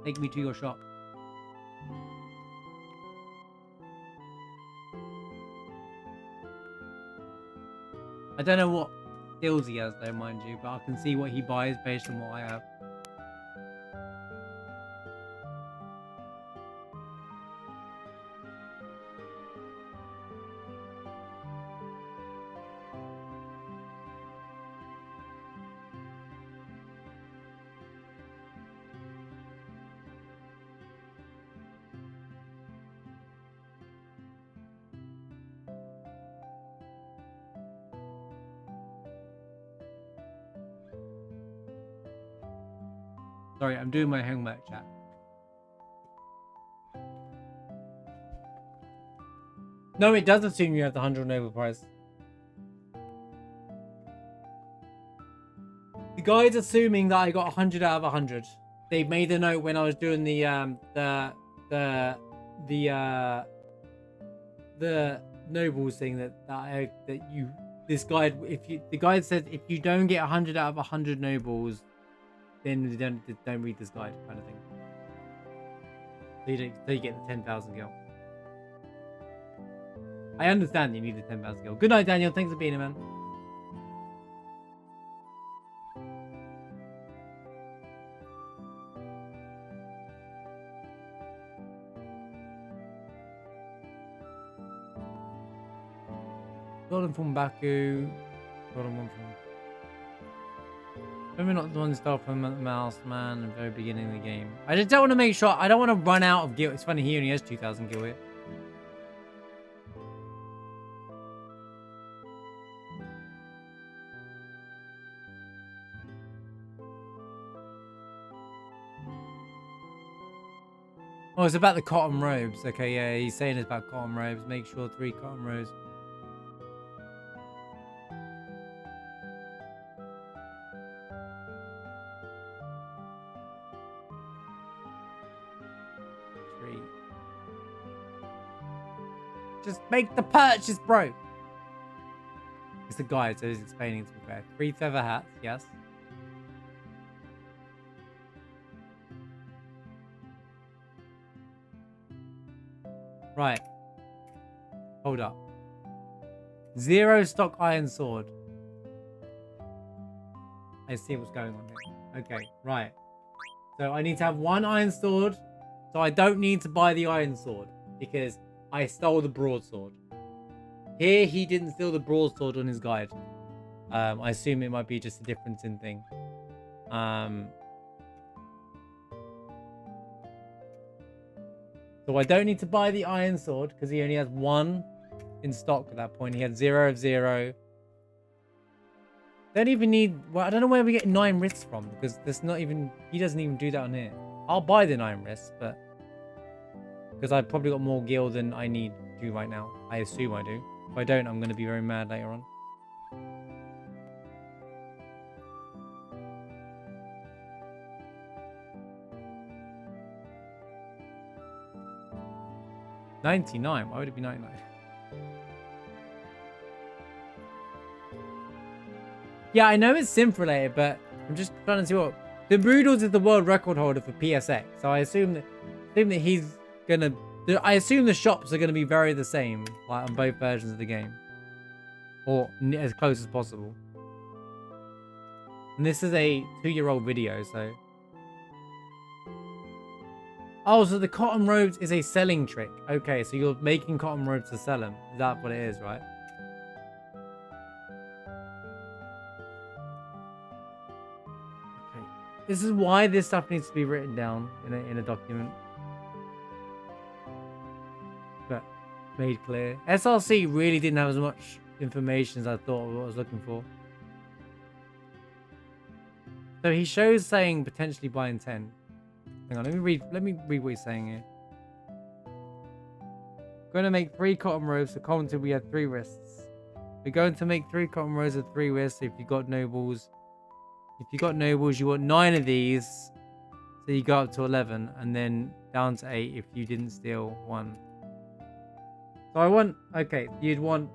Take me to your shop. I don't know what skills he has though, mind you, but I can see what he buys based on what I have. Sorry, I'm doing my homework, chat. No, it does assume you have the 100 Nobel Prize. The guide's assuming that I got 100 out of 100. They made a note when I was doing the Nobles thing this guide, the guide says if you don't get 100 out of 100 Nobles, then don't read this guide, kind of thing. So you get the 10,000 gil. I understand you need the 10,000 gil. Good night, Daniel. Thanks for being here, man. Golden from Baku. Golden one from. Maybe not the one start from Mouse Man at the very beginning of the game. I just don't want to make sure. I don't want to run out of gil. It's funny, he only has 2,000 gil here. Oh, it's about the cotton robes. Okay, yeah, he's saying it's about cotton robes. Make sure 3 cotton robes. Just make the purchase, bro. It's a guide, so he's explaining to me. 3 feather hats, yes. Right. Hold up. 0 stock iron sword. I see what's going on here. Okay, right. So I need to have 1 iron sword. So I don't need to buy the iron sword because I stole the broadsword. Here, he didn't steal the broadsword on his guide. I assume it might be just a difference in thing. So I don't need to buy the iron sword because he only has 1 in stock at that point. He had 0 of 0. Don't even need... Well, I don't know where we get 9 wrists from because there's not even... He doesn't even do that on here. I'll buy the 9 wrists, but... Because I've probably got more gil than I need to right now. I assume I do. If I don't, I'm going to be very mad later on. $99. Why would it be 99? Yeah, I know it's synth related, but I'm just trying to see what... The Broodles is the world record holder for PSX, so I assume that he's gonna... I assume the shops are gonna be very the same, like on both versions of the game, or as close as possible. And this is a 2-year-old video, so... Oh, so the cotton robes is a selling trick. Okay, so you're making cotton robes to sell them. Is that what it is, right? Okay. This is why this stuff needs to be written down in a document. But made clear. SRC really didn't have as much information as I thought what I was looking for. So he shows saying potentially buying 10. Hang on, let me read what he's saying here. Going to make 3 cotton robes. So commented we had 3 wrists. We're going to make 3 cotton robes with 3 wrists. If you got nobles, you want 9 of these. So you go up to 11 and then down to 8 if you didn't steal 1. So I want, okay, you'd want,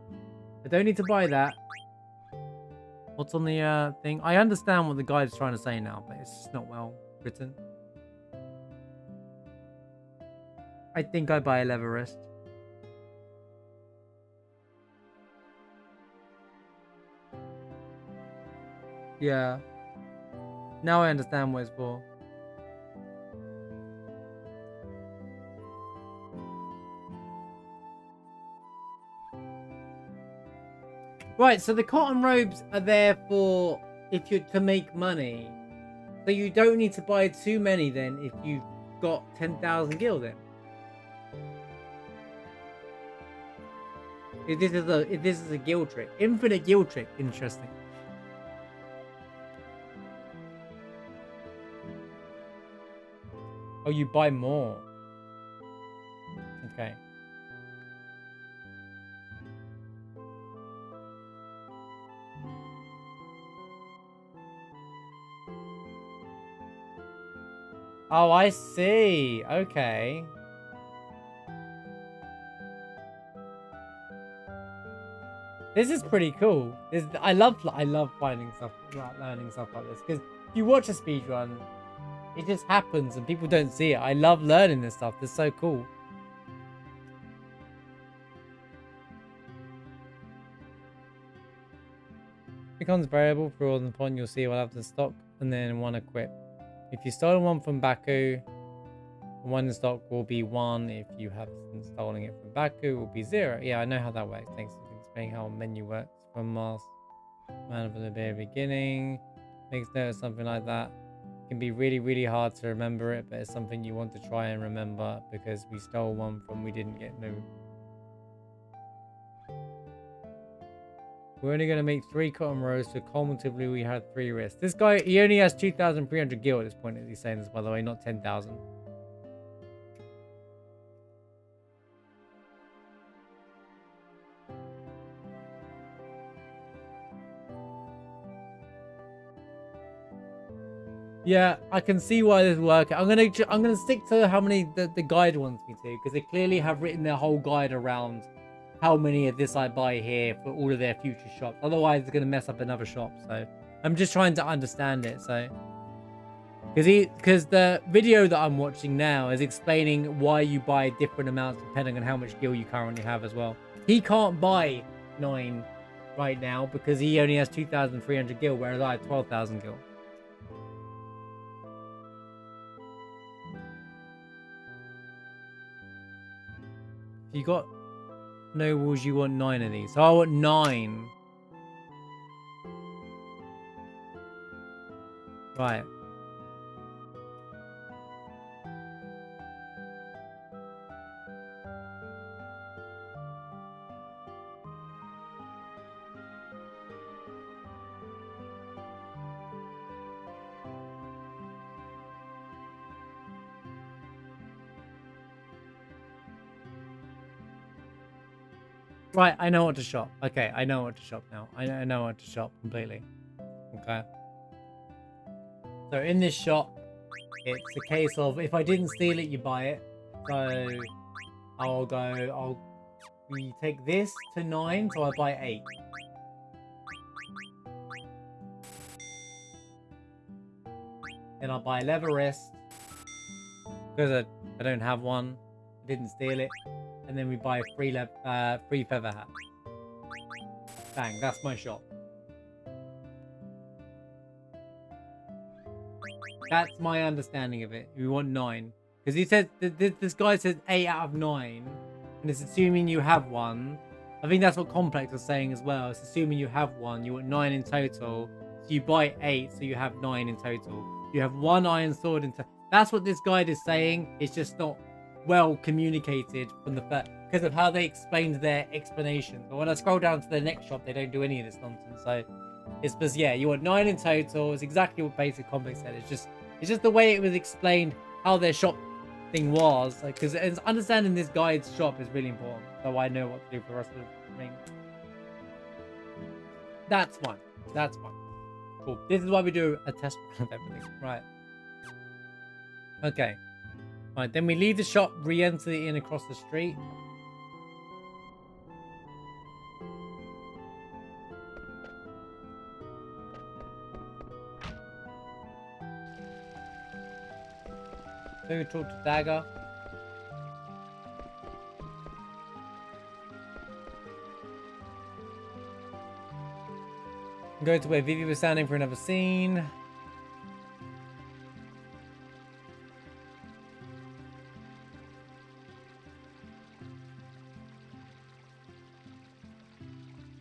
I don't need to buy that. What's on the thing? I understand what the guide's trying to say now, but it's just not well written. I think I buy a leather wrist. Yeah. Now I understand what it's for. Right, so the cotton robes are there for if you're to make money. So you don't need to buy too many then if you've got 10,000 gil then. If this is a gil trick. Infinite gil trick. Interesting. Oh, you buy more. Okay. Oh, I see. Okay. This is pretty cool. I love finding stuff, like learning stuff like this. Because if you watch a speedrun, it just happens and people don't see it. I love learning this stuff. It's so cool. Becomes variable for all the point you'll see one have to stock and then 1 equip. If you stolen 1 from Baku, 1 in stock will be 1. If you have stolen it from Baku, it will be 0. Yeah, I know how that works. Thanks for explaining how a menu works from Mars. Man from the very beginning. Makes note of something like that. It can be really, really hard to remember it, but it's something you want to try and remember because we stole 1 from we didn't get no. We're only going to make 3 cotton rows, so cumulatively we had 3 wrists. This guy, he only has 2,300 gil at this point, as he's saying this, by the way, not 10,000. Yeah, I can see why this works. I'm gonna stick to how many the guide wants me to, because they clearly have written their whole guide around how many of this I buy here for all of their future shops. Otherwise, it's gonna mess up another shop. So I'm just trying to understand it. So because the video that I'm watching now is explaining why you buy different amounts depending on how much gil you currently have as well. He can't buy 9 right now because he only has 2,300 gil, whereas I have 12,000 gil. If you got nobles, you want 9 of these. So I want 9. Right. Right, I know what to shop. Okay, I know what to shop now. I know what to shop completely. Okay. So in this shop, it's a case of if I didn't steal it, you buy it. So we take this to 9, so I buy 8. Then I'll buy leather wrist because I don't have one. I didn't steal it. And then we buy 3 feather hats. Bang, that's my shop. That's my understanding of it. We want 9. Because he said, this guy says 8 out of 9. And it's assuming you have one. I think that's what Complex was saying as well. It's assuming you have one. You want 9 in total. So you buy 8, so you have 9 in total. You have 1 iron sword in total. That's what this guide is saying. It's just not well communicated from the first, because of how they explained their explanation. But when I scroll down to the next shop, they don't do any of this nonsense. So it's just, yeah, you want 9 in total. It's exactly what basic Complex said. It's just the way it was explained how their shop thing was, because understanding this guide's shop is really important, so I know what to do for the rest of the thing. That's fine. That's fine. Cool. This is why we do a test run of everything. Right. Okay. Right, then we leave the shop, re-enter the inn across the street. Then we talk to Dagger. Go to where Vivi was standing for another scene.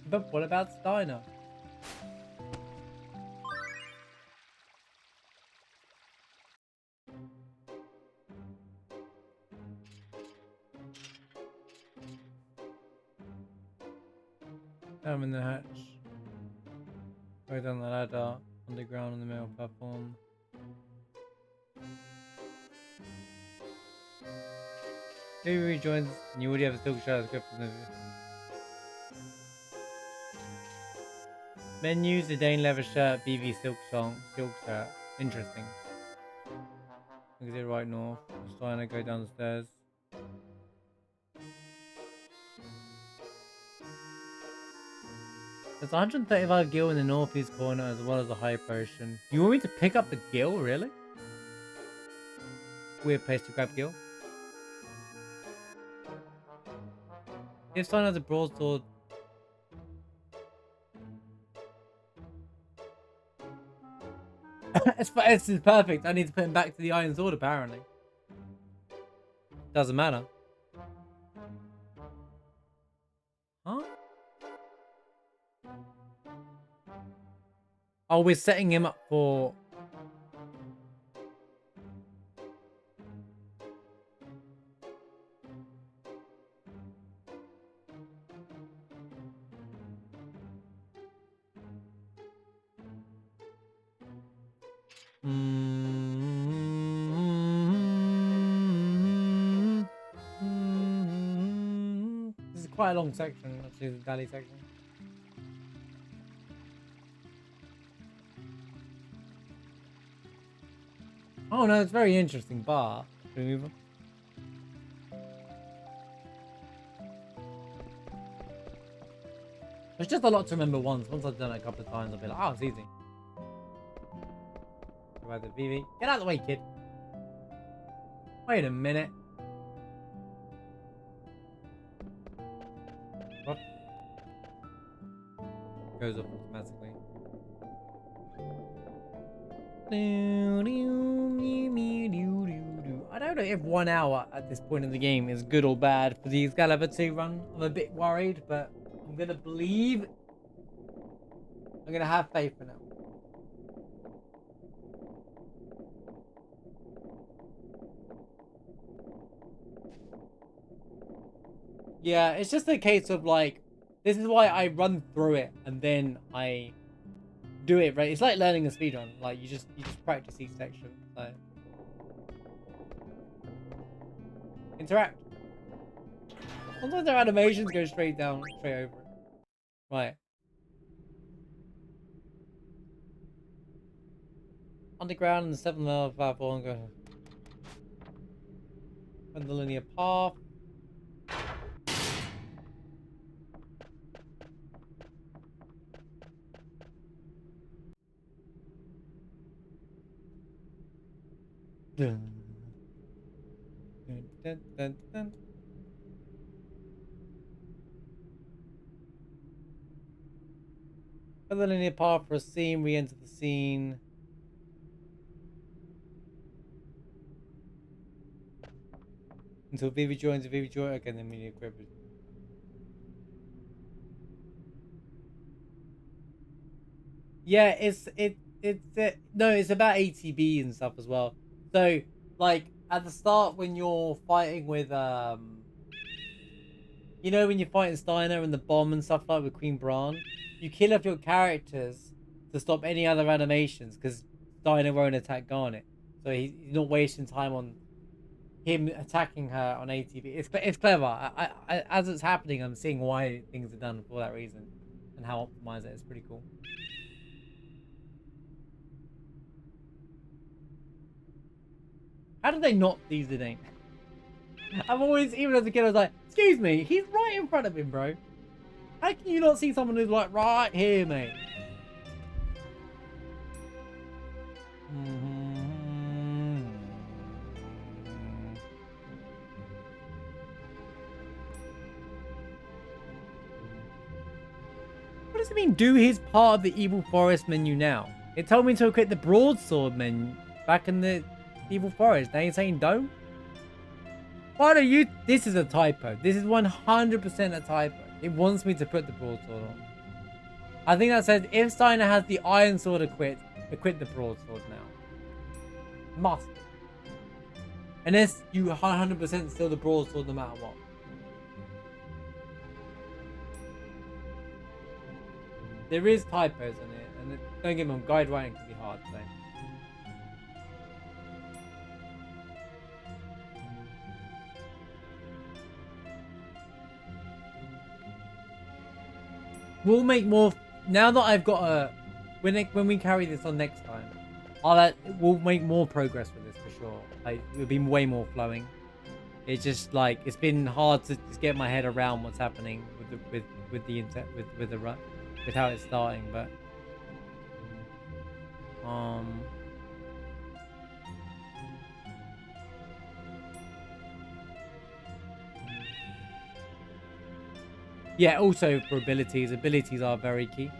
But what about Steiner? I'm in the hatch. Go down the ladder, underground on the middle platform. Maybe rejoins and you already have a silk shirt script from the menus, the Dane leather shirt, BV silk shirt. Interesting. Exit right north. Just trying to go down the stairs. There's 135 gil in the northeast corner as well as a high potion. You want me to pick up the gil, really? Weird place to grab gil. If someone has a broadsword. This is perfect. I need to put him back to the Iron Sword, apparently. Doesn't matter. Huh? Oh, we're setting him up for... This is quite a long section, actually, the Dali section. Oh no, it's very interesting, but... Can we move on? There's just a lot to remember once. Once I've done it a couple of times, I'll be like, oh, it's easy. Right, the VV. Get out of the way, kid. Wait a minute. What? Goes off automatically. I don't know if 1 hour at this point in the game is good or bad for the Excalibur 2 run. I'm a bit worried, but I'm gonna believe. I'm gonna have faith in it. Yeah, it's just a case of like, this is why I run through it and then I do it right. It's like learning a speedrun. Like you just practice each section. So interact. Sometimes their animations go straight down, straight over it. Right. Underground and the 7th level platform. Go. And the linear path. Dun. Dun, dun, dun, dun. And the linear path for a scene. Re-enter the scene. Until Vivi joins, Vivi joins again. Then media equip. Yeah, it's no, it's about ATB and stuff as well. So like at the start when you're fighting with you know when you're fighting Steiner and the bomb and stuff like with Queen Bran, you kill off your characters to stop any other animations because Steiner won't attack Garnet. So he's not wasting time on him attacking her on ATB. It's clever. I as it's happening, I'm seeing why things are done for that reason and how optimized it is. Pretty cool. How did they not seize the name? I've always, even as a kid, I was like, excuse me, he's right in front of him, bro. How can you not see someone who's like right here, mate? What does it mean, do his part of the Evil Forest menu now? It told me to equip the broadsword menu back in the Evil Forest. Now you're saying don't? Why do you... This is a typo. This is 100% a typo. It wants me to put the broadsword on. I think that says if Steiner has the iron sword equipped, equip the broadsword now. Must. Unless you 100% steal the broadsword no matter what. There is typos in it, and don't get me wrong, guide writing can be hard, so. We'll make more now that I've got a when we carry this on next time. We'll make more progress with this for sure. Like it'll be way more flowing. It's just like it's been hard to just get my head around what's happening with how it's starting, but yeah, also for abilities are very key.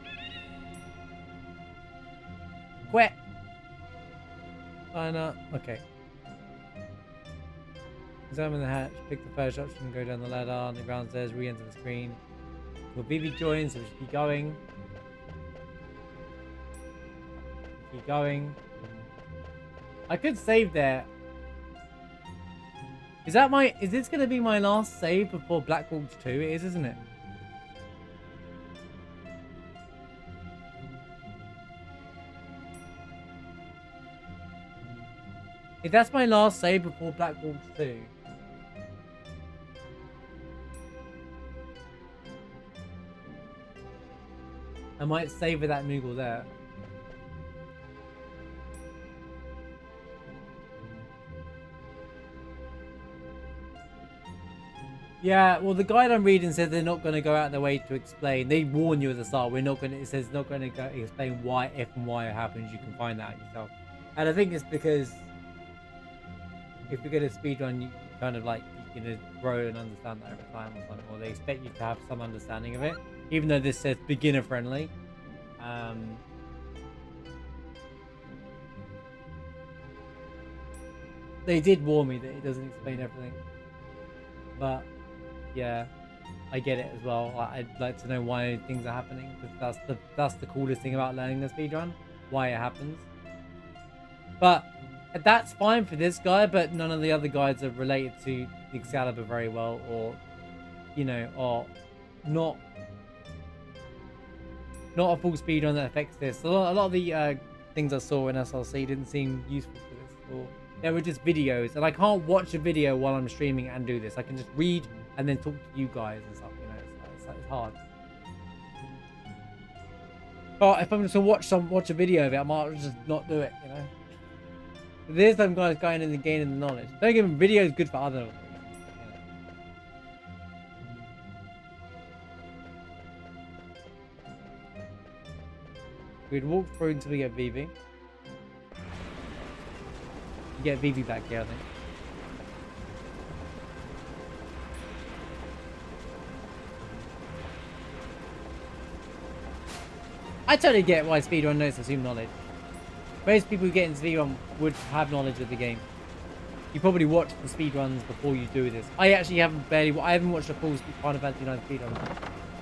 Quit. Okay. Examine the hatch, pick the first option, go down the ladder, underground stairs, re-enter the screen. Well, Vivi joins, so we should keep going. Keep going. I could save there. Is this gonna be my last save before Black Wolves 2? It is, isn't it? If that's my last save before Black Wolves 2. I might save with that Moogle there. Yeah, well, the guide I'm reading says they're not going to go out of their way to explain. They warn you at the start. We're not going to. It says not going to go explain why, if, and why it happens. You can find that out yourself. And I think it's because if you're going to speedrun, you kind of like you can grow and understand that over time or something, or they expect you to have some understanding of it. Even though this says beginner friendly. They did warn me that it doesn't explain everything, but yeah, I get it as well. I'd like to know why things are happening, because that's the coolest thing about learning the speedrun, why it happens. But that's fine for this guy, but none of the other guides are related to the Excalibur very well, or you know, or not a full speedrun that affects this. A lot of the things I saw in SLC didn't seem useful for this, or they were just videos, and I can't watch a video while I'm streaming and do this. I can just read and then talk to you guys and stuff, you know. It's hard. But if I'm just gonna watch a video of it, I might just not do it, you know. There's some guys going in and gaining the knowledge. Don't give them video is good for other. We'd walk through until we get Vivi. Get Vivi back here, I think. I totally get why speedrun notes assume knowledge. Most people who get into speedrun would have knowledge of the game. You probably watch the speedruns before you do this. I actually haven't watched a full Final Fantasy 9 speedrun.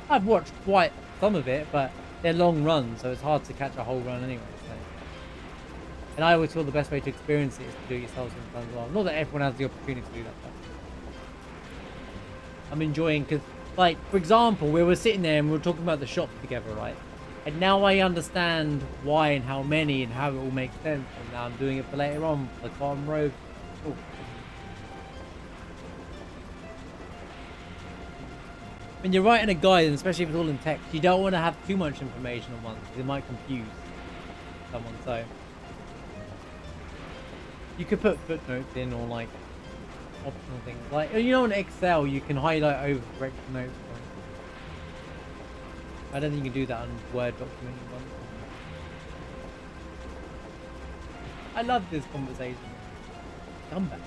I've watched quite some of it, but they're long runs, so it's hard to catch a whole run anyway. So. And I always feel the best way to experience it is to do it yourself sometimes as well. Not that everyone has the opportunity to do that, but I'm enjoying, because, like, for example, we were sitting there and we were talking about the shop together, right? And now I understand why and how many and how it all makes sense. And now I'm doing it for later on, for the Cotton Road. Ooh. When you're writing a guide, and especially if it's all in text, you don't want to have too much information at once, because it might confuse someone. So you could put footnotes in, or like optional things. Like, you know, in Excel, you can highlight over correct notes. I don't think you can do that on Word document. I love this conversation. Come back.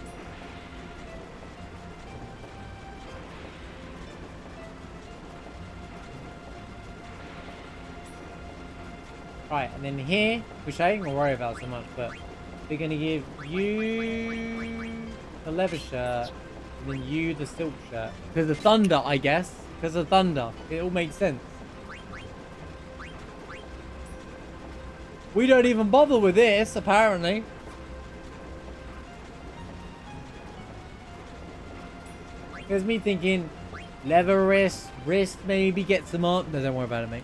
Right, and then here, which I ain't gonna worry about so much, but we're gonna give you the leather shirt, and then you the silk shirt. Because of thunder, I guess. Because of thunder. It all makes sense. We don't even bother with this, apparently. There's me thinking, leather wrist maybe get some up. No, don't worry about it, mate.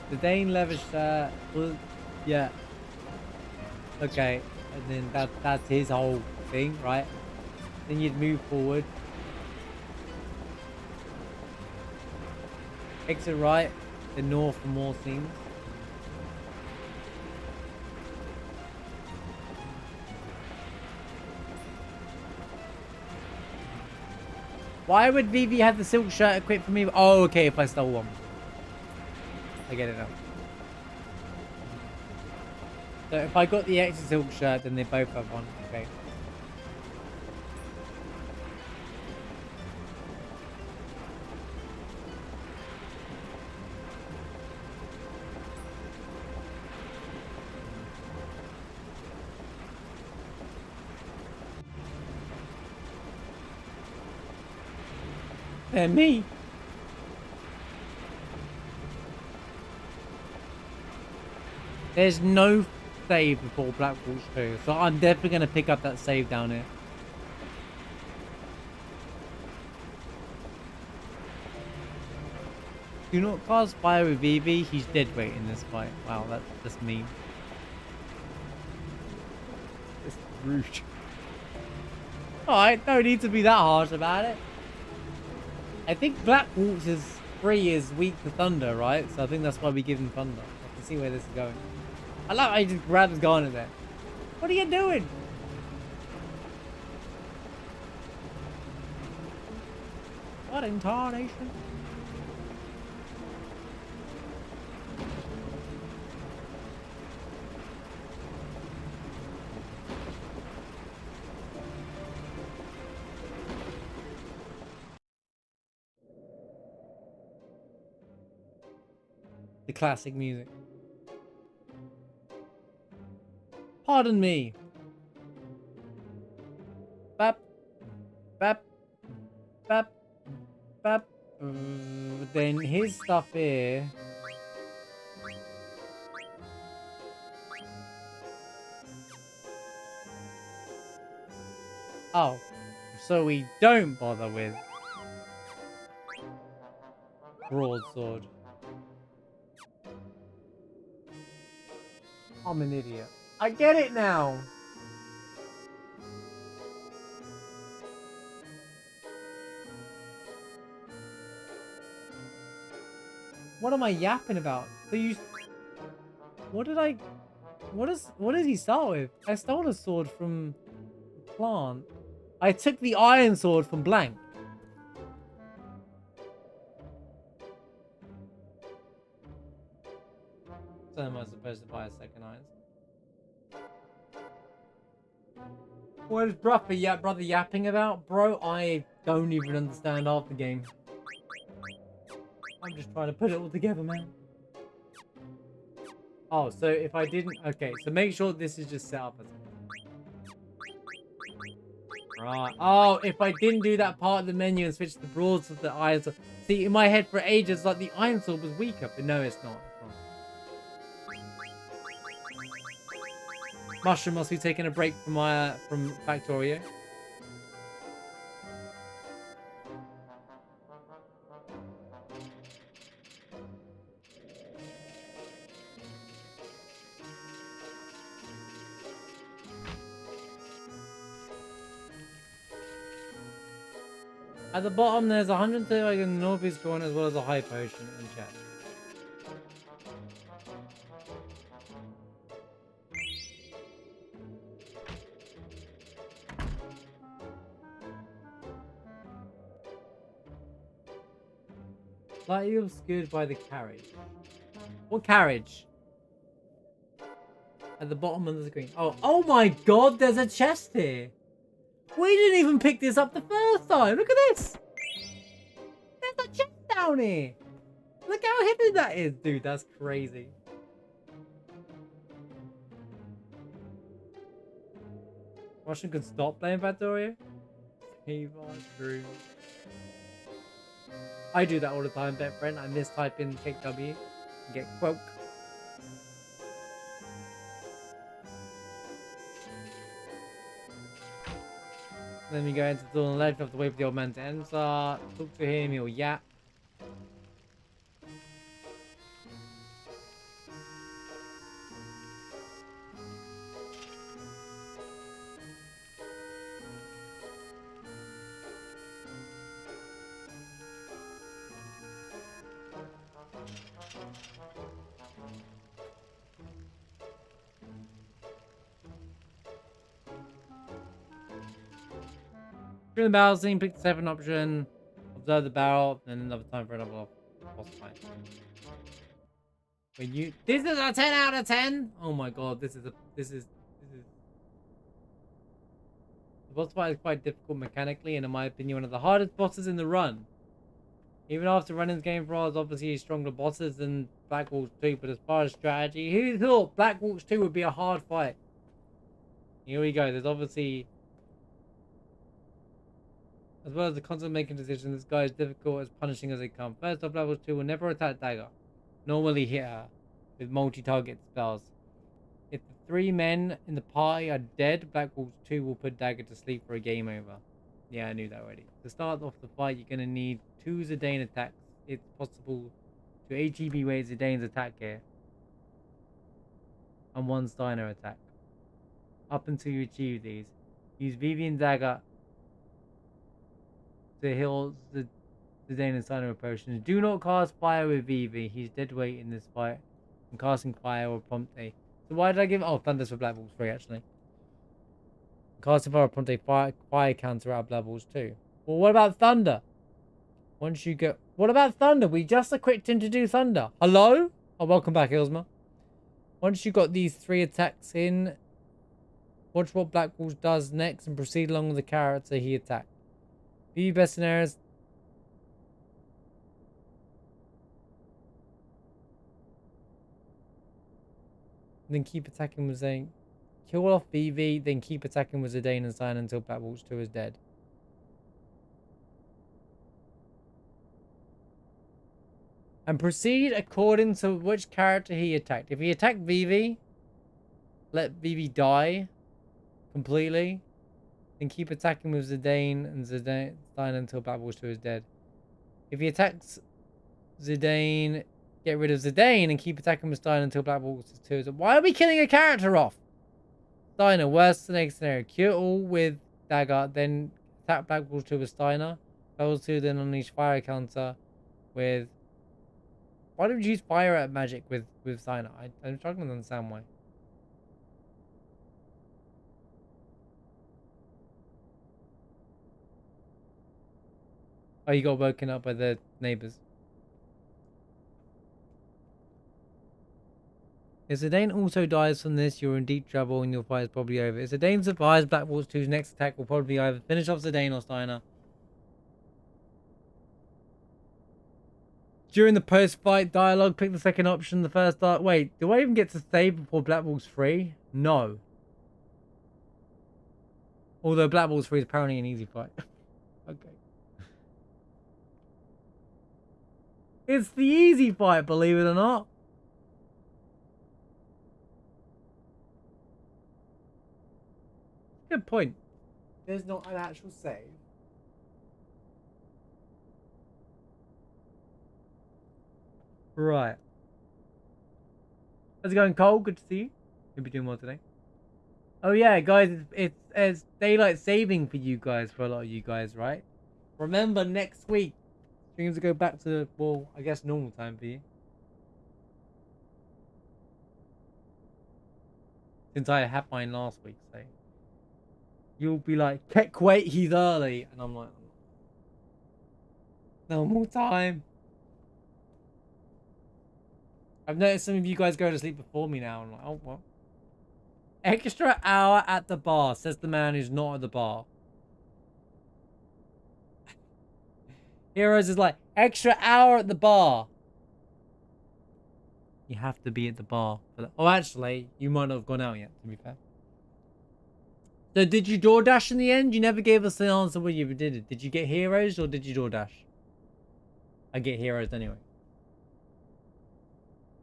The Dane leather shirt, well, yeah. Okay, and then that's his whole thing, right? Then you'd move forward. Exit right, then north for more scenes. Why would Vivi have the silk shirt equipped for me? Oh, okay, if I stole one. I get it now. So if I got the extra silk shirt, then they both have one. Okay. And me. There's no save before Black Watch 2, so I'm definitely going to pick up that save down here. Do not cast fire with Vivi. He's dead weight in this fight. Wow, that's mean. It's rude. Alright, no need to be that harsh about it. I think Black Waltz's 3 is weak to Thunder, right? So I think that's why we give him Thunder. I can see where this is going. I love how he just grabs his gun in there. What are you doing? What in tarnation? The classic music. Pardon me. Bap. Bap. Bap. Bap. Then his stuff here. Oh. So we don't bother with broadsword. I'm an idiot. I get it now. What am I yapping about? So you... What did I... What does he start with? I stole a sword from Plant. I took the iron sword from Blank. So am I supposed to buy a second iron sword? What is brother yapping about? Bro, I don't even understand half the game. I'm just trying to put it all together, man. Oh, so if I didn't... Okay, so make sure this is just set up as... Right. Oh, if I didn't do that part of the menu and switch the broadsword to the iron sword... See, in my head for ages, like, the iron sword was weaker, but no, it's not. Mushroom must be taking a break from Factorio. At the bottom, there's 130 in the northeast corner as well as a high potion in chat. Slightly obscured by the carriage. What carriage? At the bottom of the screen. Oh my god, there's a chest here. We didn't even pick this up the first time. Look at this. There's a chest down here. Look how hidden that is, dude. That's crazy. Russian could stop playing Factorio. Save our dreams. I do that all the time, bet friend. I mistype in kick W and get quoke. Then we go into the door on the left, have to wait for the old man to enter. Talk to him, he'll yap. During the battle scene, pick the 7 option, observe the barrel, then another time for another boss fight. When you... This is a 10 out of 10! Oh my god, this is... The boss fight is quite difficult mechanically, and in my opinion, one of the hardest bosses in the run. Even after running this game for hours, obviously stronger bosses than Black Wolves 2, but as far as strategy, who thought Black Wolves 2 would be a hard fight? Here we go, there's obviously... As well as the constant making decisions, this guy is difficult as punishing as they come. First off, level 2 will never attack Dagger. Normally hit her with multi-target spells. If the 3 men in the party are dead, Black Wolves 2 will put Dagger to sleep for a game over. Yeah, I knew that already. To start off the fight, you're going to need 2 Zidane attacks. It's possible to HEB weight Zidane's attack here. And 1 Steiner attack. Up until you achieve these, use Vivian Dagger to heal the Zidane and Steiner potions. Do not cast fire with Vivi. He's dead weight in this fight. And casting fire will prompt a... So why did I give... Oh, Thunder's for Black Wolves 3, actually. Casting fire will prompt a fire counter out of Black Wolves 2. Well, what about Thunder? Once you get... What about Thunder? We just equipped him to do Thunder. Hello? Oh, welcome back, Ilsma. Once you got these 3 attacks in, watch what Black Wolf does next and proceed along with the character he attacked. View best scenarios. Then keep attacking with Zane. Kill off BV, then keep attacking with Zidane and Sign until Black Wolf 2 is dead. And proceed according to which character he attacked. If he attacked Vivi, let Vivi die completely. Then keep attacking with Zidane and Zidane until Black Wolf 2 is dead. If he attacks Zidane, get rid of Zidane and keep attacking with Steiner until Black Wolf 2 is dead. Why are we killing a character off? Steiner, worst next scenario. Cure all with Dagger, then attack Black Wolf 2 with Steiner. Black Wolf 2 then unleash fire counter with... Why don't you use fire at magic with Steiner? I'm struggling to understand why. Oh, you got woken up by the neighbors. If Zidane also dies from this, you're in deep trouble and your fight is probably over. If Zidane survives, Black Wolf 2's next attack will probably either finish off Zidane or Steiner. During the post-fight dialogue, pick the second option, the first dialogue. Wait, do I even get to save before Black Wolf's free? No. Although Black Wolf's free is apparently an easy fight. Okay. It's the easy fight, believe it or not. Good point. There's not an actual save. Right. How's it going, Cole? Good to see you. You'll be doing well today. Oh yeah, guys, it's daylight saving for you guys, for a lot of you guys, right? Remember, next week, streams will go back to, well, I guess normal time for you. Since I had mine last week, so. You'll be like, Keck, wait, he's early. And I'm like, no more time. I've noticed some of you guys go to sleep before me now. I'm like, oh, well. Extra hour at the bar, says the man who's not at the bar. Heroes is like, extra hour at the bar. You have to be at the bar. For that. Oh, actually, you might not have gone out yet, to be fair. So did you DoorDash in the end? You never gave us the answer when you did it. Did you get heroes or did you DoorDash? I get heroes anyway.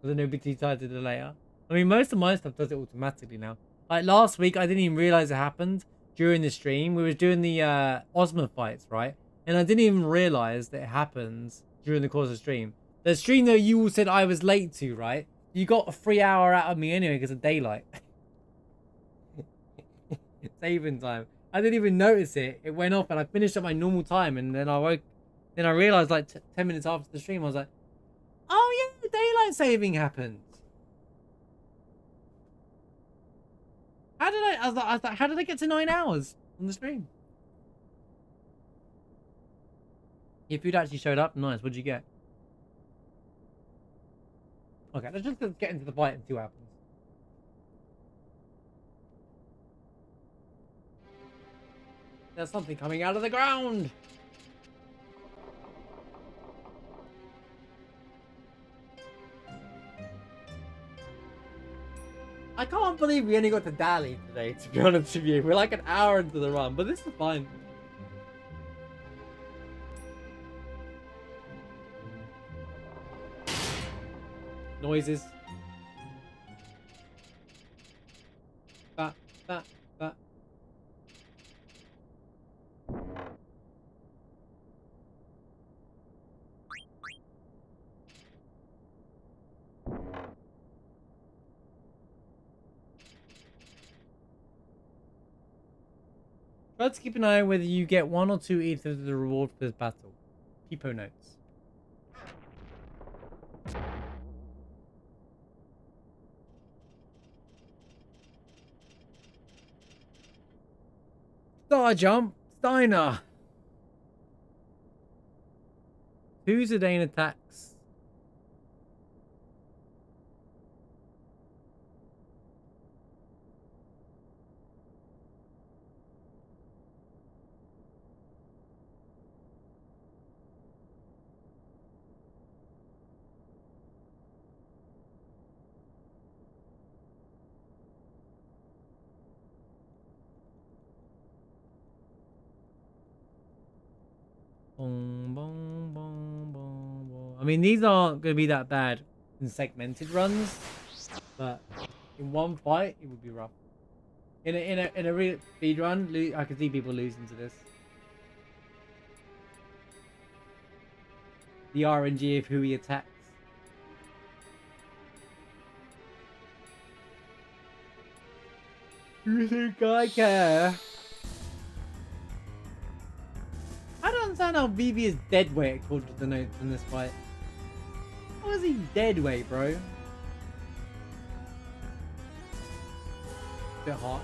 Because nobody decided to do it later. I mean, most of my stuff does it automatically now. Like last week, I didn't even realize it happened during the stream. We were doing the Ozma fights, right? And I didn't even realize that it happens during the course of the stream. The stream that you all said I was late to, right? You got a free hour out of me anyway because of daylight. Saving time. I didn't even notice it. It went off and I finished at my normal time and then I woke. Then I realized like 10 minutes after the stream, I was like, oh yeah, daylight saving happened. How did I was like, how did I get to 9 hours on the stream? Your food actually showed up. Nice. What'd you get? Okay, let's just get into the fight and see what happens. There's something coming out of the ground. I can't believe we only got to Dali today, to be honest with you. We're like an hour into the run, but this is fine. Noises. That. Try to keep an eye on whether you get 1 or 2 ETH as the reward for this battle. Keepo notes. Star jump, Steiner. 2 Zidane attacks. Boom, boom, boom, boom, boom. I mean, these aren't going to be that bad in segmented runs, but in one fight, it would be rough. In a real speed run, I could see people losing to this. The RNG of who he attacks. You think I care? I don't understand how Vivi is dead weight according to the notes in this fight. How is he dead weight, bro? Bit hot.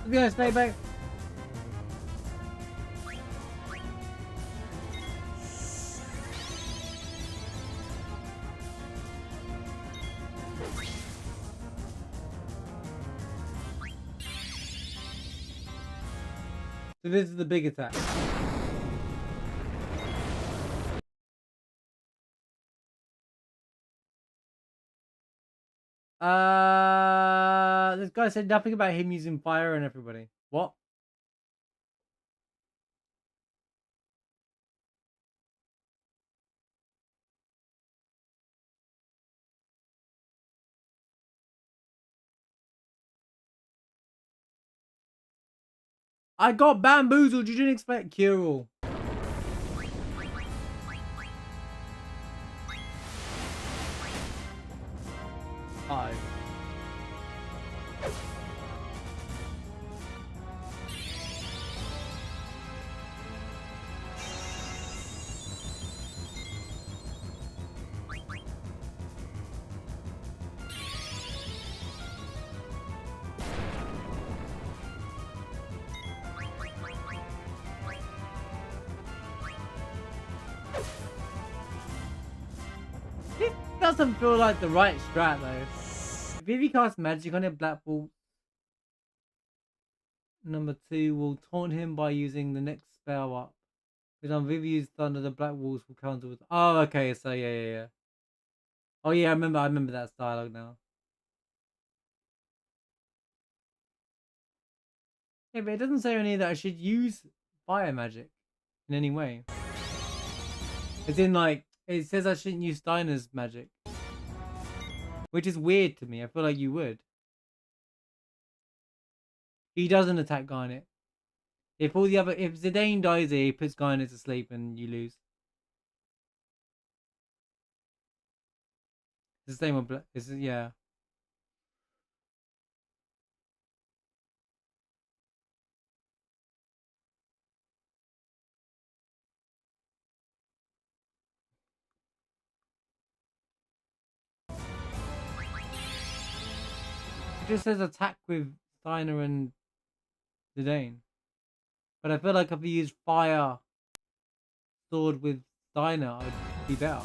Yeah, stay back. So this is the big attack. This guy said nothing about him using fire on everybody. What? I got bamboozled. You didn't expect cure. Five. This doesn't feel like the right strat though. If Vivi casts magic on it, Black Ball number 2 will taunt him by using the next spell up. But on Vivi use Thunder, the Black Walls will counter with. Oh, okay. So yeah. Oh yeah, I remember that dialogue now. Yeah, but it doesn't say any that I should use fire magic in any way. It's in like it says I shouldn't use Steiner's magic, which is weird to me. I feel like you would. He doesn't attack Garnet. If Zidane dies here, he puts Garnet to sleep and you lose. It's the same with Black. Yeah. It just says attack with Steiner and Zidane. But I feel like if you use fire sword with Steiner, I'd be better.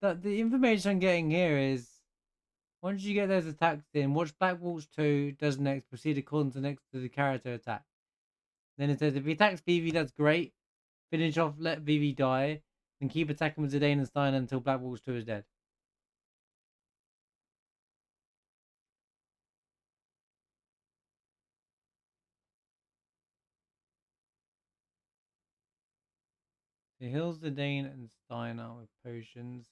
The information I'm getting here is Once you get those attacks in, watch Black Waltz 2 does next, proceed according to next to the character attack. Then it says if he attacks Vivi, that's great. Finish off, let Vivi die, and keep attacking with Zidane and Steiner until Black Waltz 2 is dead. He heals Zidane and Steiner with potions.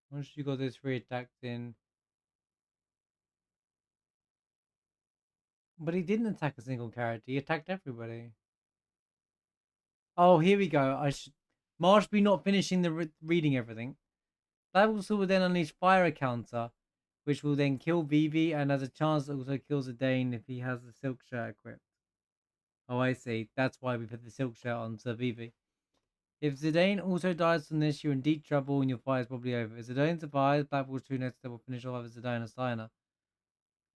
Once you got those 3 attacks in. But he didn't attack a single character, he attacked everybody. Oh, here we go. I should. Marshby not finishing the reading everything. That will then unleash fire counter, which will then kill Vivi and has a chance to also kill Zidane if he has the silk shirt equipped. Oh, I see. That's why we put the silk shirt on Sir Vivi. If Zidane also dies from this, you're in deep trouble and your fight is probably over. If Zidane survives, Black Wolf 2 next step will finish off with Zidane and Steiner.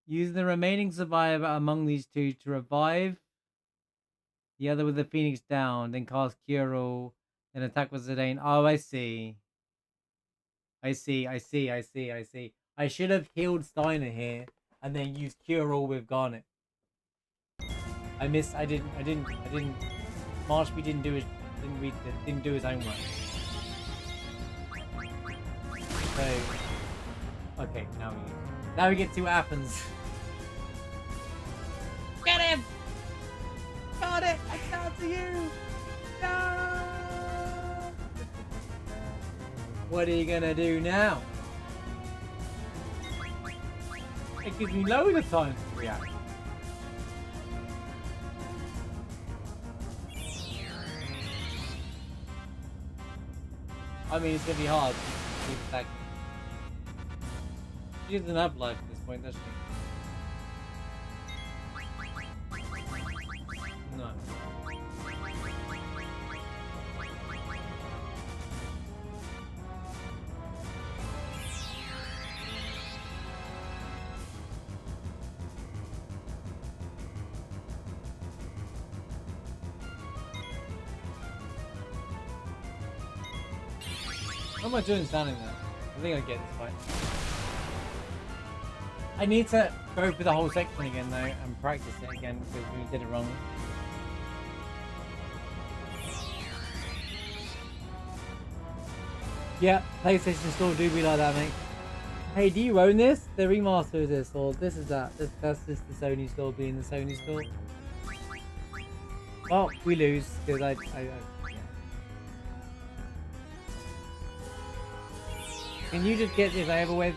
Use the remaining survivor among these two to revive the other with the Phoenix down, then cast Cure All, then attack with Zidane. Oh, I see. I see. I should have healed Steiner here and then used Cure All with Garnet. I didn't. Marshby didn't do his own work. So, okay, now we get to see what happens. Get him! Got it! I can't see you! No! What are you gonna do now? It gives me loads of time to react. I mean, it's gonna be hard to keep attacking. She doesn't have life at this point, does she? No. What am I doing standing there? I think I get this fight. I need to go through the whole section again though and practice it again because we did it wrong. Yeah, PlayStation Store do be like that, mate. Hey, do you own this? The remaster of this, or this is that? That's just the Sony Store being the Sony Store. Well, we lose because I yeah. Can you just get this over with?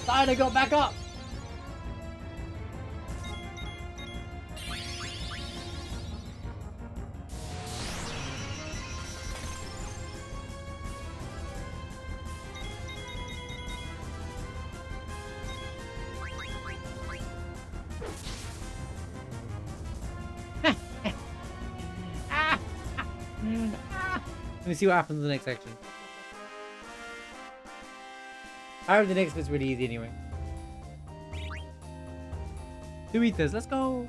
Steiner got back up! Let me see what happens in the next section. I hope the next bit's really easy anyway. 2 meters, let's go!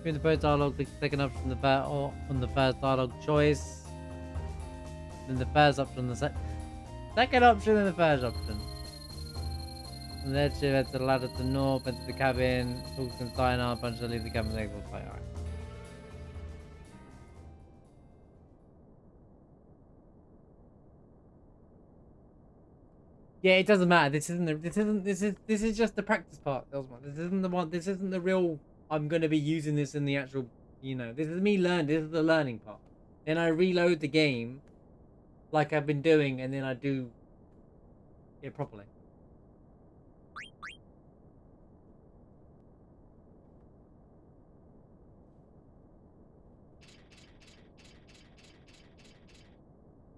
In the first dialogue, click the second option on the first dialogue choice. Then the first option, the second option, then the first option. And then she heads to the ladder to the north, enter the cabin, talks to Steiner, punch to leave the cabin, exit fight. Alright. Yeah, it doesn't matter. This is just the practice part, Osman. This isn't the one. This isn't the real. I'm gonna be using this in the actual. You know, this is me learn. This is the learning part. Then I reload the game, like I've been doing, and then I do it properly.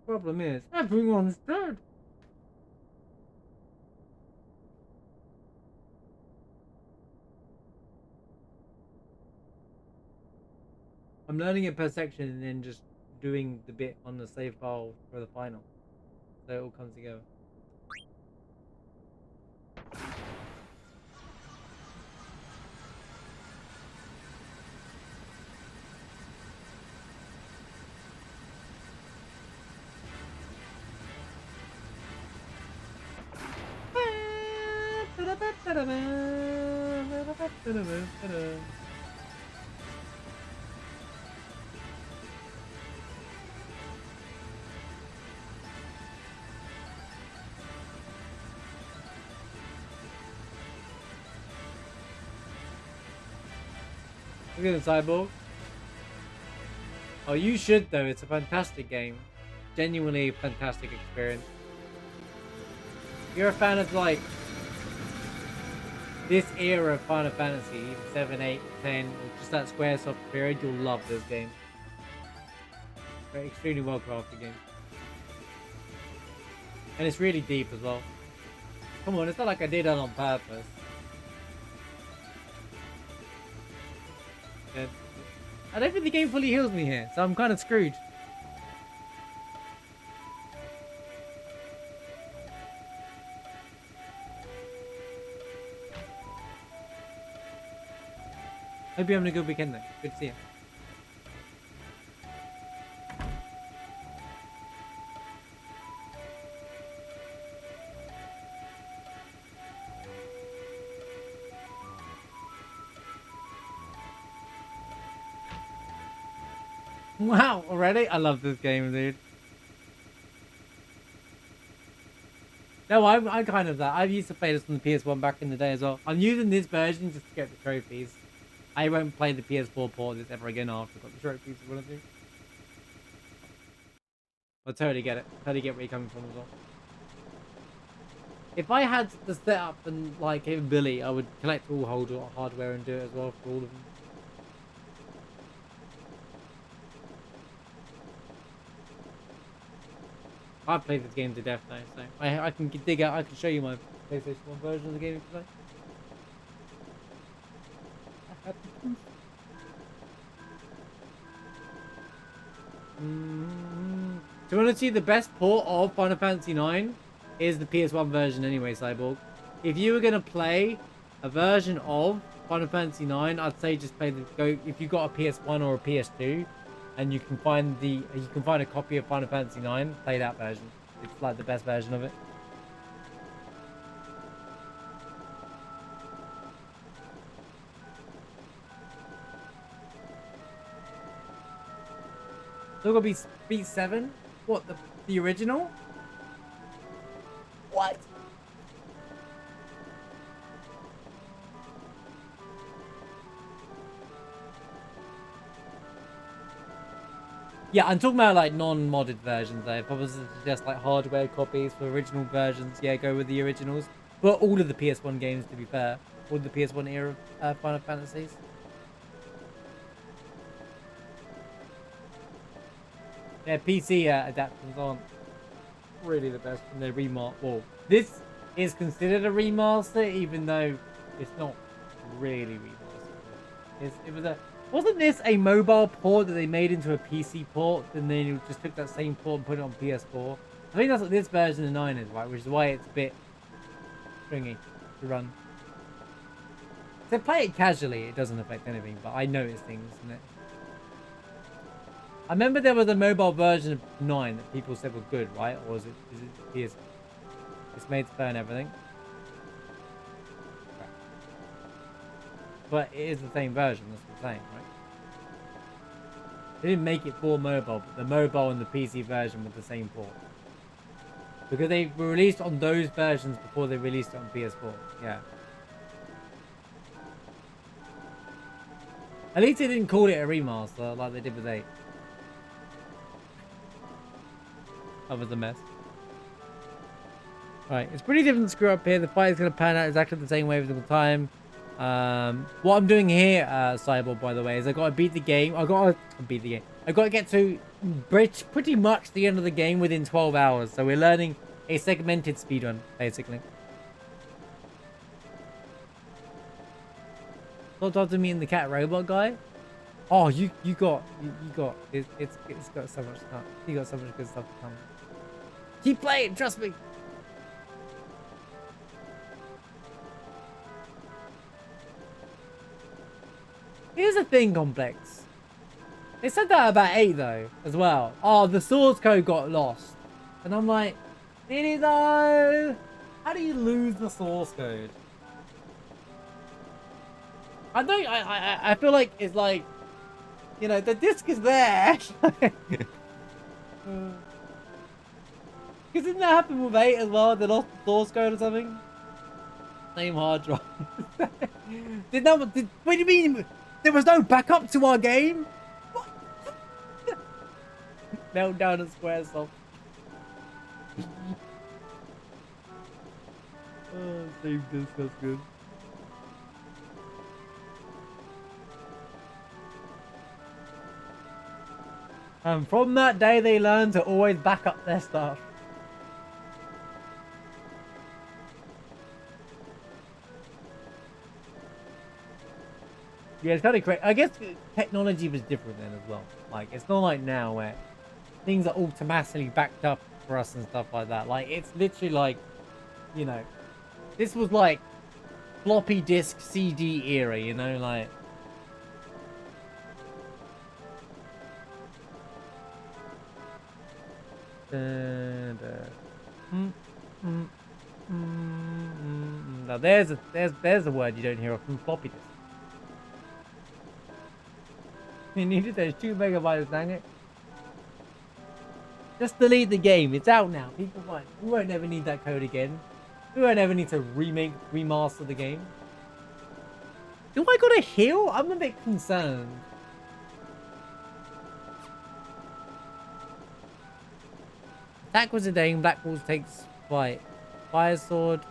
Problem is, everyone's dead. I'm learning it per section and then just doing the bit on the save file for the final. So it all comes together. Look at the cyborg. Oh, you should though. It's a fantastic game. Genuinely a fantastic experience. If you're a fan of like this era of Final Fantasy, 7, 8, 10, or just that Squaresoft period, you'll love this game. Very extremely well crafted game. And it's really deep as well. Come on, it's not like I did that on purpose. Yeah. I don't think the game fully heals me here, so I'm kind of screwed. Hope you're having a good weekend though. Good to see you. Wow, already? I love this game, dude. No, I'm kind of that. I used to play this on the PS1 back in the day as well. I'm using this version just to get the trophies. I won't play the PS4 port of this ever again after I've got the trophies or whatever. I totally get it. Totally get where you're coming from as well. If I had the setup and like capability, I would collect all hardware and do it as well for all of them. I've played this game to death now, so I can dig out. I can show you my PlayStation 1 version of the game if you like. To be honest, the best port of Final Fantasy 9 is the PS1 version anyway, Cyborg. If you were gonna play a version of Final Fantasy 9, I'd say just play if you got a PS1 or a PS2 and you can find a copy of Final Fantasy 9, play that version. It's like the best version of it. Still gonna be Beat 7? What, the original? What? Yeah, I'm talking about like non-modded versions though. If I was to suggest like hardware copies for original versions, yeah, go with the originals. But all of the PS1 games, to be fair. All of the PS1 era Final Fantasies. Yeah, PC adaptations aren't really the best when they're remastered. Well, this is considered a remaster, even though it's not really remastered. Wasn't this a mobile port that they made into a PC port, and then you just took that same port and put it on PS4? I think that's what this version of 9 is, right? Which is why it's a bit stringy to run. So play it casually, it doesn't affect anything, but I notice things, isn't it? I remember there was a mobile version of 9 that people said was good, right? Or is it PS? It's made to burn everything. But it is the same version, that's what I'm saying, right? They didn't make it for mobile, but the mobile and the PC version were the same port. Because they were released on those versions before they released it on PS4, yeah. At least they didn't call it a remaster like they did with 8. That was a mess. Right, it's pretty different to screw up here. The fight is going to pan out exactly the same way every single time. What I'm doing here, Cyborg, by the way, is I got to beat the game. I got to get to pretty much the end of the game within 12 hours. So we're learning a segmented speedrun, basically. Not talking to me and the cat robot guy. Oh, you got it's got so much stuff. You got so much good stuff to come. Keep playing, trust me. Here's the thing, Complex. They said that about 8 though, as well. Oh, the source code got lost, and I'm like, did it though? How do you lose the source code? I don't. I feel like it's like, you know, the disc is there. Because didn't that happen with 8 as well? They lost the source code or something? Same hard drive. What do you mean? There was no backup to our game? What? Meltdown at Squaresoft. Oh, save this, that's good. And from that day, they learned to always back up their stuff. Yeah, it's kind of crazy. I guess technology was different then as well. Like, it's not like now where things are automatically backed up for us and stuff like that. Like, it's literally like, you know, this was like floppy disk CD era, you know, like. Now there's a word you don't hear often, floppy disk. You needed those 2 megabytes, dang it. Just delete the game. It's out now. People won't. We won't ever need that code again. We won't ever need to remaster the game. Do I gotta heal? I'm a bit concerned. Attack was a Dane. Black Wolves takes fight. Fire sword.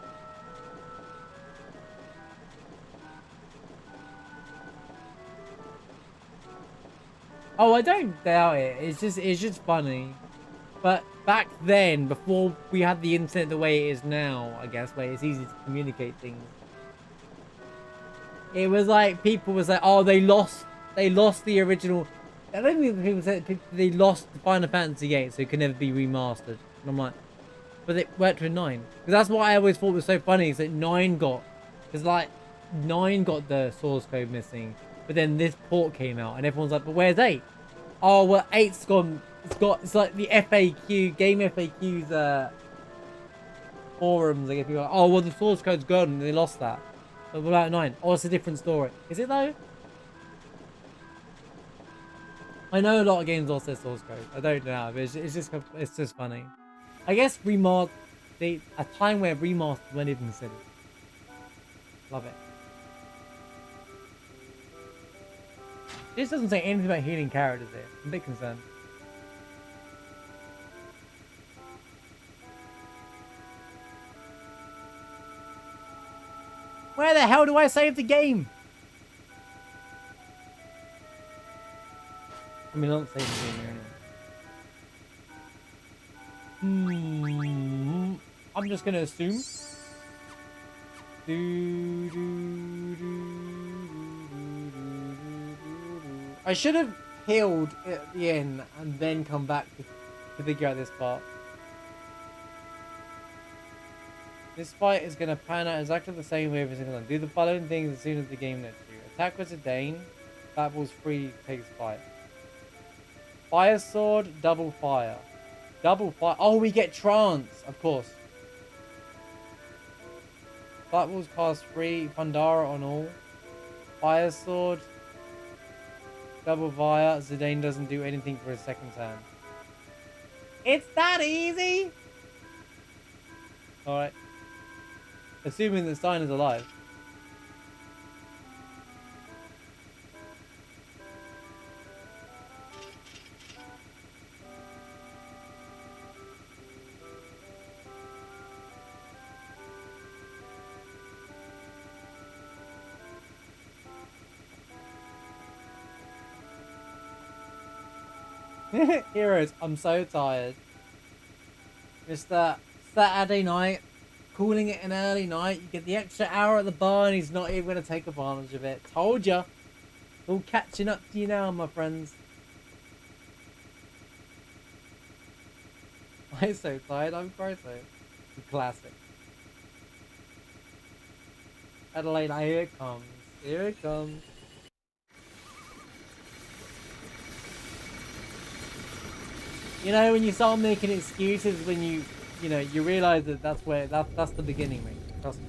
Oh, I don't doubt it. It's just funny. But back then, before we had the internet the way it is now, I guess, where it's easy to communicate things, it was like people was like, oh, they lost the original. I don't think people said they lost Final Fantasy 8, so it could never be remastered. And I'm like, but it worked with 9. Because that's what I always thought was so funny, is that 9 got, because like 9 got the source code missing. But then this port came out, and everyone's like, but where's 8? Oh, well, 8's gone. It's like the FAQ, game FAQs, forums. I guess people are like, oh, well, the source code's gone, and they lost that. But what about 9? Oh, it's a different story. Is it, though? I know a lot of games lost their source code. I don't know, but it's just funny. I guess a time where remasters weren't even considered. Love it. This doesn't say anything about healing characters here. I'm a bit concerned. Where the hell do I save the game? I mean, I don't save the game here anyway. I'm just gonna assume. I should have healed at the end and then come back to figure out this part. This fight is going to pan out exactly the same way every single time. Do the following things as soon as the game lets you. Attack with a Dane. Battles free takes fight. Fire sword, double fire. Double fire. Oh, we get trance, of course. Battles cast free. Pandara on all. Fire sword. Double fire. Zidane doesn't do anything for his second turn. It's that easy? Alright. Assuming that Stein is alive. Heroes, I'm so tired. Just that Saturday night, calling it an early night, you get the extra hour at the bar and he's not even going to take advantage of it. Told ya. All catching up to you now, my friends. I'm so tired, I'm crying. Classic. Adelaide, here it comes. Here it comes. You know, when you start making excuses, when you realize that that's the beginning, mate. Trust me.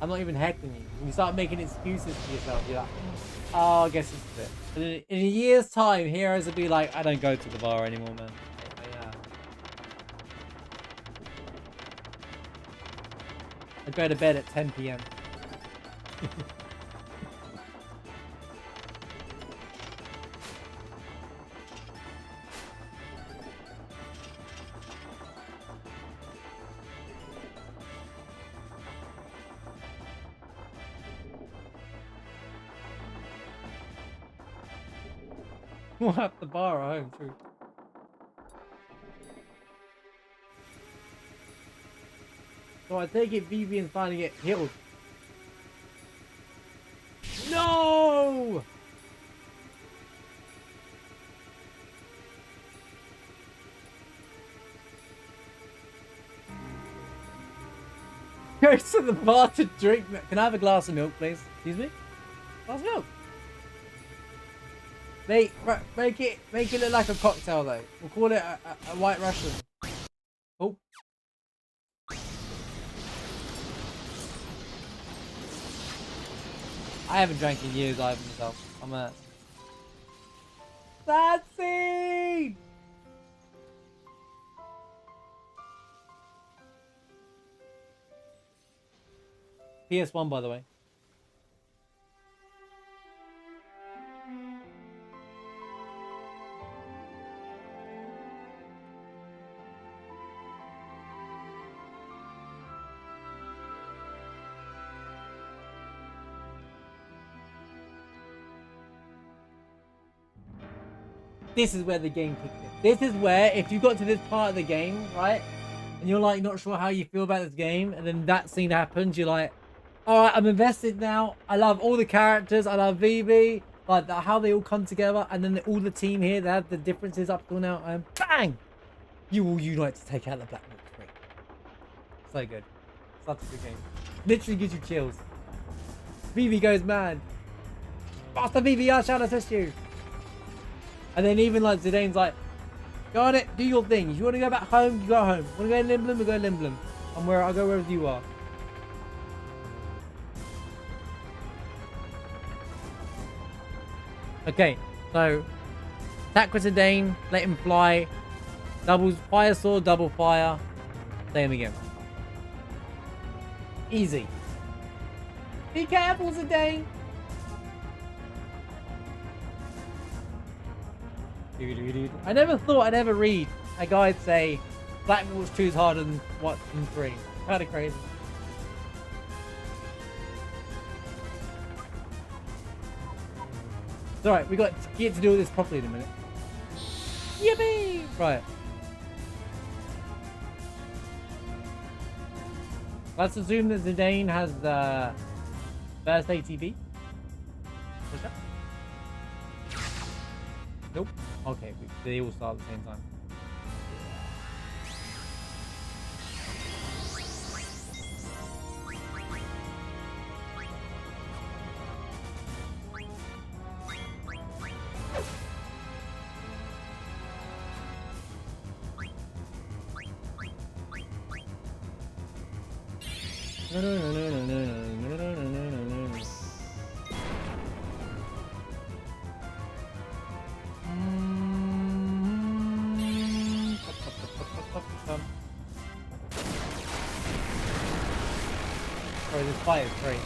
I'm not even heckling you. When you start making excuses for yourself, you're like, oh, I guess this is it. And in a year's time, heroes will be like, I don't go to the bar anymore, man. Yeah. I go to bed at 10 p.m. We'll have the bar at home too. So I take it Vivian's trying to get healed. No! Goes to the bar to drink. Can I have a glass of milk, please? Excuse me? Glass of milk. Make it look like a cocktail though. We'll call it a White Russian. Oh. I haven't drank in years either myself. I'm a sad scene. PS1 by the way. This is where the game kicks in. This is where, if you got to this part of the game, right, and you're like not sure how you feel about this game, and then that scene happens, you're like, all right, I'm invested now. I love all the characters. I love Vivi, like how they all come together, and then all the team here, they have the differences up till now, and bang, you will unite to take out the Black Wolf 3. So good. Such a good game. Literally gives you chills. Vivi goes mad. Master Vivi, I shall assist you. And then even like Zidane's like, go on it, do your thing. If you want to go back home, you go home. Want to go to Limblum, we go to Limblum. And I'll go wherever you are. Okay, so attack with Zidane, let him fly. Doubles fire sword, double fire. Say him again. Easy. Be careful, Zidane. I never thought I'd ever read a guide say Black Wolves 2 is harder than 3. Kind of crazy. It's alright, we got to get to do this properly in a minute. Yippee! Right. Let's assume that Zidane has the first ATB. What's that? Nope. Okay, they all start at the same time. Sorry, this fight is great.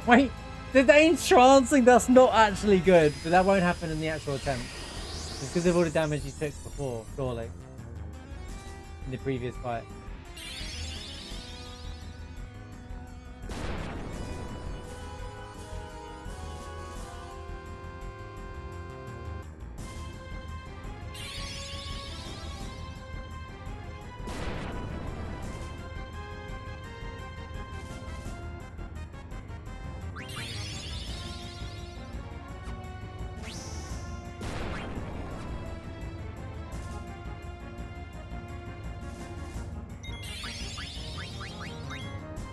Wait, did they entrancing? That's not actually good, but that won't happen in the actual attempt. It's because of all the damage he took before, surely. In the previous fight.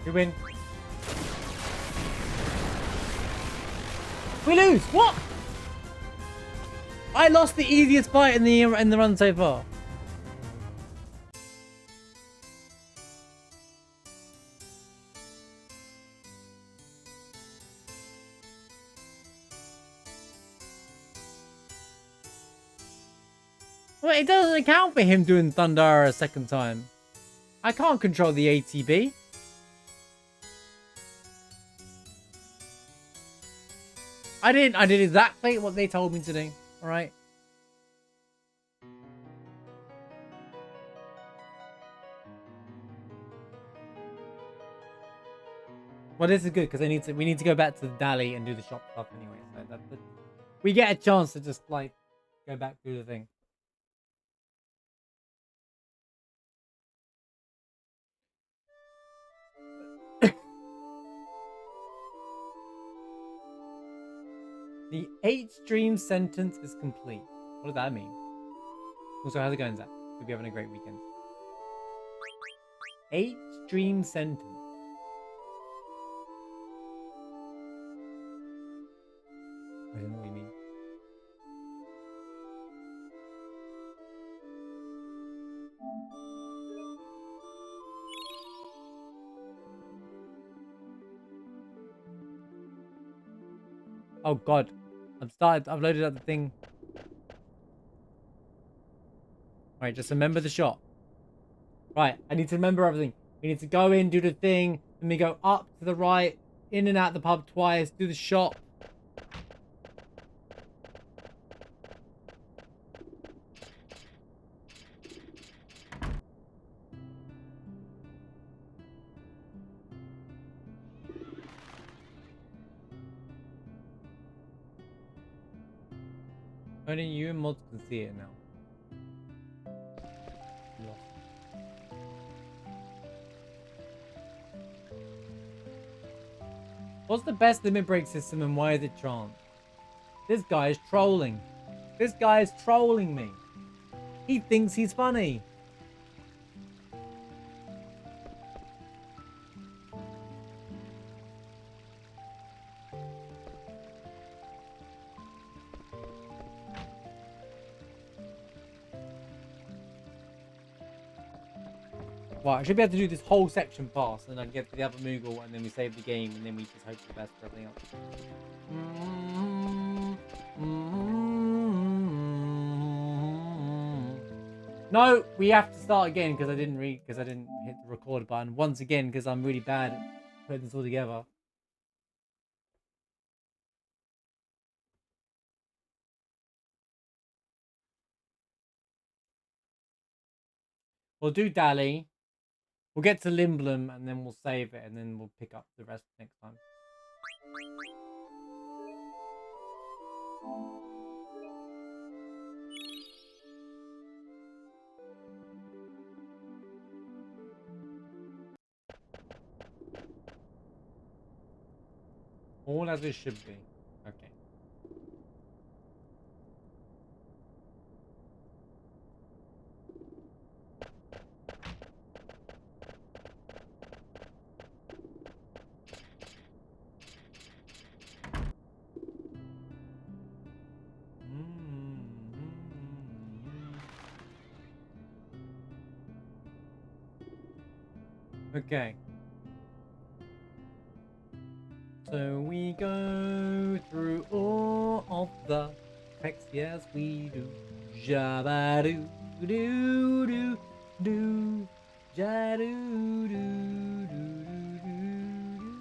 We win. We lose. What? I lost the easiest fight in the run so far. Well, it doesn't account for him doing Thundara a second time. I can't control the ATB. I did exactly what they told me to do. All right. Well, this is good because we need to go back to the Dali and do the shop stuff anyway. So we get a chance to just like go back through the thing. The 8-stream sentence is complete. What does that mean? Also, how's it going, Zach? Hope you're having a great weekend. 8-stream sentence. I don't know what you mean. Oh God, I've loaded up the thing. Right, just remember the shot. Right, I need to remember everything. We need to go in, do the thing, then we go up to the right, in and out the pub twice, do the shot. Only you and mods can see it now. What's the best limit break system and why is it chance? This guy is trolling. This guy is trolling me. He thinks he's funny. Right, I should be able to do this whole section fast, and then I can get to the other Moogle, and then we save the game, and then we just hope for the best for everything else. No, we have to start again because I didn't hit the record button once again because I'm really bad at putting this all together. We'll do Dali. We'll get to Limblum and then we'll save it and then we'll pick up the rest next time. All as it should be. Okay. Okay. So we go through all of the tracks, yes we do. Jabba do do do do. Jadoo do do do do.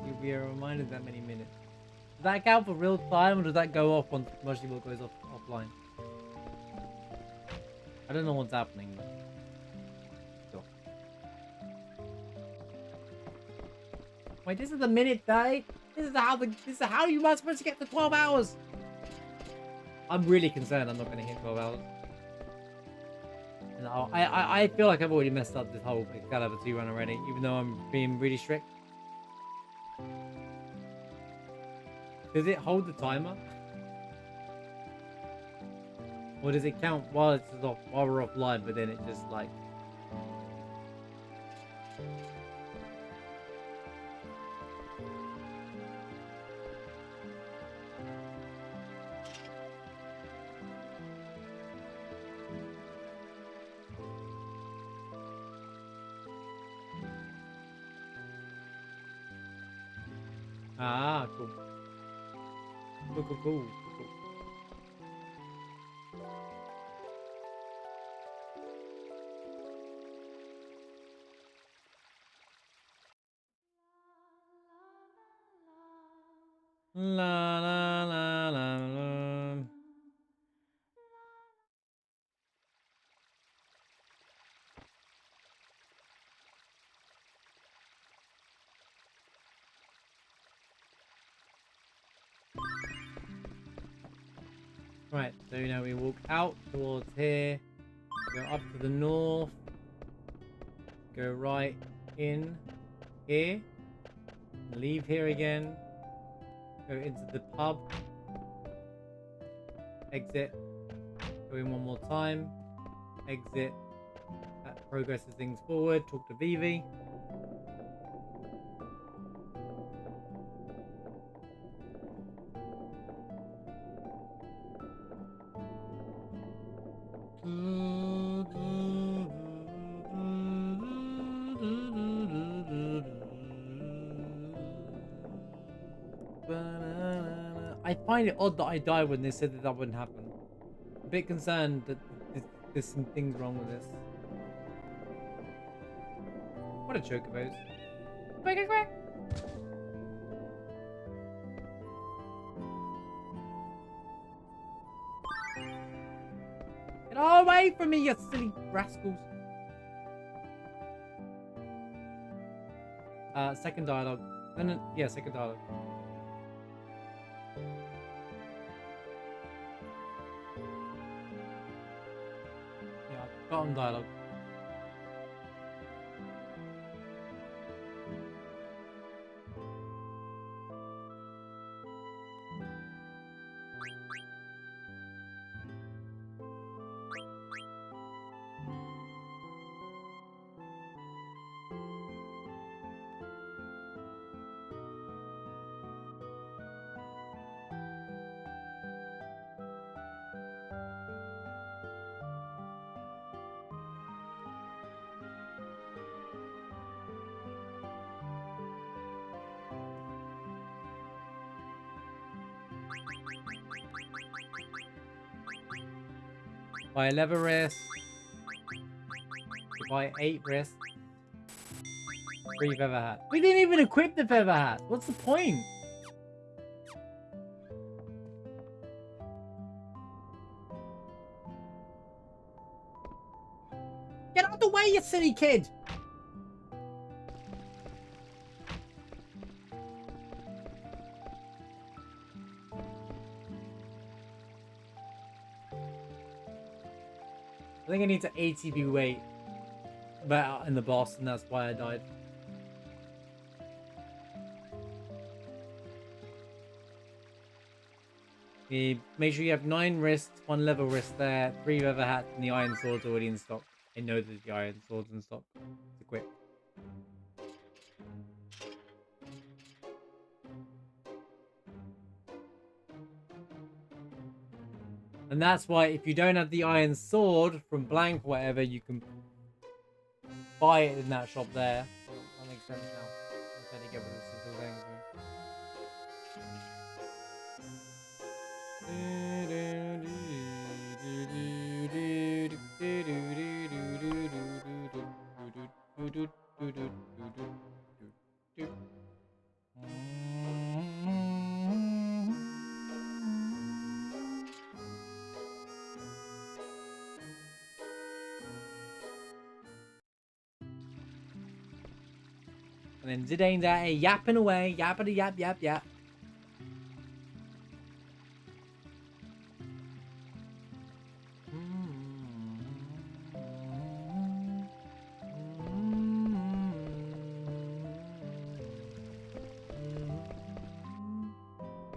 You'll be reminded that many minutes. Does that count for real time or does that go off once commercial goes offline? I don't know what's happening, but sure. Wait, this is the minute day? This is how you are supposed to get to 12 hours. I'm really concerned I'm not gonna hit 12 hours. No, I feel like I've already messed up this whole Excalibur 2 run already, even though I'm being really strict. Does it hold the timer? Or does it count while it's off, while we're offline, but then it just like... Ah, cool. Cool. La la la la la. Right, so now we walk out towards here, go up to the north, go right in here, leave here again, go into the pub, exit, go in one more time, exit, that progresses things forward, talk to Vivi. I find it odd that I died when they said that wouldn't happen. A bit concerned that there's some things wrong with this. What a chocobos. Quack, quack. Get away from me, you silly rascals. Second dialogue. No, yeah, second dialogue. Yeah, got on dialogue. Buy 11 wrists. Buy 8 wrists. 3 feather hats. We didn't even equip the feather hats. What's the point? Get out the way, you silly kid! I think I need to ATB weight better in the boss, and that's why I died. Make sure you have 9 wrists, 1 level wrist there, 3 leather hats, and the iron sword's already in stock. I know that the iron sword's in stock. It's equipped. And that's why if you don't have the iron sword from blank or whatever, you can buy it in that shop there. That makes sense now. I'm trying to get rid of this little thing. And then Zidane's out here yapping away, yappity yap yap yap.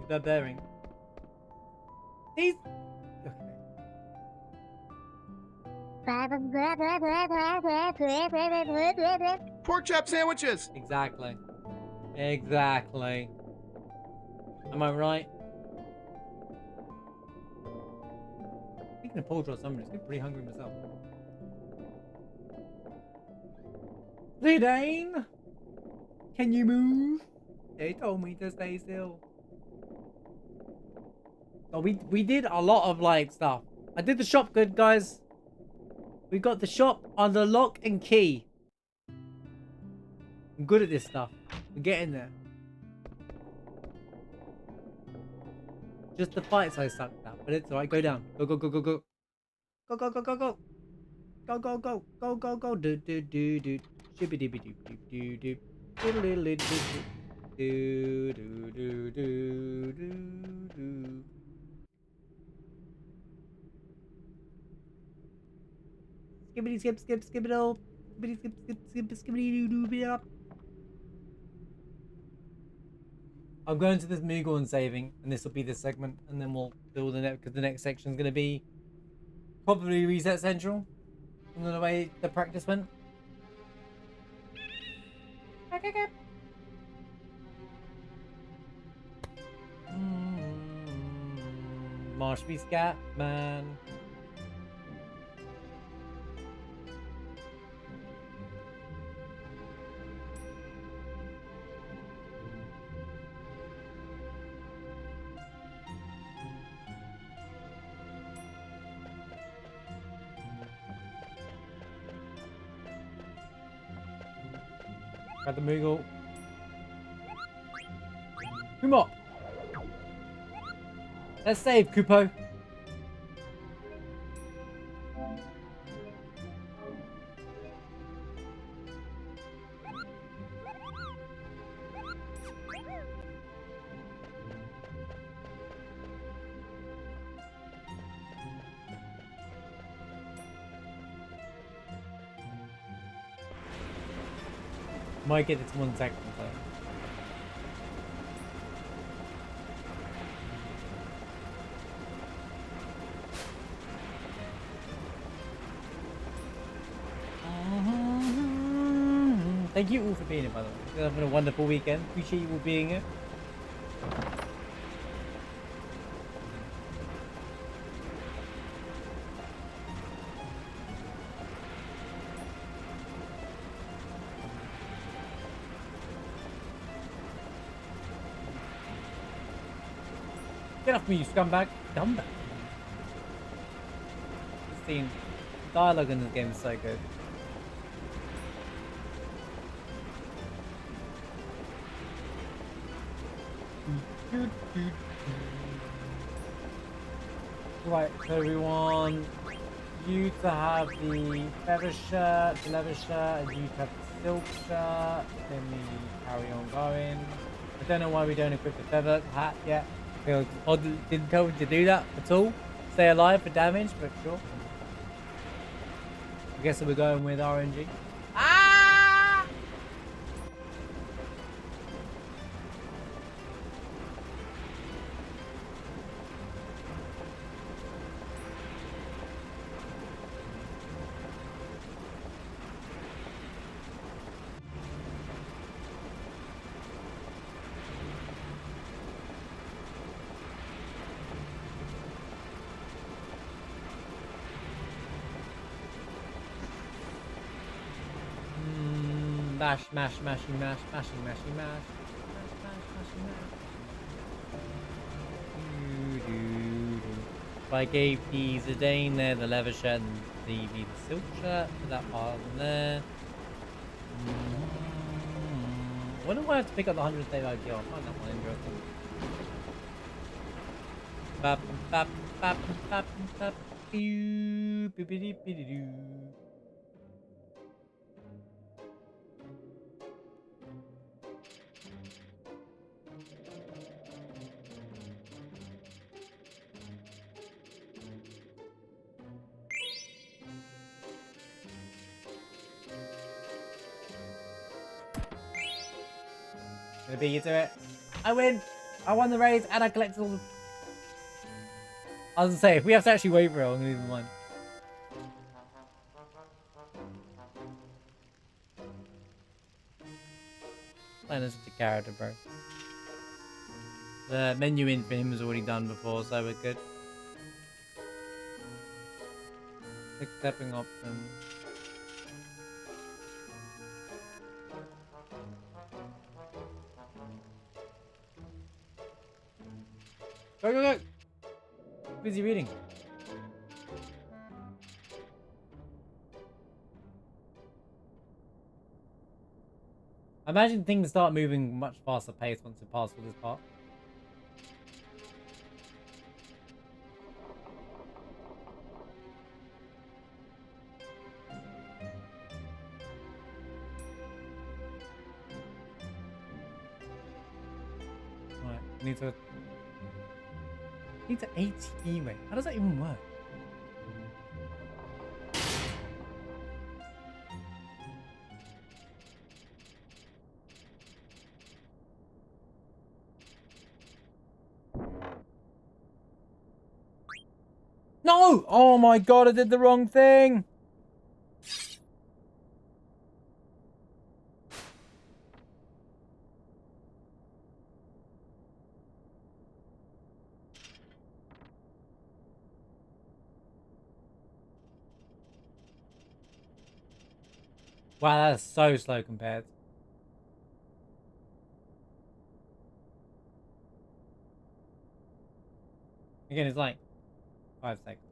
They're bearing. These. Okay. Pork chop sandwiches. Exactly. Exactly. Am I right? Speaking of pork chops, I'm just getting pretty hungry myself. Zidane! Can you move? They told me to stay still. Oh, we did a lot of like stuff. I did the shop good, guys. We got the shop on the lock and key. I'm good at this stuff. We're getting there. Just the fights I sucked at, but it's alright. Go down. Go, go, go, go, go. Go, go, go, go, go. Go, go, go. Go, go, go. Do, do, do, do. Shibby dibby doo doo doo doo. Diddle diddle diddle doo doo doo doo doo doo. Skibbity skip skip skip it all. Skibbity skip skip skip skibbity doo doo be up. I'm going to this Moogle and saving, and this will be this segment, and then we'll do the next, because the next section is going to be probably Reset Central, from the way the practice went. Marsh be scat, man. Grab the Moogle. Come on. Let's save, Kupo. Might get this 1 second though. Thank you all for being here, by the way. You're having a wonderful weekend. Appreciate you all being here. Get off me, you scumbag. Scumbag. This scene, dialogue in this game is so good. Right, so we want you to have the feather shirt, the leather shirt, and you to have the silk shirt. Then we carry on going. I don't know why we don't equip the feather hat yet. Because I didn't tell me to do that at all. Stay alive for damage, but sure. I guess we're going with RNG. Mash, mash, mashing, mash, mashing, mashing, mash. Mash, mash, mashing, mash. If I gave the Zidane there the leather shirt and the silk shirt, put that part in there. When do I have to pick up the 100 day IPR? I find that one interesting. Bap, bap, bap, bap, bap, doo, bippity, bippity, doo. Gonna beat you to it. I win! I won the race and I collected all the... I was gonna say, if we have to actually wait for it, I'm gonna leave them one. Playing as such a character, bro. The menu in for him was already done before, so we're good. Quick stepping option. Go, go, go! Busy reading. I imagine things start moving much faster pace once you pass all this part. Right, need to 80 rate. How does that even work? No! Oh my god, I did the wrong thing! Wow, that's so slow compared. Again, it's like 5 seconds.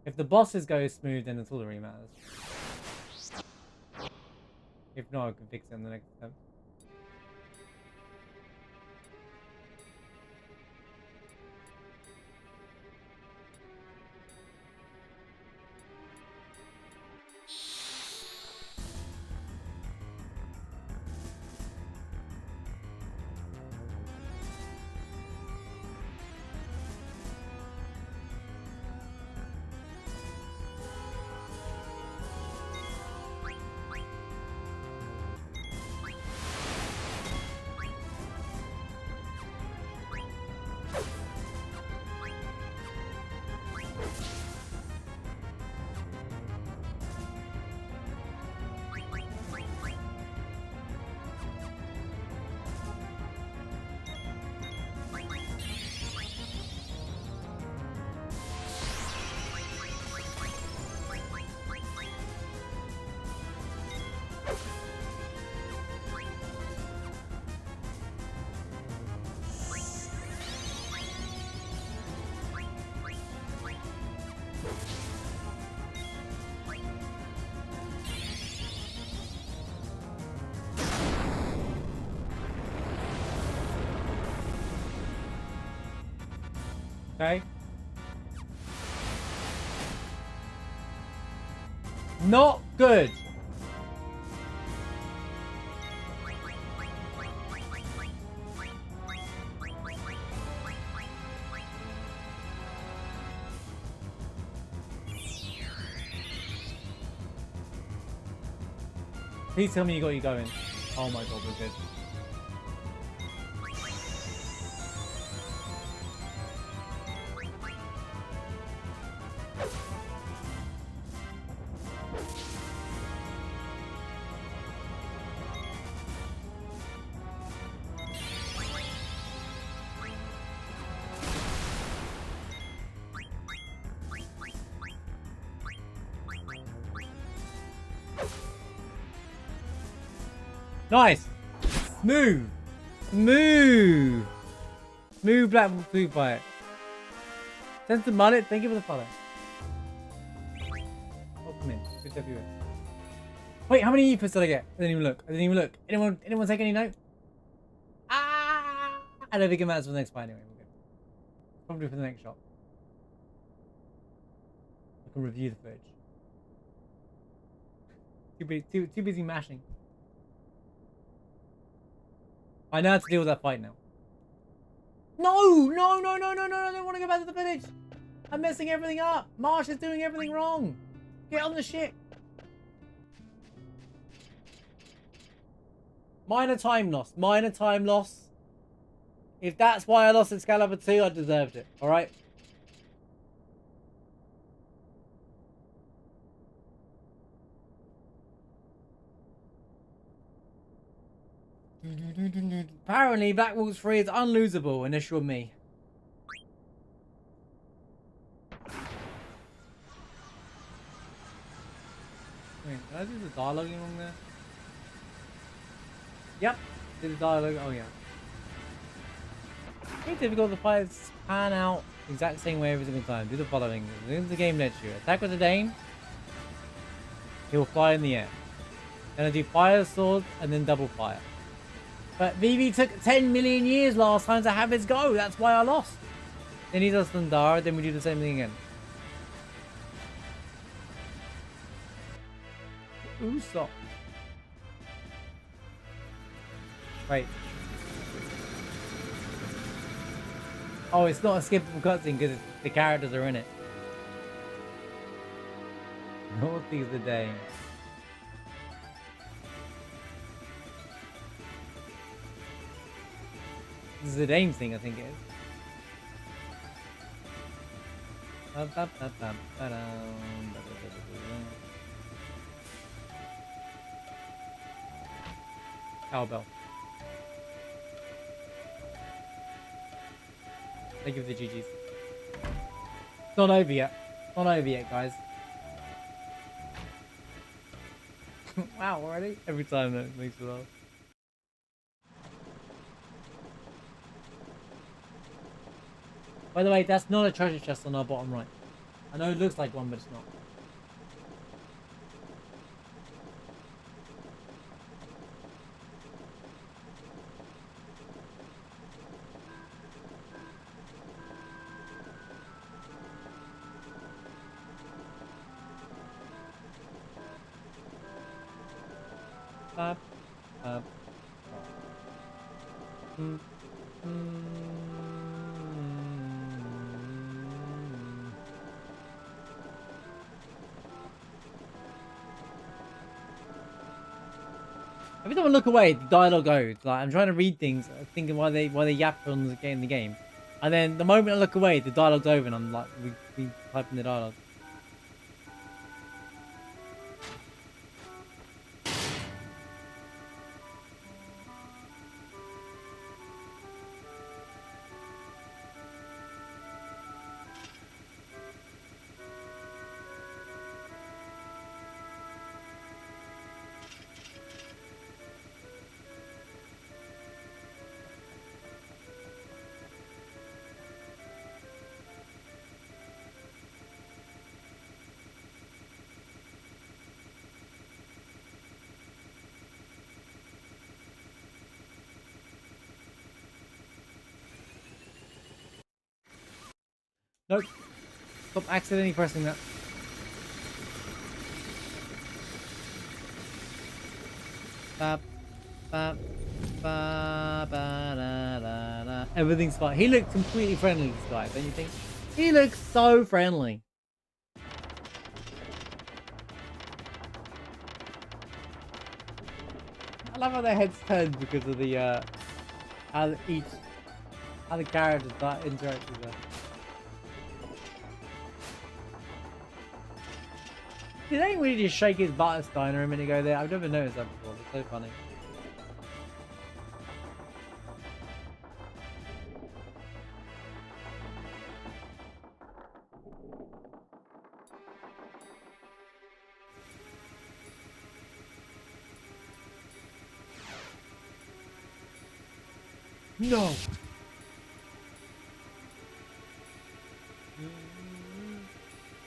But... if the bosses go smooth, then it's all that really matters. If not, I can fix it in the next attempt. Okay. Not good. Please tell me you got you going. Oh my god, we're good. Nice! Smooth! Smooth! Smooth black blue fight. Sense the mullet, thank you for the follow. Oh, come in. Good job, you. Wait, how many ethos did I get? I didn't even look. I didn't even look. Anyone take any note? Ah! I don't think it matters for the next fight anyway. We're good. Probably for the next shot. I can review the footage. Too busy mashing. I know how to deal with that fight now. No! I don't want to go back to the village. I'm messing everything up. Marsh is doing everything wrong. Get on the ship. Minor time loss. Minor time loss. If that's why I lost Excalibur 2, I deserved it. Alright? Apparently, Black Waltz 3 is unlosable unless you're me. Wait, did I do the dialogue wrong there? Yep, did the dialogue. Oh yeah. It's difficult to fights pan out the exact same way every single time. Do the following. As soon as the game lets you attack with a Dane, he will fly in the air. Then I do fire sword and then double fire. But VV took 10 million years last time to have his go. That's why I lost. Then he does Thundara, then we do the same thing again. Ooh, stop. Wait. Oh, it's not a skippable cutscene because the characters are in it. Naughty's the day. This is a Dame thing, I think it is. Cowbell. Thank you for the GGs. It's not over yet. It's not over yet, guys. Wow, already? Every time that makes me laugh. By the way, that's not a treasure chest on our bottom right. I know it looks like one, but it's not. Up, up. Every time I look away, the dialogue goes. Like I'm trying to read things, thinking why they yap on the game, and then the moment I look away, the dialogue's over, and I'm like, we typing the dialogue. Nope. Stop accidentally pressing that. Bap, bap, ba, ba, da, da, da. Everything's fine. He looks completely friendly, this guy, don't you think? He looks so friendly. I love how their heads turned because of the how the characters start interacting with them. Did anyone just shake his butt at Steiner a minute ago there? I've never noticed that before. It's so funny. No!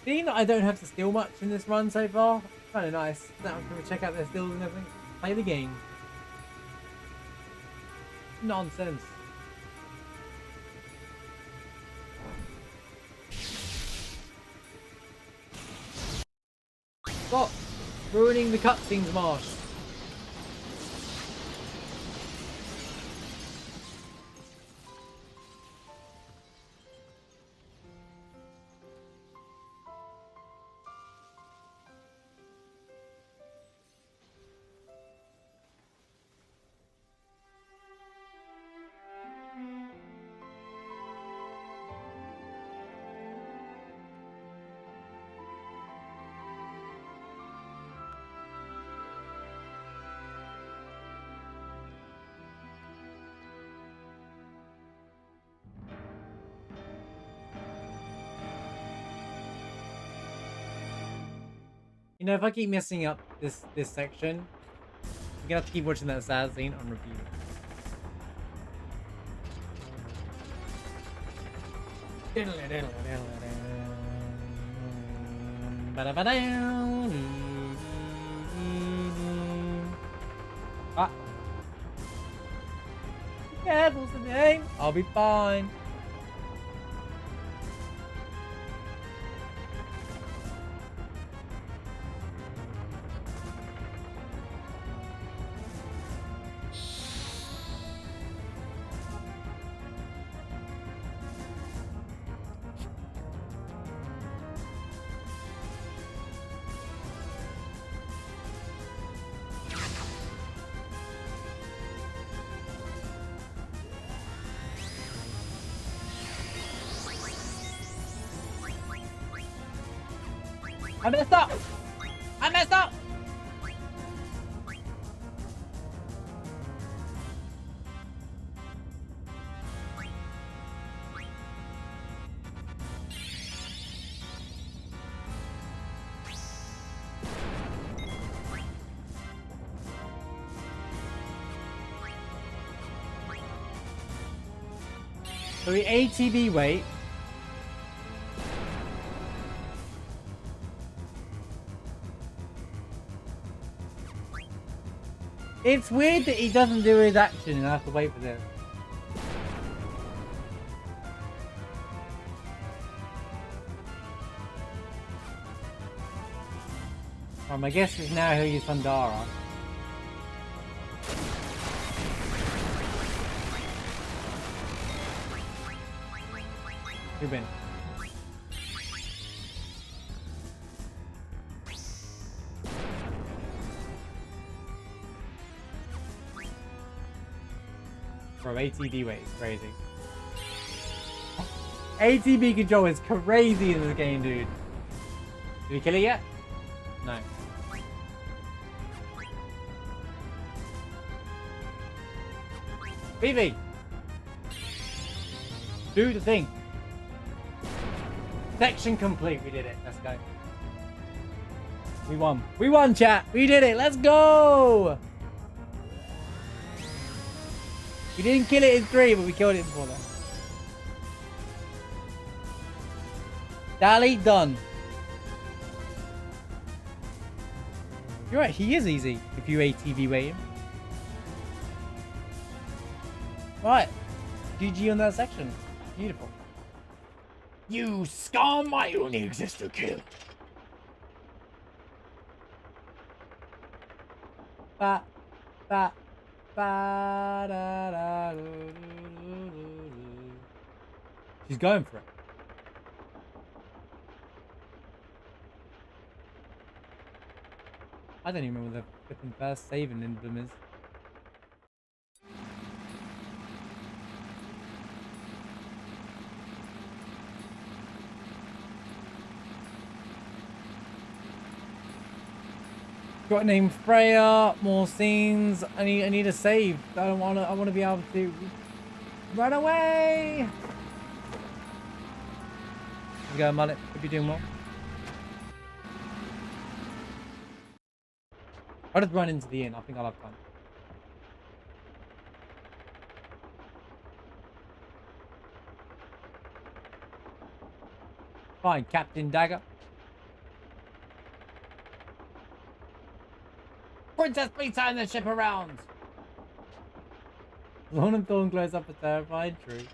Being that I don't have to steal much in this run so far, kind of nice. Now I'm going to check out their steals and everything. Play the game. Nonsense. Stop ruining the cutscenes, Marsh. You know, if I keep messing up this section, you're gonna have to keep watching that sad scene on repeat. Ah. Careful, Sabine. I'll be fine. I messed up! I messed up! So we ATB wait. It's weird that he doesn't do his action and I have to wait for this. My guess is now he'll use Sundara. Ruben. Bro, ATB weight is crazy. ATB control is crazy in this game, dude. Did we kill it yet? No. BB! Do the thing. Section complete. We did it. Let's go. We won. We won, chat. We did it. Let's go! We didn't kill it in 3, but we killed it in 4 though. Dali, done. You're right, he is easy if you ATV weight him. Right. GG on that section. Beautiful. You scum, I only exist to kill. Ba, ba. She's going for it. I don't even remember the flipping first saving in them is. Got named Freya, more scenes. I need a save. I wanna be able to run away. You go, Mullet, if you're doing well. I'll just run into the inn. I think I'll have time. Fine, Captain Dagger. Princess, please turn the ship around. Lawn and Thorn glows up a terrifying tree.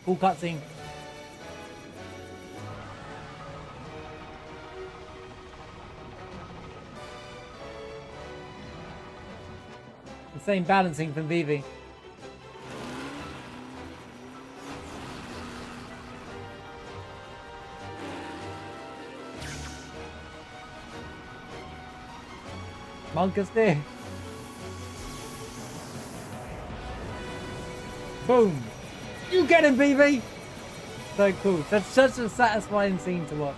Cool cutscene. Insane balancing from Vivi. Monkus there. Boom. You get him, Vivi. So cool. That's such a satisfying scene to watch.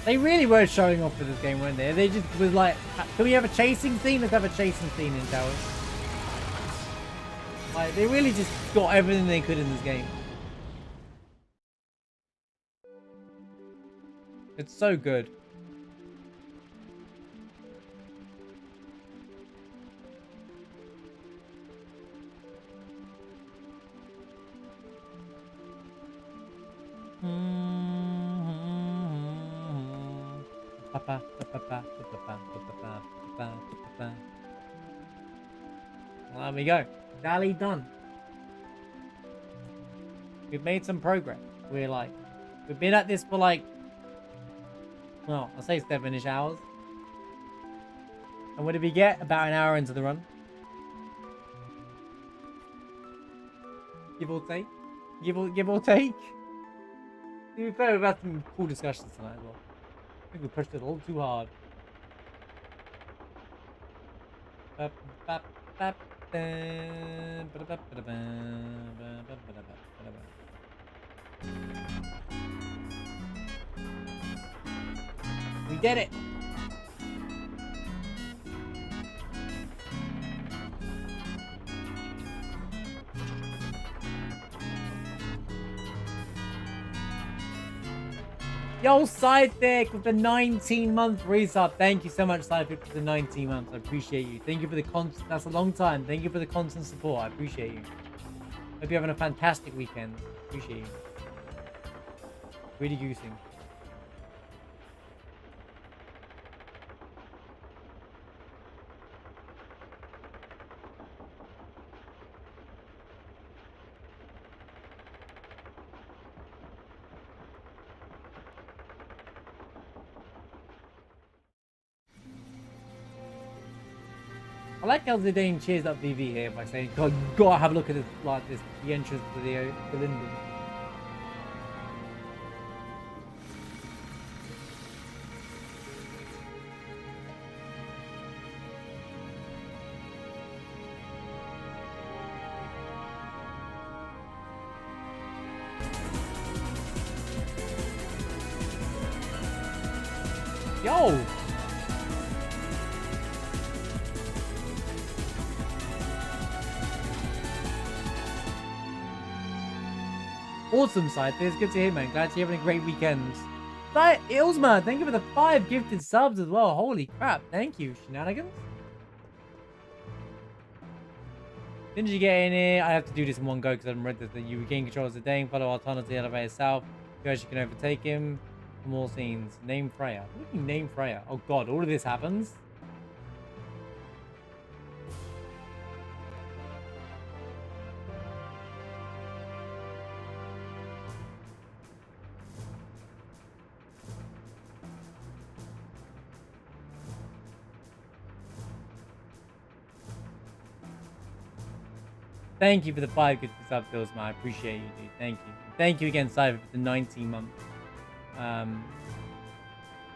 They really were showing off for this game, weren't they? They just was like, can we have a chasing scene? Let's have a chasing scene in towers. Like, they really just got everything they could in this game. It's so good. There we go. Dali done. We've made some progress. We've been at this for like, well, I'll say 7-ish hours. And what did we get? About an hour into the run. Give or take. Give or take. To be fair, we've had some cool discussions tonight as well. I think we pushed it a little too hard. We did it! Yo, Sidekick with the 19-month resub. Thank you so much, Sidekick, for the 19 months. I appreciate you. Thank you for the constant. That's a long time. Thank you for the constant support. I appreciate you. Hope you're having a fantastic weekend. Appreciate you. Really goosing. I like how Zidane cheers up VV here by saying, God, you gotta have a look at this, like this, the entrance to the Linden. Yo! Awesome, Scythe. It's good to hear, man. Glad you're having a great weekend. But Ilsma, thank you for the 5 gifted subs as well. Holy crap. Thank you, Shenanigans. Didn't you get in here? I have to do this in one go because I haven't read this. That you regain control as a Dane. Follow Altana to the elevator south. You guys can overtake him. For more scenes. Name Freya. What do you mean, name Freya? Oh god, all of this happens? Thank you for the 5 good sub bills, man. I appreciate you, dude. Thank you. Thank you again, Cyber, for the 19-month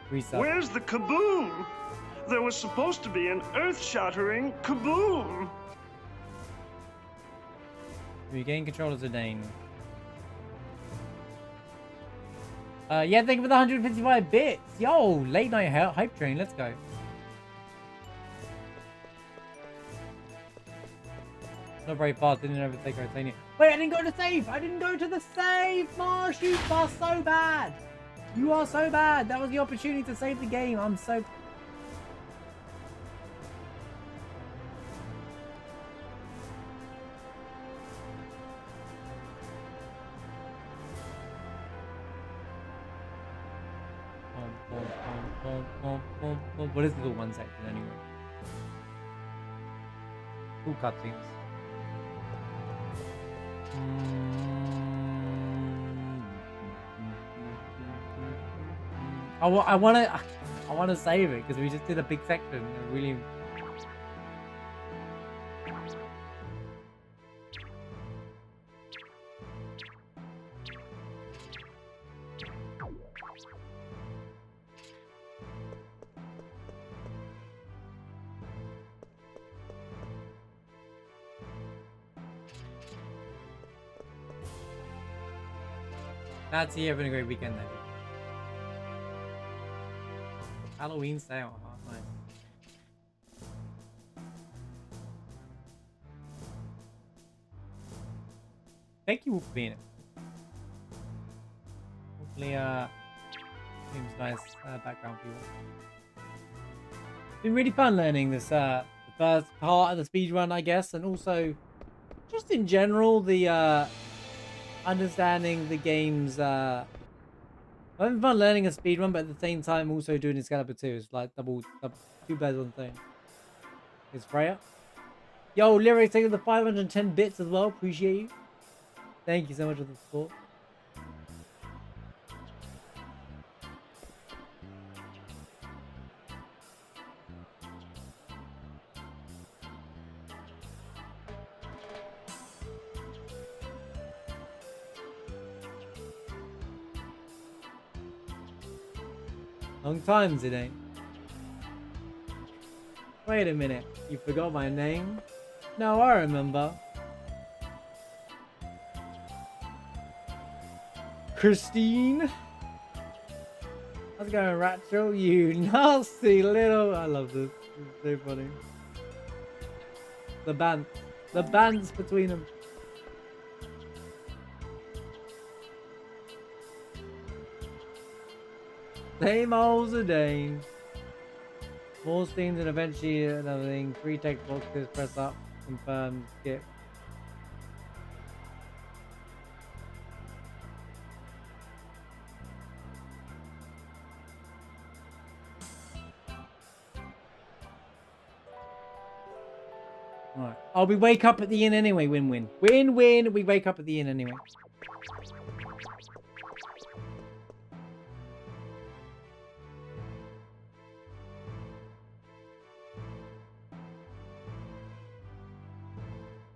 resub. Where's the kaboom? There was supposed to be an earth-shattering kaboom. Regain control as a Dane. Yeah, thank you for the 155 bits. Yo, late night hype train. Let's go. Not very fast, didn't overtake Rotania. Wait, I didn't go to save! I didn't go to the save! Marsh, you are so bad! You are so bad! That was the opportunity to save the game. I'm so... What is this all one section anyway? Cool cutscenes. I want to save it because we just did a big section. Really. That's you having a great weekend then. Halloween sale. Oh, nice. Thank you all for being it. Hopefully, seems nice background for you all. It's been really fun learning this, the first part of the speed run, I guess, and also just in general, the understanding the game's. I'm having fun learning a speed run, but at the same time, also doing Excalibur 2. It's like double two birds on the thing. It's Freya. Yo, Lyric taking the 510 bits as well. Appreciate you. Thank you so much for the support. Long times it ain't. Wait a minute. You forgot my name? No, I remember. Christine? How's it going, Rachel? You nasty little... I love this. It's so funny. The bands between them. Same old Zidane. More scenes and eventually another thing. 3 text boxes, press up, confirm, skip. Right. Oh, we wake up at the inn anyway. Win-win. Win-win. We wake up at the inn anyway.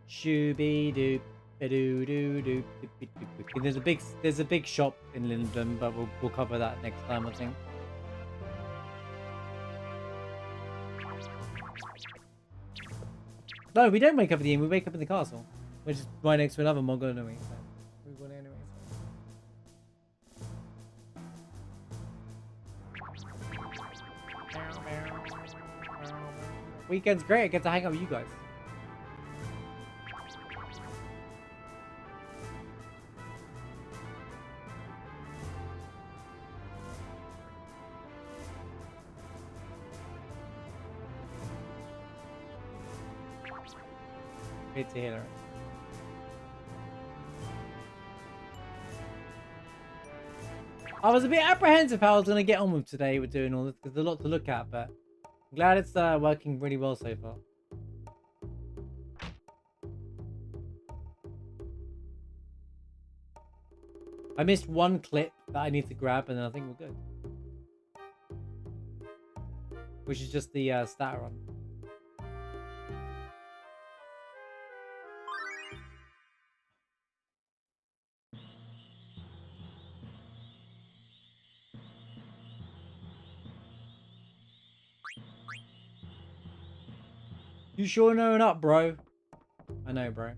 Shooby doop, doo doo doo. There's a big shop in Linden, but we'll cover that next time, I think. No, we don't wake up at the inn. We wake up in the castle, which is right next to another Mongol anyway. So we're going anyway. Weekend's great. I get to hang out with you guys. Great to hear. I was a bit apprehensive how I was going to get on with today with doing all this, because there's a lot to look at, but I'm glad it's working really well so far. I missed one clip that I need to grab, and then I think we're good. Which is just the stat run. You sure knowing up, bro? I know, bro.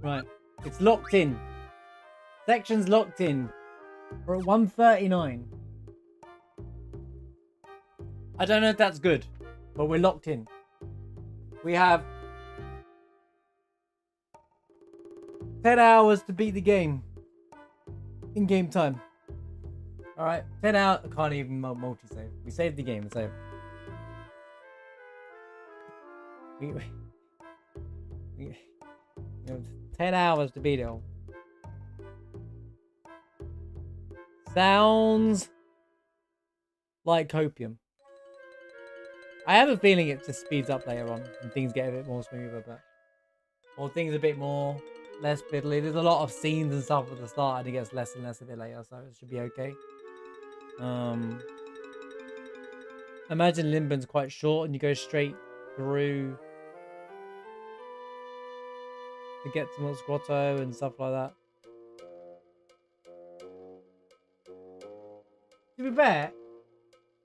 Right. It's locked in. Section's locked in. We're at 139. I don't know if that's good, but we're locked in. We have 10 hours to beat the game. In game time. Alright, 10 hours. I can't even multi-save. We saved the game, it's over. We 10 hours to beat it all. Sounds like copium. I have a feeling it just speeds up later on and things get a bit more smoother, but or things a bit more less fiddly. There's a lot of scenes and stuff at the start and it gets less and less a bit later, so it should be okay. Imagine Limben's quite short and you go straight through to get to Mott's Grotto and stuff like that. To be fair,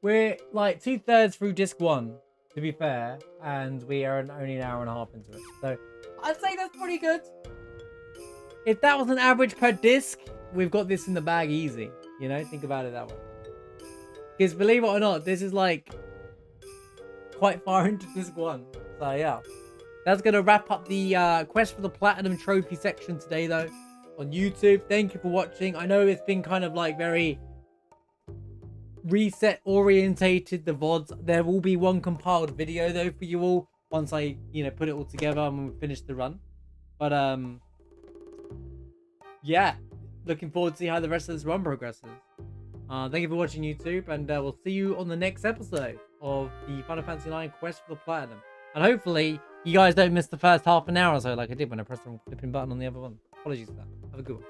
We're like 2/3 through disc 1, to be fair, and we are only an hour and a half into it. So I'd say that's pretty good. If that was an average per disc, we've got this in the bag easy. You know, think about it that way. Because believe it or not, this is like quite far into disc 1. So yeah. That's going to wrap up the quest for the Platinum Trophy section today, though, on YouTube. Thank you for watching. I know it's been kind of like very reset orientated, the VODs. There will be one compiled video, though, for you all once I, put it all together and we finish the run. But, yeah, looking forward to see how the rest of this run progresses. Thank you for watching, YouTube, and we'll see you on the next episode of the Final Fantasy IX Quest for the Platinum. And hopefully you guys don't miss the first half an hour or so like I did when I pressed the flipping button on the other one. Apologies for that. Have a good one.